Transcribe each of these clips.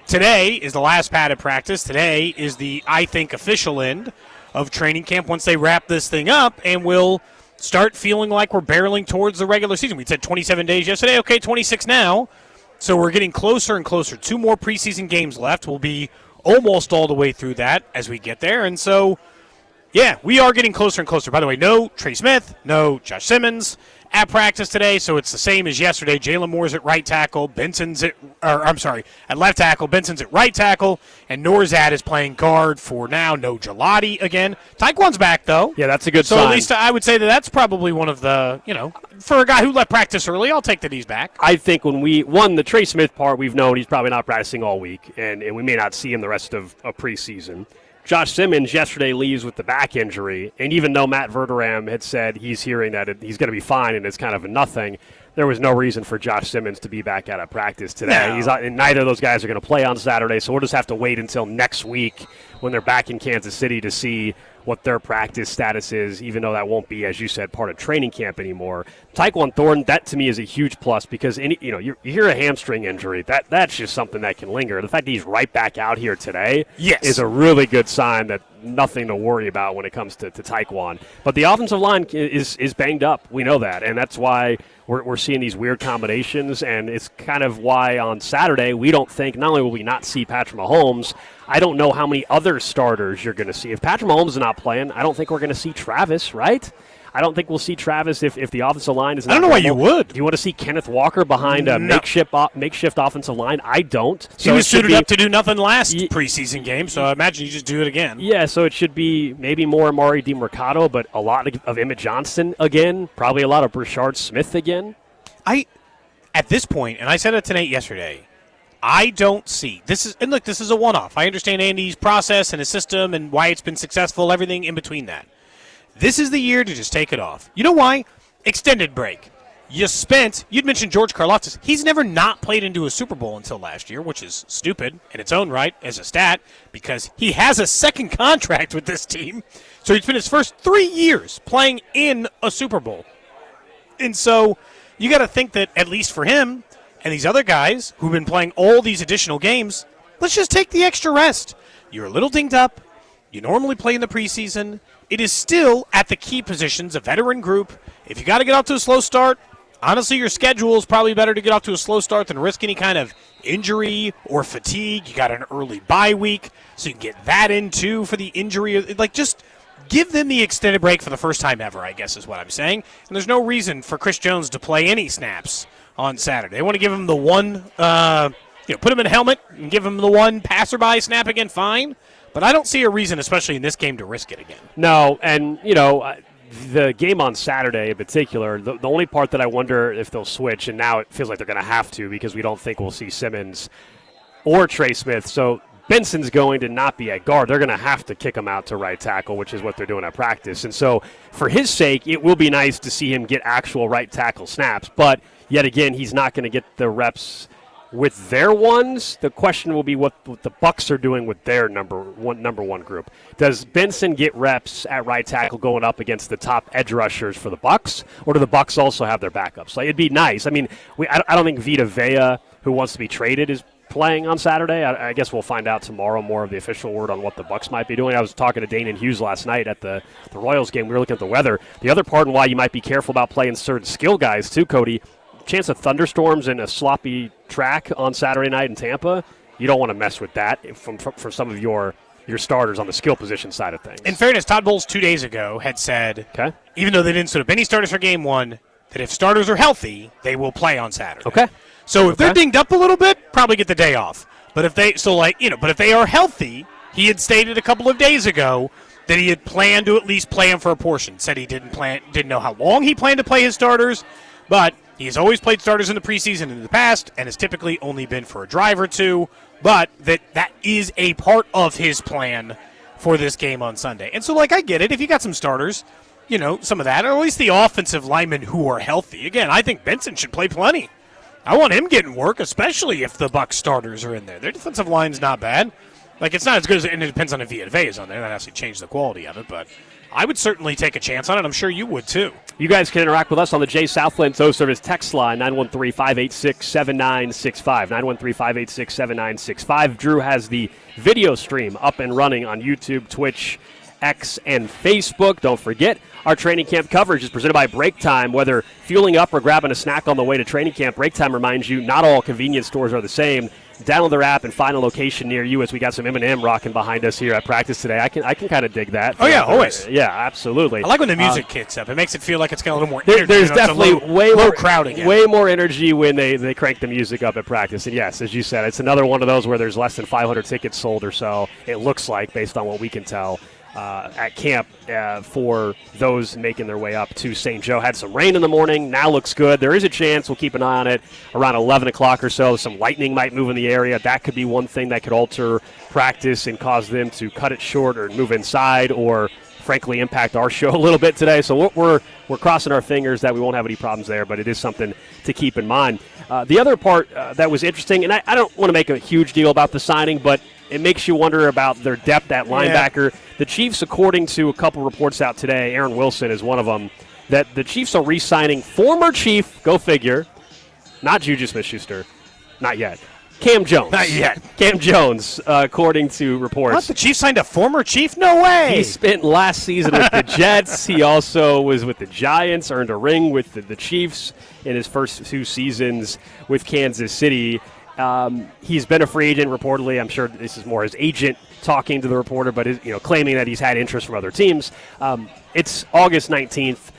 today is the last padded practice. Today is the, I think, official end of training camp once they wrap this thing up, and we'll start feeling like we're barreling towards the regular season. We said 27 days yesterday. Okay, 26 now. So we're getting closer and closer. 2 more preseason games left. We'll be almost all the way through that as we get there. And so, yeah, we are getting closer and closer. By the way, no Trey Smith, no Josh Simmons at practice today, so it's the same as yesterday. Jalen Moore's at right tackle, at left tackle, Benson's at right tackle, and Norzad is playing guard for now. No Gelati again. Taekwon's back, though. Yeah, that's a good sign. So at least I would say that's probably one of the, for a guy who left practice early, I'll take that he's back. I think when we won the Trey Smith part, we've known he's probably not practicing all week, and we may not see him the rest of preseason. Josh Simmons yesterday leaves with the back injury, and even though Matt Verderam had said he's hearing that he's going to be fine and it's kind of a nothing, there was no reason for Josh Simmons to be back out of practice today. No. And neither of those guys are going to play on Saturday, so we'll just have to wait until next week when they're back in Kansas City to see what their practice status is, even though that won't be, as you said, part of training camp anymore. Taekwon Thornton, that to me is a huge plus because you hear a hamstring injury, that's just something that can linger. The fact that he's right back out here today is a really good sign that nothing to worry about when it comes to Taekwon. But the offensive line is banged up. We know that, and that's why we're seeing these weird combinations, and it's kind of why on Saturday we don't think, not only will we not see Patrick Mahomes, I don't know how many other starters you're going to see. If Patrick Mahomes is not playing, I don't think we're going to see Travis, right? I don't think we'll see Travis if the offensive line is not. I don't know why you would. Do you want to see Kenneth Walker behind a makeshift offensive line? I don't. He was suited up to do nothing last preseason game, so I imagine you just do it again. Yeah, so it should be maybe more Amari DiMercato, but a lot of Emmett Johnston again, probably a lot of Brashard Smith again. At this point, and I said it to Nate yesterday, I don't see this is a one-off. I understand Andy's process and his system and why it's been successful, everything in between that. This is the year to just take it off. You know why? Extended break. You'd mentioned George Karlaftis. He's never not played into a Super Bowl until last year, which is stupid in its own right as a stat because he has a second contract with this team. So he's been his first 3 years playing in a Super Bowl. And so you got to think that at least for him and these other guys who've been playing all these additional games, let's just take the extra rest. You're a little dinged up. You normally play in the preseason. It is still, at the key positions, a veteran group. If you got to get off to a slow start, honestly, your schedule is probably better to get off to a slow start than risk any kind of injury or fatigue. You got an early bye week, so you can get that in, too, for the injury. Just give them the extended break for the first time ever, I guess is what I'm saying. And there's no reason for Chris Jones to play any snaps on Saturday. They want to give him the one, put him in a helmet and give him the one passerby snap again, fine. But I don't see a reason, especially in this game, to risk it again. No, and, the game on Saturday in particular, the only part that I wonder if they'll switch, and now it feels like they're going to have to because we don't think we'll see Simmons or Trey Smith. So Benson's going to not be at guard. They're going to have to kick him out to right tackle, which is what they're doing at practice. And so for his sake, it will be nice to see him get actual right tackle snaps. But yet again, he's not going to get the reps with their ones. The question will be what the Bucs are doing with their number one group. Does Benson get reps at right tackle going up against the top edge rushers for the Bucs, or do the Bucs also have their backups? It'd be nice. I mean, I don't think Vita Vea, who wants to be traded, is playing on Saturday. I guess we'll find out tomorrow more of the official word on what the Bucs might be doing. I was talking to Dane and Hughes last night at the Royals game. We were looking at the weather. The other part and why you might be careful about playing certain skill guys too, Cody, chance of thunderstorms and a sloppy track on Saturday night in Tampa, you don't want to mess with that for some of your starters on the skill position side of things. In fairness, Todd Bowles 2 days ago had said, even though they didn't set up any starters for game one, that if starters are healthy, they will play on Saturday. Okay. So if they're dinged up a little bit, probably get the day off. But if they are healthy, he had stated a couple of days ago that he had planned to at least play him for a portion. Said he didn't know how long he planned to play his starters, but he has always played starters in the preseason in the past and has typically only been for a drive or two, but that is a part of his plan for this game on Sunday. And so, I get it. If you got some starters, some of that, or at least the offensive linemen who are healthy. Again, I think Benson should play plenty. I want him getting work, especially if the Bucs starters are in there. Their defensive line's not bad. It's not as good as, and it depends on if Vita Vea is on there. That actually changed the quality of it, but I would certainly take a chance on it. I'm sure you would, too. You guys can interact with us on the J. Southland Tow Service text line, 913-586-7965, 913-586-7965. Drew has the video stream up and running on YouTube, Twitch, X, and Facebook. Don't forget, our training camp coverage is presented by Break Time. Whether fueling up or grabbing a snack on the way to training camp, Break Time reminds you not all convenience stores are the same. Download their app and find a location near you, as we got some Eminem rocking behind us here at practice today. I can kind of dig that. Oh, yeah, always. Yeah, absolutely. I like when the music kicks up. It makes it feel like it's got a little more energy. There's definitely way more crowd again. Way more energy when they crank the music up at practice. And yes, as you said, it's another one of those where there's less than 500 tickets sold or so, it looks like, based on what we can tell. At camp for those making their way up to St. Joe. Had some rain in the morning. Now looks good. There is a chance. We'll keep an eye on it around 11 o'clock or so. Some lightning might move in the area. That could be one thing that could alter practice and cause them to cut it short or move inside or, frankly, impact our show a little bit today. So we're crossing our fingers that we won't have any problems there, but it is something to keep in mind. The other part that was interesting, and I don't want to make a huge deal about the signing, but it makes you wonder about their depth at linebacker. Yeah. The Chiefs, according to a couple reports out today, Aaron Wilson is one of them, that the Chiefs are re-signing former Chief, go figure, not Juju Smith-Schuster, not yet, Cam Jones. Not yet. Cam Jones, according to reports. What, the Chiefs signed a former Chief? No way! He spent last season with the Jets. He also was with the Giants, earned a ring with the Chiefs in his first 2 seasons with Kansas City. He's been a free agent, reportedly. I'm sure this is more his agent talking to the reporter, but claiming that he's had interest from other teams. It's August 19th.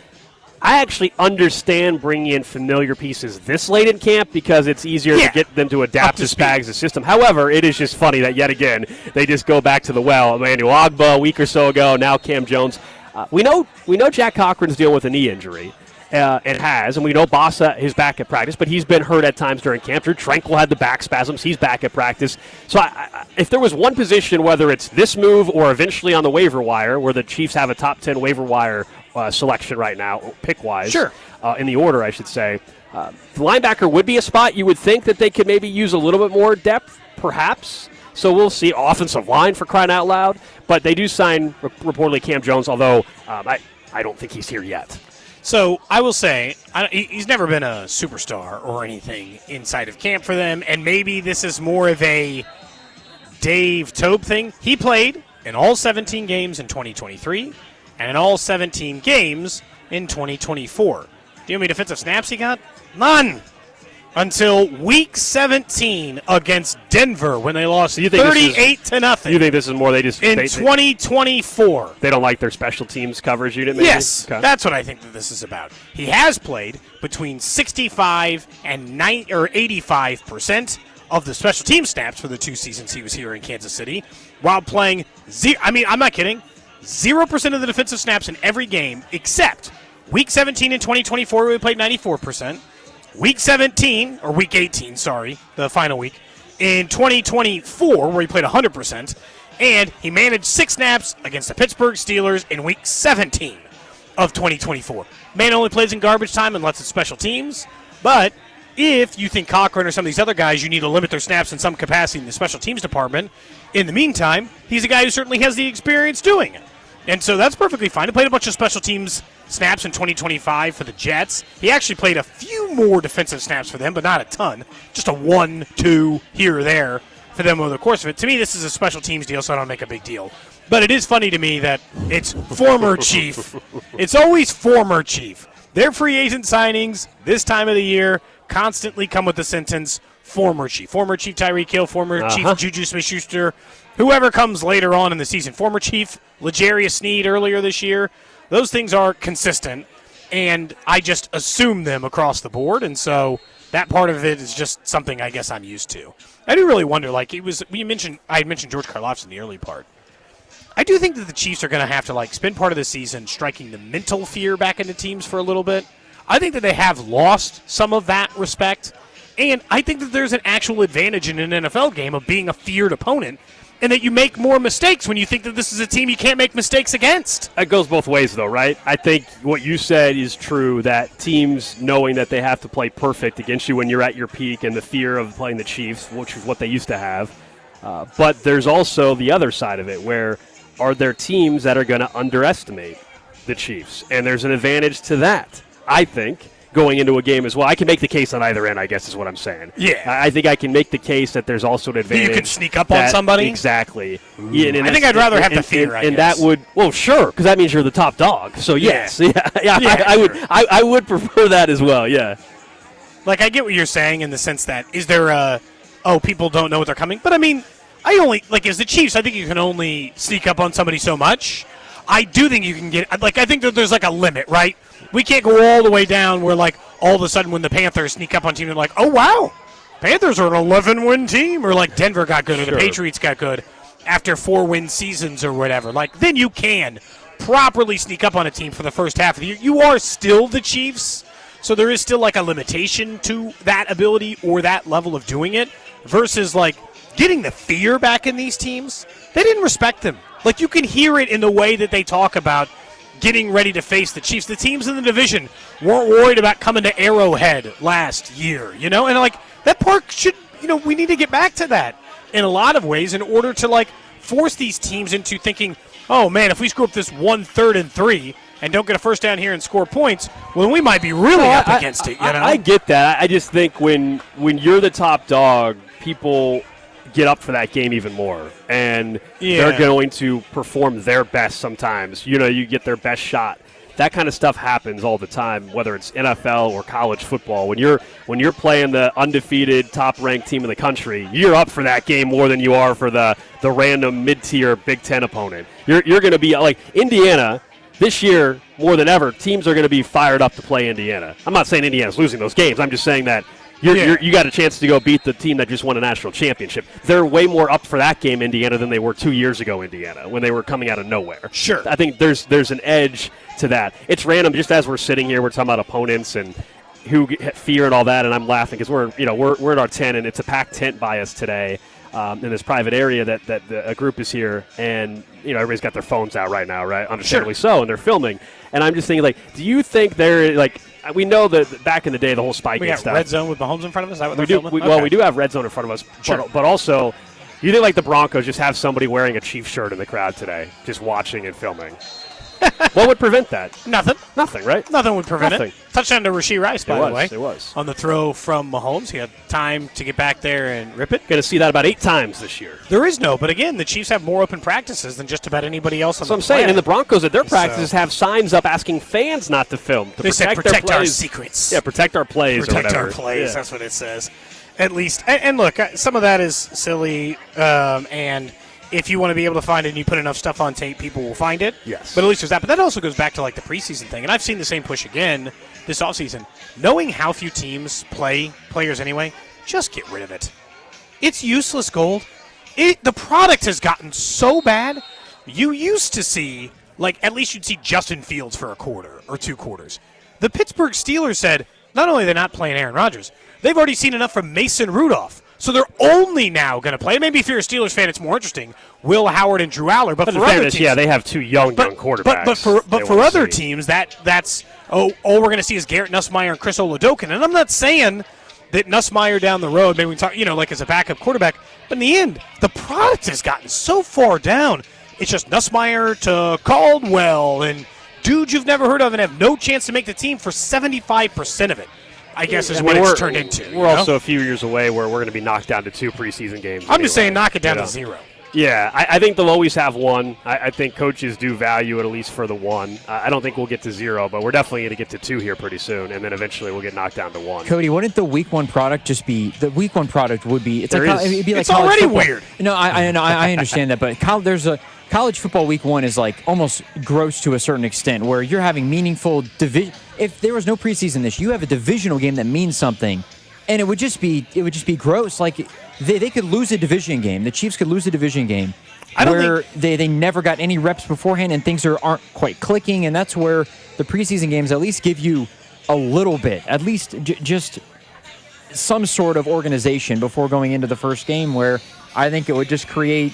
I actually understand bringing in familiar pieces this late in camp because it's easier to get them to adapt to Spags' system. However, it is just funny that, yet again, they just go back to the well. Emmanuel Ogbah a week or so ago, now Cam Jones. We know Jack Cochran's dealing with a knee injury. It has, and we know Bossa is back at practice, but he's been hurt at times during camp. Drew Tranquil had the back spasms. He's back at practice. So if there was one position, whether it's this move or eventually on the waiver wire, where the Chiefs have a top 10 waiver wire selection right now, pick-wise, sure. In the order, I should say, the linebacker would be a spot you would think that they could maybe use a little bit more depth, perhaps. So we'll see. Offensive line, for crying out loud. But they do sign, reportedly, Cam Jones, although I don't think he's here yet. So I will say, he's never been a superstar or anything inside of camp for them, and maybe this is more of a Dave Tobe thing. He played in all 17 games in 2023 and in all 17 games in 2024. Do you know how many defensive snaps he got? None! Until Week 17 against Denver when they lost 38-0. You think this is more in 2024? They don't like their special teams coverage unit, maybe? Yes, okay. That's what I think that this is about. He has played between 65 and 85% of the special team snaps for the 2 seasons he was here in Kansas City, while playing I'm not kidding, 0% of the defensive snaps in every game except Week 17 in 2024 where he played 94%. Week 17, or Week 18, sorry, the final week, in 2024, where he played 100%, and he managed 6 snaps against the Pittsburgh Steelers in Week 17 of 2024. Man only plays in garbage time unless it's special teams, but if you think Cochran or some of these other guys, you need to limit their snaps in some capacity in the special teams department, in the meantime, he's a guy who certainly has the experience doing it. And so that's perfectly fine. He played a bunch of special teams snaps in 2025 for the Jets. He actually played a few more defensive snaps for them, but not a ton. Just a 1, 2 here or there for them over the course of it. To me, this is a special teams deal, so I don't make a big deal. But it is funny to me that it's former Chief. It's always former Chief. Their free agent signings this time of the year constantly come with the sentence, former Chief. Former Chief Tyreek Hill, former Chief Juju Smith-Schuster, whoever comes later on in the season. Former Chief L'Jarius Sneed earlier this year. Those things are consistent, and I just assume them across the board, and so that part of it is just something I guess I'm used to. I do really wonder, I had mentioned George Karlaftis in the early part. I do think that the Chiefs are going to have to spend part of the season striking the mental fear back into teams for a little bit. I think that they have lost some of that respect, and I think that there's an actual advantage in an NFL game of being a feared opponent, and that you make more mistakes when you think that this is a team you can't make mistakes against. It goes both ways, though, right? I think what you said is true, that teams knowing that they have to play perfect against you when you're at your peak and the fear of playing the Chiefs, which is what they used to have. But there's also the other side of it where are there teams that are going to underestimate the Chiefs? And there's an advantage to that, I think, going into a game as well. I can make the case on either end, I guess is what I'm saying. Yeah. I think I can make the case that there's also an advantage. You can sneak up on somebody? Exactly. Yeah, I think I'd rather have the fear, I guess. And that would, well, sure, because that means you're the top dog. So, yes. I would prefer that as well, yeah. Like, I get what you're saying in the sense that, is there people don't know what they're coming? But, I mean, as the Chiefs, I think you can only sneak up on somebody so much. I do think you can get, I think that there's, a limit, right? We can't go all the way down where, all of a sudden when the Panthers sneak up on teams, they're like, oh, wow, Panthers are an 11-win team. Or, Denver got good or the Patriots got good after 4-win seasons or whatever. Then you can properly sneak up on a team for the first half of the year. You are still the Chiefs, so there is still, a limitation to that ability or that level of doing it versus, getting the fear back in these teams. They didn't respect them. You can hear it in the way that they talk about getting ready to face the Chiefs. The teams in the division weren't worried about coming to Arrowhead last year, And, that part should, we need to get back to that in a lot of ways in order to, force these teams into thinking, oh, man, if we screw up this 1/3 and 3 and don't get a first down here and score points, well, we might be really up against it, I get that. I just think when you're the top dog, people get up for that game even more, and they're going to perform their best sometimes. You get their best shot. That kind of stuff happens all the time, whether it's NFL or college football. When you're playing the undefeated, top-ranked team in the country, you're up for that game more than you are for the random mid-tier Big Ten opponent. You're going to be like Indiana. This year, more than ever, teams are going to be fired up to play Indiana. I'm not saying Indiana's losing those games. I'm just saying that you got a chance to go beat the team that just won a national championship. They're way more up for that game, Indiana, than they were 2 years ago, Indiana, when they were coming out of nowhere. Sure. I think there's an edge to that. It's random. Just as we're sitting here, we're talking about opponents and who fear and all that, and I'm laughing because we're in our tent, and it's a packed tent by us today. In this private area that a group is here, and everybody's got their phones out right now, right? Understandably so, and they're filming. And I'm just thinking, do you think they're we know that back in the day, the whole Spygate we got stuff. Red zone with Mahomes in front of us. Is that what we they're do. filming? Well, we do have red zone in front of us, sure. but also, you think the Broncos just have somebody wearing a Chiefs shirt in the crowd today, just watching and filming? What would prevent that? Nothing, right? Nothing would prevent it. Touchdown to Rashee Rice, by the way. It was. On the throw from Mahomes. He had time to get back there and rip it. Going to see that about 8 times this year. There is but again, the Chiefs have more open practices than just about anybody else on the planet. So I'm saying, and the Broncos at their practices have signs up asking fans not to film. They said protect our secrets. Yeah, protect our plays Protect or our plays, that's what it says. At least. And look, some of that is silly, and if you want to be able to find it and you put enough stuff on tape, people will find it. Yes. But at least there's that. But that also goes back to the preseason thing. And I've seen the same push again this offseason. Knowing how few teams play players anyway, just get rid of it. It's useless, Gold. The product has gotten so bad. You used to see, at least you'd see Justin Fields for a quarter or 2 quarters. The Pittsburgh Steelers said, not only are they not playing Aaron Rodgers, they've already seen enough from Mason Rudolph. So they're only now going to play. Maybe if you're a Steelers fan, it's more interesting. Will Howard and Drew Aller. But for other teams, they have 2 young quarterbacks. But for other teams, that's all we're going to see is Garrett Nussmeier and Chris Oladokun. And I'm not saying that Nussmeier down the road, maybe we talk, as a backup quarterback. But in the end, the product has gotten so far down. It's just Nussmeier to Caldwell and dudes you've never heard of and have no chance to make the team for 75% of it. I guess is what it's turned into. We're also a few years away where we're going to be knocked down to 2 preseason games. I'm just saying knock it down to 0. Yeah, I think they'll always have 1. I think coaches do value it at least for the 1. I don't think we'll get to 0, but we're definitely going to get to 2 here pretty soon, and then eventually we'll get knocked down to 1. Cody, wouldn't the week 1 product just be – the week 1 product would be – it'd be like it's already football. Weird. No, I understand that, but college football week 1 is almost gross to a certain extent where you're having meaningful division. If there was no preseason this, you have a divisional game that means something, and it would just be gross. They could lose a division game. The Chiefs could lose a division game where they never got any reps beforehand and things aren't quite clicking, and that's where the preseason games at least give you a little bit, at least just some sort of organization before going into the first game where I think it would just create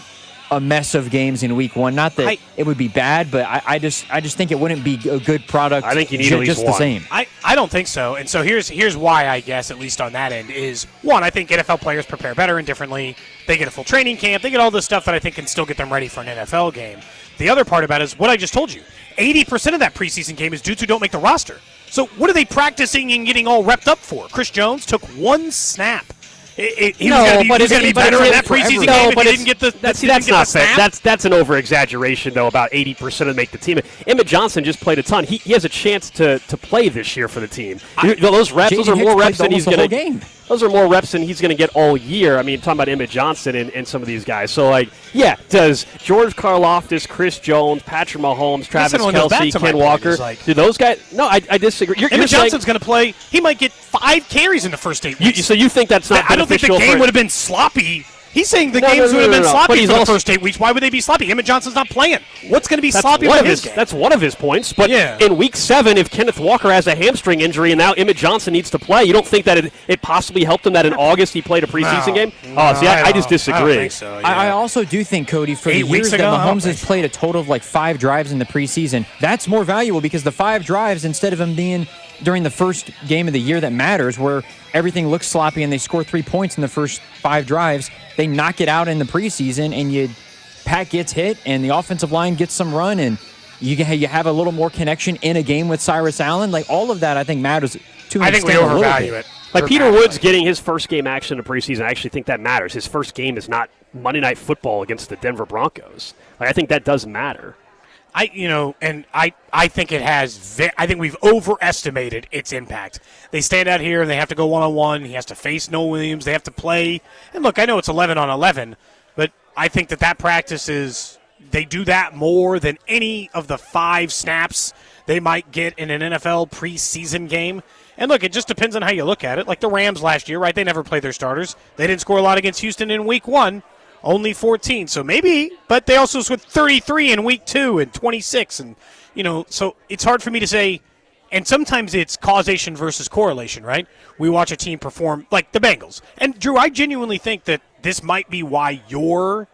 a mess of games in week 1. Not that it would be bad, but I just think it wouldn't be a good product. I think you need at least just 1. The same. I don't think so. And so here's why, I guess, at least on that end, is 1, I think NFL players prepare better and differently. They get a full training camp. They get all this stuff that I think can still get them ready for an NFL game. the other part about it is what I just told you. 80% of that preseason game is dudes who don't make the roster. So what are they practicing and getting all repped up for? Chris Jones took one snap. He was going to be better in that preseason game if he didn't get the That's not fair. That's an over-exaggeration, though, about 80% of make the team. Emmett Johnson just played a ton. He has a chance to play this year for the team. Those are more reps than he's going to – those are more reps than he's going to get all year. I mean, talking about Emmett Johnson and some of these guys. So, does George Karlaftis, Chris Jones, Patrick Mahomes, Travis Kelce, Ken Walker, do those guys – no, I disagree. Emmett Johnson's going to play – he might get 5 carries in the first 8 weeks. So you think that's not I don't think the game would have been sloppy. He's saying the games would have been sloppy for the first 8 weeks. Why would they be sloppy? Emmett Johnson's not playing. What's going to be sloppy about his game? That's one of his points. But in Week 7, if Kenneth Walker has a hamstring injury and now Emmett Johnson needs to play, you don't think that it possibly helped him that in August he played a preseason game? I just disagree. I don't think so, I also do think, Cody, for the years that Mahomes has played a total of 5 drives in the preseason, that's more valuable because the 5 drives, instead of them being during the first game of the year that matters, where everything looks sloppy and they score 3 points in the first 5 drives, they knock it out in the preseason and Pat gets hit and the offensive line gets some run and you have a little more connection in a game with Cyrus Allen. All of that I think matters to an extent. I think we overvalue it. Peter Woods getting his first game action in the preseason, I actually think that matters. His first game is not Monday Night Football against the Denver Broncos. I think that does matter. I think it has. I think we've overestimated its impact. They stand out here and they have to go one-on-one. He has to face Noah Williams. They have to play. And look, I know it's 11 on 11, but I think that practice is. They do that more than any of the 5 snaps they might get in an NFL preseason game. And look, it just depends on how you look at it. Like the Rams last year, right? They never played their starters. They didn't score a lot against Houston in Week 1. Only 14, so maybe, but they also scored 33 in Week 2 and 26, and so it's hard for me to say. And sometimes it's causation versus correlation, right? We watch a team perform like the Bengals, and Drew, I genuinely think that this might be why your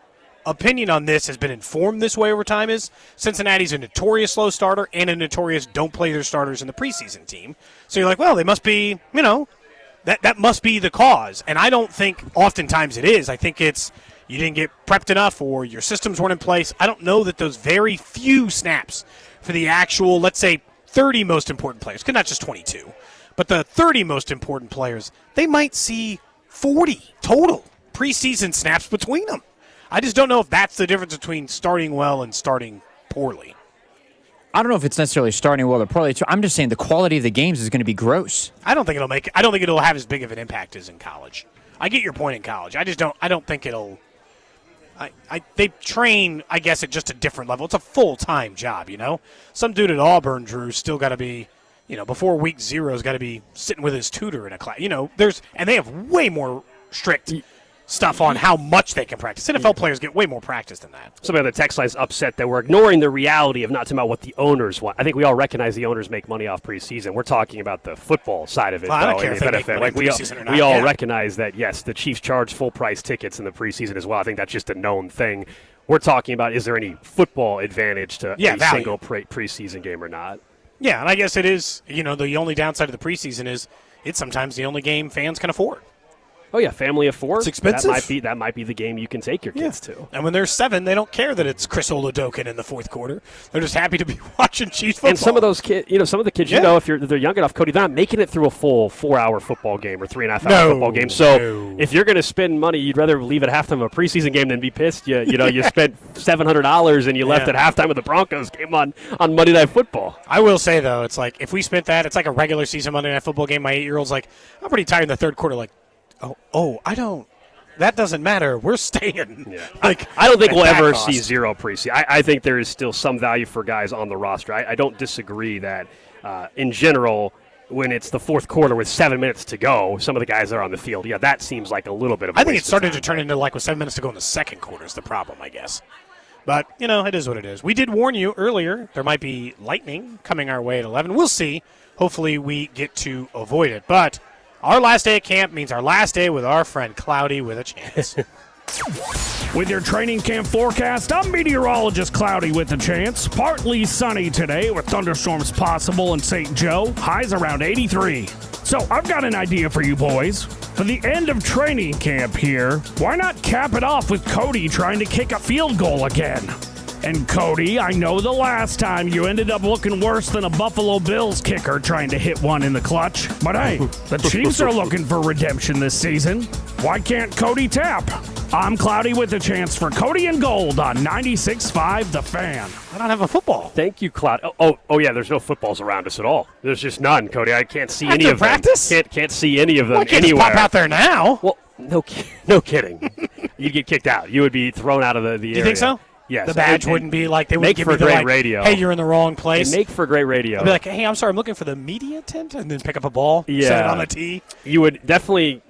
opinion on this has been informed this way over time. Is Cincinnati's a notorious slow starter and a notorious don't play their starters in the preseason team. So you're like, well, they must be, that must be the cause, and I don't think oftentimes it is. I think it's. You didn't get prepped enough or your systems weren't in place. I don't know that those very few snaps for the actual, let's say, 30 most important players, not just 22, but the 30 most important players, they might see 40 total preseason snaps between them. I just don't know if that's the difference between starting well and starting poorly. I don't know if it's necessarily starting well or poorly. I'm just saying the quality of the games is going to be gross. I don't think it'll have as big of an impact as in college. I get your point in college. I don't think it'll. They train, I guess, at just a different level. It's a full-time job, Some dude at Auburn, Drew, still got to be, before week 0 has got to be sitting with his tutor in a class. And they have way more strict stuff on how much they can practice. NFL players get way more practice than that. Somebody on the text line is upset that we're ignoring the reality of not talking about what the owners want. I think we all recognize the owners make money off preseason. We're talking about the football side of it. I don't care if they make money preseason or not. We all recognize that, yes, the Chiefs charge full-price tickets in the preseason as well. I think that's just a known thing. We're talking about, is there any football advantage to a single preseason game or not? Yeah, and I guess it is, the only downside of the preseason is it's sometimes the only game fans can afford. Oh, yeah, family of 4. It's expensive. That might be the game you can take your kids to. And when they're 7, they don't care that it's Chris Oladokun in the fourth quarter. They're just happy to be watching Chiefs football. And some of those kids, some of the kids, if they're young enough, Cody, they're not making it through a full 4-hour football game or 3.5-hour football game. So if you're going to spend money, you'd rather leave at halftime of a preseason game than be pissed. You spent $700 and you left at halftime of the Broncos game on Monday Night Football. I will say, though, it's like if we spent that, it's like a regular season Monday Night Football game. My 8-year-old's like, I'm pretty tired in the third quarter, like, I don't. That doesn't matter. We're staying. Yeah. I don't think we'll ever see 0 preseason. I think there is still some value for guys on the roster. I don't disagree that, in general, when it's the fourth quarter with 7 minutes to go, some of the guys are on the field. Yeah, that seems like a little bit of a I think it started to turn into with 7 minutes to go in the second quarter is the problem, I guess. But, it is what it is. We did warn you earlier there might be lightning coming our way at 11. We'll see. Hopefully we get to avoid it. But our last day at camp means our last day with our friend Cloudy with a Chance. With your training camp forecast, I'm meteorologist Cloudy with a Chance. Partly sunny today with thunderstorms possible in St. Joe. Highs around 83. So I've got an idea for you boys. For the end of training camp here, why not cap it off with Cody trying to kick a field goal again? And Cody, I know the last time you ended up looking worse than a Buffalo Bills kicker trying to hit one in the clutch. But hey, the Chiefs are looking for redemption this season. Why can't Cody tap? I'm Cloudy with a chance for Cody and Gold on 96.5 The Fan. I don't have a football. Thank you, Cloud. Oh, yeah. There's no footballs around us at all. There's just none, Cody. I can't see any After of practice? them. Can't see any of them Well, I can't anywhere. just pop out there now. Well, no kidding. You'd get kicked out. You would be thrown out of the area. Do you think so? Yes. The badge And wouldn't be like they would make give for me the great like, radio. hey, you're in the wrong place. Make for great radio. I'd be like, hey, I'm sorry, I'm looking for the media tent, and then pick up a ball, set it Yeah. on the tee. You would definitly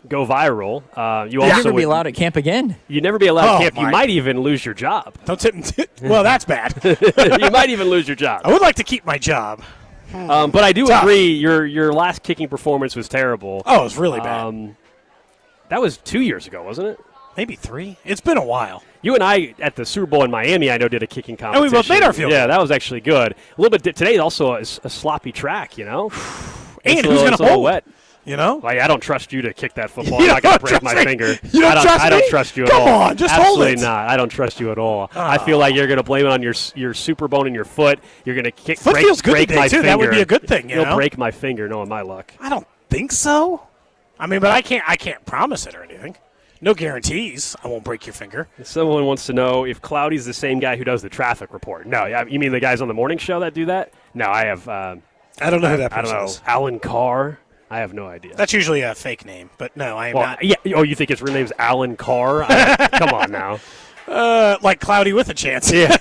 go viral. You You'll also never be would- allowed at camp again. You'd never be allowed Oh, to camp. You my. might even lose your job. Don't tip. Well, that's bad. You might even lose your job. I would like to keep my job. But I do Tough. agree. Your last kicking performance was terrible. Oh, it's really bad. That was 2 years ago, wasn't it? Maybe 3. It's been a while. You and I at the Super Bowl in Miami, I know, did a kicking competition. we both made our field Yeah, goal. that was actually good. A little bit today. Also, a sloppy track. You know, And It's a who's little- going it's to a little hold? wet. You know? Like, I don't trust you to kick that football. You I'm not going to don't break my trust me? finger. You don't trust I don't me? trust you at Come all. on, just hold Absolutely it. not. I don't trust you at all. I feel like you're going to blame it on your super bone in your foot. You're going to Foot break, feels good break today, my too. finger. That would be a good thing, you You'll know? break my finger, knowing my luck. I don't think so. I mean, but I can't promise it or anything. No guarantees. I won't break your finger. Someone wants to know if Cloudy's the same guy who does the traffic report. No, you mean the guys on the morning show that do that? No, I have. I don't know who that I don't person know. is. Alan Carr. I have no idea. That's usually a fake name, but no, I am Well, not. yeah. Oh, you think his real name's Alan Carr? Come on now. Like Cloudy with a chance. Yeah,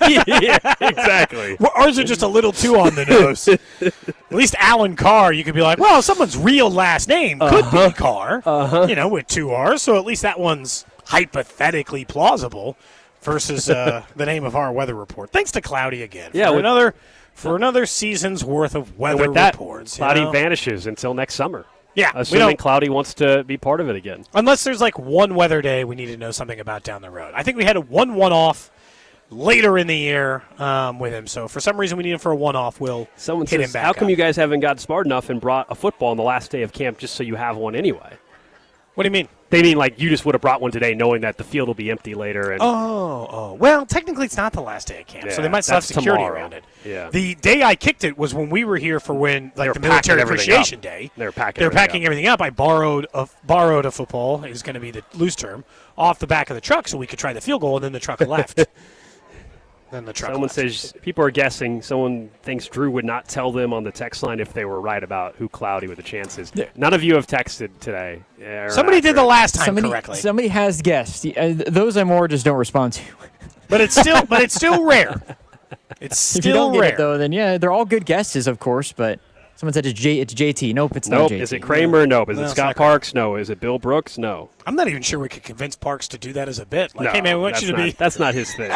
exactly. Well, ours are just a little too on the nose. At least Alan Carr, you could be like, well, someone's real last name could be Carr, you know, with 2 R's. So at least that one's hypothetically plausible versus the name of our weather report. Thanks to Cloudy again Yeah, for another season's worth of And weather with that, reports. Cloudy you know? vanishes until next summer. Yeah, we Assuming don't, Cloudy wants to be part of it again. unless there's like one weather day we need to know something about down the road. I think we had a one-off later in the year with him. So for some reason we need him for a one-off. We'll Someone hit him says, back how come up. you guys haven't gotten smart enough and brought a football on the last day of camp just so you have one anyway? What do you mean? They mean like you just would have brought one today knowing that the field will be empty later. And Oh. Well, technically it's not the last day of camp, so Yeah, they might still have that's security tomorrow. around it. Yeah. The day I kicked it was when we were here for when They were the Military packing everything Appreciation up. Day. They were packing They were everything packing up. everything up. I borrowed a football, is going to be the loose term, off the back of the truck so we could try the field goal, and then the truck left. Then the truck Someone left. says people are guessing. Someone thinks Drew would not tell them on the text line if they were right about who Cloudy with the chances. None of you have texted today. or Somebody did the after. last time correctly. Somebody has guessed. Those I more just don't respond to. But it's still rare. It's If you still don't rare. get it, though, then yeah, they're all good guesses, of course, but someone said it's JT. Nope, it's not Nope. JT. Is it Kramer? Nope. Is No, it it's Scott not Kramer. Parks? No. Is it Bill Brooks? No. I'm not even sure we could convince Parks to do that as a bit. Like, No, hey, man, we want that's you to not, be. That's not his thing.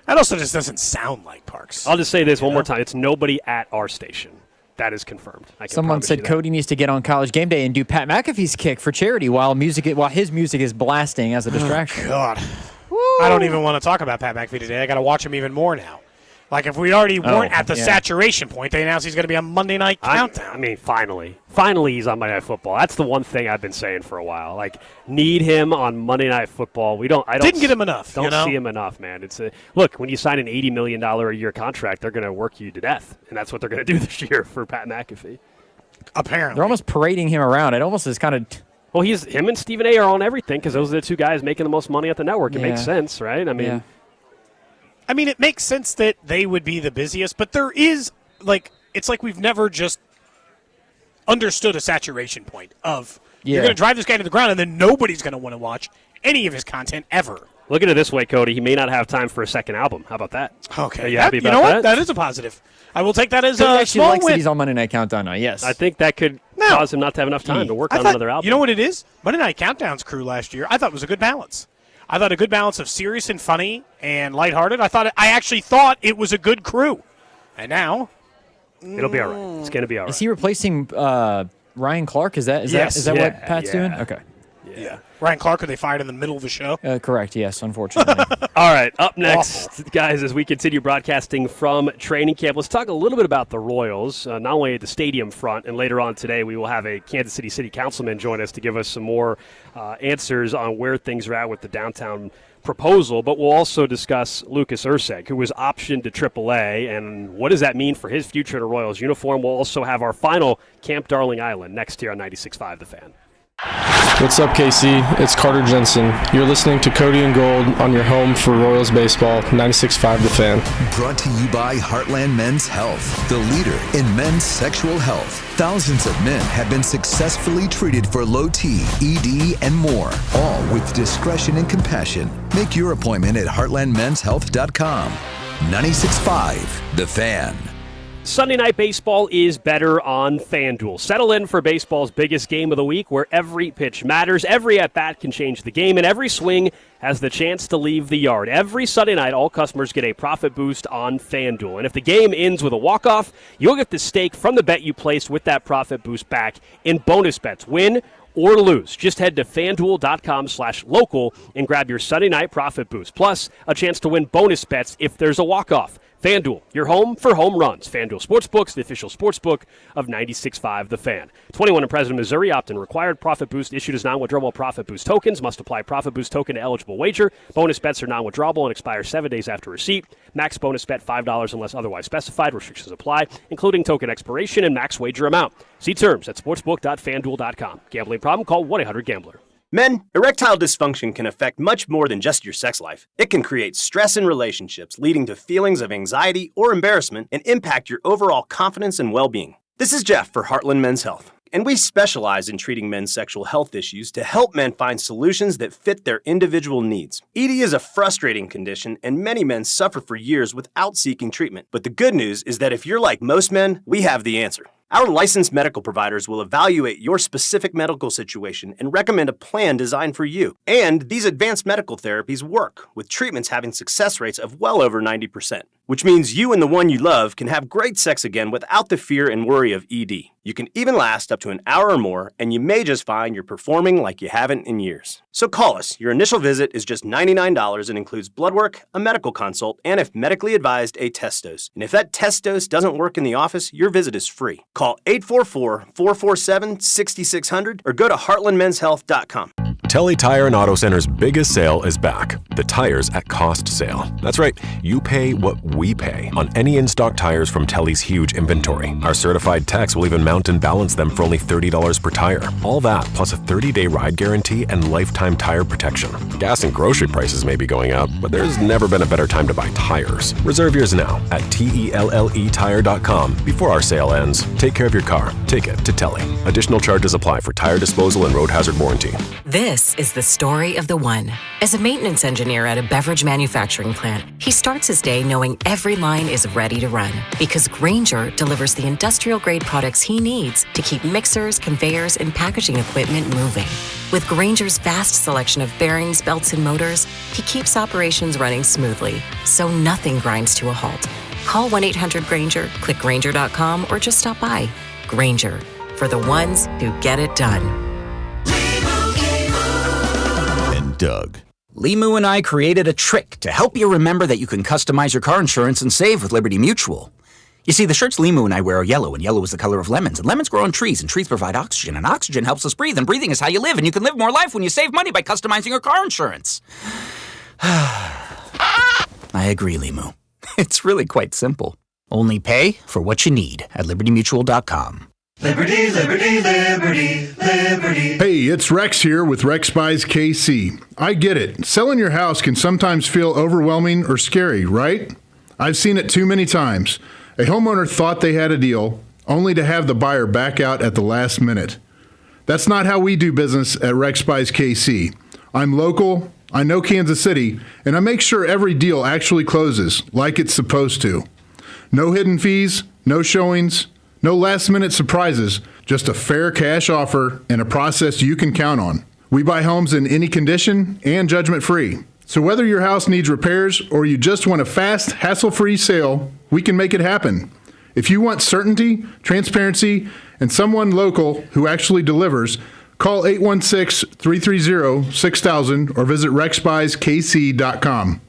That also just doesn't sound like Parks. I'll just say this one more time. It's nobody at our station. That is confirmed. I can Someone promise said you that. Cody needs to get on College Game Day and do Pat McAfee's kick for charity while his music is blasting as a distraction. God. I don't even want to talk about Pat McAfee today. I got to watch him even more now. Like, if we already weren't at the yeah. saturation point, they announced he's going to be on Monday Night Countdown. I mean, finally he's on Monday Night Football. That's the one thing I've been saying for a while. Like, need him on Monday Night Football. I don't Didn't get him enough. Don't you know? see him enough, man. Look, when you sign an $80 million a year contract, they're going to work you to death, and that's what they're going to do this year for Pat McAfee. Apparently. They're almost parading him around. It almost is kind of. Well, him and Stephen A. are on everything because those are the two guys making the most money at the network. It Yeah. makes sense, right? I mean, I mean, it makes sense that they would be the busiest, but there is, like, it's like we've never just understood a saturation point of you're Yeah. going to drive this guy to the ground and then nobody's going to want to watch any of his content ever. look at it this way, Cody. He may not have time for a second album. How about that? Okay. Are you happy you about know that? what? That is a positive. I will take that as Cody a actually small likes that win. he's on Monday Night Countdown now. Yes. I think that could No. cause him not to have enough time to work on another album. You know what it is? Monday Night Countdown's crew last year, I thought was a good balance. I thought a good balance of serious and funny and lighthearted. I actually thought it was a good crew. And now, It'll be all right. It's going to be all right. Is he replacing Ryan Clark? Is that Yes. what Yeah, Pat's yeah. doing? Okay. yeah. Ryan Clark, who they fired in the middle of the show. Correct. Yes. Unfortunately. All right, up next, guys, as we continue broadcasting from training camp, let's talk a little bit about the Royals, not only at the stadium front, and later on today we will have a Kansas City City Councilman join us to give us some more answers on where things are at with the downtown proposal, but we'll also discuss Lucas Urseg, who was optioned to AAA, and what does that mean for his future in a Royals uniform. We'll also have our final Camp Darling Island next year on 96.5 The Fan. What's up, KC? It's Carter Jensen. You're listening to Cody and Gold on your home for Royals baseball, 96.5 The Fan. Brought to you by Heartland Men's Health, the leader in men's sexual health. Thousands of men have been successfully treated for low T, ED, and more, all with discretion and compassion. Make your appointment at heartlandmenshealth.com. 96.5 The Fan. Sunday Night Baseball is better on FanDuel. Settle in for baseball's biggest game of the week, where every pitch matters, every at-bat can change the game, and every swing has the chance to leave the yard. Every Sunday night, all customers get a profit boost on FanDuel. And if the game ends with a walk-off, you'll get the stake from the bet you placed with that profit boost back in bonus bets. Win or lose. Just head to FanDuel.com/local and grab your Sunday night profit boost. Plus, a chance to win bonus bets if there's a walk-off. FanDuel, your home for home runs. FanDuel Sportsbooks, the official sportsbook of 96.5 The Fan. 21 and present in Missouri. Opt-in required. Profit boost issued as non-withdrawable profit boost tokens. Must apply profit boost token to eligible wager. Bonus bets are non-withdrawable and expire 7 days after receipt. Max bonus bet $5 unless otherwise specified. Restrictions apply, including token expiration and max wager amount. See terms at sportsbook.fanduel.com. Gambling problem? Call 1-800-GAMBLER. Men, erectile dysfunction can affect much more than just your sex life. It can create stress in relationships, leading to feelings of anxiety or embarrassment, and impact your overall confidence and well-being. This is Jeff for Heartland Men's Health, and we specialize in treating men's sexual health issues to help men find solutions that fit their individual needs. ED is a frustrating condition, and many men suffer for years without seeking treatment. But the good news is that if you're like most men, we have the answer. Our licensed medical providers will evaluate your specific medical situation and recommend a plan designed for you. And these advanced medical therapies work, with treatments having success rates of well over 90%, which means you and the one you love can have great sex again without the fear and worry of ED. You can even last up to an hour or more, and you may just find you're performing like you haven't in years. So call us. Your initial visit is just $99 and includes blood work, a medical consult, and if medically advised, a test dose. And if that test dose doesn't work in the office, your visit is free. Call 844-447-6600 or go to heartlandmenshealth.com. Telly Tire and Auto Center's biggest sale is back. The tires at cost sale. That's right. You pay what we pay on any in-stock tires from Telly's huge inventory. Our certified techs will even mount and balance them for only $30 per tire. All that plus a 30-day ride guarantee and lifetime tire protection. Gas and grocery prices may be going up, but there's never been a better time to buy tires. Reserve yours now at TELLEtire.com before our sale ends. Take care of your car. Take it to Telly. Additional charges apply for tire disposal and road hazard warranty. This is the story of the one. As a maintenance engineer at a beverage manufacturing plant, he starts his day knowing every line is ready to run because Grainger delivers the industrial-grade products he needs to keep mixers, conveyors, and packaging equipment moving. With Grainger's vast selection of bearings, belts, and motors, he keeps operations running smoothly, so nothing grinds to a halt. Call 1-800-GRAINGER, click Grainger.com, or just stop by. Grainger, for the ones who get it done. Doug. Limu and I created a trick to help you remember that you can customize your car insurance and save with Liberty Mutual. You see, the shirts Limu and I wear are yellow, and yellow is the color of lemons, and lemons grow on trees, and trees provide oxygen, and oxygen helps us breathe, and breathing is how you live, and you can live more life when you save money by customizing your car insurance. I agree, Limu. It's really quite simple. Only pay for what you need at libertymutual.com. Liberty, liberty, liberty, liberty. Hey, it's Rex here with Rex Buys KC. I get it. Selling your house can sometimes feel overwhelming or scary, right? I've seen it too many times. A homeowner thought they had a deal, only to have the buyer back out at the last minute. That's not how we do business at Rex Buys KC. I'm local, I know Kansas City, and I make sure every deal actually closes like it's supposed to. No hidden fees, no showings, no last-minute surprises, just a fair cash offer and a process you can count on. We buy homes in any condition and judgment-free. So whether your house needs repairs or you just want a fast, hassle-free sale, we can make it happen. If you want certainty, transparency, and someone local who actually delivers, call 816-330-6000 or visit rexbuyskc.com.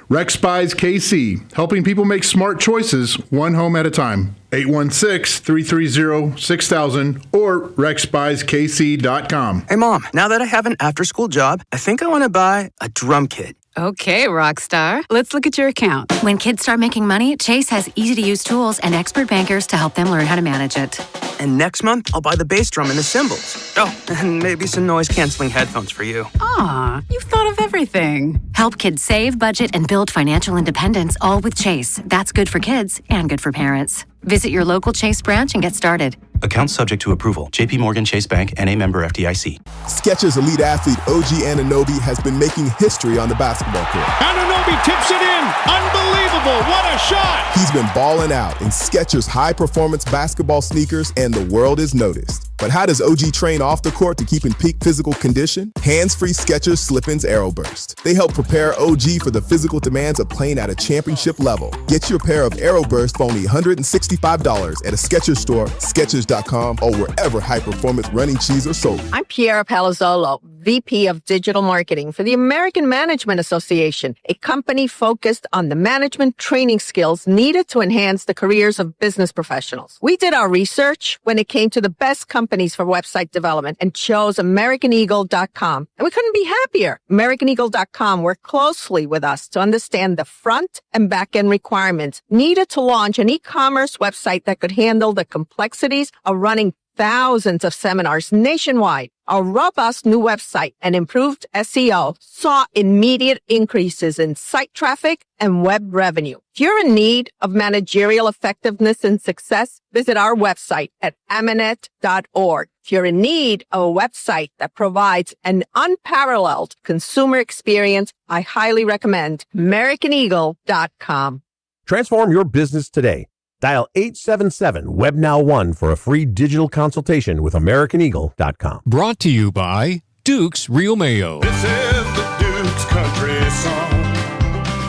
Rex Buys KC, helping people make smart choices one home at a time. 816-330-6000 or rexbuyskc.com. Hey, Mom, now that I have an after-school job, I think I want to buy a drum kit. Okay, rock star. Let's look at your account. When kids start making money, Chase has easy-to-use tools and expert bankers to help them learn how to manage it. And next month, I'll buy the bass drum and the cymbals. Oh, and maybe some noise-canceling headphones for you. Aw, you've thought of everything. Help kids save, budget, and build financial independence, all with Chase. That's good for kids and good for parents. Visit your local Chase branch and get started. Account subject to approval. JP Morgan Chase Bank, N.A. member FDIC. Skechers elite athlete OG Anunoby has been making history on the basketball court. Anunoby tips it in. Unbelievable. What a shot. He's been balling out in Skechers high-performance basketball sneakers, and the world is noticed. But how does OG train off the court to keep in peak physical condition? Hands-free Skechers Slip-ins Aeroburst. They help prepare OG for the physical demands of playing at a championship level. Get your pair of Aeroburst for only $165 at a Skechers store, Skechers.com, or wherever high-performance running shoes are sold. I'm Piera Palazzolo, VP of Digital Marketing for the American Management Association, a company focused on the management training skills needed to enhance the careers of business professionals. We did our research when it came to the best companies for website development and chose AmericanEagle.com. And we couldn't be happier. AmericanEagle.com worked closely with us to understand the front and back end requirements needed to launch an e-commerce website that could handle the complexities of running thousands of seminars nationwide. Our robust new website and improved SEO saw immediate increases in site traffic and web revenue. If you're in need of managerial effectiveness and success, visit our website at amanet.org. If you're in need of a website that provides an unparalleled consumer experience, I highly recommend AmericanEagle.com. Transform your business today. Dial 877-WebNow1 for a free digital consultation with AmericanEagle.com. Brought to you by Duke's Real Mayo. This is the Duke's Country Song.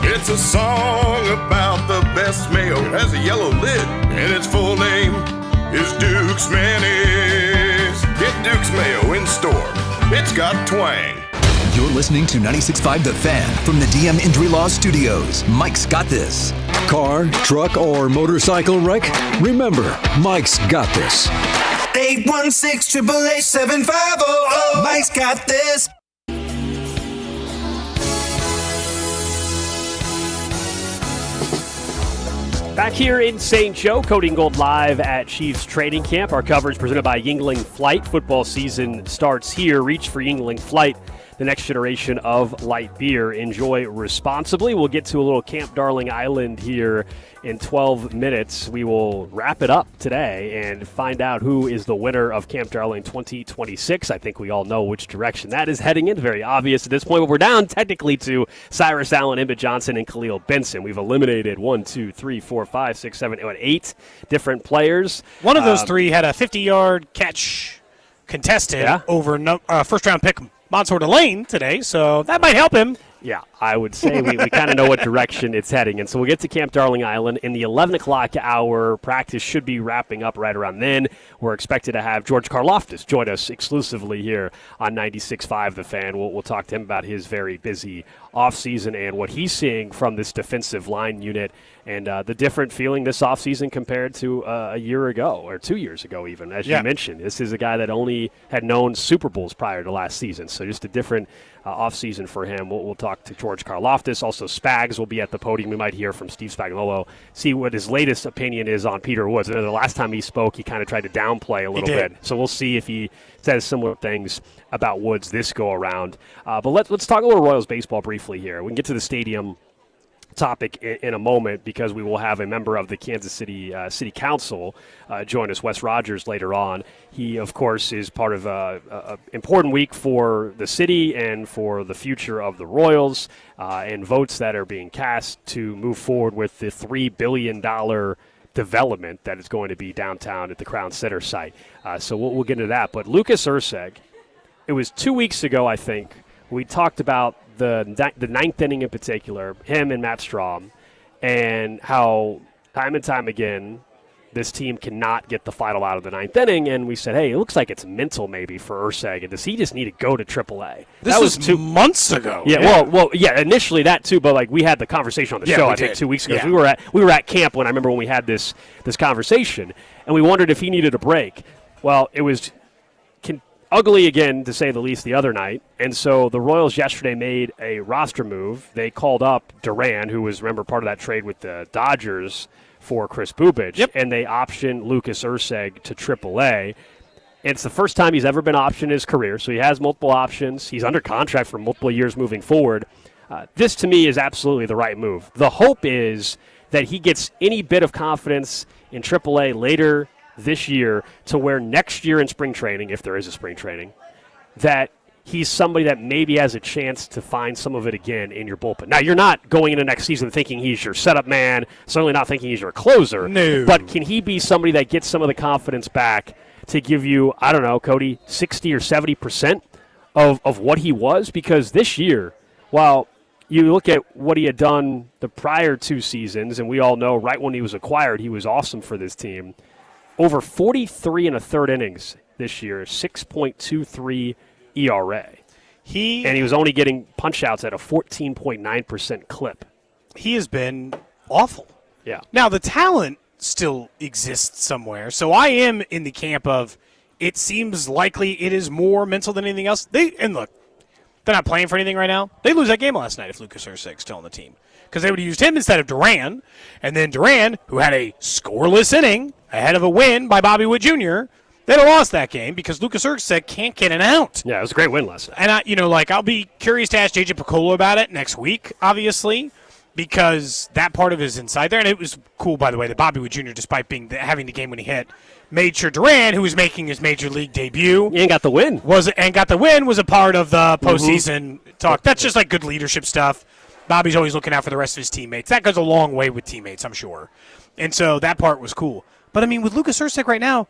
It's a song about the best mayo. It has a yellow lid, and its full name is Duke's Mayonnaise. Get Duke's Mayo in store. It's got twang. You're listening to 96.5 The Fan from the DM Injury Law Studios. Mike's got this. Car, truck, or motorcycle wreck? Remember, Mike's got this. 816-888-7500. Mike's got this. Back here in St. Joe, Cody Gold live at Chiefs Training Camp. Our coverage presented by Yingling Flight. Football season starts here. Reach for Yingling Flight, the next generation of light beer. Enjoy responsibly. We'll get to a little Camp Darling Island here in 12 minutes. We will wrap it up today and find out who is the winner of Camp Darling 2026. I think we all know which direction that is heading in. Very obvious at this point, but we're down technically to Cyrus Allen, Emmett Johnson, and Khalil Benson. We've eliminated 8 different players. One of those three had a 50-yard catch contested over first-round pick Mansour Delane today, so that might help him. Yeah, I would say we kind of know what direction it's heading. And so we'll get to Camp Darling Island in the 11 o'clock hour. Practice should be wrapping up right around then. We're expected to have George Karlaftis join us exclusively here on 96.5 The Fan. We'll talk to him about his very busy offseason and what he's seeing from this defensive line unit and the different feeling this offseason compared to a year ago or 2 years ago even, as you mentioned. This is a guy that only had known Super Bowls prior to last season, so just a different offseason for him. We'll talk to George Karlaftis. Also, Spags will be at the podium. We might hear from Steve Spagnuolo, see what his latest opinion is on Peter Woods. The last time he spoke, he kind of tried to downplay a little bit. So we'll see if he says similar things about Woods this go-around. But let's talk a little Royals baseball briefly here. We can get to the stadium topic in a moment because we will have a member of the Kansas City City Council join us, Wes Rogers, later on. He, of course, is part of an important week for the city and for the future of the Royals and votes that are being cast to move forward with the $3 billion development that is going to be downtown at the Crown Center site. So we'll get into that. But Lucas Erceg, it was 2 weeks ago, I think, we talked about the ninth inning in particular, him and Matt Strahm, and how time and time again this team cannot get the final out of the ninth inning. And we said, hey, it looks like it's mental maybe for Erceg. And does he just need to go to AAA? This was 2 months ago. Yeah, well, initially that too, but like we had the conversation on the show, I think 2 weeks ago. Yeah. We were at camp when I remember when we had this conversation, and we wondered if he needed a break. Well, it was ugly again, to say the least, the other night. And so the Royals yesterday made a roster move. They called up Duran, who was, remember, part of that trade with the Dodgers for Chris Bubich, and they optioned Lucas Urseg to AAA. It's the first time he's ever been optioned in his career, so he has multiple options. He's under contract for multiple years moving forward. This, to me, is absolutely the right move. The hope is that he gets any bit of confidence in AAA later this year to where next year in spring training, if there is a spring training, that he's somebody that maybe has a chance to find some of it again in your bullpen. Now, you're not going into next season thinking he's your setup man, certainly not thinking he's your closer. No. But can he be somebody that gets some of the confidence back to give you, I don't know, Cody, 60 or 70% of what he was? Because this year, while you look at what he had done the prior 2 seasons, and we all know right when he was acquired, he was awesome for this team. Over 43 and a third innings this year, 6.23 ERA. And he was only getting punch-outs at a 14.9% clip. He has been awful. Yeah. Now, the talent still exists somewhere, so I am in the camp of it seems likely it is more mental than anything else. And look, they're not playing for anything right now. They lose that game last night if Lucas Urseg's still on the team, because they would have used him instead of Duran, and then Duran, who had a scoreless inning ahead of a win by Bobby Witt Jr., they'd have lost that game because Lucas Urseg can't get an out. Yeah, it was a great win last night. And I'll be curious to ask JJ Picollo about it next week, obviously, because that part of it is inside there. And it was cool, by the way, that Bobby Witt Jr., despite having the game when he hit, made sure Duran, who was making his major league debut, and got the win, was a part of the postseason talk. That's just like good leadership stuff. Bobby's always looking out for the rest of his teammates. That goes a long way with teammates, I'm sure. And so that part was cool. But, I mean, with Lucas Urseg right now,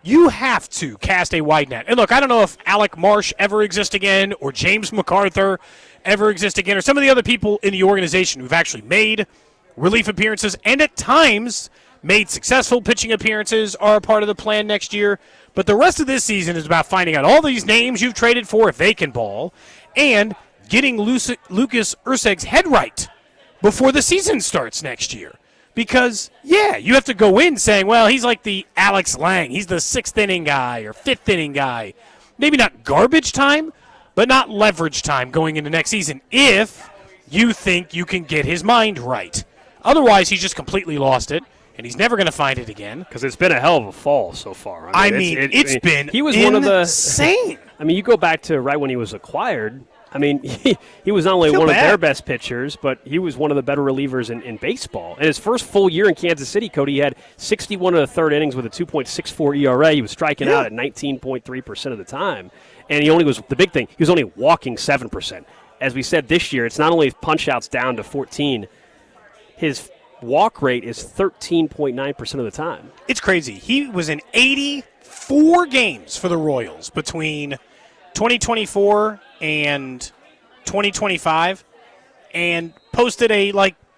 you have to cast a wide net. And, look, I don't know if Alec Marsh ever exists again or James MacArthur ever exists again or some of the other people in the organization who've actually made relief appearances and at times made successful pitching appearances are a part of the plan next year. But the rest of this season is about finding out all these names you've traded for if they can ball and getting Lucas Urseg's head right before the season starts next year. Because, yeah, you have to go in saying, well, he's like the Alex Lang. He's the 6th inning guy or 5th inning guy. Maybe not garbage time, but not leverage time going into next season if you think you can get his mind right. Otherwise, he's just completely lost it, and he's never going to find it again. Because it's been a hell of a fall so far. It's been he was insane. One of the, you go back to right when he was acquired. He was not only one of their best pitchers, but he was one of the better relievers in baseball. In his first full year in Kansas City, Cody, he had 61 of the third innings with a 2.64 ERA. He was striking out at 19.3% of the time. And he was only walking 7%. As we said this year, it's not only punch-outs down to 14, his walk rate is 13.9% of the time. It's crazy. He was in 84 games for the Royals between 2024 and 2025, and posted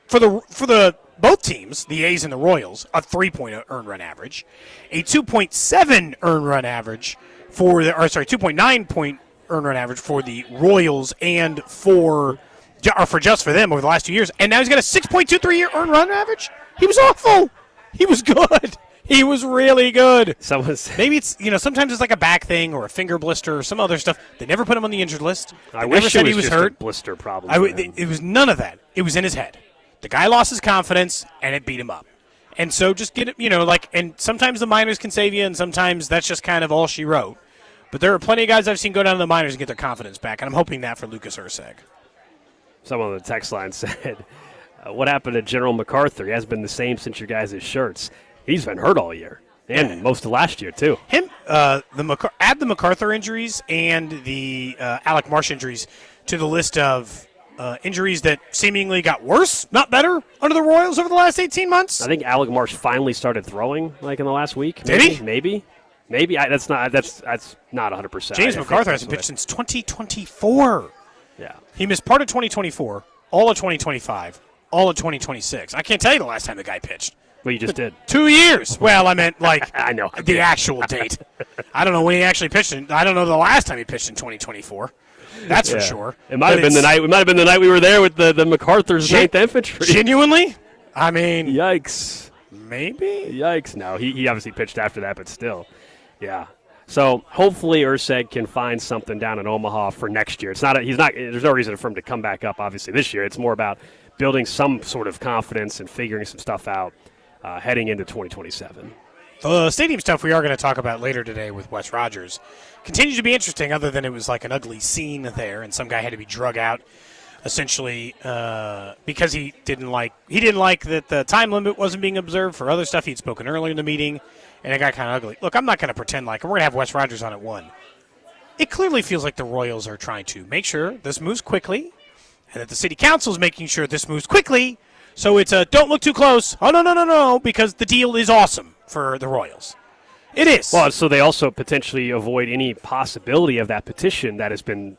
for the both teams, the A's and the Royals, a 3.0 earned run average, a 2.7 earned run average 2.9 point earned run average for the Royals and for them over the last 2 years, and now he's got a 6.23 year earned run average. He was awful. He was good. He was really good. Maybe it's, sometimes it's like a back thing or a finger blister or some other stuff. They never put him on the injured list. I wish he was hurt. A blister problem. It was none of that. It was in his head. The guy lost his confidence, and it beat him up. And so just get it, and sometimes the minors can save you, and sometimes that's just kind of all she wrote. But there are plenty of guys I've seen go down to the minors and get their confidence back, and I'm hoping that for Lucas Urseg. Someone on the text line said, what happened to General MacArthur? He hasn't been the same since your guys' shirts. He's been hurt all year, and most of last year, too. Add the MacArthur injuries and the Alec Marsh injuries to the list of injuries that seemingly got worse, not better, under the Royals over the last 18 months. I think Alec Marsh finally started throwing, in the last week. Did he? Maybe. That's not 100%. James MacArthur hasn't pitched since 2024. Yeah. He missed part of 2024, all of 2025, all of 2026. I can't tell you the last time the guy pitched. Well, you just did. 2 years. Well, I meant I know the actual date. I don't know when he actually pitched. I don't know the last time he pitched in 2024. That's for sure. It might have been the night. It might have been the night we were there with the MacArthur's 9th Infantry. Genuinely? I mean, yikes. Maybe. Yikes. No, he obviously pitched after that, but still, yeah. So hopefully Urseg can find something down in Omaha for next year. There's no reason for him to come back up, obviously, this year. It's more about building some sort of confidence and figuring some stuff out heading into 2027. The stadium stuff we are going to talk about later today with Wes Rogers continues to be interesting, other than it was like an ugly scene there and some guy had to be drug out essentially because he didn't like that the time limit wasn't being observed for other stuff he'd spoken earlier in the meeting, and it got kind of ugly. Look, I'm not going to pretend like, and we're going to have Wes Rogers on at 1. It clearly feels like the Royals are trying to make sure this moves quickly, and that the city council is making sure this moves quickly, so it's a don't look too close. Oh, no, because the deal is awesome for the Royals. It is. Well, so they also potentially avoid any possibility of that petition that has been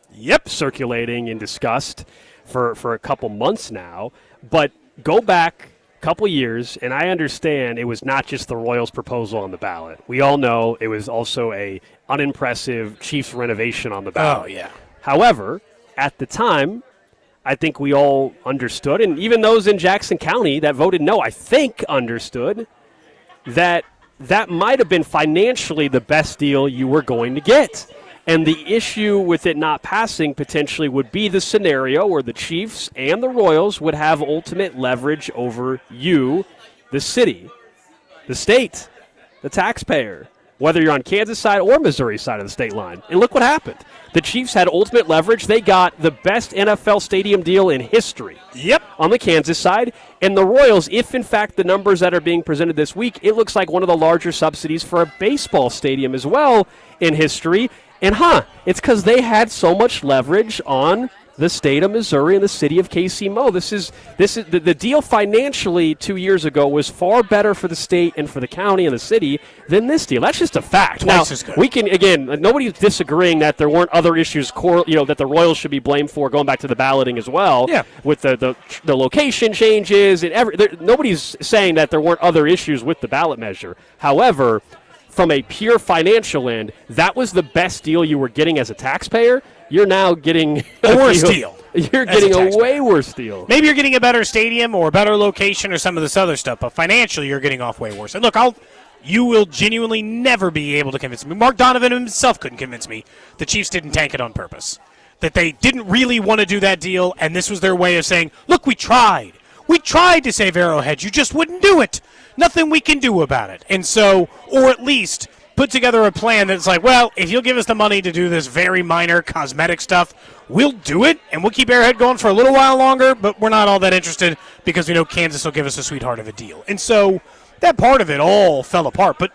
circulating and discussed for a couple months now. But go back a couple years, and I understand it was not just the Royals' proposal on the ballot. We all know it was also a unimpressive Chiefs renovation on the ballot. Oh, yeah. However, at the time, I think we all understood, and even those in Jackson County that voted no, I think understood that might have been financially the best deal you were going to get. And the issue with it not passing potentially would be the scenario where the Chiefs and the Royals would have ultimate leverage over you, the city, the state, the taxpayer, whether you're on Kansas side or Missouri side of the state line. And look what happened. The Chiefs had ultimate leverage. They got the best NFL stadium deal in history. Yep. On the Kansas side. And the Royals, if in fact the numbers that are being presented this week, it looks like one of the larger subsidies for a baseball stadium as well in history. And it's because they had so much leverage on the state of Missouri and the city of KC-Mo. This is the deal financially 2 years ago was far better for the state and for the county and the city than this deal. That's just a fact. Twice as good. We can, again, nobody's disagreeing that there weren't other issues, that the Royals should be blamed for, going back to the balloting as well. Yeah. With the location changes and nobody's saying that there weren't other issues with the ballot measure. However, from a pure financial end, that was the best deal you were getting as a taxpayer. You're now getting a worse deal. You're getting a way worse deal. Maybe you're getting a better stadium or a better location or some of this other stuff, but financially you're getting off way worse. And look, you will genuinely never be able to convince me. Mark Donovan himself couldn't convince me the Chiefs didn't tank it on purpose, that they didn't really want to do that deal, and this was their way of saying, look, we tried. We tried to save Arrowhead. You just wouldn't do it. Nothing we can do about it. And so, or at least put together a plan that's like, well, if you'll give us the money to do this very minor cosmetic stuff, we'll do it, and we'll keep Arrowhead going for a little while longer, but we're not all that interested because we know Kansas will give us a sweetheart of a deal. And so that part of it all fell apart. But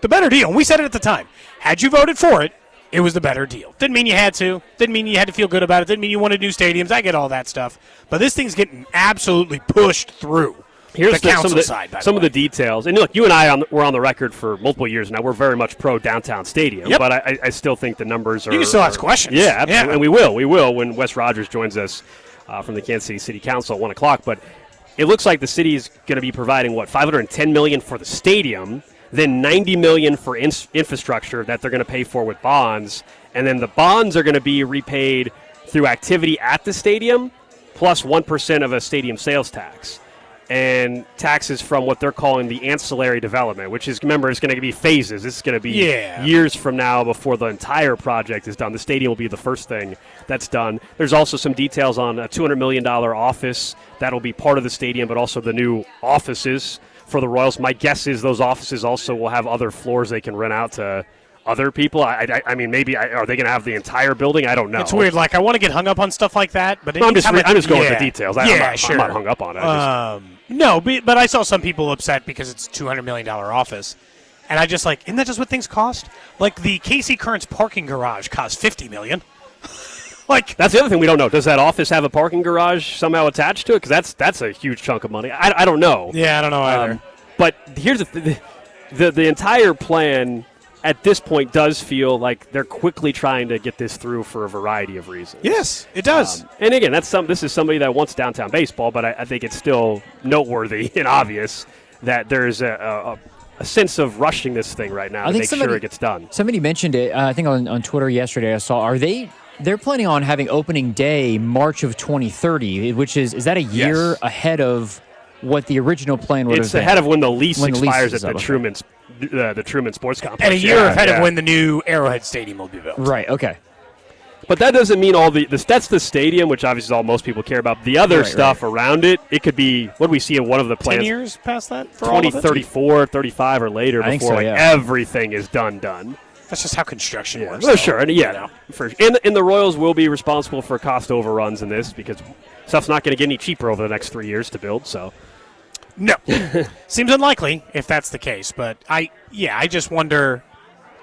the better deal, and we said it at the time, had you voted for it, it was the better deal. Didn't mean you had to. Didn't mean you had to feel good about it. Didn't mean you wanted new stadiums. I get all that stuff. But this thing's getting absolutely pushed through. Here's the council side, by some the of the details. And look, you and I were on the record for multiple years now. We're very much pro downtown stadium, but I still think the numbers are. You can still ask questions. Yeah, absolutely. And we will. We will when Wes Rogers joins us from the Kansas City Council at 1 o'clock. But it looks like the city is going to be providing, $510 million for the stadium, then $90 million for infrastructure that they're going to pay for with bonds. And then the bonds are going to be repaid through activity at the stadium plus 1% of a stadium sales tax. And taxes from what they're calling the ancillary development, which is, remember, it's going to be phases. This is going to be years from now before the entire project is done. The stadium will be the first thing that's done. There's also some details on a $200 million office that will be part of the stadium, but also the new offices for the Royals. My guess is those offices also will have other floors they can rent out to other people. I mean, maybe are they going to have the entire building? I don't know. It's weird. Like, I want to get hung up on stuff like that, but I'm just going with the details. I'm not hung up on it. No, but I saw some people upset because it's a $200 million office, and I just isn't that just what things cost? Like the KC Currents parking garage cost $50 million. That's the other thing we don't know. Does that office have a parking garage somehow attached to it? Because that's a huge chunk of money. I don't know. Yeah, I don't know either. But here's the entire plan. At this point, does feel like they're quickly trying to get this through for a variety of reasons. Yes, it does. And again, this is somebody that wants downtown baseball, but I think it's still noteworthy and obvious that there's a sense of rushing this thing right now to make sure it gets done. Somebody mentioned it, I think on Twitter yesterday. I saw. They're planning on having opening day March of 2030, which is that a year ahead of what the original plan would have It's been. ahead of when the lease expires is at up, the Truman Sports Complex. And a year ahead of when the new Arrowhead Stadium will be built. Right, okay. But that doesn't mean all that's the stadium, which obviously is all most people care about. The other stuff around it, it could be, what do we see in one of the plans? 10 years past that for all of it? 2034, 35 or later I think before so, yeah. everything is done. That's just how construction works. Well, sure. And know. And the Royals will be responsible for cost overruns in this because stuff's not going to get any cheaper over the next 3 years to build. So, no. Seems unlikely if that's the case. But I just wonder.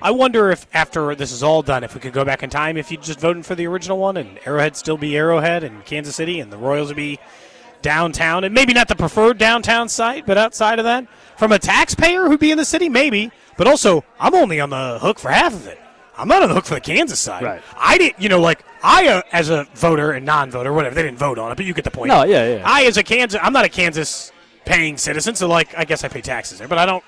I wonder if after this is all done, if we could go back in time, if you just voted for the original one and Arrowhead still be Arrowhead and Kansas City and the Royals would be downtown, and maybe not the preferred downtown site, but outside of that, from a taxpayer who'd be in the city, maybe. But also, I'm only on the hook for half of it. I'm not on the hook for the Kansas side. Right. I didn't, as a voter and non-voter, whatever, they didn't vote on it, but you get the point. No, yeah. I'm not a Kansas paying citizen, so I guess I pay taxes there, but I don't,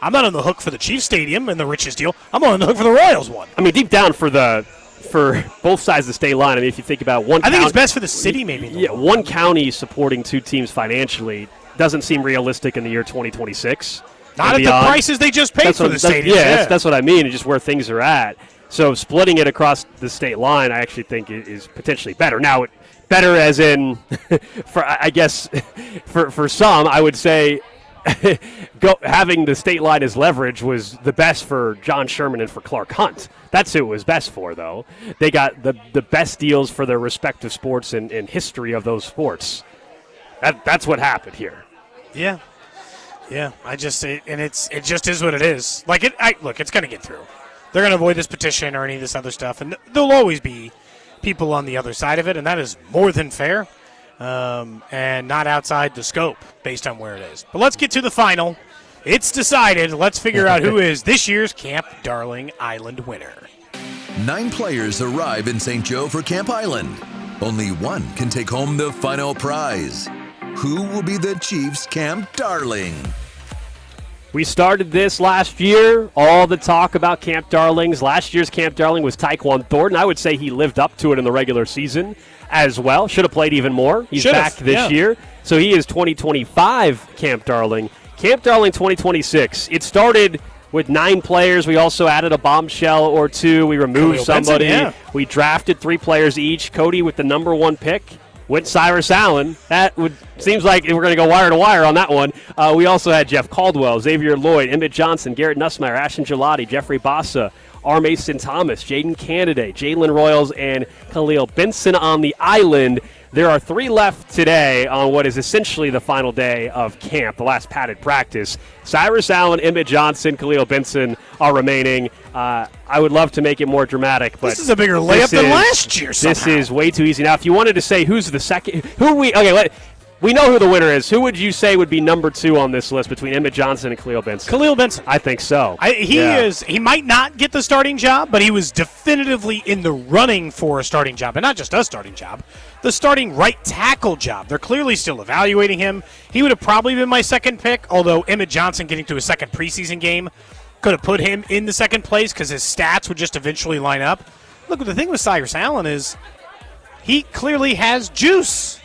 I'm not on the hook for the Chiefs Stadium and the richest deal. I'm on the hook for the Royals one. I mean, deep down for both sides of the state line, I mean, if you think about one I think it's best for the city, maybe. Yeah, one county supporting two teams financially doesn't seem realistic in the year 2026. Not at the prices they just paid for the stadium. Yeah, that's what I mean, and just where things are at. So splitting it across the state line, I actually think is potentially better. Now, better as in, for some, I would say, having the state line as leverage was the best for John Sherman and for Clark Hunt. That's who it was best for, though. They got the best deals for their respective sports and history of those sports. That's what happened here. Yeah. It just is what it is. It's going to get through. They're going to avoid this petition or any of this other stuff, and there'll always be people on the other side of it, and that is more than fair. And not outside the scope based on where it is. But let's get to the final. It's decided. Let's figure out who is this year's Camp Darling Island winner. 9 players arrive in St. Joe for Camp Island. Only one can take home the final prize. Who will be the Chiefs' Camp Darling? We started this last year, all the talk about Camp Darlings. Last year's Camp Darling was Tyquan Thornton. I would say he lived up to it in the regular season as well. Should have played even more. He's back this year. So he is 2025 Camp Darling. Camp Darling 2026. It started with 9 players. We also added a bombshell or 2. We removed somebody. We drafted 3 players each. Cody with the number 1 pick went Cyrus Allen. Seems like we're going to go wire to wire on that one. We also had Jeff Caldwell, Xavier Lloyd, Emmett Johnson, Garrett Nussmeier, Ashton Gelati, Jeffrey Bassa, R. Mason Thomas, Jaden Candidate, Jalen Royals, and Khalil Benson on the island. There are 3 left today on what is essentially the final day of camp, the last padded practice. Cyrus Allen, Emmett Johnson, Khalil Benson are remaining. I would love to make it more dramatic, but this is a bigger layup than last year somehow. This is way too easy. Now, if you wanted to say who's the second, we know who the winner is. Who would you say would be number 2 on this list between Emmett Johnson and Khalil Benson? Khalil Benson. I think so. He might not get the starting job, but he was definitively in the running for a starting job, and not just a starting job, the starting right tackle job. They're clearly still evaluating him. He would have probably been my second pick, although Emmett Johnson getting to his second preseason game could have put him in the second place because his stats would just eventually line up. Look, the thing with Cyrus Allen is he clearly has juice.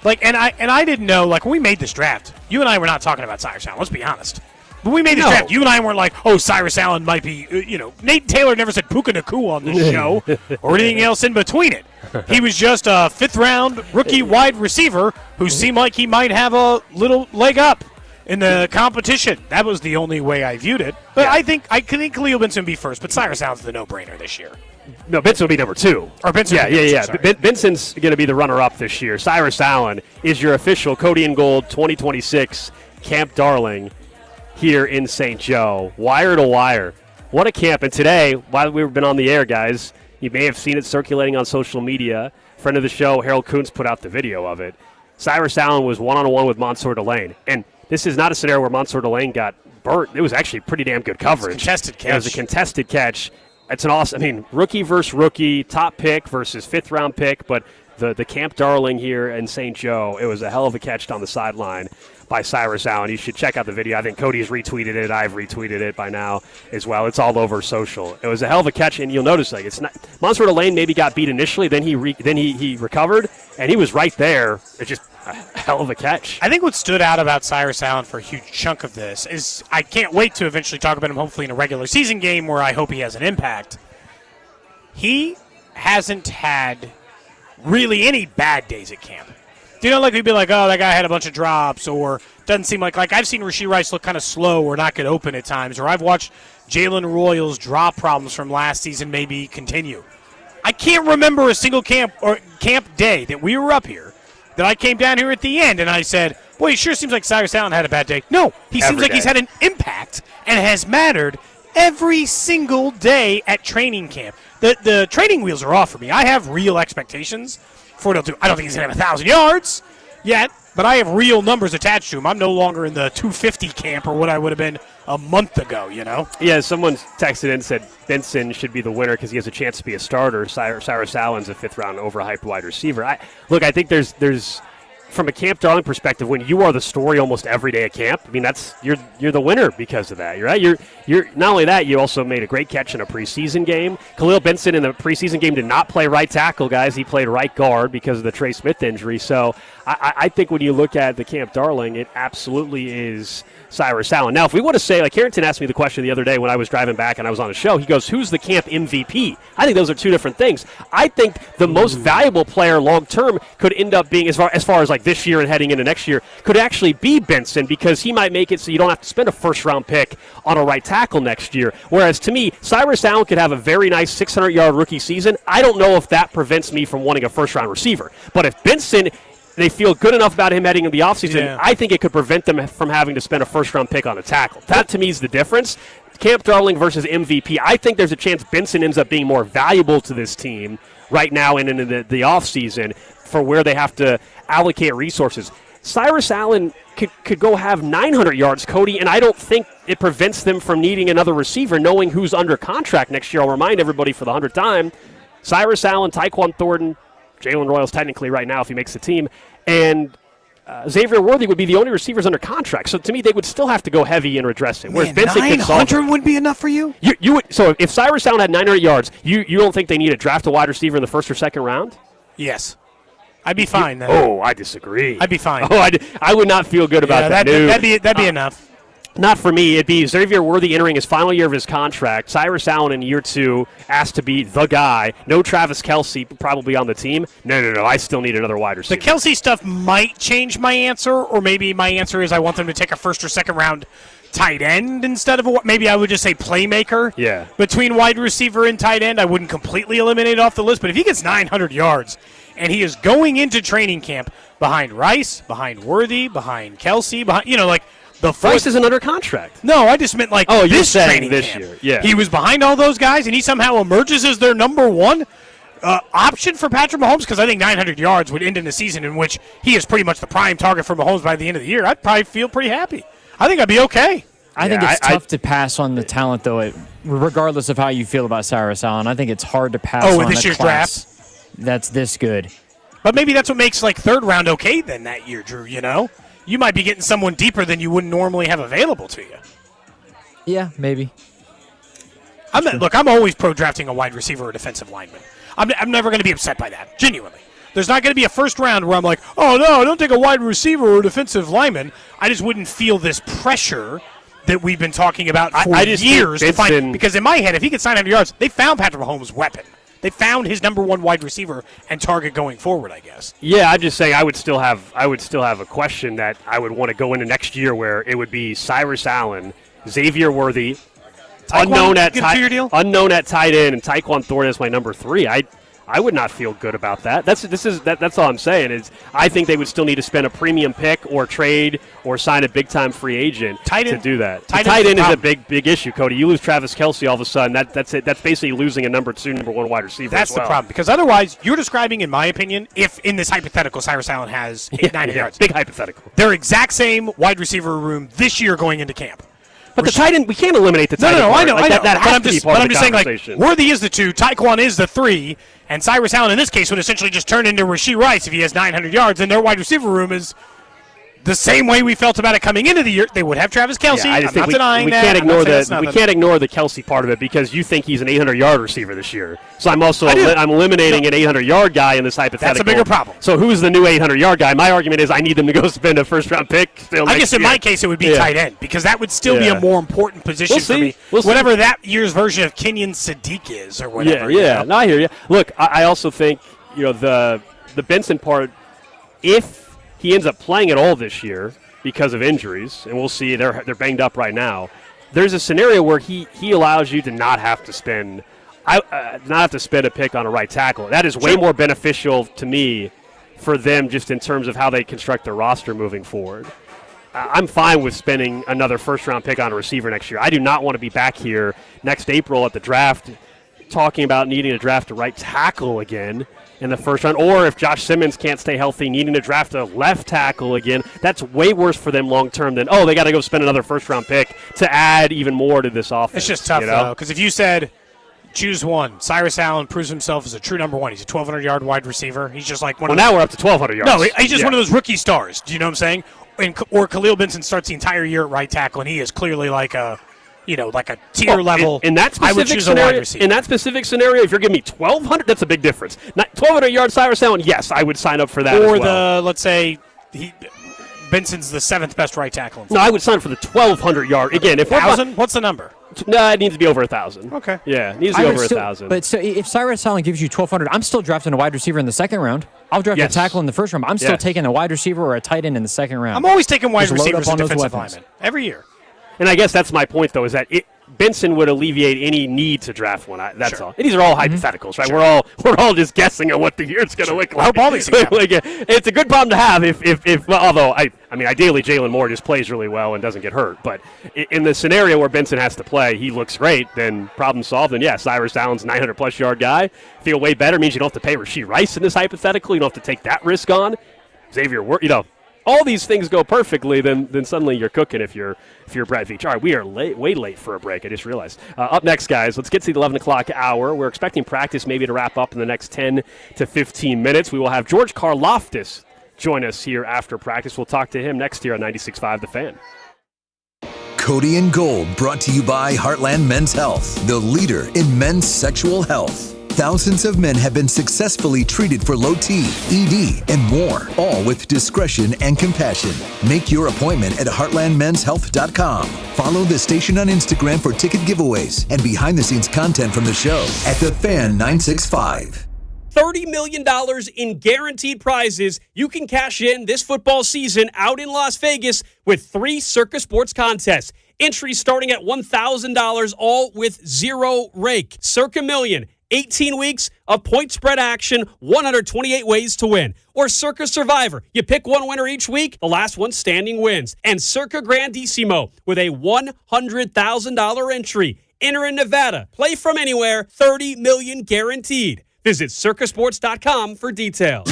And I didn't know, when we made this draft, you and I were not talking about Cyrus Allen, let's be honest. When we made this draft, you and I weren't like, Cyrus Allen might be, Nate Taylor never said Puka Nakua on this show or anything else in between it. He was just a 5th-round rookie wide receiver who seemed like he might have a little leg up in the competition. That was the only way I viewed it. But I think Khalil Benson would be first, but Cyrus Allen's the no-brainer this year. No, Benson will be number 2. Or Benson. Benson's going to be the runner-up this year. Cyrus Allen is your official Cody and Gold 2026 Camp Darling here in St. Joe. Wire to wire. What a camp. And today, while we've been on the air, guys, you may have seen it circulating on social media. Friend of the show, Harold Kuntz, put out the video of it. Cyrus Allen was one-on-one with Mansour Delane. And this is not a scenario where Mansour Delane got burnt. It was actually pretty damn good coverage. Contested catch. It was a contested catch. It's an awesome, rookie versus rookie, top pick versus 5th-round pick, but the Camp Darling here in St. Joe, it was a hell of a catch down the sideline by Cyrus Allen. You should check out the video. I think Cody's retweeted it. I've retweeted it by now as well. It's all over social. It was a hell of a catch, and you'll notice it's not. Mansour Delane maybe got beat initially, then he recovered, and he was right there. It just a hell of a catch. I think what stood out about Cyrus Allen for a huge chunk of this is I can't wait to eventually talk about him hopefully in a regular season game where I hope he has an impact. He hasn't had really any bad days at camp. You know, like we'd be like, oh, that guy had a bunch of drops, or doesn't seem like I've seen Rashee Rice look kind of slow or not get open at times, or I've watched Jalen Royals' drop problems from last season maybe continue. I can't remember a single camp day that we were up here that I came down here at the end and I said, boy, it sure seems like Cyrus Allen had a bad day. No, he seems like he's had an impact and has mattered every single day at training camp. The training wheels are off for me. I have real expectations for what he'll do. I don't think he's going to have 1,000 yards yet, but I have real numbers attached to him. I'm no longer in the 250 camp or what I would have been a month ago, you know? Yeah, someone texted in and said Benson should be the winner because he has a chance to be a starter. Cyrus Allen's a fifth-round overhyped wide receiver. I think there's from a Camp Darling perspective, when you are the story almost every day at camp, I mean, you're the winner because of that. You're right. You're not only that, you also made a great catch in a preseason game. Khalil Benson in the preseason game did not play right tackle, guys. He played right guard because of the Trey Smith injury. So I think when you look at the Camp Darling, it absolutely is Cyrus Allen. Now, if we want to say, like Carrington asked me the question the other day when I was driving back and I was on the show, he goes, who's the camp MVP? I think those are two different things. I think the most valuable player long-term could end up being, as far as like this year and heading into next year, could actually be Benson because he might make it so you don't have to spend a first-round pick on a right tackle next year. Whereas to me, Cyrus Allen could have a very nice 600-yard rookie season. I don't know if that prevents me from wanting a first-round receiver. But if Benson, they feel good enough about him heading into the offseason, I think it could prevent them from having to spend a first-round pick on a tackle. That, to me, is the difference. Camp Darling versus MVP. I think there's a chance Benson ends up being more valuable to this team right now and in the offseason for where they have to allocate resources. Cyrus Allen could go have 900 yards, Cody, and I don't think it prevents them from needing another receiver, knowing who's under contract next year. I'll remind everybody for the 100th time, Cyrus Allen, Tyquan Thornton, Jalen Royals technically right now if he makes the team, and Xavier Worthy would be the only receivers under contract. So to me, they would still have to go heavy in redressing. Whereas Benson 900 wouldn't be enough for you? You would. So if Cyrus Allen had 900 yards, you don't think they need to draft a wide receiver in the first or second round? Yes. I'd be fine then. Oh, I disagree. I'd be fine. Oh, I would not feel good about that. That'd be enough. Not for me. It'd be Xavier Worthy entering his final year of his contract. Cyrus Allen in year 2 asked to be the guy. No Travis Kelce probably on the team. No. I still need another wide receiver. The Kelce stuff might change my answer, or maybe my answer is I want them to take a first or second round tight end instead of maybe I would just say playmaker. Yeah. Between wide receiver and tight end, I wouldn't completely eliminate off the list. But if he gets 900 yards and he is going into training camp behind Rice, behind Worthy, behind Kelce, behind Rice isn't under contract. No, I just meant this training this camp. Year. Yeah. He was behind all those guys, and he somehow emerges as their number one option for Patrick Mahomes because I think 900 yards would end in a season in which he is pretty much the prime target for Mahomes by the end of the year. I'd probably feel pretty happy. I think I'd be okay. I think it's tough to pass on the talent, though, regardless of how you feel about Cyrus Allen. I think it's hard to pass on this year's draft that's this good. But maybe that's what makes third round okay then that year, Drew, you know? You might be getting someone deeper than you wouldn't normally have available to you. Yeah, maybe. I'm always pro-drafting a wide receiver or defensive lineman. I'm never going to be upset by that, genuinely. There's not going to be a first round where I'm like, oh, no, don't take a wide receiver or a defensive lineman. I just wouldn't feel this pressure that we've been talking about for years to find. Because in my head, if he gets 900 yards, they found Patrick Mahomes' weapon. They found his number one wide receiver and target going forward, I guess. Yeah, I'm just saying I would still have a question that I would want to go into next year where it would be Cyrus Allen, Xavier Worthy, unknown at tight end, and Tyquan Thornton as my number 3. I would not feel good about that. That's all I'm saying is I think they would still need to spend a premium pick or trade or sign a big time free agent to do that. Tight end is a big issue, Cody. You lose Travis Kelce all of a sudden. That's it. That's basically losing a number 2, number 1 wide receiver. That's the problem because otherwise you're describing, in my opinion, if in this hypothetical Cyrus Allen has 900 yards, big hypothetical. Their exact same wide receiver room this year going into camp. But the tight end, we can't eliminate the tight end. No, I know. That has to be part of the conversation. Saying, Worthy is the 2, Tyquan is the 3, and Cyrus Allen in this case would essentially just turn into Rashee Rice if he has 900 yards, and their wide receiver room is the same way we felt about it coming into the year. They would have Travis Kelce. Yeah, I just I'm think not denying that. Can't ignore we can't ignore the Kelce part of it because you think he's an 800-yard receiver this year. So I'm also I'm eliminating an 800-yard guy in this hypothetical. That's a bigger problem. So who's the new 800-yard guy? My argument is I need them to go spend a first-round pick. I guess in my case it would be tight end because that would still be a more important position for me. Whatever that year's version of Kenyon Sadiq is or whatever. Yeah. No, I hear you. Look, I also think the Benson part, if he ends up playing at all this year because of injuries, and we'll see, they're banged up right now, there's a scenario where he allows you to not have to spend a pick on a right tackle. That is way more beneficial to me for them just in terms of how they construct their roster moving forward. I'm fine with spending another first-round pick on a receiver next year. I do not want to be back here next April at the draft talking about needing to draft a right tackle again in the first round, or if Josh Simmons can't stay healthy, needing to draft a left tackle again. That's way worse for them long term than, they got to go spend another first-round pick to add even more to this offense. It's just tough, though, because if you said, choose one, Cyrus Allen proves himself as a true number one. He's a 1,200-yard wide receiver. He's just like one of those. Now we're up to 1,200 yards. No, he's just one of those rookie stars. Do you know what I'm saying? Or Khalil Benson starts the entire year at right tackle, and he is clearly like a tier level. In that specific I would choose scenario, a wide receiver. In that specific scenario, if you're giving me 1,200, that's a big difference. 1,200-yard Cyrus Allen, yes, I would sign up for that. Or as well. let's say Benson's the 7th best right tackle. No, I would sign for the 1,200-yard. Again, if 1,000, what's the number? No, it needs to be over 1,000. Okay. Yeah, it needs to be over 1,000. But so if Cyrus Allen gives you 1,200, I'm still drafting a wide receiver in the second round. I'll draft a tackle in the first round. I'm still taking a wide receiver or a tight end in the second round. I'm always taking wide Just load receivers up and on those defensive weapons. linemen every year. And I guess that's my point, though, is that Benson would alleviate any need to draft one. That's all. And these are all hypotheticals, right? Sure. We're all just guessing on what the year's going to look like. I hope all these things happen. It's a good problem to have although ideally Jalen Moore just plays really well and doesn't get hurt. But in the scenario where Benson has to play, he looks great, then problem solved. And Cyrus Allen's 900-plus yard guy. Feel way better. Means you don't have to pay Rashee Rice in this hypothetical. You don't have to take that risk on. Xavier, all these things go perfectly, then suddenly you're cooking if you're Brad Veach. All right, we are way late for a break, I just realized. Up next, guys, let's get to the 11 o'clock hour. We're expecting practice maybe to wrap up in the next 10 to 15 minutes. We will have George Karlaftis join us here after practice. We'll talk to him next year on 96.5 The Fan. Cody and Gold, brought to you by Heartland Men's Health, the leader in men's sexual health. Thousands of men have been successfully treated for low T, ED, and more, all with discretion and compassion. Make your appointment at heartlandmenshealth.com. Follow the station on Instagram for ticket giveaways and behind-the-scenes content from the show at The Fan 965. $30 million in guaranteed prizes you can cash in this football season out in Las Vegas with 3 Circa Sports contests. Entries starting at $1,000, all with zero rake. Circa Million. 18 weeks of point spread action, 128 ways to win. Or Circa Survivor. You pick one winner each week, the last one standing wins. And Circa Grandissimo with a $100,000 entry. Enter in Nevada. Play from anywhere. $30 million guaranteed. Visit circasports.com for details.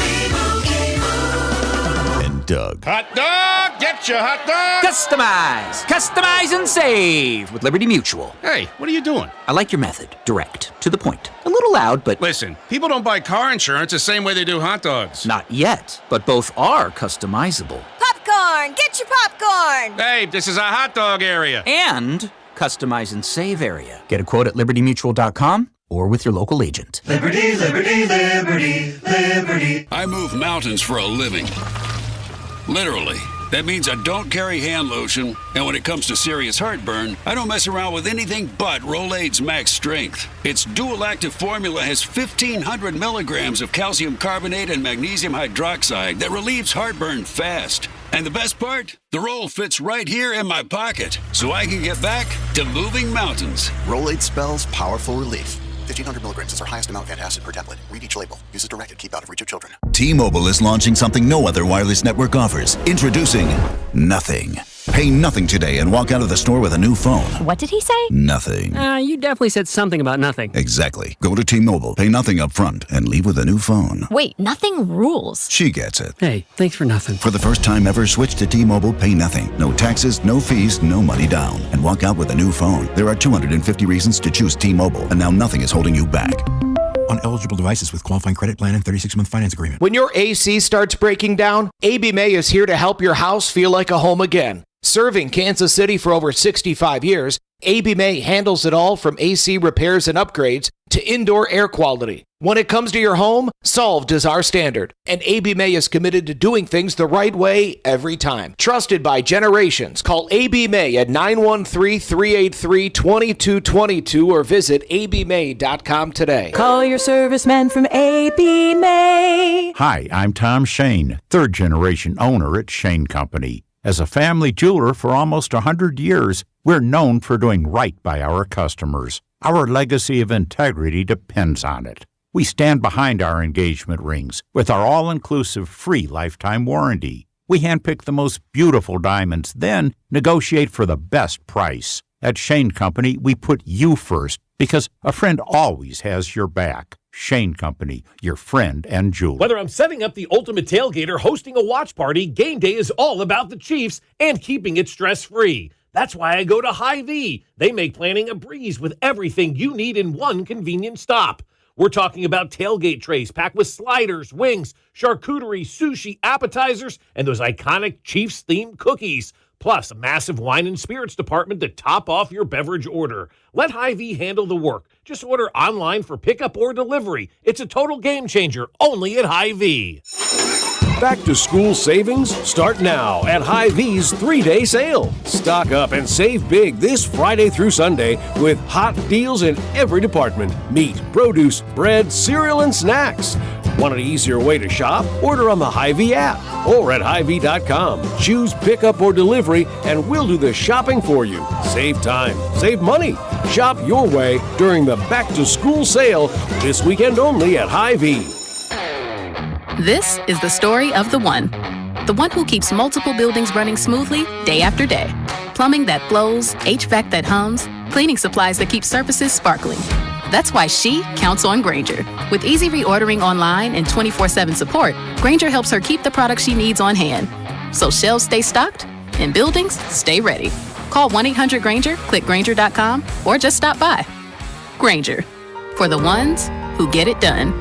And Doug. Hot dog! Get your hot dog! Customize and save with Liberty Mutual. Hey, what are you doing? I like your method. Direct. To the point. A little loud, but... Listen, people don't buy car insurance the same way they do hot dogs. Not yet, but both are customizable. Popcorn! Get your popcorn! Hey, this is a hot dog area. And customize and save area. Get a quote at libertymutual.com or with your local agent. Liberty, liberty, liberty, liberty. I move mountains for a living. Literally. That means I don't carry hand lotion, and when it comes to serious heartburn, I don't mess around with anything but Rolaids Max Strength. Its dual-active formula has 1,500 milligrams of calcium carbonate and magnesium hydroxide that relieves heartburn fast. And the best part? The roll fits right here in my pocket, so I can get back to moving mountains. Rolaids spells powerful relief. 1,500 milligrams is our highest amount of antacid per tablet. Read each label. Use as directed. Keep out of reach of children. T-Mobile is launching something no other wireless network offers. Introducing Nothing. Pay nothing today and walk out of the store with a new phone. What did he say? Nothing. You definitely said something about nothing. Exactly. Go to T-Mobile, pay nothing up front, and leave with a new phone. Wait, nothing rules. She gets it. Hey, thanks for nothing. For the first time ever, switch to T-Mobile, pay nothing. No taxes, no fees, no money down. And walk out with a new phone. There are 250 reasons to choose T-Mobile, and now nothing is holding you back. on eligible devices with qualifying credit plan and 36-month finance agreement. When your AC starts breaking down, AB May is here to help your house feel like a home again. Serving Kansas City for over 65 years, AB May handles it all from AC repairs and upgrades to indoor air quality. When it comes to your home, solved is our standard. And AB May is committed to doing things the right way every time. Trusted by generations. Call AB May at 913-383-2222 or visit abmay.com today. Call your serviceman from AB May. Hi, I'm Tom Shane, third-generation owner at Shane Company. As a family jeweler for almost 100 years, we're known for doing right by our customers. Our legacy of integrity depends on it. We stand behind our engagement rings with our all-inclusive free lifetime warranty. We handpick the most beautiful diamonds, then negotiate for the best price. At Shane Company, we put you first because a friend always has your back. Shane Company, your friend and jeweler. Whether I'm setting up the ultimate tailgate or hosting a watch party, game day is all about the Chiefs and keeping it stress-free. That's why I go to Hy-Vee. They make planning a breeze with everything you need in one convenient stop. We're talking about tailgate trays packed with sliders, wings, charcuterie, sushi, appetizers, and those iconic Chiefs-themed cookies. Plus, a massive wine and spirits department to top off your beverage order. Let Hy-Vee handle the work. Just order online for pickup or delivery. It's a total game changer, only at Hy-Vee. Back to school savings start now at Hy-Vee's 3-day sale. Stock up and save big this Friday through Sunday with hot deals in every department. Meat, produce, bread, cereal, and snacks. Want an easier way to shop? Order on the Hy-Vee app or at Hy-Vee.com. Choose pickup or delivery and we'll do the shopping for you. Save time, save money. Shop your way during the back to school sale this weekend only at Hy-Vee. This is the story of the one who keeps multiple buildings running smoothly day after day. Plumbing that flows, HVAC that hums, cleaning supplies that keep surfaces sparkling. That's why she counts on Grainger. With easy reordering online and 24/7 support, Grainger helps her keep the products she needs on hand. So shelves stay stocked and buildings stay ready. Call 1-800-GRAINGER, click Grainger.com, or just stop by. Grainger, for the ones who get it done.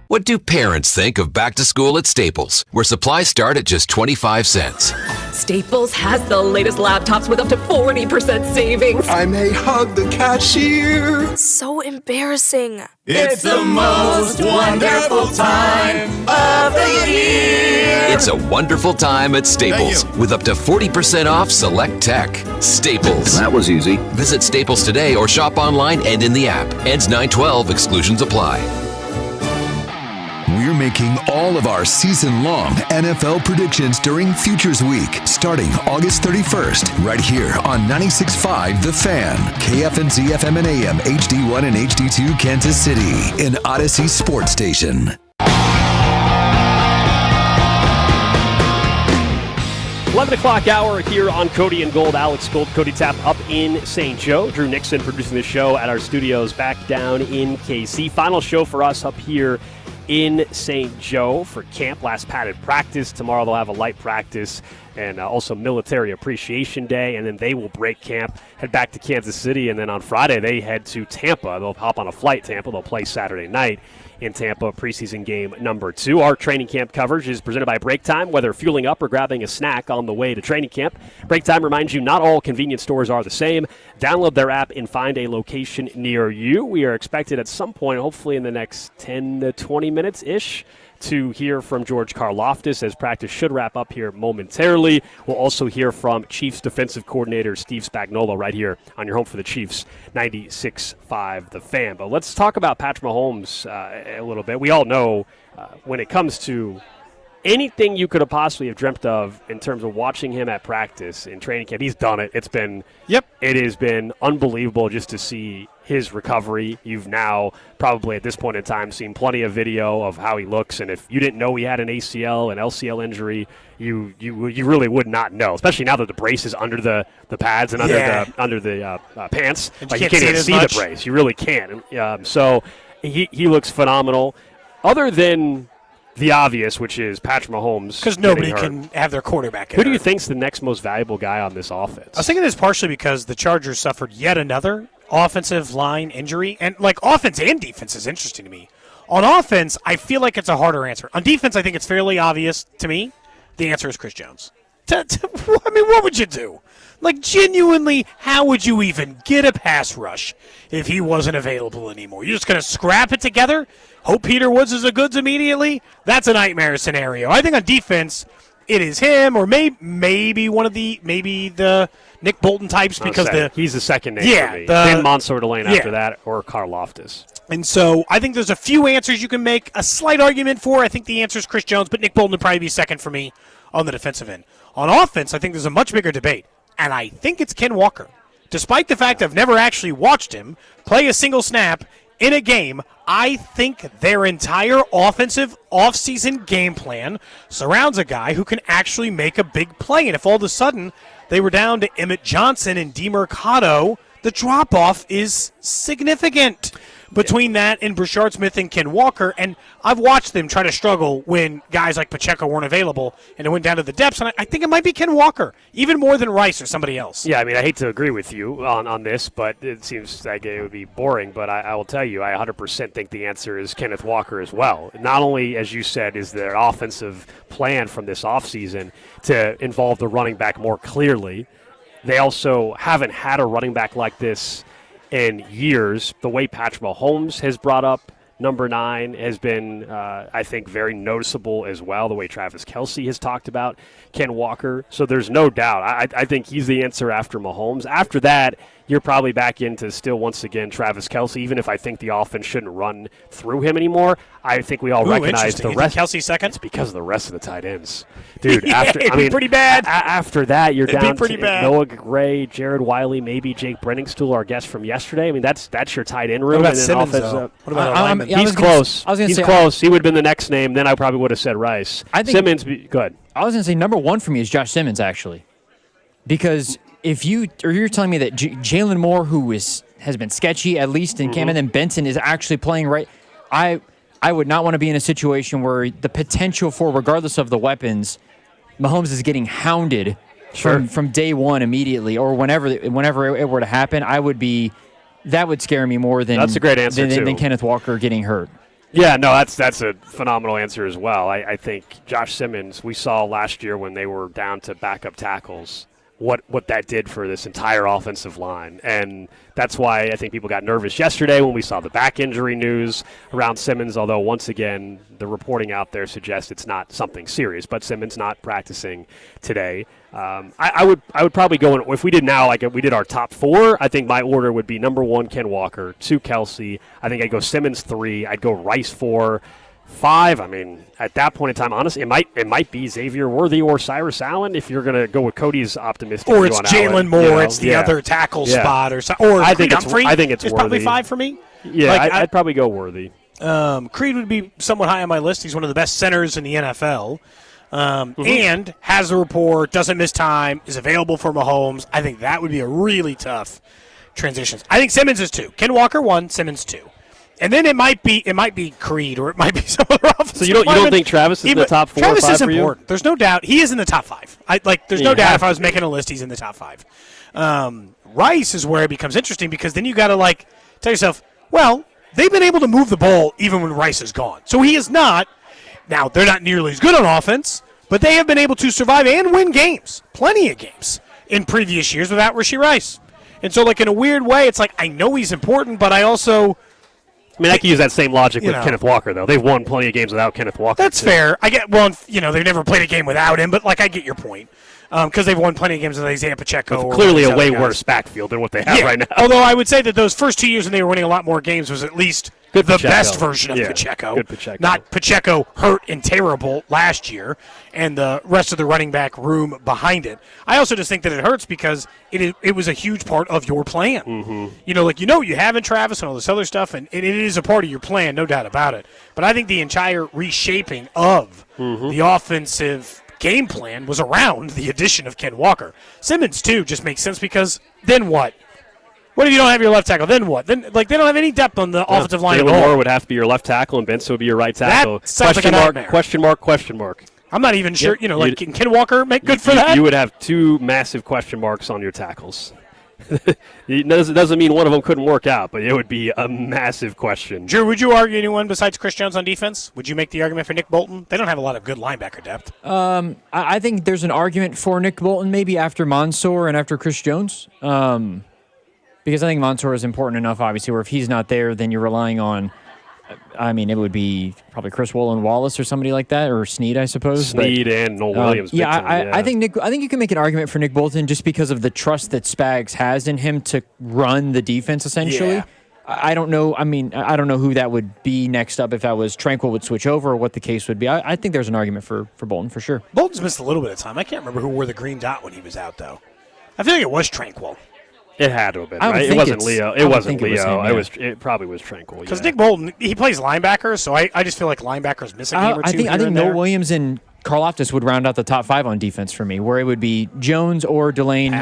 What do parents think of back to school at Staples, where supplies start at just 25 cents? Staples has the latest laptops with up to 40% savings. I may hug the cashier. So embarrassing. It's the most wonderful time of the year. It's a wonderful time at Staples with up to 40% off select tech. Staples. That was easy. Visit Staples today or shop online and in the app. Ends 9/12. Exclusions apply. We're making all of our season-long NFL predictions during Futures Week, starting August 31st, right here on 96.5 The Fan, KFNZ FM and AM, HD1 and HD2 Kansas City, in Odyssey Sports Station. 11 o'clock hour here on Cody and Gold. Alex Gold, Cody Tapp up in St. Joe. Drew Nixon producing the show at our studios back down in KC. Final show for us up here in St. Joe for camp. Last padded practice. Tomorrow they'll have a light practice and also Military Appreciation Day, and then they will break camp, head back to Kansas City, and then on Friday they head to Tampa. They'll hop on a flight to Tampa. They'll play Saturday night in Tampa, preseason game number 2. Our training camp coverage is presented by Break Time. Whether fueling up or grabbing a snack on the way to training camp, Break Time reminds you not all convenience stores are the same. Download their app and find a location near you. We are expected at some point, hopefully in the next 10 to 20 minutes-ish, to hear from George Karlaftis as practice should wrap up here momentarily. We'll also hear from Chiefs defensive coordinator Steve Spagnuolo right here on your home for the Chiefs, 96.5 The Fan. But let's talk about Patrick Mahomes a little bit. We all know when it comes to anything you could have possibly have dreamt of in terms of watching him at practice in training camp, he's done it. It has been unbelievable just to see his recovery. You've now probably at this point in time seen plenty of video of how he looks, and if you didn't know he had an ACL, an LCL injury, you really would not know, especially now that the brace is under the pads and under the pants. Like you can't even see the brace. You really can't. So he looks phenomenal. Other than the obvious, which is Patrick Mahomes. Because nobody can have their quarterback. Who do you think's the next most valuable guy on this offense? I was thinking this partially because the Chargers suffered yet another offensive line injury, and like offense and defense is interesting to me. On offense, I feel like it's a harder answer. On defense, I think it's fairly obvious to me. The answer is Chris Jones. I mean, what would you do? Like, genuinely, how would you even get a pass rush if he wasn't available anymore? You're just going to scrap it together? Hope Peter Woods is a goods immediately? That's a nightmare scenario. I think on defense, it is him or maybe the Nick Bolton types because he's the second name for me. Then Mansour Delane after that, or Carl Loftus. And so I think there's a few answers you can make a slight argument for. I think the answer is Chris Jones, but Nick Bolton would probably be second for me on the defensive end. On offense, I think there's a much bigger debate, and I think it's Ken Walker. Despite the fact I've never actually watched him play a single snap in a game, I think their entire offensive offseason game plan surrounds a guy who can actually make a big play. And if all of a sudden they were down to Emmett Johnson and DeMercado, the drop-off is significant between that and Brashard Smith and Ken Walker. And I've watched them try to struggle when guys like Pacheco weren't available and it went down to the depths. And I think it might be Ken Walker, even more than Rice or somebody else. Yeah, I mean, I hate to agree with you on this, but it seems like it would be boring. But I will tell you, I 100% think the answer is Kenneth Walker as well. Not only, as you said, is their offensive plan from this offseason to involve the running back more clearly, they also haven't had a running back like this in years. The way Patrick Mahomes has brought up number 9 has been, I think, very noticeable as well, the way Travis Kelce has talked about Ken Walker. So there's no doubt. I think he's the answer after Mahomes. After that, you're probably back into still, once again, Travis Kelce, even if I think the offense shouldn't run through him anymore. I think we all recognize the rest. Kelce second? It's because of the rest of the tight ends. Dude, yeah, it'd be pretty bad. After that, you're down to bad. Noah Gray, Jared Wiley, maybe Jake Brenningstool, our guest from yesterday. I mean, that's your tight end room. What about Simmons, though? What about alignment? He's close. He's close. He would have been the next name. Then I probably would have said Rice. Simmons, go ahead. I was going to say number 1 for me is Josh Simmons, actually. Because if you're telling me that Jalen Moore, who has been sketchy, at least in camp, and then Benson is actually playing right, I would not want to be in a situation where the potential for, regardless of the weapons, Mahomes is getting hounded from day one immediately, or whenever it were to happen. That would scare me more than that's a great answer than Kenneth Walker getting hurt. Yeah, no, that's a phenomenal answer as well. I think Josh Simmons, we saw last year when they were down to backup tackles, what that did for this entire offensive line. And that's why I think people got nervous yesterday when we saw the back injury news around Simmons, although once again the reporting out there suggests it's not something serious, but Simmons not practicing today. I would probably go in, if we did now, like we did our top 4, I think my order would be number 1, Ken Walker, 2, Kelce. I think I'd go Simmons 3, I'd go Rice 4, 5, I mean, at that point in time, honestly, it might be Xavier Worthy or Cyrus Allen if you're going to go with Cody's optimistic. Or it's Jalen Moore, it's the other tackle spot, or I think it's Worthy. Probably 5 for me. Yeah, I'd probably go Worthy. Creed would be somewhat high on my list. He's one of the best centers in the NFL. And has a rapport, doesn't miss time, is available for Mahomes. I think that would be a really tough transition. I think Simmons is 2. Ken Walker 1, Simmons 2. And then it might be Creed, or it might be some other offensive. So you don't think Travis is in the top 4 Travis or 5 is important. There's no doubt he is in the top 5. There's no doubt if I was making a list, he's in the top 5. Rice is where it becomes interesting, because then you got to tell yourself, well, they've been able to move the ball even when Rice is gone. So he is not. Now they're not nearly as good on offense, but they have been able to survive and win games, plenty of games in previous years without Rashee Rice. And so, in a weird way, it's I know he's important, but I also. I can use that same logic with Kenneth Walker, though. They've won plenty of games without Kenneth Walker. That's fair. I get. Well, they've never played a game without him, but I get your point. Because they've won plenty of games with Isaiah Pacheco. With clearly a way worse backfield than what they have right now. Although I would say that those first 2 years when they were winning a lot more games was at least the best version of Pacheco. Good Pacheco. Not Pacheco hurt and terrible last year and the rest of the running back room behind it. I also just think that it hurts because it was a huge part of your plan. Mm-hmm. You have in Travis and all this other stuff, and it is a part of your plan, no doubt about it. But I think the entire reshaping of the offensive game plan was around the addition of Ken Walker. Simmons, too, just makes sense because then what? What if you don't have your left tackle? Then what? Then they don't have any depth on the offensive line at all. Moore would have to be your left tackle, and Benson would be your right tackle. That sounds like a nightmare. Question mark. I'm not even sure. Can Ken Walker make good for that? You would have 2 massive question marks on your tackles. It doesn't mean one of them couldn't work out, but it would be a massive question. Drew, would you argue anyone besides Chris Jones on defense? Would you make the argument for Nick Bolton? They don't have a lot of good linebacker depth. I think there's an argument for Nick Bolton maybe after Mansour and after Chris Jones. Because I think Mansour is important enough, obviously, where if he's not there, then you're relying on, it would be probably Chris Wallace or somebody like that, or Snead, I suppose. Snead and Noel Williams. I think you can make an argument for Nick Bolton just because of the trust that Spags has in him to run the defense, essentially. Yeah. I don't know. I don't know who that would be next up, if that was Tranquil would switch over or what the case would be. I think there's an argument for Bolton, for sure. Bolton's missed a little bit of time. I can't remember who wore the green dot when he was out, though. I feel like it was Tranquil. It had to have been, right? It wasn't Leo. It wasn't Leo. It probably was Tranquil. Because Nick Bolton, he plays linebacker, so I just feel like linebackers miss a game or two. I think Noel Williams and Karlaftis would round out the top 5 on defense for me, where it would be Jones or Delane,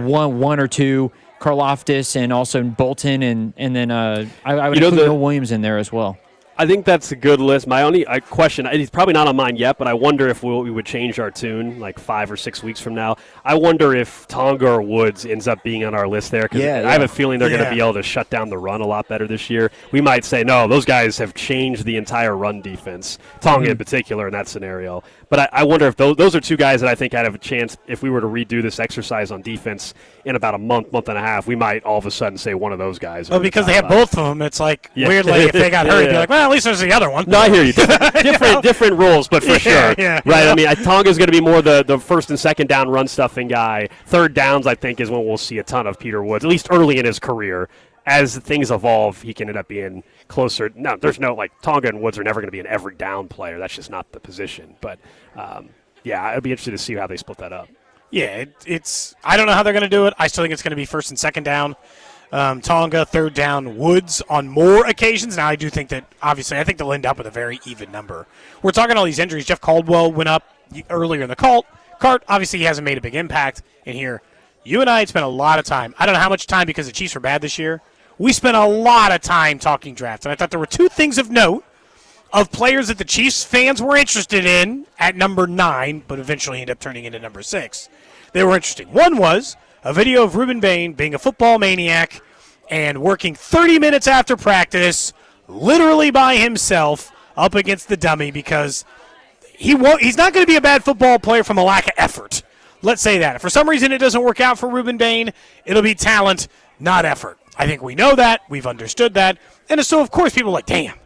one or two, Karlaftis, and also Bolton, and then I would include Noel Williams in there as well. I think that's a good list. My only question, it's probably not on mine yet, but I wonder if we would change our tune like 5 or 6 weeks from now. I wonder if Tonga or Woods ends up being on our list there, because I have a feeling they're going to be able to shut down the run a lot better this year. We might say, no, those guys have changed the entire run defense, Tonga in particular in that scenario. But I wonder if those are two guys that I think I'd have a chance, if we were to redo this exercise on defense in about a month and a half, we might all of a sudden say one of those guys. Well, because they have both of them, it's like, weirdly, if they got hurt, you'd be like, well, at least there's the other one. No, I hear you. Different rules, but for sure. Yeah, right? I mean, Tonga's going to be more the first and second down run stuffing guy. Third downs, I think, is when we'll see a ton of Peter Woods, at least early in his career. As things evolve, he can end up being closer. No, there's no, Tonga and Woods are never going to be an every down player. That's just not the position. But, I'd be interested to see how they split that up. Yeah, it's I don't know how they're going to do it. I still think it's going to be first and second down. Tonga, third down, Woods on more occasions. Now, I do think that, obviously, I think they'll end up with a very even number. We're talking all these injuries. Jeff Caldwell went up earlier in the cart. Obviously, he hasn't made a big impact in here. You and I had spent a lot of time. I don't know how much time because the Chiefs were bad this year. We spent a lot of time talking drafts, and I thought there were two things of note of players that the Chiefs fans were interested in at number 9, but eventually ended up turning into number 6. They were interesting. One was a video of Ruben Bain being a football maniac and working 30 minutes after practice, literally by himself, up against the dummy because he's not going to be a bad football player from a lack of effort. Let's say that. If for some reason it doesn't work out for Ruben Bain, it'll be talent, not effort. I think we know that. We've understood that. And so, of course, people are like, damn.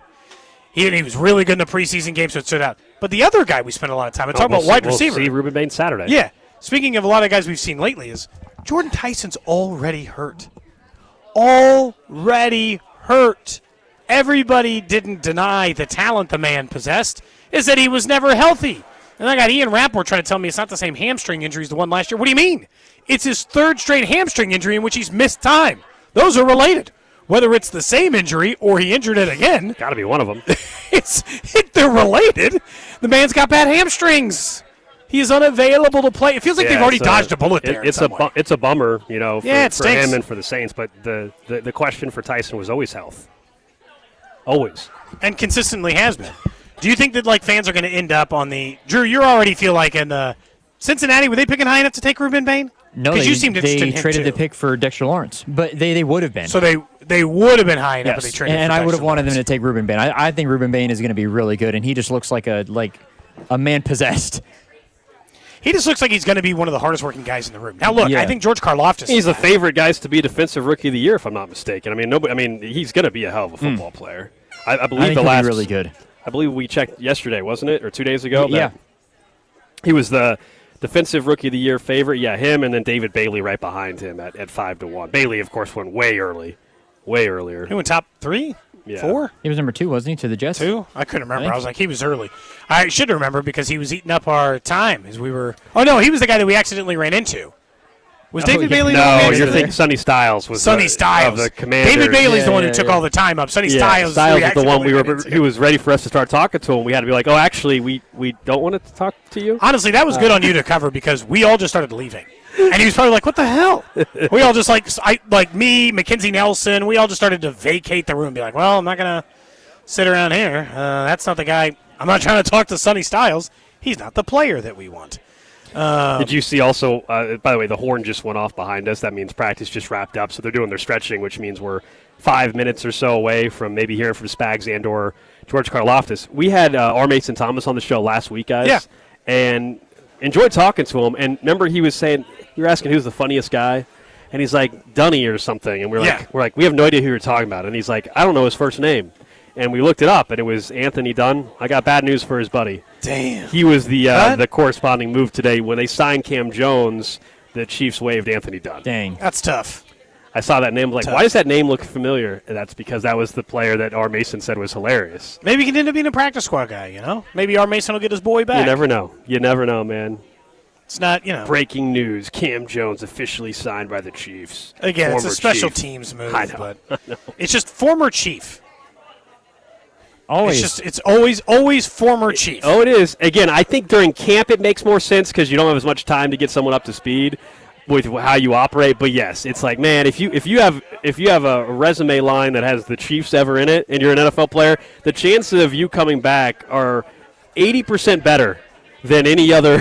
He was really good in the preseason game, so it stood out. But the other guy we spent a lot of time talking about wide receiver. We'll see Ruben Bain Saturday. Yeah. Speaking of a lot of guys we've seen lately, is Jordan Tyson's already hurt. Already hurt. Everybody didn't deny the talent the man possessed. Is that he was never healthy. And I got Ian Rapport trying to tell me it's not the same hamstring injury as the one last year. What do you mean? It's his third straight hamstring injury in which he's missed time. Those are related. Whether it's the same injury or he injured it again. Got to be one of them. They're related. The man's got bad hamstrings. He is unavailable to play. It feels like they've already dodged a bullet there. It's a bummer, for him and for the Saints. But the question for Tyson was always health. Always. And consistently has been. Do you think that fans are going to end up on the Drew? You already feel like in the Cincinnati, were they picking high enough to take Ruben Bain? No, you seemed interested in him traded too. the pick for Dexter Lawrence, but they would have been. So they would have been high enough if they traded. And for I would have wanted Lawrence. them to take Ruben Bain. I think Ruben Bain is going to be really good, and he just looks like a man possessed. He just looks like he's going to be one of the hardest working guys in the room. Now, look, I think George Karlaftis. He's the favorite guys to be Defensive Rookie of the Year, if I'm not mistaken. He's going to be a hell of a football player. I believe he'll be really good. I believe we checked yesterday, wasn't it, or 2 days ago? Yeah. He was the Defensive Rookie of the Year favorite. Yeah, him and then David Bailey right behind him at 5-1. Bailey, of course, went way earlier. He went top 3? Yeah. 4? He was number 2, wasn't he, to the Jets? 2? I couldn't remember. I was like, he was early. I should remember because he was eating up our time as we were. Oh, no, he was the guy that we accidentally ran into. Was David Bailey? No, you're thinking Sonny Styles was Styles of the Commanders. David Bailey's the one who took all the time up. Sonny Styles was the one he was ready for us to start talking to him. We had to be like, oh, actually, we don't want to talk to you. Honestly, that was good on you to cover because we all just started leaving. And he was probably like, what the hell? We all just me, Mackenzie Nelson, we all just started to vacate the room and be like, well, I'm not going to sit around here. That's not the guy. I'm not trying to talk to Sonny Styles. He's not the player that we want. Did you see also, by the way, the horn just went off behind us. That means practice just wrapped up. So they're doing their stretching, which means we're 5 minutes or so away from maybe hearing from Spags and or George Karlaftis. We had R. Mason Thomas on the show last week, guys. Yeah. And enjoyed talking to him. And remember he was saying, you were asking who's the funniest guy? And he's like, Dunny or something. And we're like, we have no idea who you're talking about. And he's like, I don't know his first name. And we looked it up, and it was Anthony Dunn. I got bad news for his buddy. Damn. He was the corresponding move today. When they signed Cam Jones, the Chiefs waived Anthony Dunn. Dang. That's tough. I saw that name. Like, Tough. why does that name look familiar? And that's because that was the player that R. Mason said was hilarious. Maybe he can end up being a practice squad guy, Maybe R. Mason will get his boy back. You never know. You never know, man. It's not, Breaking news. Cam Jones officially signed by the Chiefs. Again, it's a Former special Chief. teams move, I know. but it's just former Chief. Always. It's always former Chief. Oh, it is. Again, I think during camp it makes more sense because you don't have as much time to get someone up to speed with how you operate. But yes, it's like, man, if you have a resume line that has the Chiefs ever in it and you're an NFL player, the chances of you coming back are 80% better than any other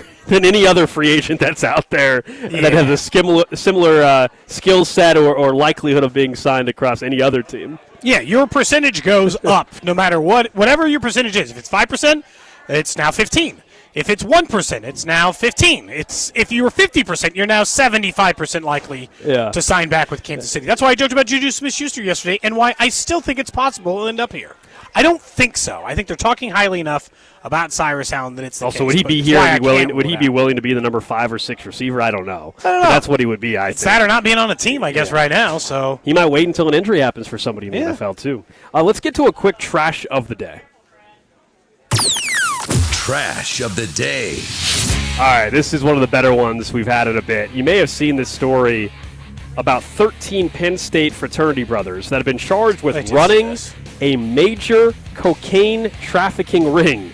free agent that's out there that has a similar skill set or likelihood of being signed across any other team. Yeah, your percentage goes up no matter whatever your percentage is. If it's 5%, it's now 15. If it's 1%, it's now 15. If you were 50%, you're now 75% likely to sign back with Kansas City. That's why I joked about Juju Smith-Schuster yesterday and why I still think it's possible he'll end up here. I don't think so. I think they're talking highly enough about Cyrus Allen that it's the also, case, would he but be it's here? why And I can't be willing to be the number 5 or 6 receiver? I don't know. I don't know. But that's what he would be. I It's think. that or not being on a team, I guess, right now. So he might wait until an injury happens for somebody in the NFL too. Let's get to a quick trash of the day. Trash of the day. All right, this is one of the better ones we've had in a bit. You may have seen this story about 13 Penn State fraternity brothers that have been charged with running a major cocaine trafficking ring.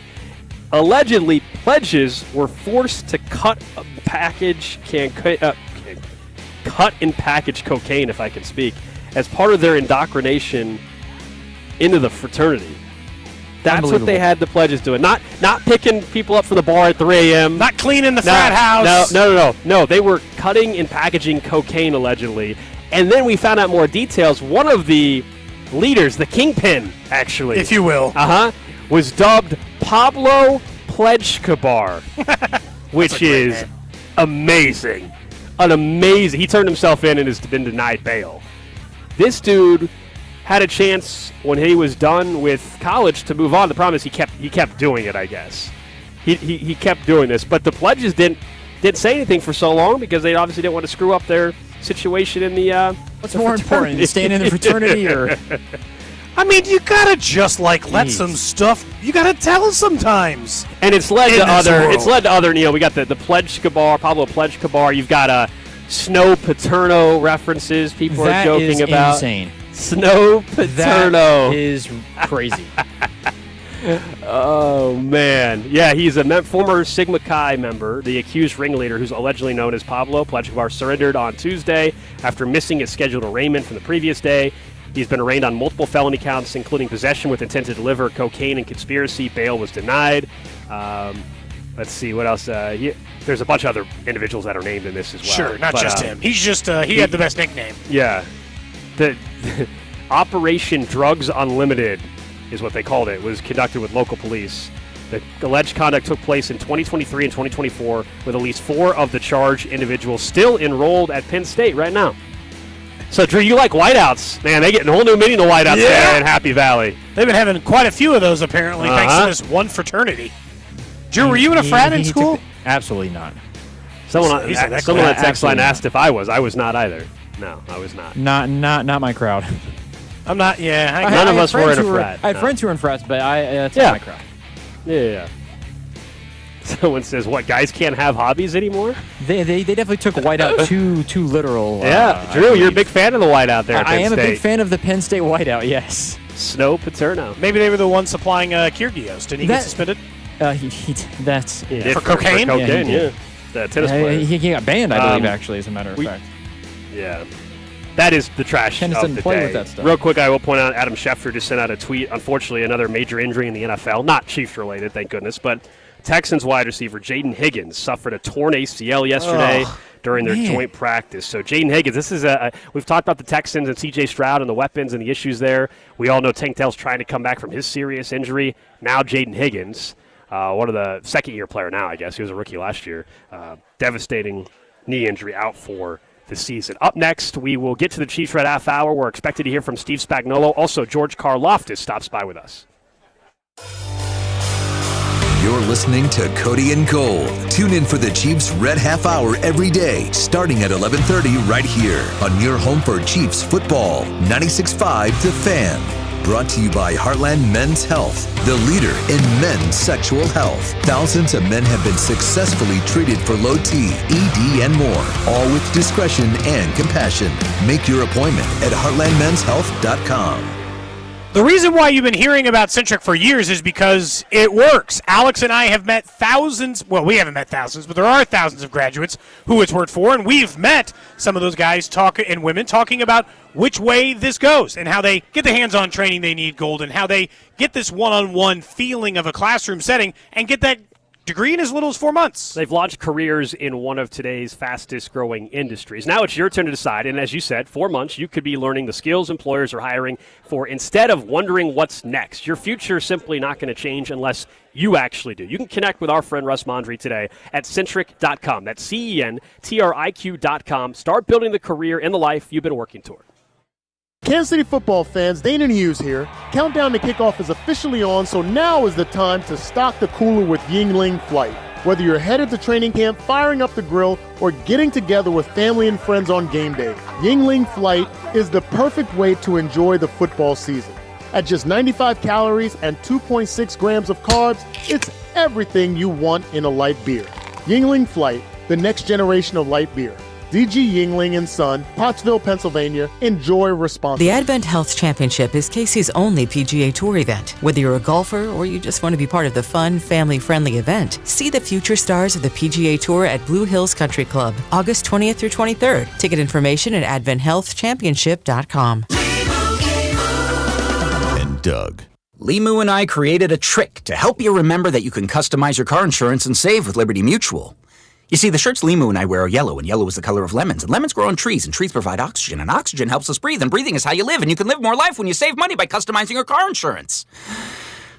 Allegedly, pledges were forced to cut and package cocaine, if I can speak, as part of their indoctrination into the fraternity. That's what they had the pledges doing. Not picking people up from the bar at 3 a.m. Not cleaning the frat house. No. They were cutting and packaging cocaine, allegedly. And then we found out more details. One of the leaders, the kingpin, actually. If you will. Was dubbed Pablo Plejkabar, which is amazing. He turned himself in and has been denied bail. This dude had a chance when he was done with college to move on. The problem is he kept doing it, I guess. He kept doing this, but the pledges didn't say anything for so long because they obviously didn't want to screw up their situation in the What's more important, staying in the fraternity or? I mean, you gotta just let some stuff. You gotta tell us sometimes. And it's led to other. It's led to other. We got the Plejkabar, Pablo Plejkabar. You've got Snow Paterno references. People are joking about. Insane. Snow Paterno. That is crazy. Oh, man. Yeah, he's a former Sigma Chi member. The accused ringleader, who's allegedly known as Pablo Plejkabar, surrendered on Tuesday after missing his scheduled arraignment from the previous day. He's been arraigned on multiple felony counts, including possession with intent to deliver cocaine and conspiracy. Bail was denied. Let's see, what else? There's a bunch of other individuals that are named in this as well. Sure, not just him. He's just, he had the best nickname. Yeah. The Operation Drugs Unlimited is what they called it, was conducted with local police. The alleged conduct took place in 2023 and 2024 with at least 4 of the charged individuals still enrolled at Penn State right now. So, Drew, you like whiteouts. Man, they get a whole new meaning of whiteouts there in Happy Valley. They've been having quite a few of those, apparently, thanks to this one fraternity. Drew, were you in a frat in school? Absolutely not. Someone on that text line asked if I was. I was not either. No, I was not. Not my crowd. I'm not, None of us were in a frat. I had friends who were in frats, but it's not my crowd. Yeah. Someone says, what, guys can't have hobbies anymore? They definitely took whiteout too literal. Yeah, Drew, you're a big fan of the whiteout there at Penn State. I am a big fan of the Penn State whiteout, yes. Snow Paterno. Maybe they were the ones supplying Kyrgios. Didn't he get suspended? For cocaine? For cocaine, yeah. The tennis player. He got banned, I believe, actually, as a matter of fact. Yeah. That is the trash Tennis of doesn't the play day. with that stuff. Real quick, I will point out Adam Schefter just sent out a tweet. Unfortunately, another major injury in the NFL. Not Chiefs related, thank goodness, but Texans wide receiver Jaden Higgins suffered a torn ACL yesterday during their joint practice. So Jaden Higgins, this is we've talked about the Texans and C.J. Stroud and the weapons and the issues there. We all know Tank Dell's trying to come back from his serious injury. Now Jaden Higgins, one of the second-year player now, I guess. He was a rookie last year. Devastating knee injury out for the season. Up next, we will get to the Chiefs Red Half Hour. We're expected to hear from Steve Spagnuolo. Also, George Karlaftis stops by with us. You're listening to Cody and Gold. Tune in for the Chiefs Red Half Hour every day, starting at 11:30 right here on your home for Chiefs football. 96.5 The Fan. Brought to you by Heartland Men's Health, the leader in men's sexual health. Thousands of men have been successfully treated for low T, ED, and more, all with discretion and compassion. Make your appointment at heartlandmenshealth.com. The reason why you've been hearing about Centric for years is because it works. Alex and I have met thousands, well, we haven't met thousands, but there are thousands of graduates who it's worked for, and we've met some of those guys and women talking about which way this goes and how they get the hands-on training they need, Gold, and how they get this one-on-one feeling of a classroom setting and get that degree in as little as 4 months. They've launched careers in one of today's fastest-growing industries. Now it's your turn to decide, and as you said, 4 months, you could be learning the skills employers are hiring for instead of wondering what's next. Your future is simply not going to change unless you actually do. You can connect with our friend Russ Mondry today at Centric.com. That's CENTRIQ.com. Start building the career and the life you've been working toward. Kansas City football fans, Dana Hughes here. Countdown to kickoff is officially on, so now is the time to stock the cooler with Yingling Flight. Whether you're headed to training camp, firing up the grill, or getting together with family and friends on game day, Yingling Flight is the perfect way to enjoy the football season. At just 95 calories and 2.6 grams of carbs, it's everything you want in a light beer. Yingling Flight, the next generation of light beer. DG Yingling & Son, Pottsville, Pennsylvania. Enjoy responsibly. The Advent Health Championship is Casey's only PGA Tour event. Whether you're a golfer or you just want to be part of the fun, family-friendly event, see the future stars of the PGA Tour at Blue Hills Country Club, August 20th through 23rd. Ticket information at adventhealthchampionship.com. And Doug. Limu and I created a trick to help you remember that you can customize your car insurance and save with Liberty Mutual. You see, the shirts Limu and I wear are yellow, and yellow is the color of lemons. And lemons grow on trees, and trees provide oxygen. And oxygen helps us breathe, and breathing is how you live. And you can live more life when you save money by customizing your car insurance.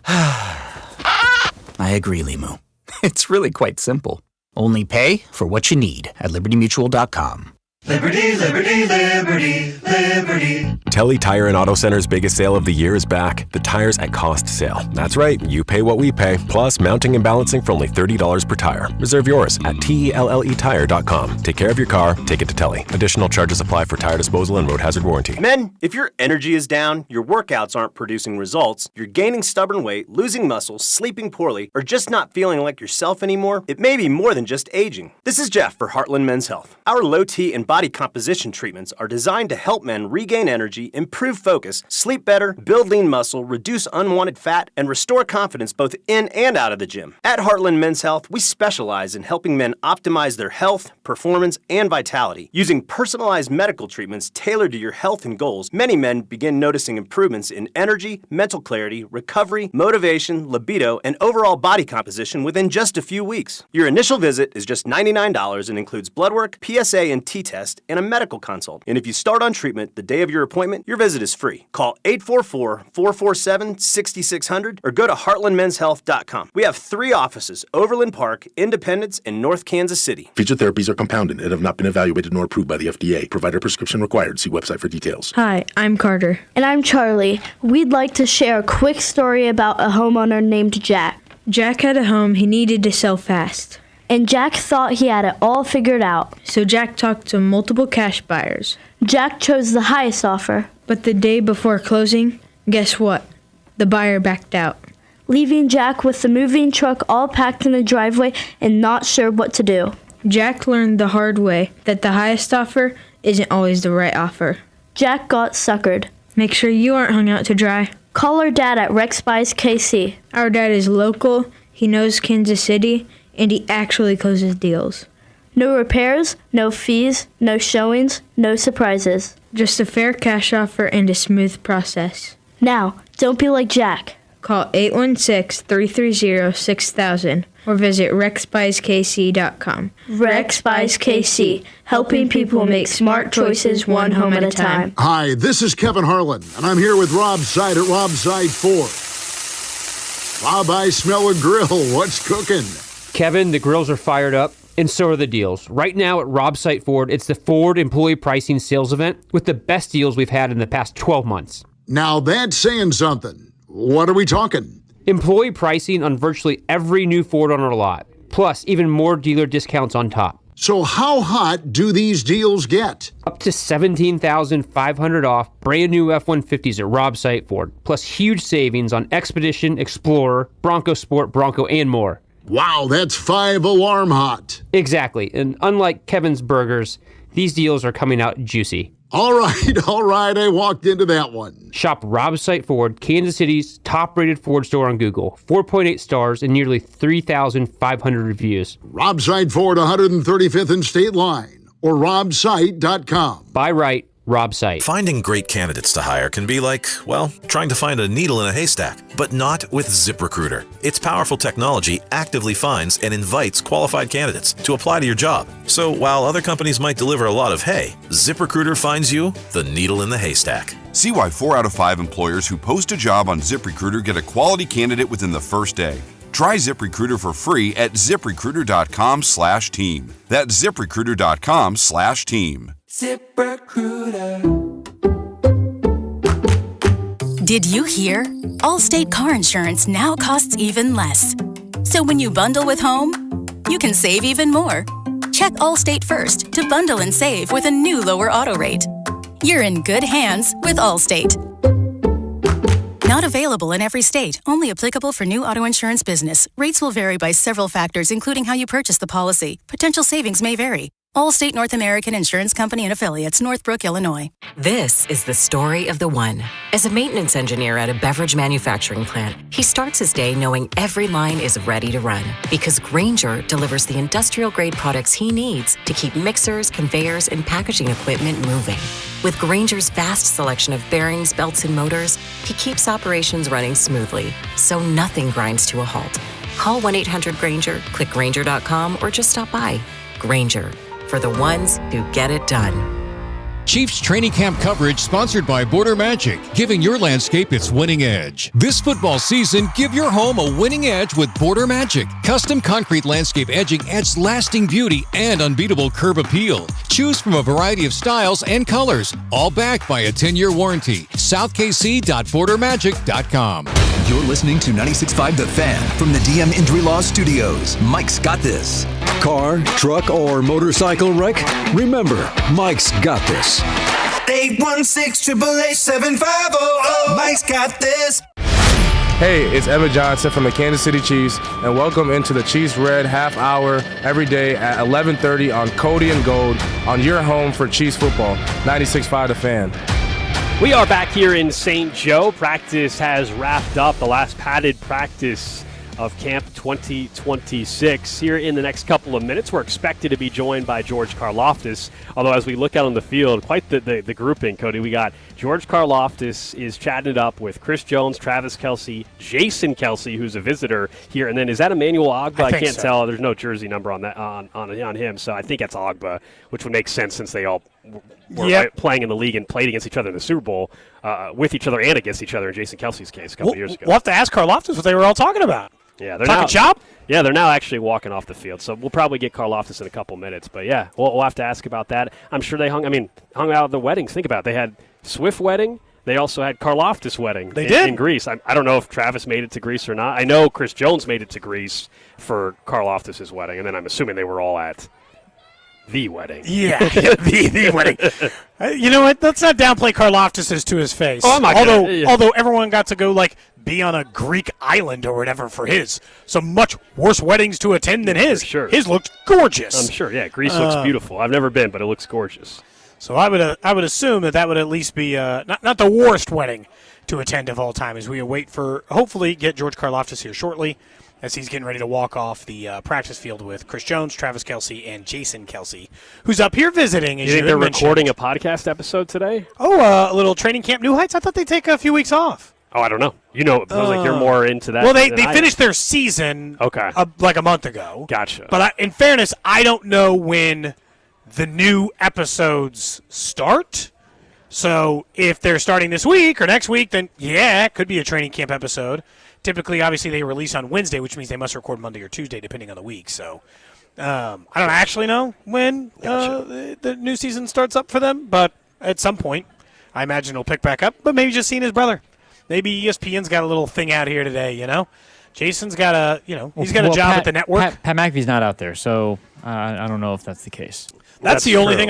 I agree, Limu. It's really quite simple. Only pay for what you need at libertymutual.com. Liberty, liberty, liberty, liberty. Telly Tire and Auto Center's biggest sale of the year is back. The tires at cost sale. That's right, you pay what we pay, plus mounting and balancing for only $30 per tire. Reserve yours at TELLEtire.com. Take care of your car, take it to Telly. Additional charges apply for tire disposal and road hazard warranty. Men, if your energy is down, your workouts aren't producing results, you're gaining stubborn weight, losing muscle, sleeping poorly, or just not feeling like yourself anymore, it may be more than just aging. This is Jeff for Heartland Men's Health. Our low T and body composition treatments are designed to help men regain energy, improve focus, sleep better, build lean muscle, reduce unwanted fat, and restore confidence both in and out of the gym. At Heartland Men's Health, we specialize in helping men optimize their health, performance, and vitality. Using personalized medical treatments tailored to your health and goals, many men begin noticing improvements in energy, mental clarity, recovery, motivation, libido, and overall body composition within just a few weeks. Your initial visit is just $99 and includes blood work, PSA and T-test, and a medical consult. And if you start on treatment the day of your appointment, your visit is free. Call 844-447-6600 or go to heartlandmenshealth.com. We have 3 offices: Overland Park, Independence, and North Kansas City. Featured therapies are compounded and have not been evaluated nor approved by the FDA. Provider prescription required. See website for details. Hi, I'm Carter. And I'm Charlie. We'd like to share a quick story about a homeowner named Jack. Jack had a home he needed to sell fast. And Jack thought he had it all figured out. So Jack talked to multiple cash buyers. Jack chose the highest offer. But the day before closing, guess what? The buyer backed out. Leaving Jack with the moving truck all packed in the driveway and not sure what to do. Jack learned the hard way that the highest offer isn't always the right offer. Jack got suckered. Make sure you aren't hung out to dry. Call our dad at Rex Buys KC. Our dad is local, he knows Kansas City, and he actually closes deals. No repairs, no fees, no showings, no surprises. Just a fair cash offer and a smooth process. Now, don't be like Jack. Call 816-330-6000 or visit rexbuyskc.com. Rex buys KC, helping people make smart choices one home at a time. Hi, this is Kevin Harlan, and I'm here with Rob Seid at Rob Seid Ford. Rob, I smell a grill. What's cooking? Kevin, the grills are fired up, and so are the deals. Right now at Rob Seid Ford, it's the Ford Employee Pricing Sales Event with the best deals we've had in the past 12 months. Now that's saying something. What are we talking? Employee pricing on virtually every new Ford on our lot, plus even more dealer discounts on top. So how hot do these deals get? Up to $17,500 off brand new F-150s at Rob Seid Ford, plus huge savings on Expedition, Explorer, Bronco Sport, Bronco, and more. Wow, that's 5 alarm hot. Exactly, and unlike Kevin's Burgers, these deals are coming out juicy. All right, I walked into that one. Shop Rob Seid Ford, Kansas City's top-rated Ford store on Google. 4.8 stars and nearly 3,500 reviews. Rob Seid Ford, 135th and State Line, or robseid.com. Buy right, Rob Seid. Finding great candidates to hire can be like, well, trying to find a needle in a haystack, but not with ZipRecruiter. Its powerful technology actively finds and invites qualified candidates to apply to your job. So while other companies might deliver a lot of hay, ZipRecruiter finds you the needle in the haystack. See why 4 out of 5 employers who post a job on ZipRecruiter get a quality candidate within the first day. Try ZipRecruiter for free at ZipRecruiter.com/team. That's ZipRecruiter.com/team. ZipRecruiter. Did you hear? Allstate car insurance now costs even less. So when you bundle with home, you can save even more. Check Allstate first to bundle and save with a new lower auto rate. You're in good hands with Allstate. Not available in every state. Only applicable for new auto insurance business. Rates will vary by several factors, including how you purchase the policy. Potential savings may vary. Allstate North American Insurance Company and Affiliates, Northbrook, Illinois. This is the story of the one. As a maintenance engineer at a beverage manufacturing plant, he starts his day knowing every line is ready to run because Grainger delivers the industrial-grade products he needs to keep mixers, conveyors, and packaging equipment moving. With Grainger's vast selection of bearings, belts, and motors, he keeps operations running smoothly, so nothing grinds to a halt. Call 1-800-GRAINGER, click Grainger.com, or just stop by. Grainger, for the ones who get it done. Chiefs training camp coverage sponsored by Border Magic, giving your landscape its winning edge. This football season, give your home a winning edge with Border Magic. Custom concrete landscape edging adds lasting beauty and unbeatable curb appeal. Choose from a variety of styles and colors, all backed by a 10-year warranty. southkc.bordermagic.com. You're listening to 96.5 The Fan from the DM Injury Law Studios. Mike's got this. Car, truck, or motorcycle wreck? Remember, Mike's got this. 816-888-7500. Mike's got this. Hey, it's Evan Johnson from the Kansas City Chiefs, and welcome into the Chiefs Red Half Hour every day at 11:30 on Cody and Gold on your home for Chiefs football. 96.5 The Fan. We are back here in St. Joe. Practice has wrapped up, the last padded practice of Camp 2026. Here in the next couple of minutes, we're expected to be joined by George Karlaftis, although as we look out on the field, quite the grouping, Cody. We got George Karlaftis is chatting it up with Chris Jones, Travis Kelce, Jason Kelce, who's a visitor here, and then is that Emmanuel Ogba? I can't tell. There's no jersey number on that on him, so I think that's Ogba, which would make sense since they all were playing in the league and played against each other in the Super Bowl, with each other and against each other in Jason Kelce's case a couple years ago. We'll have to ask Karlaftis what they were all talking about. Yeah, they're talking now shop. Yeah, they're now actually walking off the field, so we'll probably get Karlaftis in a couple minutes. But yeah, we'll have to ask about that. I'm sure they hung out at the weddings. Think about it. They had Swift wedding. They also had Karlaftis wedding in Greece. I don't know if Travis made it to Greece or not. I know Chris Jones made it to Greece for Karlaftis' wedding, and then I'm assuming they were all at the wedding. Yeah, the wedding. You know what? Let's not downplay Karlaftis to his face. Oh, my God. Although everyone got to go be on a Greek island or whatever for his. So much worse weddings to attend than his. Sure. His looked gorgeous. I'm sure. Yeah, Greece looks beautiful. I've never been, but it looks gorgeous. So I would assume that would at least be not the worst wedding to attend of all time as we await for hopefully get George Karlaftis here shortly as he's getting ready to walk off the practice field with Chris Jones, Travis Kelce, and Jason Kelce, who's up here visiting. As you think they're recording a podcast episode today? Oh, a little training camp New Heights? I thought they'd take a few weeks off. Oh, I don't know. You know, it sounds like you're more into that. Well, they than I am. finished their season like a month ago. Gotcha. But in fairness, I don't know when the new episodes start. So if they're starting this week or next week, then yeah, it could be a training camp episode. Typically, obviously, they release on Wednesday, which means they must record Monday or Tuesday, depending on the week. So I don't actually know when the new season starts up for them, but at some point, I imagine it'll pick back up. But maybe just seeing his brother. Maybe ESPN's got a little thing out here today, you know? Jason's got a, he's got a job at the network. Pat McAfee's not out there, so I don't know if that's the case. That's the only thing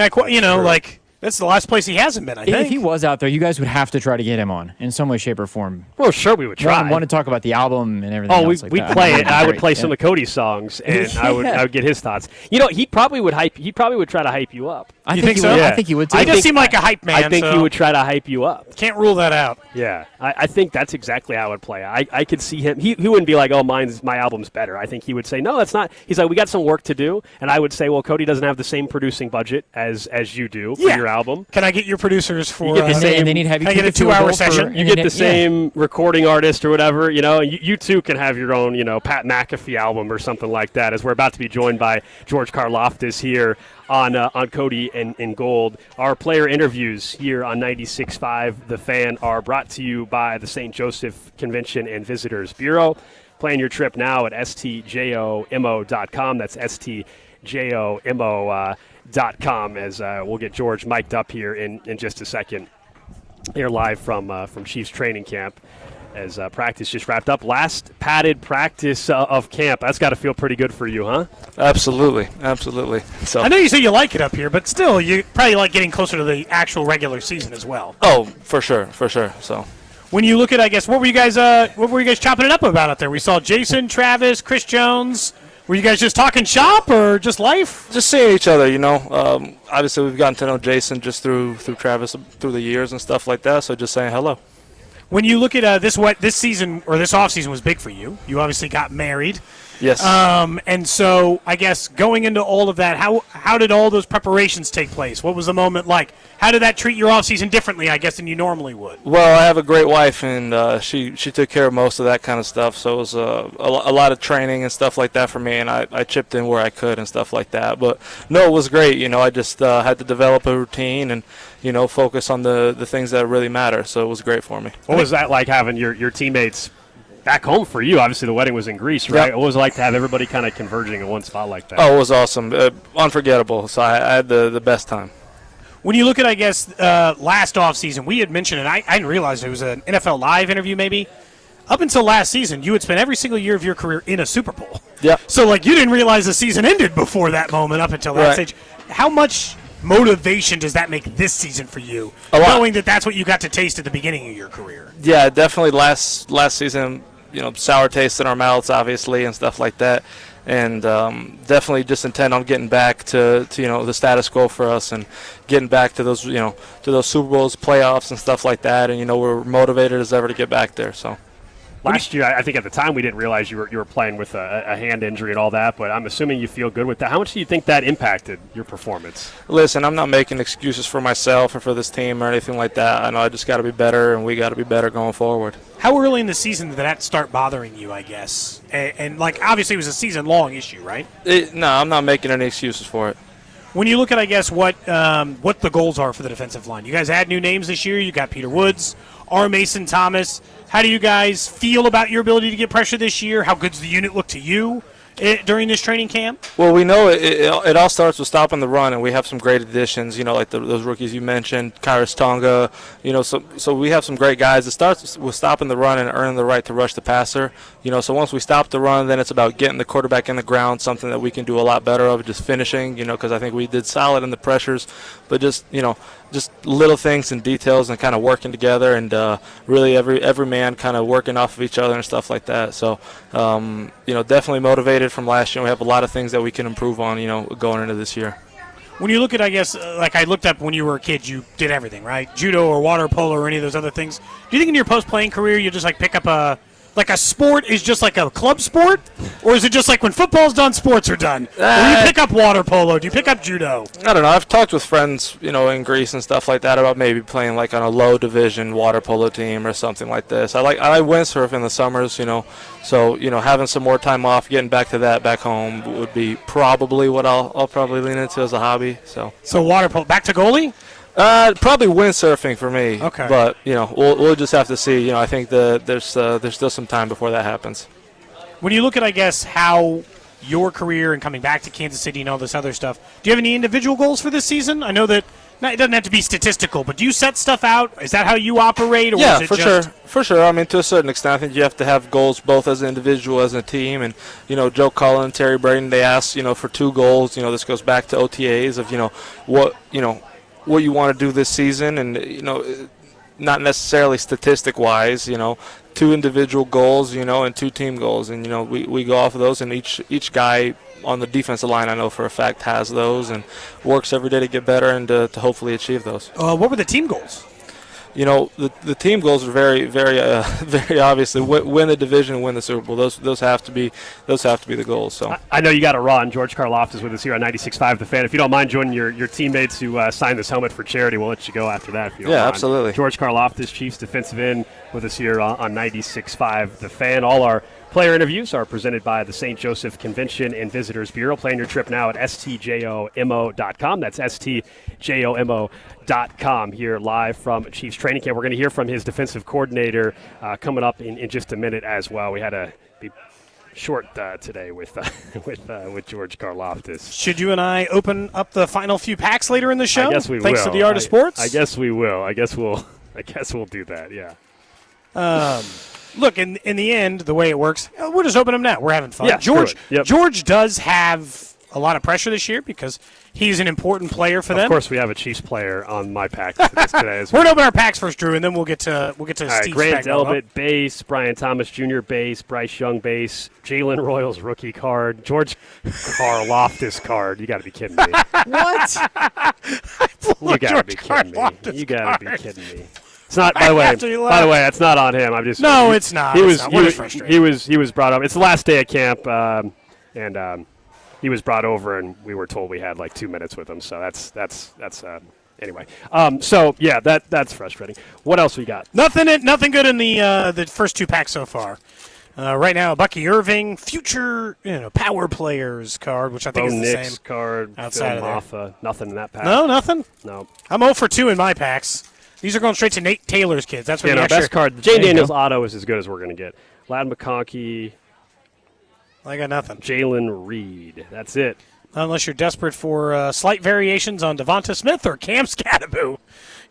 that's the last place he hasn't been, I think. If he was out there, you guys would have to try to get him on in some way, shape, or form. Well, sure, we would try. Want to talk about the album and everything else like we'd that. play it. I would play some of Cody's songs, and I would get his thoughts. He probably would try to hype you up. I think so? Yeah. I think he would, too. He does seem like a hype man. I think he would try to hype you up. Can't rule that out. Yeah, I think that's exactly how it would play. I could see him. He wouldn't be like, oh, my album's better. I think he would say, no, that's not. He's like, we got some work to do. And I would say, well, Cody doesn't have the same producing budget as you do for your album. Can I get your producers for you get the same, and they need heavy. Can I get a 2-hour session? You get the same recording artist or whatever, You too can have your own, Pat McAfee album or something like that, as we're about to be joined by George Karloftis here on Cody and Gold. Our player interviews here on 96.5 The Fan are brought to you by the St. Joseph Convention and Visitors Bureau. Plan your trip now at stjomo.com. That's stjomo.com, as we'll get George mic'd up here in just a second. Here live from Chiefs training camp as practice just wrapped up. Last padded practice of camp. That's got to feel pretty good for you, huh? Absolutely. So I know you say you like it up here, but still, you probably like getting closer to the actual regular season as well. Oh, for sure. So when you look at, I guess, what were you guys chopping it up about out there? We saw Jason, Travis, Chris Jones. Were you guys just talking shop or just life? Just seeing each other, Obviously, we've gotten to know Jason just through Travis through the years and stuff like that. So just saying hello. When you look at this season or this offseason was big for you. You obviously got married. Yes. And so I guess going into all of that, how did all those preparations take place? What was the moment like? How did that treat your offseason differently, I guess, than you normally would? Well, I have a great wife, and she took care of most of that kind of stuff. So it was a lot of training and stuff like that for me, and I chipped in where I could and stuff like that. But no, it was great. I just had to develop a routine and focus on the things that really matter. So it was great for me. What was that like having your teammates back home for you? Obviously, the wedding was in Greece, right? Yep. What was it like to have everybody kind of converging in one spot like that? Oh, it was awesome. Unforgettable. So I had the best time. When you look at, I guess, last offseason, we had mentioned, and I didn't realize it was an NFL Live interview maybe. Up until last season, you had spent every single year of your career in a Super Bowl. Yeah. So, you didn't realize the season ended before that moment up until that stage. How much motivation does that make this season for you, knowing that that's what you got to taste at the beginning of your career? Yeah, definitely last season, sour taste in our mouths, obviously, and stuff like that. And definitely just intend on getting back to the status quo for us and getting back to those Super Bowls, playoffs, and stuff like that. And we're motivated as ever to get back there. So. Last year, I think at the time we didn't realize you were playing with a hand injury and all that, but I'm assuming you feel good with that. How much do you think that impacted your performance? Listen, I'm not making excuses for myself or for this team or anything like that. I know I just got to be better, and we got to be better going forward. How early in the season did that start bothering you, I guess? And obviously it was a season-long issue, right? No, I'm not making any excuses for it. When you look at, I guess, what the goals are for the defensive line, you guys add new names this year. You got Peter Woods, R. Mason Thomas. How do you guys feel about your ability to get pressure this year? How good's the unit look to you during this training camp? Well, we know it all starts with stopping the run, and we have some great additions, like those rookies you mentioned, Kyrus Tonga, so we have some great guys. It starts with stopping the run and earning the right to rush the passer. So once we stop the run, then it's about getting the quarterback in the ground, something that we can do a lot better of, just finishing, because I think we did solid in the pressures, but just little things and details and kind of working together and really every man kind of working off of each other and stuff like that. So, definitely motivated from last year. We have a lot of things that we can improve on, going into this year. When you look at, I guess, like I looked up when you were a kid, you did everything, right? Judo or water polo or any of those other things. Do you think in your post-playing career you'll just pick up a like a sport is just like a club sport, or is it just like when football's done, sports are done? Or do you pick up water polo? Do you pick up judo? I don't know. I've talked with friends, in Greece and stuff like that about maybe playing like on a low division water polo team or something like this. I like windsurf in the summers, so having some more time off, getting back to that back home would be probably what I'll probably lean into as a hobby. So water polo, back to goalie? Probably windsurfing for me. Okay. But we'll just have to see. I think there's still some time before that happens. When you look at, I guess, how your career and coming back to Kansas City and all this other stuff, do you have any individual goals for this season? I know that it doesn't have to be statistical, but do you set stuff out? Is that how you operate? Or Yeah, is it for just sure. For sure. I mean, to a certain extent, I think you have to have goals both as an individual, as a team. And, Joe Cullen, Terry Braden, they asked, for 2 goals. This goes back to OTAs of, what you want to do this season, and not necessarily statistic-wise, 2 individual goals, and 2 team goals, and we go off of those, and each guy on the defensive line, I know for a fact, has those and works every day to get better and to hopefully achieve those. What were the team goals? The team goals are very, very, very obviously win the division, win the Super Bowl. Those have to be the goals. So I know you got to run. George Karloftis with us here on 96.5 The Fan. If you don't mind joining your teammates who signed this helmet for charity, we'll let you go after that. If you don't mind. Absolutely. George Karloftis, Chiefs defensive end, with us here on 96.5 The Fan. All our player interviews are presented by the St. Joseph Convention and Visitors Bureau. Plan your trip now at stjomo.com. That's stjomo.com here live from Chiefs training camp. We're going to hear from his defensive coordinator coming up in just a minute as well. We had to be short today with George Karloftis. Should you and I open up the final few packs later in the show? I guess we will. Thanks to the Art of Sports? I guess we will. I guess we'll do that, yeah. Look, in the end, the way it works, we'll just open them now. We're having fun. Yeah, George Yep. George does have a lot of pressure this year because he's an important player for them. Of course, we have a Chiefs player on my pack today as We're well. going to open our packs first, Drew, and then we'll get to All right, Steve's Grant pack. Delbit, base. Brian Thomas Jr., base. Bryce Young, base. Jalen Royals, rookie card. George Karloftis card. You got to be kidding me. What? You got to be kidding me. You got to be kidding me. It's not. By the way, that's not on him. I'm just. No, it's not. He It's was. not. We're just frustrated. He was brought up. It's the last day of camp, and he was brought over, and we were told we had like 2 minutes with him. So that's anyway. So yeah, that's frustrating. What else we got? Nothing good in the first 2 packs so far. Right now, Bucky Irving, future power players card, which I think is the Nix same card. outside Phil of there. Maffa, nothing in that pack. No, nothing. No. I'm 0 for 2 in my packs. These are going straight to Nate Taylor's kids. That's what Yeah, the no, extra best card. Jane Daniels auto is as good as we're going to get. Lad McConkey. I got nothing. Jalen Reed. That's it. Unless you're desperate for slight variations on Devonta Smith or Cam Scadaboo,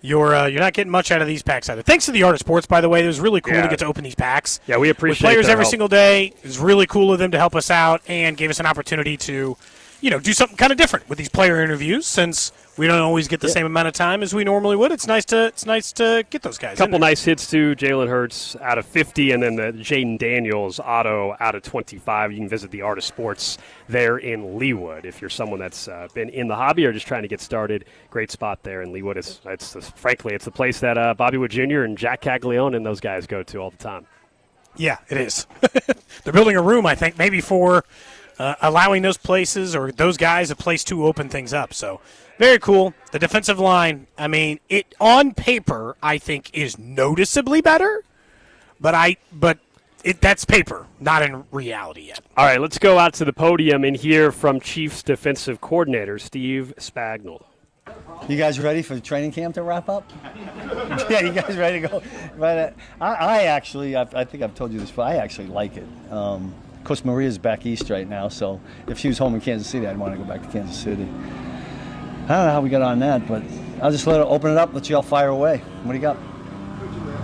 you're not getting much out of these packs either. Thanks to the Art of Sports, by the way. It was really cool to get to open these packs. Yeah, we appreciate with players their every help. single day. It was really cool of them to help us out and gave us an opportunity to, do something kind of different with these player interviews since we don't always get the same amount of time as we normally would. It's nice to get those guys. Couple nice hits too. Jalen Hurts out of 50, and then the Jaden Daniels auto out of 25. You can visit the Art of Sports there in Leawood if you're someone that's been in the hobby or just trying to get started. Great spot there in Leawood. Frankly, it's the place that Bobby Wood Jr. and Jack Caglione and those guys go to all the time. Yeah, it is. They're building a room, I think, maybe for allowing those places or those guys a place to open things up. So very cool. The defensive line, I mean, it on paper, I think, is noticeably better, but that's paper, not in reality yet. All right, let's go out to the podium and hear from Chiefs defensive coordinator Steve Spagnuolo. You guys ready for the training camp to wrap up? Yeah, you guys ready to go? But I actually, I think I've told you this, but I actually like it. Of course, Maria's back east right now, so if she was home in Kansas City, I'd want to go back to Kansas City. I don't know how we got on that, but I'll just open it up, let you all fire away. What do you got? In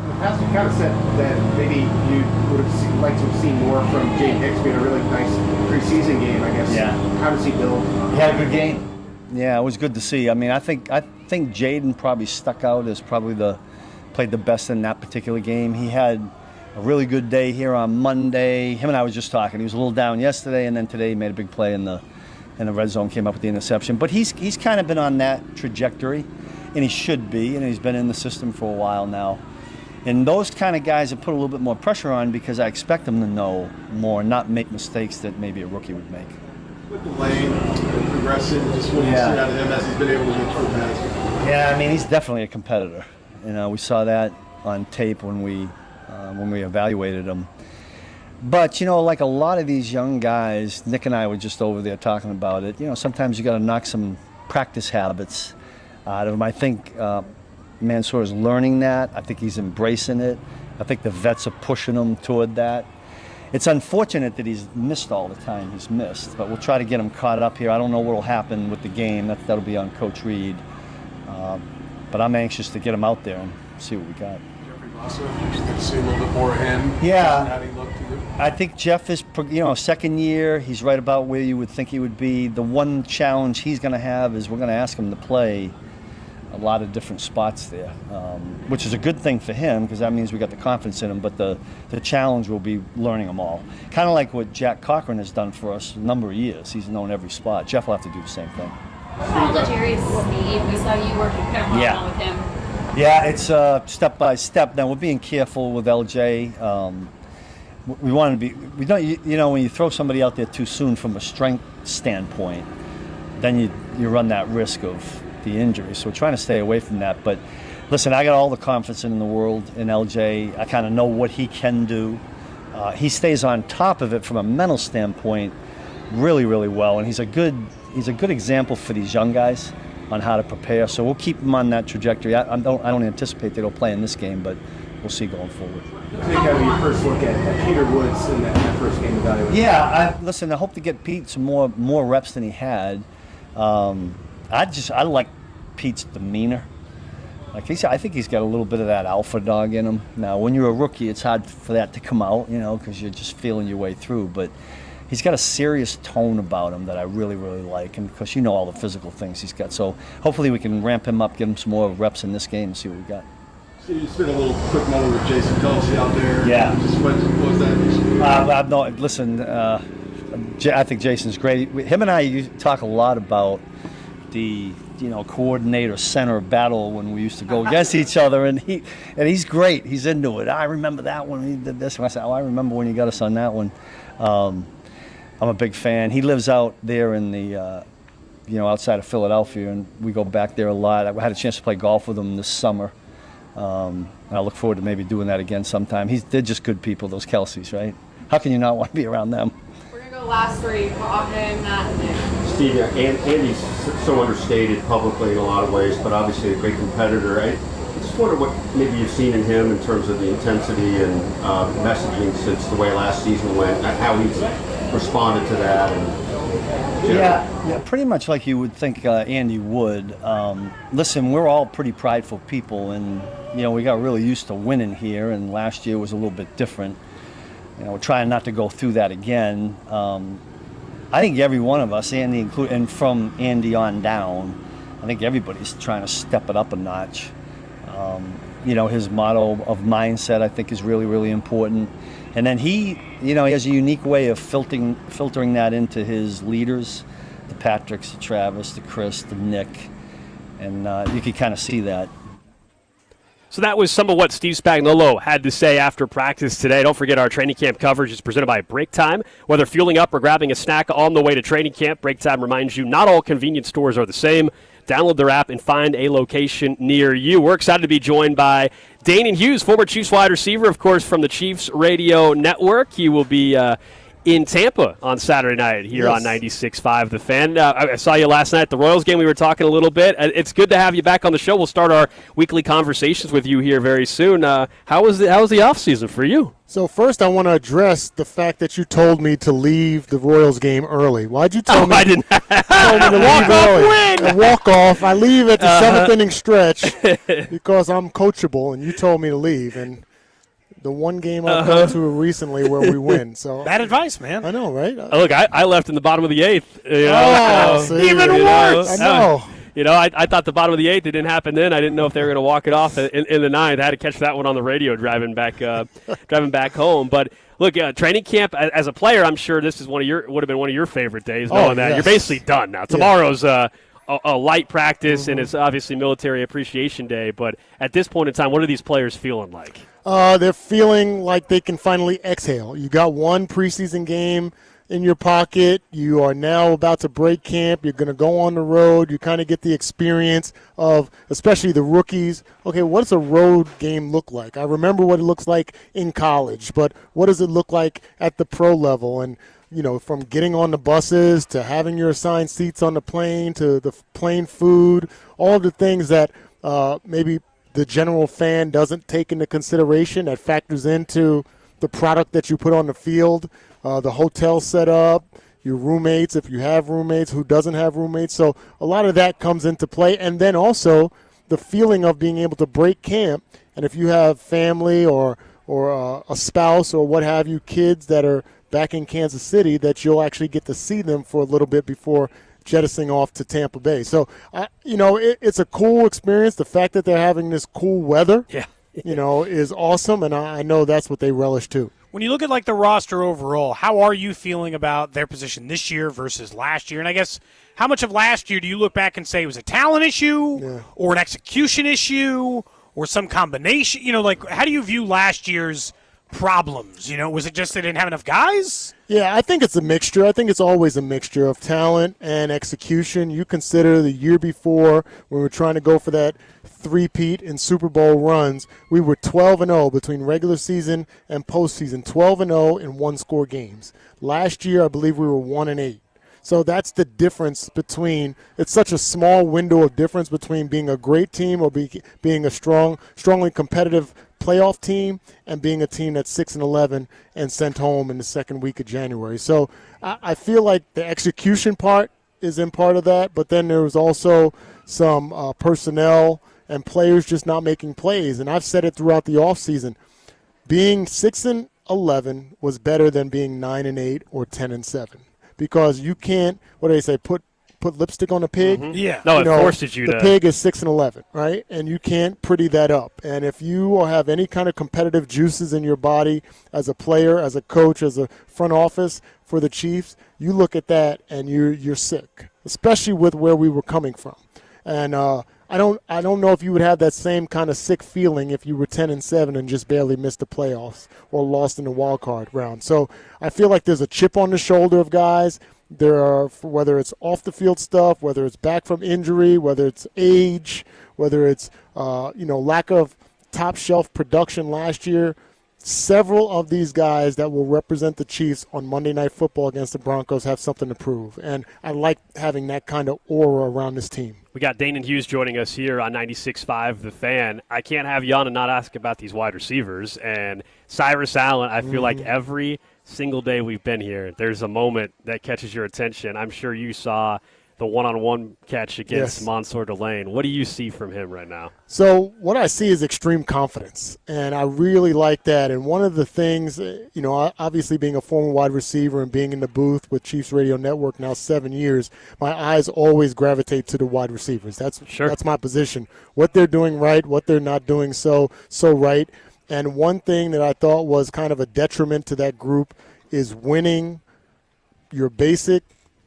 the past, you kind of said that maybe you would have liked to have seen more from Jaden Hicks being a really nice preseason game, I guess. Yeah. How does he build? He had a good game. Yeah, it was good to see. I mean, I think Jaden probably stuck out as probably played the best in that particular game. He had a really good day here on Monday. Him and I was just talking. He was a little down yesterday, and then today he made a big play in the red zone, came up with the interception. But he's kind of been on that trajectory, and he should be. And he's been in the system for a while now. And those kind of guys have put a little bit more pressure on because I expect them to know more and not make mistakes that maybe a rookie would make. With the lane and progressing, just what do you see out of him as he's been able to get through that? Yeah, I mean, he's definitely a competitor. We saw that on tape when we evaluated him. But, like a lot of these young guys, Nick and I were just over there talking about it, sometimes you got to knock some practice habits out of him. I think Mansour is learning that. I think he's embracing it. I think the vets are pushing him toward that. It's unfortunate that he's missed all the time he's missed, but we'll try to get him caught up here. I don't know what will happen with the game. That'll be on Coach Reed. But I'm anxious to get him out there and see what we got. Just get to see a little bit more of him. Yeah. How he looked to you. I think Jeff is, second year. He's right about where you would think he would be. The one challenge he's going to have is we're going to ask him to play a lot of different spots there, which is a good thing for him because that means we got the confidence in him. But the challenge will be learning them all. Kind of like what Jack Cochran has done for us a number of years. He's known every spot. Jeff will have to do the same thing. How Jerry Steve? We saw you working kind of one-on-one with him. Yeah, it's step by step. Now we're being careful with LJ. We want to be. We don't. When you throw somebody out there too soon from a strength standpoint, then you run that risk of the injury. So we're trying to stay away from that. But listen, I got all the confidence in the world in LJ. I kind of know what he can do. He stays on top of it from a mental standpoint really, really well, and he's a good example for these young guys on how to prepare. So we'll keep him on that trajectory. I don't anticipate that he'll play in this game, but we'll see going forward. Take out your first look at Peter Woods in that first game evaluation. Yeah, I hope to get Pete some more reps than he had. I like Pete's demeanor. I think he's got a little bit of that alpha dog in him. Now, when you're a rookie, it's hard for that to come out, because you're just feeling your way through. But he's got a serious tone about him that I really, really like, and because all the physical things he's got. So hopefully we can ramp him up, get him some more reps in this game, and see what we got. So you spent a little quick moment with Jason Kelsey out there. Yeah. What was that? Listen, I think Jason's great. Him and I talk a lot about the coordinator center battle when we used to go against each other, and he's great. He's into it. I remember that one. He did this, and I said, I remember when you got us on that one. I'm a big fan. He lives out there in the, outside of Philadelphia, and we go back there a lot. I had a chance to play golf with him this summer. And I look forward to maybe doing that again sometime. They're just good people, those Kelseys, right? How can you not want to be around them? We're going to go last three. Him, Matt, and Nick. Steve, Andy's so understated publicly in a lot of ways, but obviously a great competitor. I just wonder what maybe you've seen in him in terms of the intensity and messaging since the way last season went, and how he's responded to that. Yeah, pretty much like you would think Andy would. Listen, we're all pretty prideful people, and we got really used to winning here, and last year was a little bit different. We're trying not to go through that again. I think every one of us, Andy included, and from Andy on down, I think everybody's trying to step it up a notch. His motto of mindset, I think, is really, really important. And then he has a unique way of filtering that into his leaders, the Patricks, the Travis, the Chris, the Nick, and you can kind of see that. So that was some of what Steve Spagnuolo had to say after practice today. Don't forget our training camp coverage is presented by Break Time. Whether fueling up or grabbing a snack on the way to training camp, Break Time reminds you not all convenience stores are the same. Download their app and find a location near you. We're excited to be joined by Danon Hughes, former Chiefs wide receiver, of course, from the Chiefs Radio Network. He will be in Tampa on Saturday night here on 96.5 The Fan. I saw you last night at the Royals game. We were talking a little bit. It's good to have you back on the show. We'll start our weekly conversations with you here very soon. How was the offseason for you? So first I want to address the fact that you told me to leave the Royals game early. Why'd you tell me? I didn't. Told me to leave early. A walk-off. I leave at the seventh inning stretch because I'm coachable, and you told me to leave. And the one game I've gone to recently where we win. So bad advice, man. I know, right? Look, I left in the bottom of the eighth. Even worse. I know. I thought the bottom of the eighth, it didn't happen then. I didn't know if they were going to walk it off in the ninth. I had to catch that one on the radio driving back home. But look, training camp as a player, I'm sure this is would have been one of your favorite days. Knowing that you're basically done now. Tomorrow's a light practice, and it's obviously Military Appreciation Day. But at this point in time, what are these players feeling like? They're feeling like they can finally exhale. You got one preseason game in your pocket. You are now about to break camp. You're going to go on the road. You kind of get the experience of, especially the rookies. Okay, what does a road game look like? I remember what it looks like in college, but what does it look like at the pro level? And from getting on the buses to having your assigned seats on the plane to the plane food, all the things that maybe the general fan doesn't take into consideration that factors into the product that you put on the field, the hotel setup, your roommates, if you have roommates, who doesn't have roommates. So a lot of that comes into play. And then also the feeling of being able to break camp. And if you have family or a spouse or what have you, kids that are back in Kansas City, that you'll actually get to see them for a little bit before jettisoning off to Tampa Bay. So, it's a cool experience. The fact that they're having this cool weather, is awesome, and I know that's what they relish too. When you look at the roster overall, how are you feeling about their position this year versus last year? And I guess how much of last year do you look back and say it was a talent issue or an execution issue or some combination? How do you view last year's problems? Was it just they didn't have enough guys? Yeah, I think it's a mixture. I think it's always a mixture of talent and execution. You consider the year before when we were trying to go for that three-peat in Super Bowl runs, we were 12-0 between regular season and postseason, 12-0 in one-score games. Last year, I believe we were 1-8. So that's the difference between – it's such a small window of difference between being a great team or being a strongly competitive playoff team and being a team that's 6-11 and sent home in the second week of January. So I feel like the execution part is in part of that, but then there was also some personnel and players just not making plays. And I've said it throughout the offseason. Being 6-11 was better than being 9-8 or 10-7 because you can't, what do they say, put lipstick on a pig? Mm-hmm. Yeah. No, it forces you to. The pig is 6-11, right? And you can't pretty that up. And if you have any kind of competitive juices in your body as a player, as a coach, as a front office for the Chiefs, you look at that and you're sick, especially with where we were coming from. And I don't know if you would have that same kind of sick feeling if you were 10-7 and just barely missed the playoffs or lost in the wild card round. So I feel like there's a chip on the shoulder of guys. There are, whether it's off the field stuff, whether it's back from injury, whether it's age, whether it's lack of top shelf production last year. Several of these guys that will represent the Chiefs on Monday Night Football against the Broncos have something to prove. And I like having that kind of aura around this team. We got Danon Hughes joining us here on 96.5 The Fan. I can't have you on and not ask about these wide receivers. And Cyrus Allen, I feel like every single day we've been here, there's a moment that catches your attention. I'm sure you saw the one-on-one catch against Mansour Delane. What do you see from him right now? So what I see is extreme confidence, and I really like that. And one of the things, obviously being a former wide receiver and being in the booth with Chiefs Radio Network now 7 years, my eyes always gravitate to the wide receivers. That's my position. What they're doing right, what they're not doing so right. And one thing that I thought was kind of a detriment to that group is winning your basic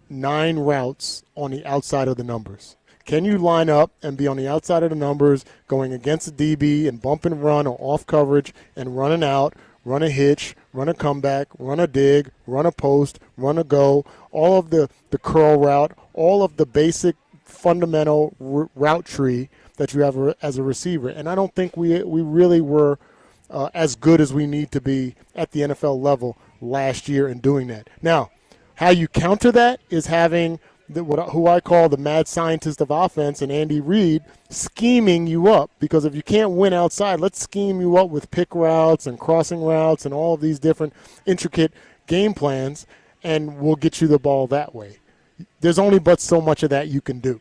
9 routes on the outside of the numbers. Can you line up and be on the outside of the numbers going against the DB and bump and run or off coverage and run an out, run a hitch, run a comeback, run a dig, run a post, run a go, all of the curl route, all of the basic fundamental route tree that you have as a receiver. And I don't think we really were as good as we need to be at the NFL level last year in doing that. Now, how you counter that is having who I call the mad scientist of offense and Andy Reid scheming you up, because if you can't win outside, let's scheme you up with pick routes and crossing routes and all of these different intricate game plans, and we'll get you the ball that way. There's only but so much of that you can do.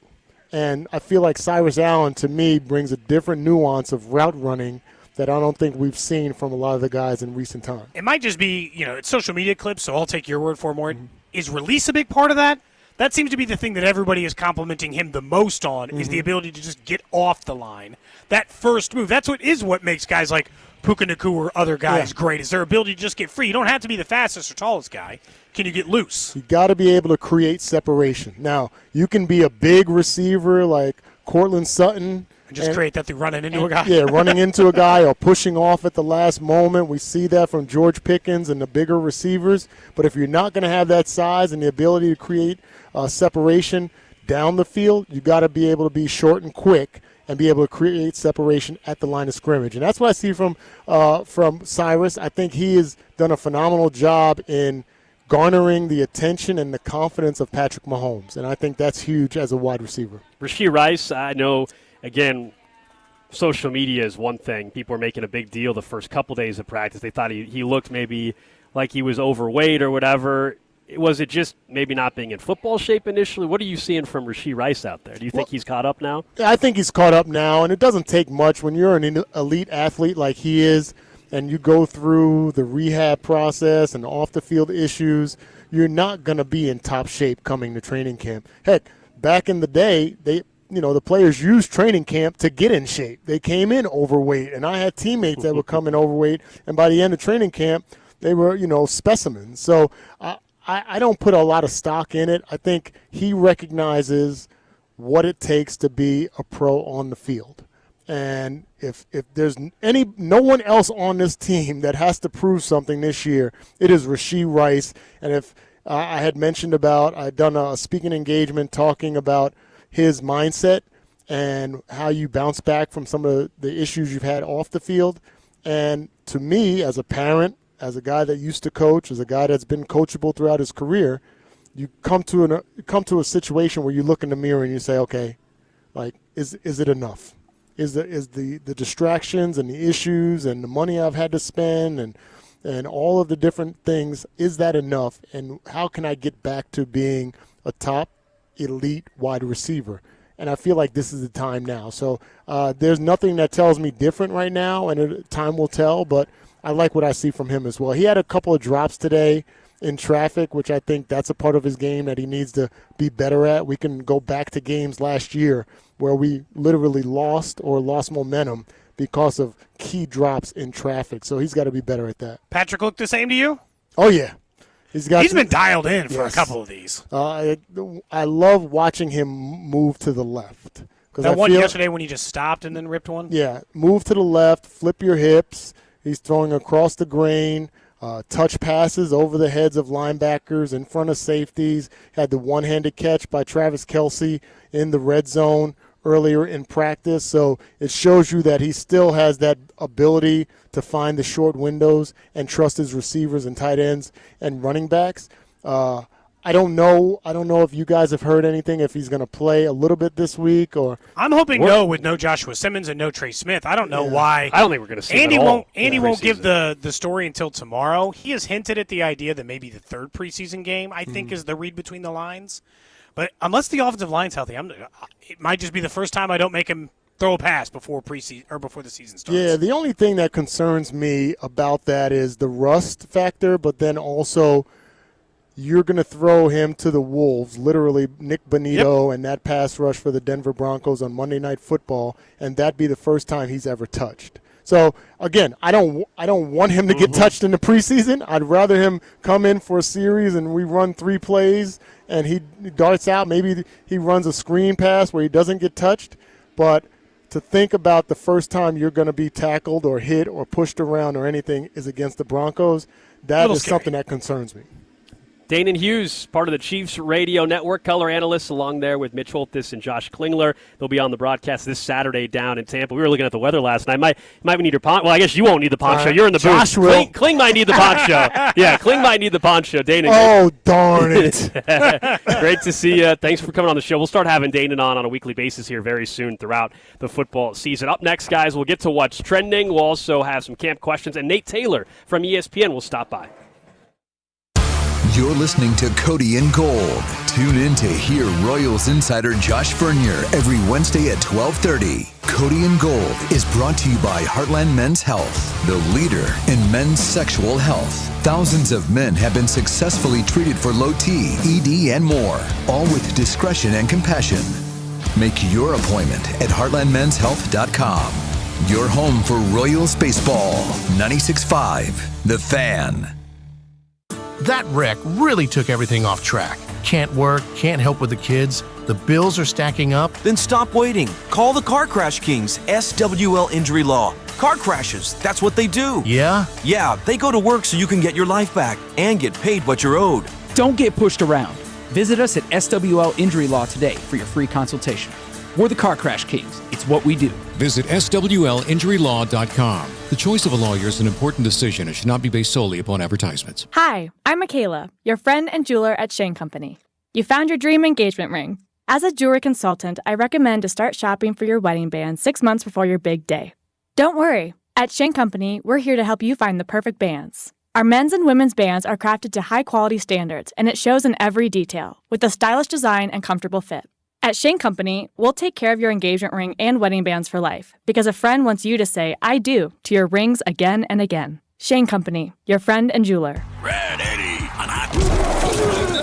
And I feel like Cyrus Allen, to me, brings a different nuance of route running that I don't think we've seen from a lot of the guys in recent time. It might just be, it's social media clips, so I'll take your word for it more. Is release a big part of that? That seems to be the thing that everybody is complimenting him the most on, is the ability to just get off the line. That first move, that's what makes guys like Puka Nacua or other guys great, is their ability to just get free. You don't have to be the fastest or tallest guy. can you get loose? You got to be able to create separation. Now, you can be a big receiver like Cortland Sutton. And just create that through running into a guy. Yeah, running into a guy or pushing off at the last moment. We see that from George Pickens and the bigger receivers. But if you're not going to have that size and the ability to create separation down the field, you got to be able to be short and quick and be able to create separation at the line of scrimmage. And that's what I see from Cyrus. I think he has done a phenomenal job in garnering the attention and the confidence of Patrick Mahomes. And I think that's huge as a wide receiver. Rashee Rice, I know, again, social media is one thing. People are making a big deal the first couple days of practice. They thought he looked maybe like he was overweight or whatever. Was it just maybe not being in football shape initially? What are you seeing from Rashee Rice out there? Do you think he's caught up now? I think he's caught up now, and it doesn't take much when you're an elite athlete like he is and you go through the rehab process and off-the-field issues. You're not going to be in top shape coming to training camp. Heck, back in the day, the players used training camp to get in shape. They came in overweight, and I had teammates that would come in overweight, and by the end of training camp, they were, specimens. So I don't put a lot of stock in it. I think he recognizes what it takes to be a pro on the field. And if there's no one else on this team that has to prove something this year, it is Rashee Rice. And if I had mentioned I'd done a speaking engagement talking about his mindset and how you bounce back from some of the issues you've had off the field. And to me, as a parent, as a guy that used to coach, as a guy that's been coachable throughout his career, you come to a situation where you look in the mirror and you say, okay, like, is it enough? Is the distractions and the issues and the money I've had to spend and all of the different things, is that enough? And how can I get back to being a top elite wide receiver? And I feel like this is the time now. So there's nothing that tells me different right now, and time will tell, but I like what I see from him as well. He had a couple of drops today in traffic, which I think that's a part of his game that he needs to be better at. We can go back to games last year where we literally lost momentum because of key drops in traffic. So he's got to be better at that. Patrick looked the same to you? Oh, yeah. He's been dialed in for a couple of these. I love watching him move to the left. That one yesterday when he just stopped and then ripped one? Yeah, move to the left, flip your hips. He's throwing across the grain, touch passes over the heads of linebackers in front of safeties. Had the one-handed catch by Travis Kelce in the red zone earlier in practice. So it shows you that he still has that ability to find the short windows and trust his receivers and tight ends and running backs. I don't know if you guys have heard anything, if he's going to play a little bit this week or. I'm hoping no with no Joshua Simmons and no Trey Smith. I don't know why. I don't think we're going to see him at all. Andy won't give the story until tomorrow. He has hinted at the idea that maybe the third preseason game, I think, is the read between the lines. But unless the offensive line's healthy, it might just be the first time I don't make him throw a pass before preseason or before the season starts. Yeah, the only thing that concerns me about that is the rust factor, but then also you're going to throw him to the Wolves, literally Nick Bonito and that pass rush for the Denver Broncos on Monday Night Football, and that'd be the first time he's ever touched. So, again, I don't want him to get touched in the preseason. I'd rather him come in for a series and we run 3 plays and he darts out. Maybe he runs a screen pass where he doesn't get touched. But to think about the first time you're going to be tackled or hit or pushed around or anything is against the Broncos, that is something that concerns me. Danon Hughes, part of the Chiefs Radio Network, color analyst, along there with Mitch Holthus and Josh Klingler. They'll be on the broadcast this Saturday down in Tampa. We were looking at the weather last night. Might need your poncho. Well, I guess you won't need the poncho. You're in the Josh booth. will. Kling might need the poncho. Yeah, Kling might need the poncho. Danon. Oh, darn it. Great to see you. Thanks for coming on the show. We'll start having Danon on a weekly basis here very soon throughout the football season. Up next, guys, we'll get to what's trending. We'll also have some camp questions, and Nate Taylor from ESPN will stop by. You're listening to Cody and Gold. Tune in to hear Royals insider Josh Vernier every Wednesday at 12:30. Cody and Gold is brought to you by Heartland Men's Health, the leader in men's sexual health. Thousands of men have been successfully treated for low T, ED, and more, all with discretion and compassion. Make your appointment at heartlandmenshealth.com. Your home for Royals baseball. 96.5, The Fan. That wreck really took everything off track. Can't work, can't help with the kids. The bills are stacking up. Then stop waiting. Call the Car Crash Kings, SWL Injury Law. Car crashes, that's what they do. Yeah? Yeah, they go to work so you can get your life back and get paid what you're owed. Don't get pushed around. Visit us at SWL Injury Law today for your free consultation. We're the Car Crash Kings. It's what we do. Visit SWLinjurylaw.com. The choice of a lawyer is an important decision and should not be based solely upon advertisements. Hi, I'm Michaela, your friend and jeweler at Shane Company. You found your dream engagement ring. As a jewelry consultant, I recommend to start shopping for your wedding band 6 months before your big day. Don't worry. At Shane Company, we're here to help you find the perfect bands. Our men's and women's bands are crafted to high-quality standards, and it shows in every detail, with a stylish design and comfortable fit. At Shane Company, we'll take care of your engagement ring and wedding bands for life, because a friend wants you to say, I do, to your rings again and again. Shane Company, your friend and jeweler.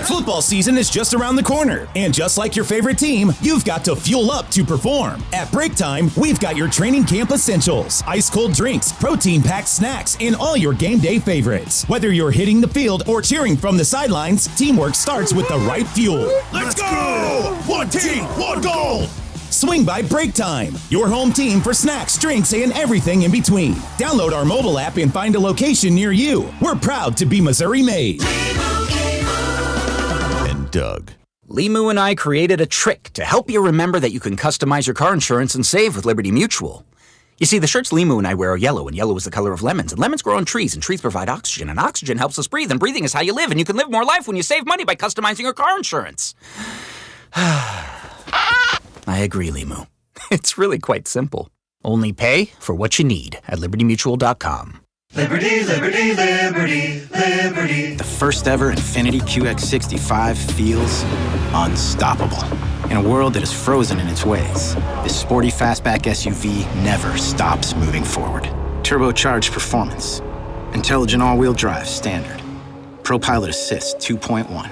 Football season is just around the corner, and just like your favorite team, you've got to fuel up to perform. At Break Time, we've got your training camp essentials, ice-cold drinks, protein-packed snacks, and all your game day favorites. Whether you're hitting the field or cheering from the sidelines, teamwork starts with the right fuel. Let's go! One team, one goal! Swing by Break Time, your home team for snacks, drinks, and everything in between. Download our mobile app and find a location near you. We're proud to be Missouri made. Doug. Limu and I created a trick to help you remember that you can customize your car insurance and save with Liberty Mutual. You see, the shirts Limu and I wear are yellow, and yellow is the color of lemons, and lemons grow on trees, and trees provide oxygen, and oxygen helps us breathe, and breathing is how you live, and you can live more life when you save money by customizing your car insurance. I agree, Limu. It's really quite simple. Only pay for what you need at libertymutual.com. Liberty, liberty, liberty, liberty. The first ever Infiniti QX65 feels unstoppable. In a world that is frozen in its ways, this sporty fastback SUV never stops moving forward. Turbocharged performance, intelligent all-wheel drive standard, ProPilot Assist 2.1.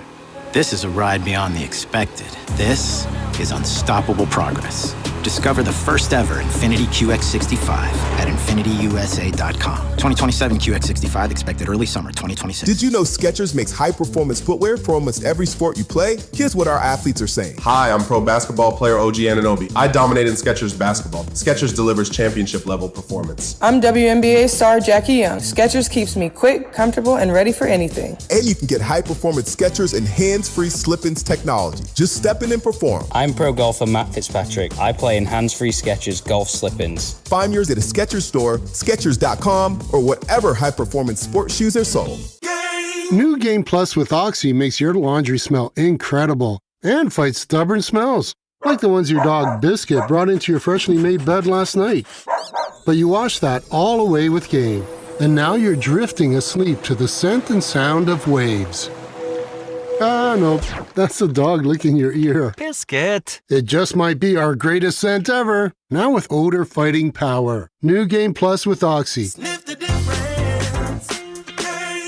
This is a ride beyond the expected. This is unstoppable progress. Discover the first ever Infiniti QX65 at InfinityUSA.com. 2027 QX65 expected early summer 2026. Did you know Skechers makes high-performance footwear for almost every sport you play? Here's what our athletes are saying. Hi, I'm pro basketball player OG Anunoby. I dominate in Skechers basketball. Skechers delivers championship-level performance. I'm WNBA star Jackie Young. Skechers keeps me quick, comfortable, and ready for anything. And you can get high-performance Skechers and hands-free slip-ins technology. Just step in and perform. I'm pro golfer Matt Fitzpatrick. I play in hands-free Skechers golf slip-ins. Find yours at a Skechers store, Skechers.com, or whatever high-performance sports shoes are sold. New Game Plus with Oxy makes your laundry smell incredible and fights stubborn smells, like the ones your dog Biscuit brought into your freshly made bed last night. But you wash that all away with Game, and now you're drifting asleep to the scent and sound of waves. Nope, that's the dog licking your ear. Biscuit. It just might be our greatest scent ever, now with odor-fighting power. New Game Plus with Oxy.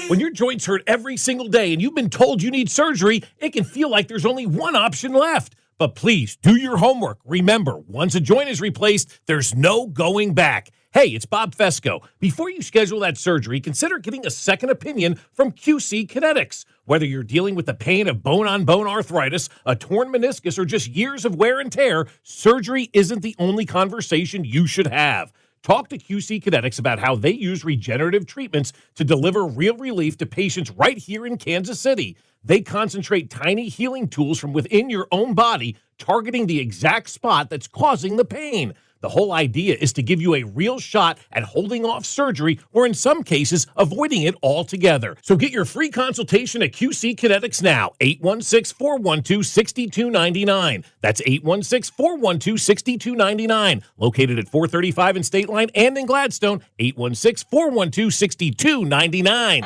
When your joints hurt every single day and you've been told you need surgery, it can feel like there's only one option left. But please, do your homework. Remember, once a joint is replaced, there's no going back. Hey, it's Bob Fesco. Before you schedule that surgery, consider getting a second opinion from QC Kinetics. Whether you're dealing with the pain of bone-on-bone arthritis, a torn meniscus, or just years of wear and tear, surgery isn't the only conversation you should have. Talk to QC Kinetics about how they use regenerative treatments to deliver real relief to patients right here in Kansas City. They concentrate tiny healing tools from within your own body, targeting the exact spot that's causing the pain. The whole idea is to give you a real shot at holding off surgery, or in some cases, avoiding it altogether. So get your free consultation at QC Kinetics now, 816-412-6299. That's 816-412-6299. Located at 435 in State Line and in Gladstone, 816-412-6299.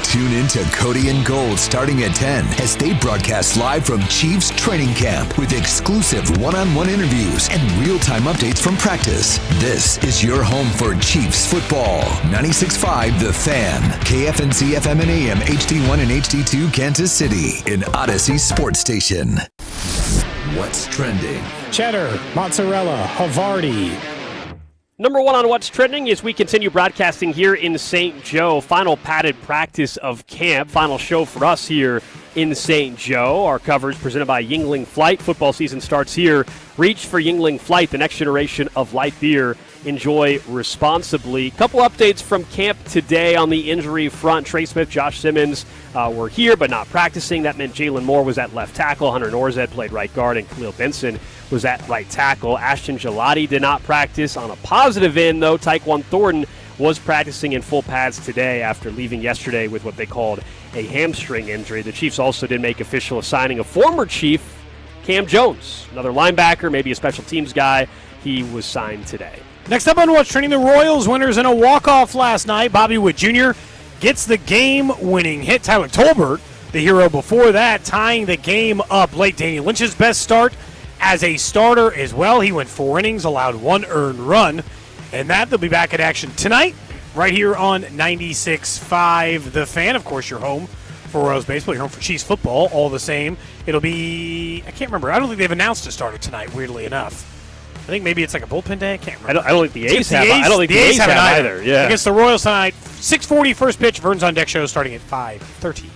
Tune in to Cody and Gold starting at 10 as they broadcast live from Chiefs training camp with exclusive one-on-one interviews and real-time updates from practice. This is your home for Chiefs football. 96.5 The Fan, KFNC FM and AM, HD1 and HD2 Kansas City, an Odyssey sports station. What's trending? Cheddar, mozzarella, Havarti. Number one on what's trending as we continue broadcasting here in St. Joe. Final padded practice of camp. Final show for us here in St. Joe. Our coverage presented by Yuengling Flight. Football season starts here. Reach for Yuengling Flight, the next generation of light beer. Enjoy responsibly. Couple updates from camp today on the injury front. Trey Smith, Josh Simmons were here but not practicing. That meant Jalen Moore was at left tackle. Hunter Norzed played right guard, and Khalil Benson was at right tackle. Ashton Gelati did not practice. On a positive end, though, Tyquan Thornton was practicing in full pads today after leaving yesterday with what they called a hamstring injury. The Chiefs also did make official a signing of former Chief Cam Jones, another linebacker, maybe a special teams guy. He was signed today. Next up on What's Trending, the Royals winners in a walk-off last night. Bobby Wood Jr. gets the game-winning hit. Tyler Tolbert, the hero before that, tying the game up late. Danny Lynch's best start as a starter as well. He went 4 innings, allowed 1 earned run. And that they'll be back at action tonight right here on 96.5 The Fan. Of course, you're home for Royals baseball. You're home for Chiefs football. All the same, it'll be, I can't remember. I don't think they've announced a starter tonight, weirdly enough. I think maybe it's like a bullpen day. I can't remember. I don't think the A's have. I don't think the A's have either. Yeah. Against the Royals tonight, 6:40 first pitch. Vern's on deck show starting at 5:30.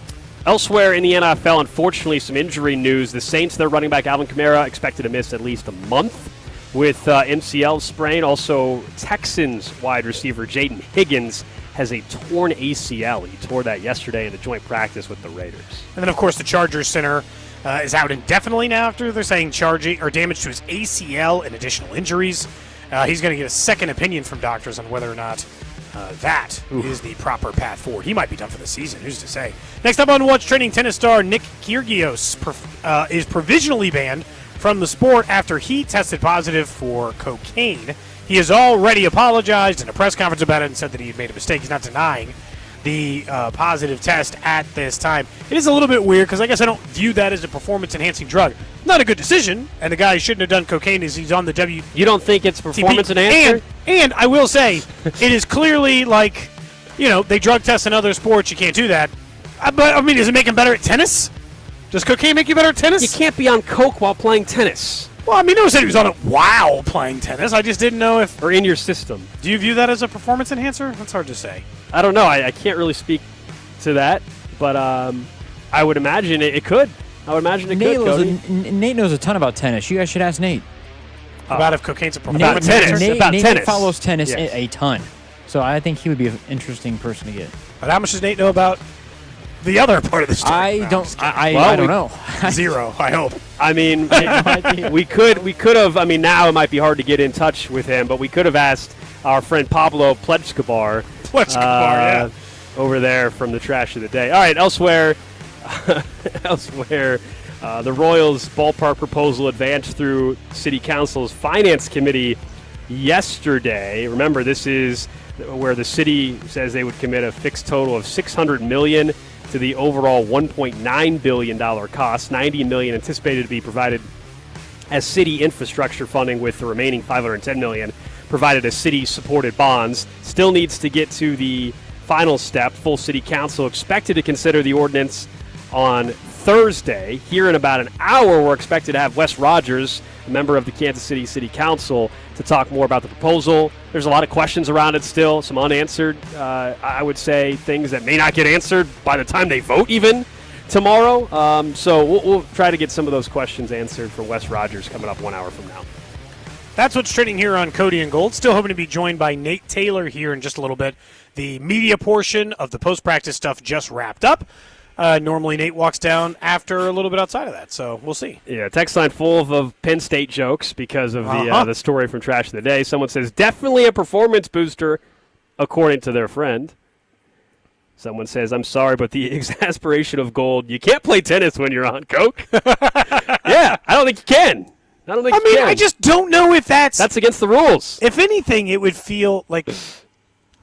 Elsewhere in the NFL, unfortunately, some injury news. The Saints, their running back Alvin Kamara, expected to miss at least a month with MCL sprain. Also, Texans wide receiver Jaden Higgins has a torn ACL. He tore that yesterday in a joint practice with the Raiders. And then, of course, the Chargers center is out indefinitely now after they're saying charging or damage to his ACL and additional injuries. He's going to get a second opinion from doctors on whether or not that is the proper path forward. He might be done for the season. Who's to say? Next up on What's Trending, tennis star Nick Kyrgios is provisionally banned from the sport after he tested positive for cocaine. He has already apologized in a press conference about it and said that he had made a mistake. He's not denying the positive test at this time. It is a little bit weird because I guess I don't view that as a performance-enhancing drug. Not a good decision, and the guy who shouldn't have done cocaine is he's on the W. You don't think it's performance-enhancing? And I will say, it is clearly like, they drug test in other sports. You can't do that. But, I mean, does it make him better at tennis? Does cocaine make you better at tennis? You can't be on coke while playing tennis. Well, I mean, no one said he was on it while playing tennis. I just didn't know if... Or in your system. Do you view that as a performance enhancer? That's hard to say. I don't know. I can't really speak to that, but I would imagine it could. I would imagine it could, Cody. Nate knows a ton about tennis. You guys should ask Nate. About if cocaine's a performance enhancer? Nate follows tennis a ton, so I think he would be an interesting person to get. But how much does Nate know about the other part of the story? I don't know. Zero, I hope. I mean, we could have. I mean, now it might be hard to get in touch with him, but we could have asked our friend Pablo Plechkabar over there from the Trash of the Day. All right, elsewhere, the Royals ballpark proposal advanced through City Council's Finance Committee yesterday. Remember, this is where the city says they would commit a fixed total of $600 million to the overall $1.9 billion cost. $90 million anticipated to be provided as city infrastructure funding, with the remaining $510 million provided as city-supported bonds. Still needs to get to the final step. Full City Council expected to consider the ordinance on Thursday. Here in about an hour, we're expected to have Wes Rogers, a member of the Kansas City City Council, to talk more about the proposal. There's a lot of questions around it still, some unanswered, I would say, things that may not get answered by the time they vote even tomorrow. So we'll try to get some of those questions answered for Wes Rogers coming up 1 hour from now. That's what's trending here on Cody and Gold. Still hoping to be joined by Nate Taylor here in just a little bit. The media portion of the post-practice stuff just wrapped up. Normally Nate walks down after a little bit outside of that, so we'll see. Yeah, text line full of Penn State jokes because of the story from Trash of the Day. Someone says, definitely a performance booster, according to their friend. Someone says, I'm sorry, but the exasperation of Gold, you can't play tennis when you're on coke. Yeah, I don't think you can. I just don't know if that's against the rules. If anything, it would feel like,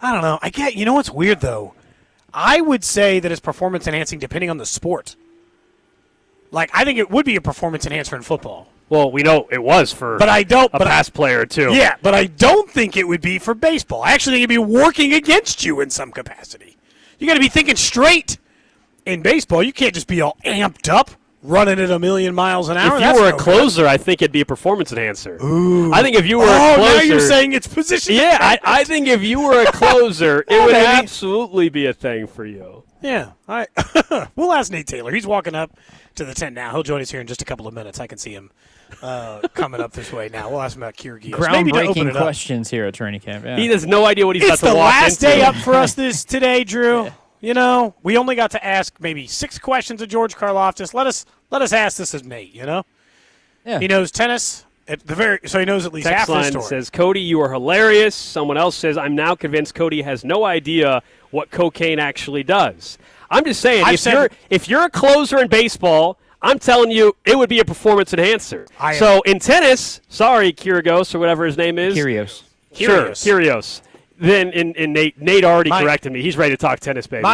I don't know. You know what's weird, though? I would say that it's performance enhancing depending on the sport. Like, I think it would be a performance enhancer in football. Well, we know it was for a past player, too. Yeah, but I don't think it would be for baseball. I actually think it'd be working against you in some capacity. You got to be thinking straight in baseball. You can't just be all amped up running at 1,000,000 miles an hour. If you were a closer, I think it'd be a performance enhancer. Ooh. I think if you were a closer. Now you're saying it's position. Yeah, I think if you were a closer, it would absolutely be a thing for you. Yeah. We'll ask Nate Taylor. He's walking up to the tent now. He'll join us here in just a couple of minutes. I can see him coming up this way now. We'll ask him about Kyrgios. Groundbreaking questions here at training camp. Yeah. He has no idea what he's about to walk into. It's the last day up for us today, Drew. Yeah. You know, we only got to ask maybe 6 questions of George Karlaftis. Let us ask this of Nate, you know? Yeah. He knows tennis so he knows at least half the story. Says, Cody, you are hilarious. Someone else says, I'm now convinced Cody has no idea what cocaine actually does. I'm just saying, if you're a closer in baseball, I'm telling you, it would be a performance enhancer. So in tennis, sorry, Kyrgios or whatever his name is. Kyrgios. Sure, Kyrgios. Then in Nate already corrected me. He's ready to talk tennis, baby.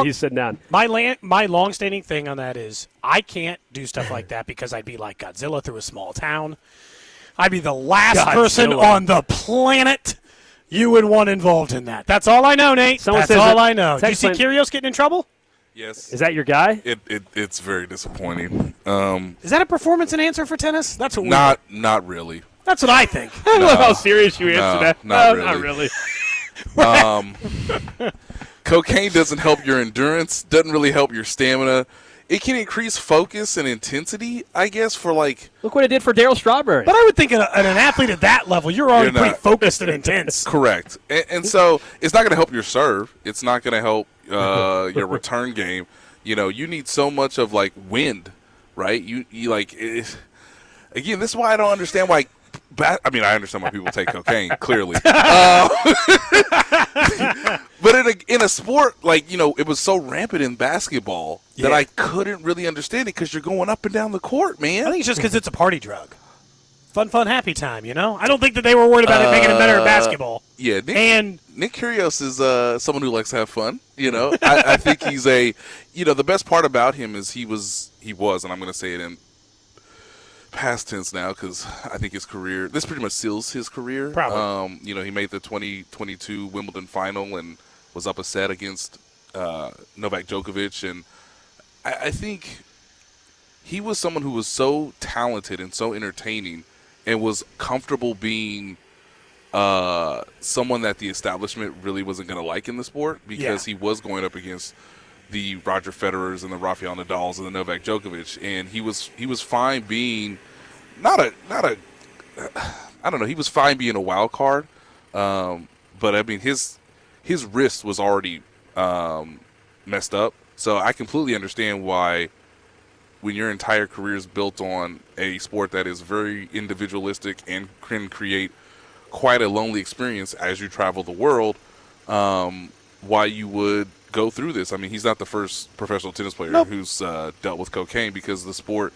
He's sitting down. My long-standing thing on that is I can't do stuff like that because I'd be like Godzilla through a small town. I'd be the last person on the planet you would want involved in that. That's all I know, Nate. That's all I know. Do you see Kyrgios getting in trouble? Yes. Is that your guy? It's very disappointing. Is that a performance enhancer for tennis? That's what not really. That's what I think. I love how serious you answer that. Not really. Cocaine doesn't help your endurance, doesn't really help your stamina. It can increase focus and intensity, I guess, for like... Look what it did for Darryl Strawberry. But I would think an athlete at that level, you're already pretty focused and intense. Correct. And so it's not going to help your serve. It's not going to help your return game. You know, you need so much of like wind, right? You like... Again, this is why I don't understand why... I mean, I understand why people take cocaine, clearly. But in a sport, like, you know, it was so rampant in basketball that I couldn't really understand it because you're going up and down the court, man. I think it's just because it's a party drug. Fun, happy time, you know? I don't think that they were worried about it making it better at basketball. Yeah, Nick Kyrgios is someone who likes to have fun, you know? I think he's the best part about him is he was, and I'm going to say it in past tense now because I think his career, this pretty much seals his career. Probably. He made the 2022 Wimbledon final and was up a set against Novak Djokovic. And I think he was someone who was so talented and so entertaining and was comfortable being someone that the establishment really wasn't going to like in the sport because he was going up against the Roger Federers and the Rafael Nadals and the Novak Djokovic, and he was fine being he was fine being a wild card, but I mean his wrist was already messed up, so I completely understand why when your entire career is built on a sport that is very individualistic and can create quite a lonely experience as you travel the world, why you would go through this. I mean, he's not the first professional tennis player who's dealt with cocaine because the sport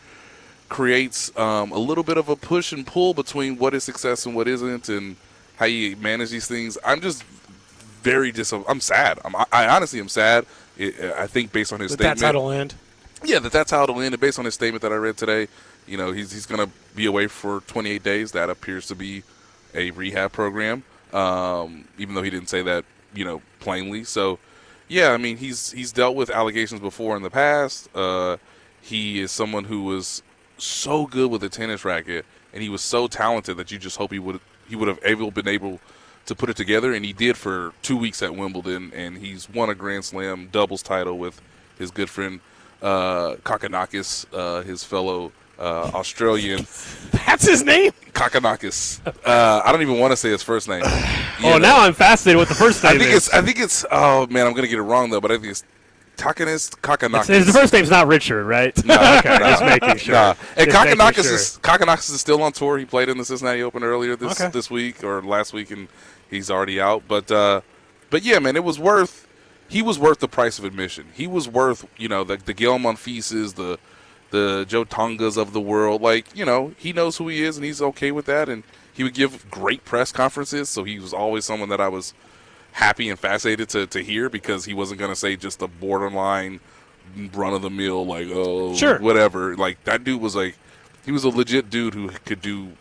creates a little bit of a push and pull between what is success and what isn't and how you manage these things. I'm just I'm sad. I honestly am sad. I think based on his statement. That's how it'll end? Yeah, that's how it'll end. And based on his statement that I read today, you know, he's going to be away for 28 days. That appears to be a rehab program, even though he didn't say that, you know, plainly. So, yeah, I mean, he's dealt with allegations before in the past. He is someone who was so good with a tennis racket, and he was so talented that you just hope he would have been able to put it together, and he did for 2 weeks at Wimbledon, and he's won a Grand Slam doubles title with his good friend Kakanakis, his fellow Australian. That's his name? Kakanakis. I don't even want to say his first name. Now I'm fascinated with the first name. I think it's. Oh man, I'm gonna get it wrong though, but I think it's Kakanakis. His first name's not Richard, right? No, okay, just making sure. Nah. And Kakanakis is still on tour. He played in the Cincinnati Open earlier this week or last week, and he's already out. But yeah, man, he was worth the price of admission. He was worth, you know, the Gael Monfises, the Joe Tongas of the world. Like, you know, he knows who he is, and he's okay with that. And he would give great press conferences, so he was always someone that I was happy and fascinated to hear because he wasn't going to say just a borderline run-of-the-mill, like, whatever. Like, that dude was like, he was a legit dude who could do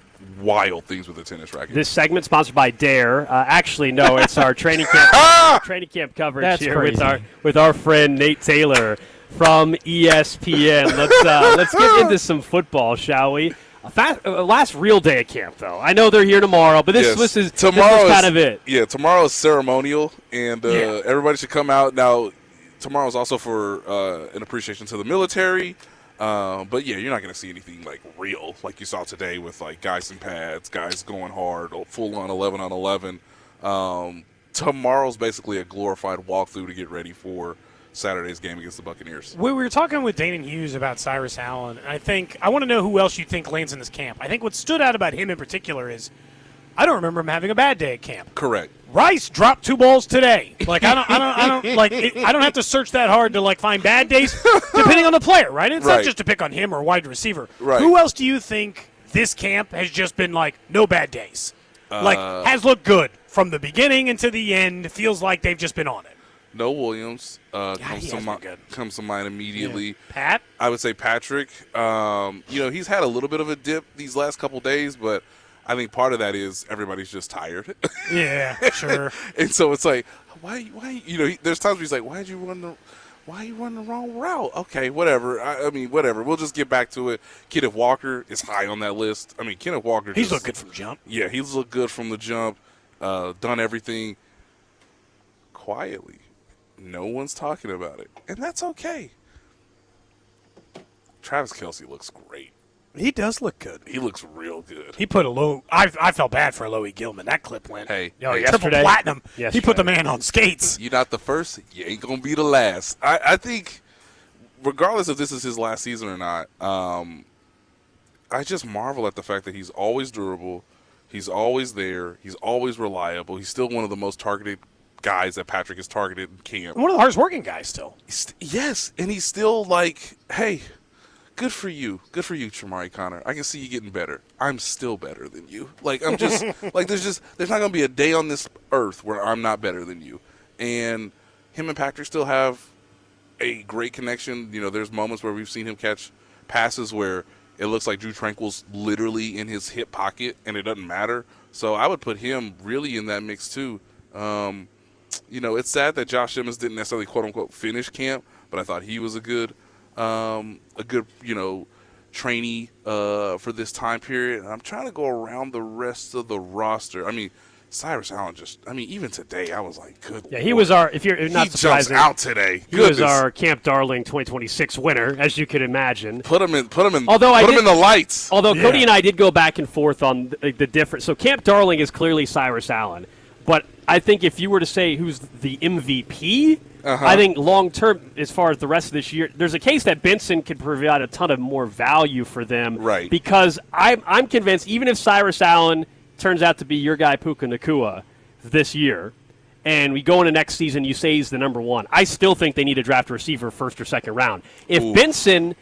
wild things with a tennis racket. This segment sponsored by Dare. Actually, no, it's our training camp coverage. That's here crazy. with our friend Nate Taylor from ESPN. Let's get into some football, shall we? Last real day of camp, though. I know they're here tomorrow, but this is kind of it. Yeah, tomorrow is ceremonial, and everybody should come out. Now, tomorrow is also for an appreciation to the military. But, yeah, you're not going to see anything, like, real, like you saw today with, like, guys in pads, guys going hard, full-on 11-on-11. Tomorrow's basically a glorified walkthrough to get ready for Saturday's game against the Buccaneers. We were talking with Danon Hughes about Cyrus Allen, and I want to know who else you think lands in this camp. I think what stood out about him in particular is I don't remember him having a bad day at camp. Correct. Rice dropped 2 balls today. Like I don't have to search that hard to find bad days, depending on the player, right? It's not just to pick on him or wide receiver. Right. Who else do you think this camp has just been no bad days? Has looked good from the beginning into the end. Feels like they've just been on it. No Williams comes to mind immediately. Yeah. Pat? I would say Patrick. He's had a little bit of a dip these last couple days, but I think part of that is everybody's just tired. Yeah, sure. And so it's like, why? There's times where he's like, why are you running the wrong route? Okay, whatever. I mean, whatever. We'll just get back to it. Kenneth Walker is high on that list. I mean, Kenneth Walker. He's looked good from jump. Yeah, he's looked good from the jump. Done everything quietly. No one's talking about it, and that's okay. Travis Kelce looks great. He does look good. He looks real good. He put a low. I felt bad for Loie Gilman. That clip went. Yesterday, triple platinum. He put the man on skates. You're not the first. You ain't gonna be the last. I think, regardless if this is his last season or not, I just marvel at the fact that he's always durable. He's always there. He's always reliable. He's still one of the most targeted guys that Patrick has targeted in camp. One of the hardest working guys still. Yes, and he's still like, hey, good for you, Shamari Connor. I can see you getting better. I'm still better than you. I'm just there's not gonna be a day on this earth where I'm not better than you. And him and Patrick still have a great connection. There's moments where we've seen him catch passes where it looks like Drew Tranquil's literally in his hip pocket, and it doesn't matter. So I would put him really in that mix too. It's sad that Josh Simmons didn't necessarily quote unquote finish camp, but I thought he was a good trainee for this time period. And I'm trying to go around the rest of the roster. I mean, Cyrus Allen even today I was like, good. Yeah, he was if you're not surprising, jumps out today. He was our Camp Darling 2026 winner, as you could imagine. Put him in the lights. Although Cody and I did go back and forth on the difference. So Camp Darling is clearly Cyrus Allen. But I think if you were to say who's the MVP, I think long-term, as far as the rest of this year, there's a case that Benson could provide a ton of more value for them. Right. Because I'm convinced, even if Cyrus Allen turns out to be your guy Puka Nacua this year, and we go into next season, you say he's the number one, I still think they need to draft a receiver first or second round. If Benson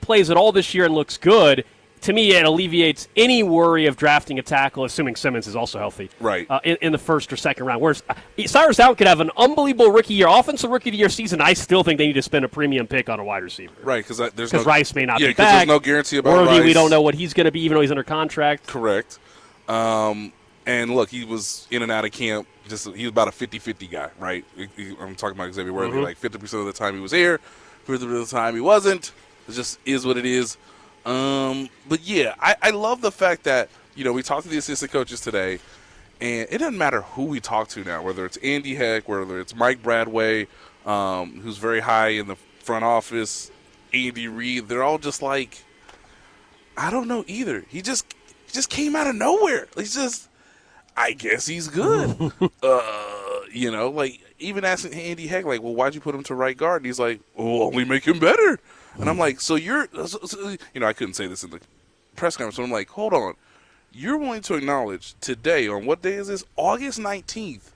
plays at all this year and looks good, to me, it alleviates any worry of drafting a tackle, assuming Simmons is also healthy, right? In the first or second round. Whereas Cyrus Allen could have an unbelievable offensive rookie of the year season. I still think they need to spend a premium pick on a wide receiver, right? Because Rice may not be back. There's no guarantee about Worthy, Rice. we don't know what he's going to be, even though he's under contract. Correct. And look, he was in and out of camp. He was about a 50-50 guy, right? I'm talking about Xavier Worthy. Like 50% of the time he was here, 50% of the time he wasn't. It just is what it is. But yeah, I love the fact that, we talked to the assistant coaches today, and it doesn't matter who we talk to now, whether it's Andy Heck, whether it's Mike Bradway, who's very high in the front office, Andy Reid, they're all just like, I don't know either. He just came out of nowhere. I guess he's good. Even asking Andy Heck, well, why'd you put him to right guard? And he's like, only make him better. And I'm like, I couldn't say this in the press conference, so I'm like, hold on. You're willing to acknowledge today, on what day is this? August 19th,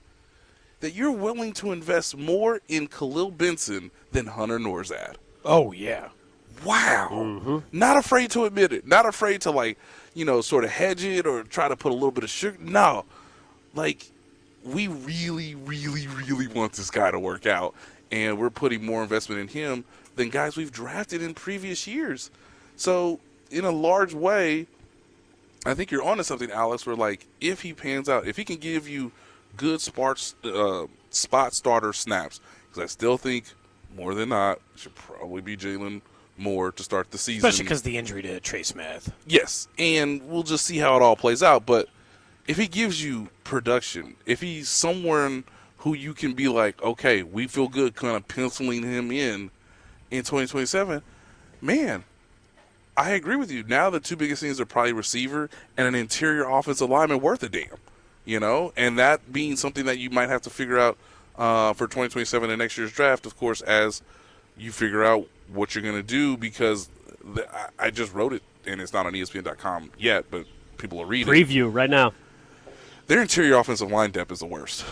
that you're willing to invest more in Khalil Benson than Hunter Norzad. Oh, yeah. Wow. Mm-hmm. Not afraid to admit it. Not afraid to, sort of hedge it or try to put a little bit of sugar. No. We really, really, really want this guy to work out, and we're putting more investment in him than guys we've drafted in previous years. So, in a large way, I think you're onto something, Alex, where, if he pans out, if he can give you good spot starter snaps, because I still think more than not, should probably be Jalen Moore to start the season. Especially because the injury to Trey Smith. Yes, and we'll just see how it all plays out. But if he gives you production, if he's someone who you can be like, okay, we feel good kind of penciling him in 2027, man, I agree with you. Now the two biggest things are probably receiver and an interior offensive lineman worth a damn, and that being something that you might have to figure out for 2027 and next year's draft, of course, as you figure out what you're going to do, because I just wrote it, and it's not on ESPN.com yet, but people are reading. Preview right now. Their interior offensive line depth is the worst.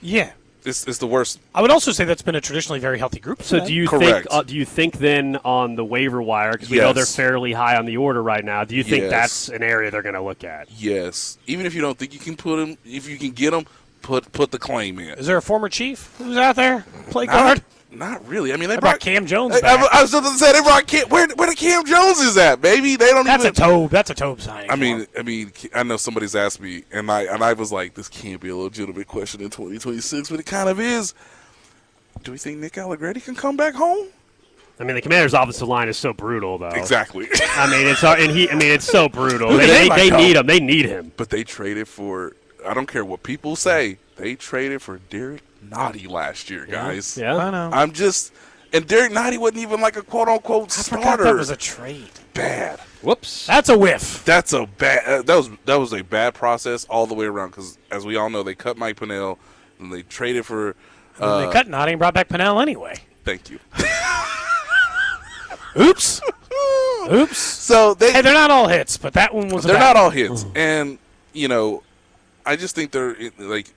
Yeah. It's the worst. I would also say that's been a traditionally very healthy group. So do you think then on the waiver wire, because we know they're fairly high on the order right now, do you think that's an area they're going to look at? Yes. Even if you don't think you can put them, if you can get them, put the claim in. Is there a former Chief who's out there play guard? Not really. I mean, they brought Cam Jones back. I was just going to say they brought Cam. Where the Cam Jones is at, baby? They don't. That's a Tobe signing. I mean, I know somebody's asked me, and I was like, this can't be a legitimate question in 2026, but it kind of is. Do we think Nick Allegretti can come back home? I mean, the Commanders' offensive line is so brutal, though. Exactly. I mean, it's so brutal. They need him. They need him. But they traded for. I don't care what people say. They traded for Derek Nottie last year, guys. Yeah, I know. And Derek Nottie wasn't even like a quote-unquote starter. I forgot that was a trade. Bad. Whoops. That's a whiff. That's a bad. That was a bad process all the way around, because as we all know, they cut Mike Pennell and they traded for. They cut Nottie and brought back Pennell anyway. Thank you. Oops. Oops. So they're not all hits, but that one was. They're not all hits, and I just think they're like.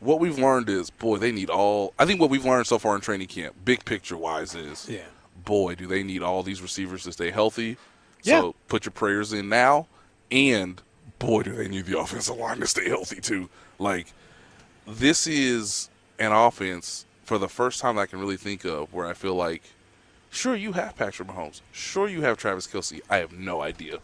What we've learned is, boy, they need all. I think what we've learned so far in training camp, big picture wise, is, boy, do they need all these receivers to stay healthy. Yeah. So put your prayers in now, and boy, do they need the offensive line to stay healthy too. Like, this is an offense for the first time I can really think of where I feel like, sure, you have Patrick Mahomes, sure, you have Travis Kelce. I have no idea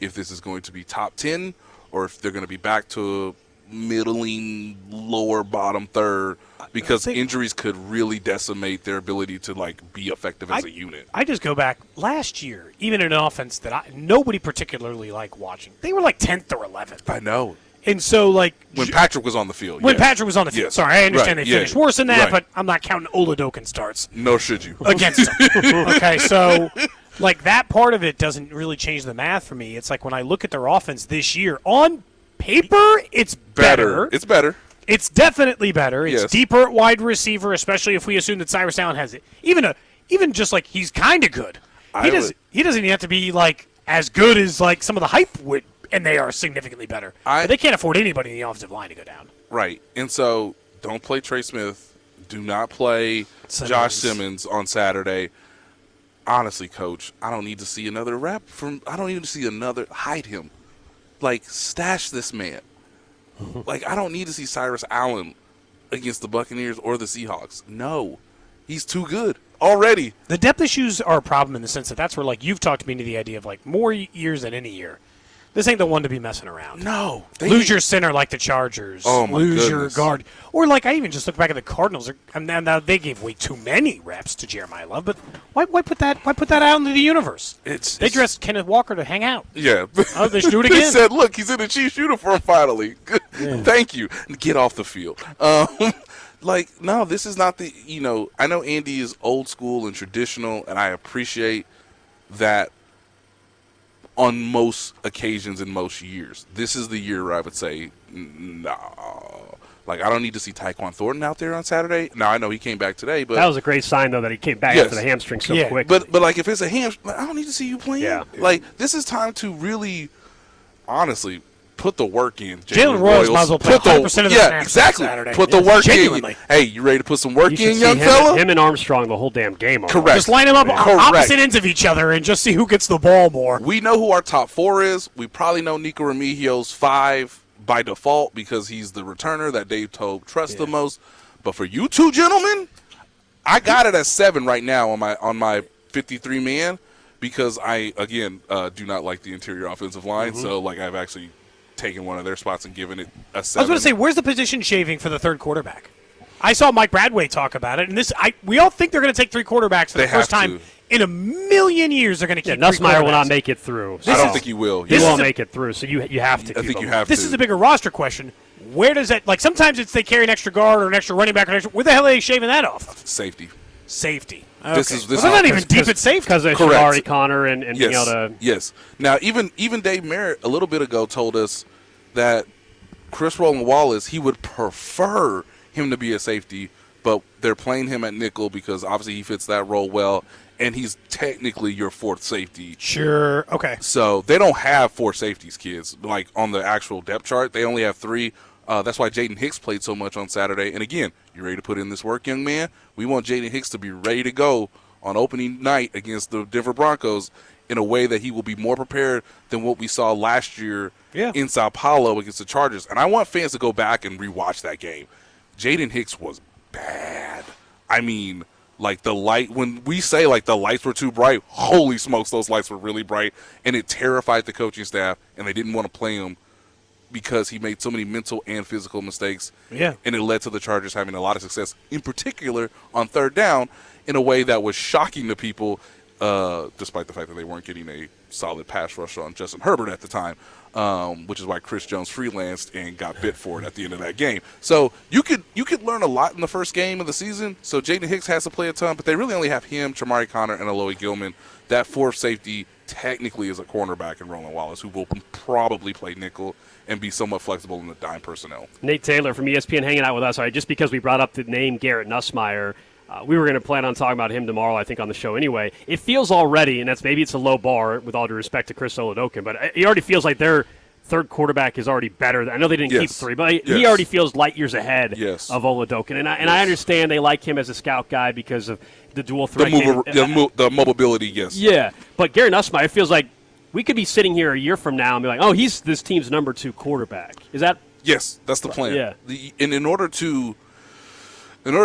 if this is going to be top 10 or if they're going to be back to middling, lower bottom third, because injuries could really decimate their ability to be effective as a unit. I just go back last year, even in an offense that nobody particularly liked watching. They were 10th or 11th. I know. And so when Patrick was on the field. When Patrick was on the field. Yes. Sorry, I understand they finished worse than that, but I'm not counting Oladokin starts. Nor should you. Against them. Okay, so that part of it doesn't really change the math for me. It's like when I look at their offense this year, on paper, it's better. It's better. It's definitely better. It's Yes. deeper at wide receiver, especially if we assume that Cyrus Allen has it. Even just he's kind of good. He doesn't even have to be as good as some of the hype would, and they are significantly better. But they can't afford anybody in the offensive line to go down. Right. And so don't play Trey Smith. Do not play Josh Simmons on Saturday. Honestly, Coach, I don't need to see another rep I don't need to see another hide him. Stash this man. I don't need to see Cyrus Allen against the Buccaneers or the Seahawks. No. He's too good already. The depth issues are a problem in the sense that that's where, you've talked me into the idea of, more years than any year. This ain't the one to be messing around. No. Lose your center like the Chargers. Oh, my Lose goodness. your guard. Or, I even just look back at the Cardinals. Now they gave way too many reps to Jeremiah Love, but why put that out into the universe? They dressed Kenneth Walker to hang out. Yeah. Oh, they should do it again. They said, look, he's in the Chiefs uniform finally. Thank you. Get off the field. No, this is not the, I know Andy is old school and traditional, and I appreciate that on most occasions in most years. This is the year where I would say, no. I don't need to see Tyquan Thornton out there on Saturday. Now, I know he came back today, but that was a great sign, though, that he came back after the hamstring so quick. But if it's a hamstring, I don't need to see you playing. Yeah. This is time to really, honestly, put the work in. Jalen Royals might as well play 100% of the snaps exactly. Saturday. Put the work Genuinely. in. Hey, you ready to put some work You should in, see young fella? him and Armstrong the whole damn game. Correct. Just line them up on Correct. opposite ends of each other and just see who gets the ball more. We know who our top 4 is. We probably know Nico Remigio's 5 by default because he's the returner that Dave Tobe trusts the most. But for you two gentlemen, I got it at 7 right now on my 53 man because I again do not like the interior offensive line. So I've actually taken one of their spots and given it a 7. I was going to say, where's the position shaving for the third quarterback? I saw Mike Bradway talk about it, and we all think they're going to take 3 quarterbacks for the first time in a million years. They're going to keep. Nussmeier will not make it through. I don't think he will. He won't make it through. So you have to. I think you have to. This is a bigger roster question. Where does that, like, sometimes it's they carry an extra guard or an extra running back or where the hell are they shaving that off? Safety. Okay. This they're not even deep at safety. Because of Shamari Connor and being able to. Yes. Now, even Dave Merritt a little bit ago told us that Chris Roland Wallace, he would prefer him to be a safety, but they're playing him at nickel because obviously he fits that role well, and he's technically your 4th safety. Sure. Okay. So they don't have 4 safeties, kids. Like on the actual depth chart, they only have 3. That's why Jaden Hicks played so much on Saturday. And again, you ready to put in this work, young man? We want Jaden Hicks to be ready to go on opening night against the Denver Broncos in a way that he will be more prepared than what we saw last year in Sao Paulo against the Chargers. And I want fans to go back and rewatch that game. Jaden Hicks was bad. I mean, like when we say like the lights were too bright, holy smokes, those lights were really bright. And it terrified the coaching staff, and they didn't want to play him because he made so many mental and physical mistakes. Yeah. And it led to the Chargers having a lot of success, in particular on 3rd down, in a way that was shocking to people, despite the fact that they weren't getting a solid pass rush on Justin Herbert at the time, which is why Chris Jones freelanced and got bit for it at the end of that game. So you could learn a lot in the first game of the season. So Jaden Hicks has to play a ton, but they really only have him, Chamari Connor, and Aloy Gilman. That 4th safety technically is a cornerback in Roland Wallace, who will probably play nickel and be somewhat flexible in the dime personnel. Nate Taylor from ESPN hanging out with us. All right, just because we brought up the name Garrett Nussmeier, we were going to plan on talking about him tomorrow, I think, on the show anyway. It feels already, and maybe it's a low bar with all due respect to Chris Oladokun, but it already feels like their 3rd quarterback is already better. I know they didn't keep 3, but he already feels light years ahead of Oladokun. And I understand they like him as a scout guy because of the dual threat. The mobility, yes. Yeah, but Garrett Nussmeier feels like we could be sitting here a year from now and be like, oh, he's this team's number 2 quarterback. Is that? Yes, that's the plan. Yeah. And in order to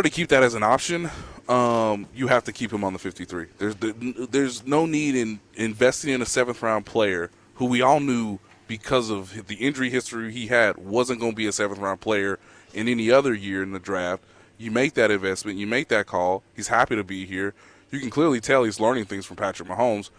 keep that as an option, you have to keep him on the 53. There's no need in investing in a 7th-round player who we all knew because of the injury history he had wasn't going to be a 7th-round player in any other year in the draft. You make that investment. You make that call. He's happy to be here. You can clearly tell he's learning things from Patrick Mahomes.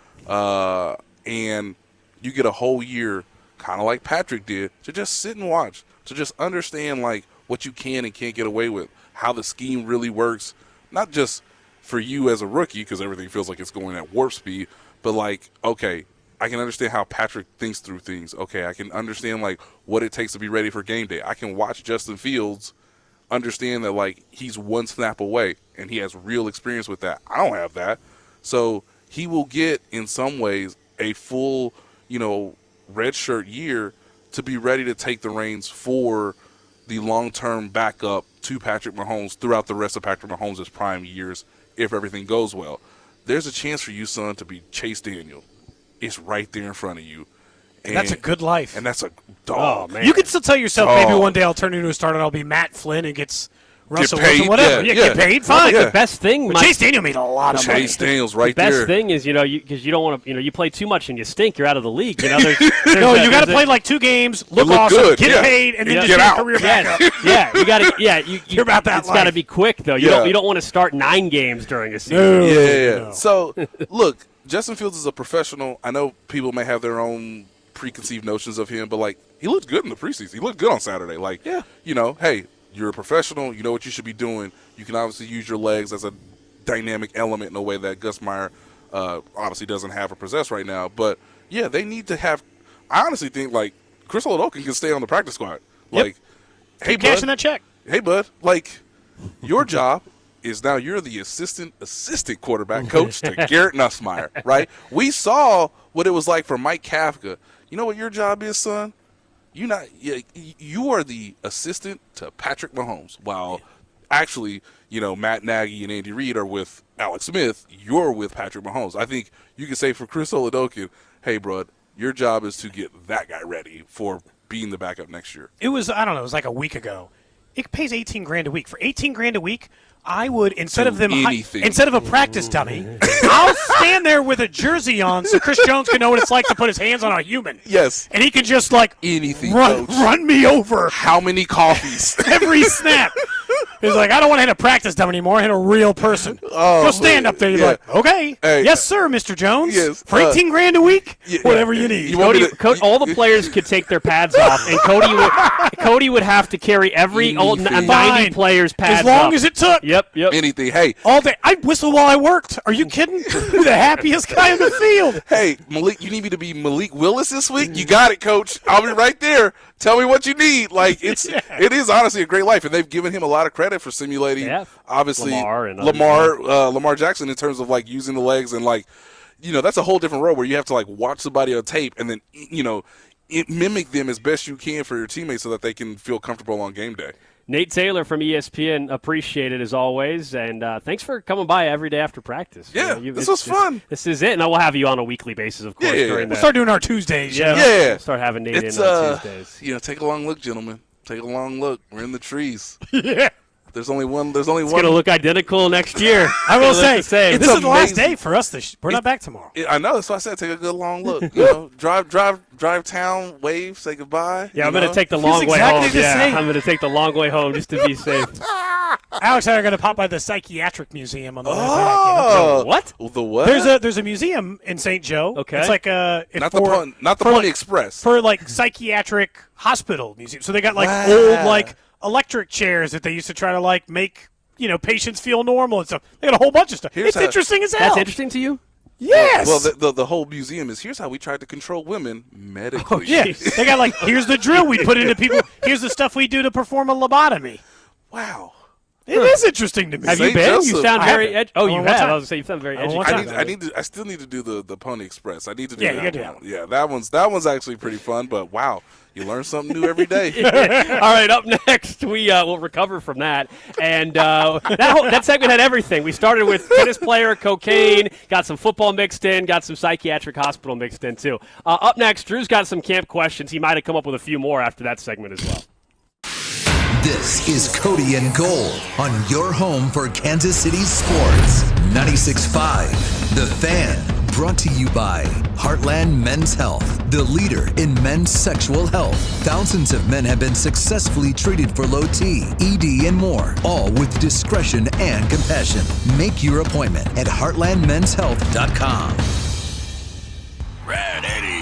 And you get a whole year, kind of like Patrick did, to just sit and watch, to just understand like what you can and can't get away with, how the scheme really works, not just for you as a rookie because everything feels like it's going at warp speed, but like, okay, I can understand how Patrick thinks through things. Okay, I can understand like what it takes to be ready for game day. I can watch Justin Fields, understand that like he's 1 snap away and he has real experience with that. I don't have that. So he will get in some ways a full, redshirt year to be ready to take the reins for the long-term backup to Patrick Mahomes throughout the rest of Patrick Mahomes' prime years if everything goes well. There's a chance for you, son, to be Chase Daniel. It's right there in front of you. And that's a good life. And that's a dog. Oh, man. You can still tell yourself maybe one day I'll turn into a starter and I'll be Matt Flynn and gets Russell Wilson, whatever. Get paid, fine. The best thing, but Chase Daniel made a lot of money. Chase Daniel's right there. The best thing is, because you don't want to, you play too much and you stink, you're out of the league. No, you got to play like 2 games, look awesome, good, get paid, and then just get your career back up. You got to. You're about that. It's got to be quick though. You don't want to start 9 games during a season. No. So look, Justin Fields is a professional. I know people may have their own preconceived notions of him, but like he looked good in the preseason. He looked good on Saturday. Like, hey, you're a professional. You know what you should be doing. You can obviously use your legs as a dynamic element in a way that Gus Meyer obviously doesn't have or possess right now. But, yeah, they need to have – I honestly think, like, Chris Oladokun can stay on the practice squad. Like, hey, bud. Cashing that check. Hey, bud. Like, your job is now you're the assistant quarterback coach to Garrett Nussmeier, right? We saw what it was like for Mike Kafka. You know what your job is, son? You are the assistant to Patrick Mahomes. While actually, Matt Nagy and Andy Reid are with Alex Smith, you're with Patrick Mahomes. I think you can say for Chris Oladokun, hey, bro, your job is to get that guy ready for being the backup next year. It was like a week ago. It pays $18,000 a week. For $18,000 a week, I would instead of a practice dummy, I'll stand there with a jersey on so Chris Jones can know what it's like to put his hands on a human. Yes, and he can just anything run me over. How many coffees every snap? He's like, I don't want to hit a practice dummy anymore. I hit a real person. Go stand up there. You're like, okay. Hey, yes, sir, Mr. Jones. Yes, for $18,000 a week, whatever you need. All the players could take their pads off, and Cody would have to carry every 90 players' pads as long up. as it took. Yep. Anything. Hey, all day. I whistled while I worked. Are you kidding? You're the happiest guy in the field. Hey, Malik, you need me to be Malik Willis this week? You got it, Coach. I'll be right there. Tell me what you need. Like it is honestly a great life, and they've given him a lot of credit for simulating. Obviously, Lamar Jackson in terms of like using the legs and like, that's a whole different role where you have to like watch somebody on tape and then mimic them as best you can for your teammates so that they can feel comfortable on game day. Nate Taylor from ESPN, appreciate it as always, and thanks for coming by every day after practice. Yeah, this was fun. This is it, and I will have you on a weekly basis, of course. We'll start doing our Tuesdays. Yeah, we'll start having Nate in on Tuesdays. Take a long look, gentlemen. Take a long look. We're in the trees. Yeah. There's only one. It's going to look identical next year. I will say, this is the last amazing. day for us. We're not back tomorrow. I know. That's why I said take a good long look. Drive town, wave, say goodbye. Yeah, I'm going to take the long way home. I'm going to take the long way home just to be safe. Alex and I are going to pop by the psychiatric museum on the way back. What? The what? There's a museum in St. Joe. Okay. It's like not the Pony Express for like psychiatric hospital museum. So they got like old like electric chairs that they used to try to like make patients feel normal and stuff. They got a whole bunch of stuff. It's interesting as hell. That's interesting to you? Yes. Well, the whole museum is here's how we tried to control women medically. Oh, yeah. They got like here's the drill we put into people. Here's the stuff we do to perform a lobotomy. Wow. It is interesting to me. Have you been? You sound very you have. I was going to say you sound very educated. I still need to do the Pony Express. I need to do that. You gotta do one. Yeah, that one's actually pretty fun. But wow, you learn something new every day. All right, up next we will recover from that, and that segment had everything. We started with tennis player, cocaine, got some football mixed in, got some psychiatric hospital mixed in too. Up next, Drew's got some camp questions. He might have come up with a few more after that segment as well. This is Cody and Gold on your home for Kansas City sports. 96.5, The Fan, brought to you by Heartland Men's Health, the leader in men's sexual health. Thousands of men have been successfully treated for low T, ED, and more, all with discretion and compassion. Make your appointment at heartlandmenshealth.com. Red Eddie.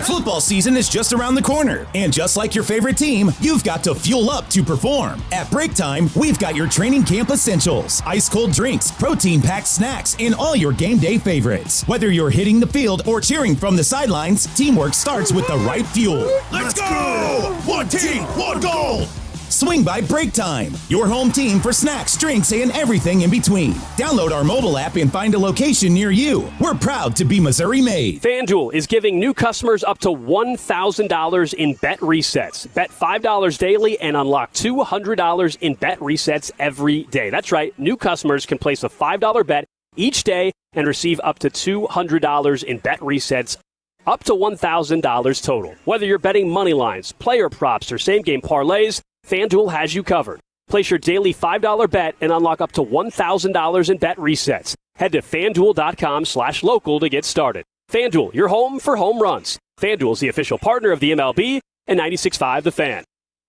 Football season is just around the corner, and just like your favorite team, you've got to fuel up to perform. At Break Time, we've got your training camp essentials, ice-cold drinks, protein-packed snacks, and all your game day favorites. Whether you're hitting the field or cheering from the sidelines, teamwork starts with the right fuel. Let's go! One team, one goal! Swing by Break Time, your home team for snacks, drinks, and everything in between. Download our mobile app and find a location near you. We're proud to be Missouri made. FanDuel is giving new customers up to $1,000 in bet resets. Bet $5 daily and unlock $200 in bet resets every day. That's right. New customers can place a $5 bet each day and receive up to $200 in bet resets, up to $1,000 total. Whether you're betting money lines, player props, or same-game parlays, FanDuel has you covered. Place your daily $5 bet and unlock up to $1,000 in bet resets. Head to FanDuel.com/local to get started. FanDuel, your home for home runs. FanDuel is the official partner of the MLB and 96.5 The Fan.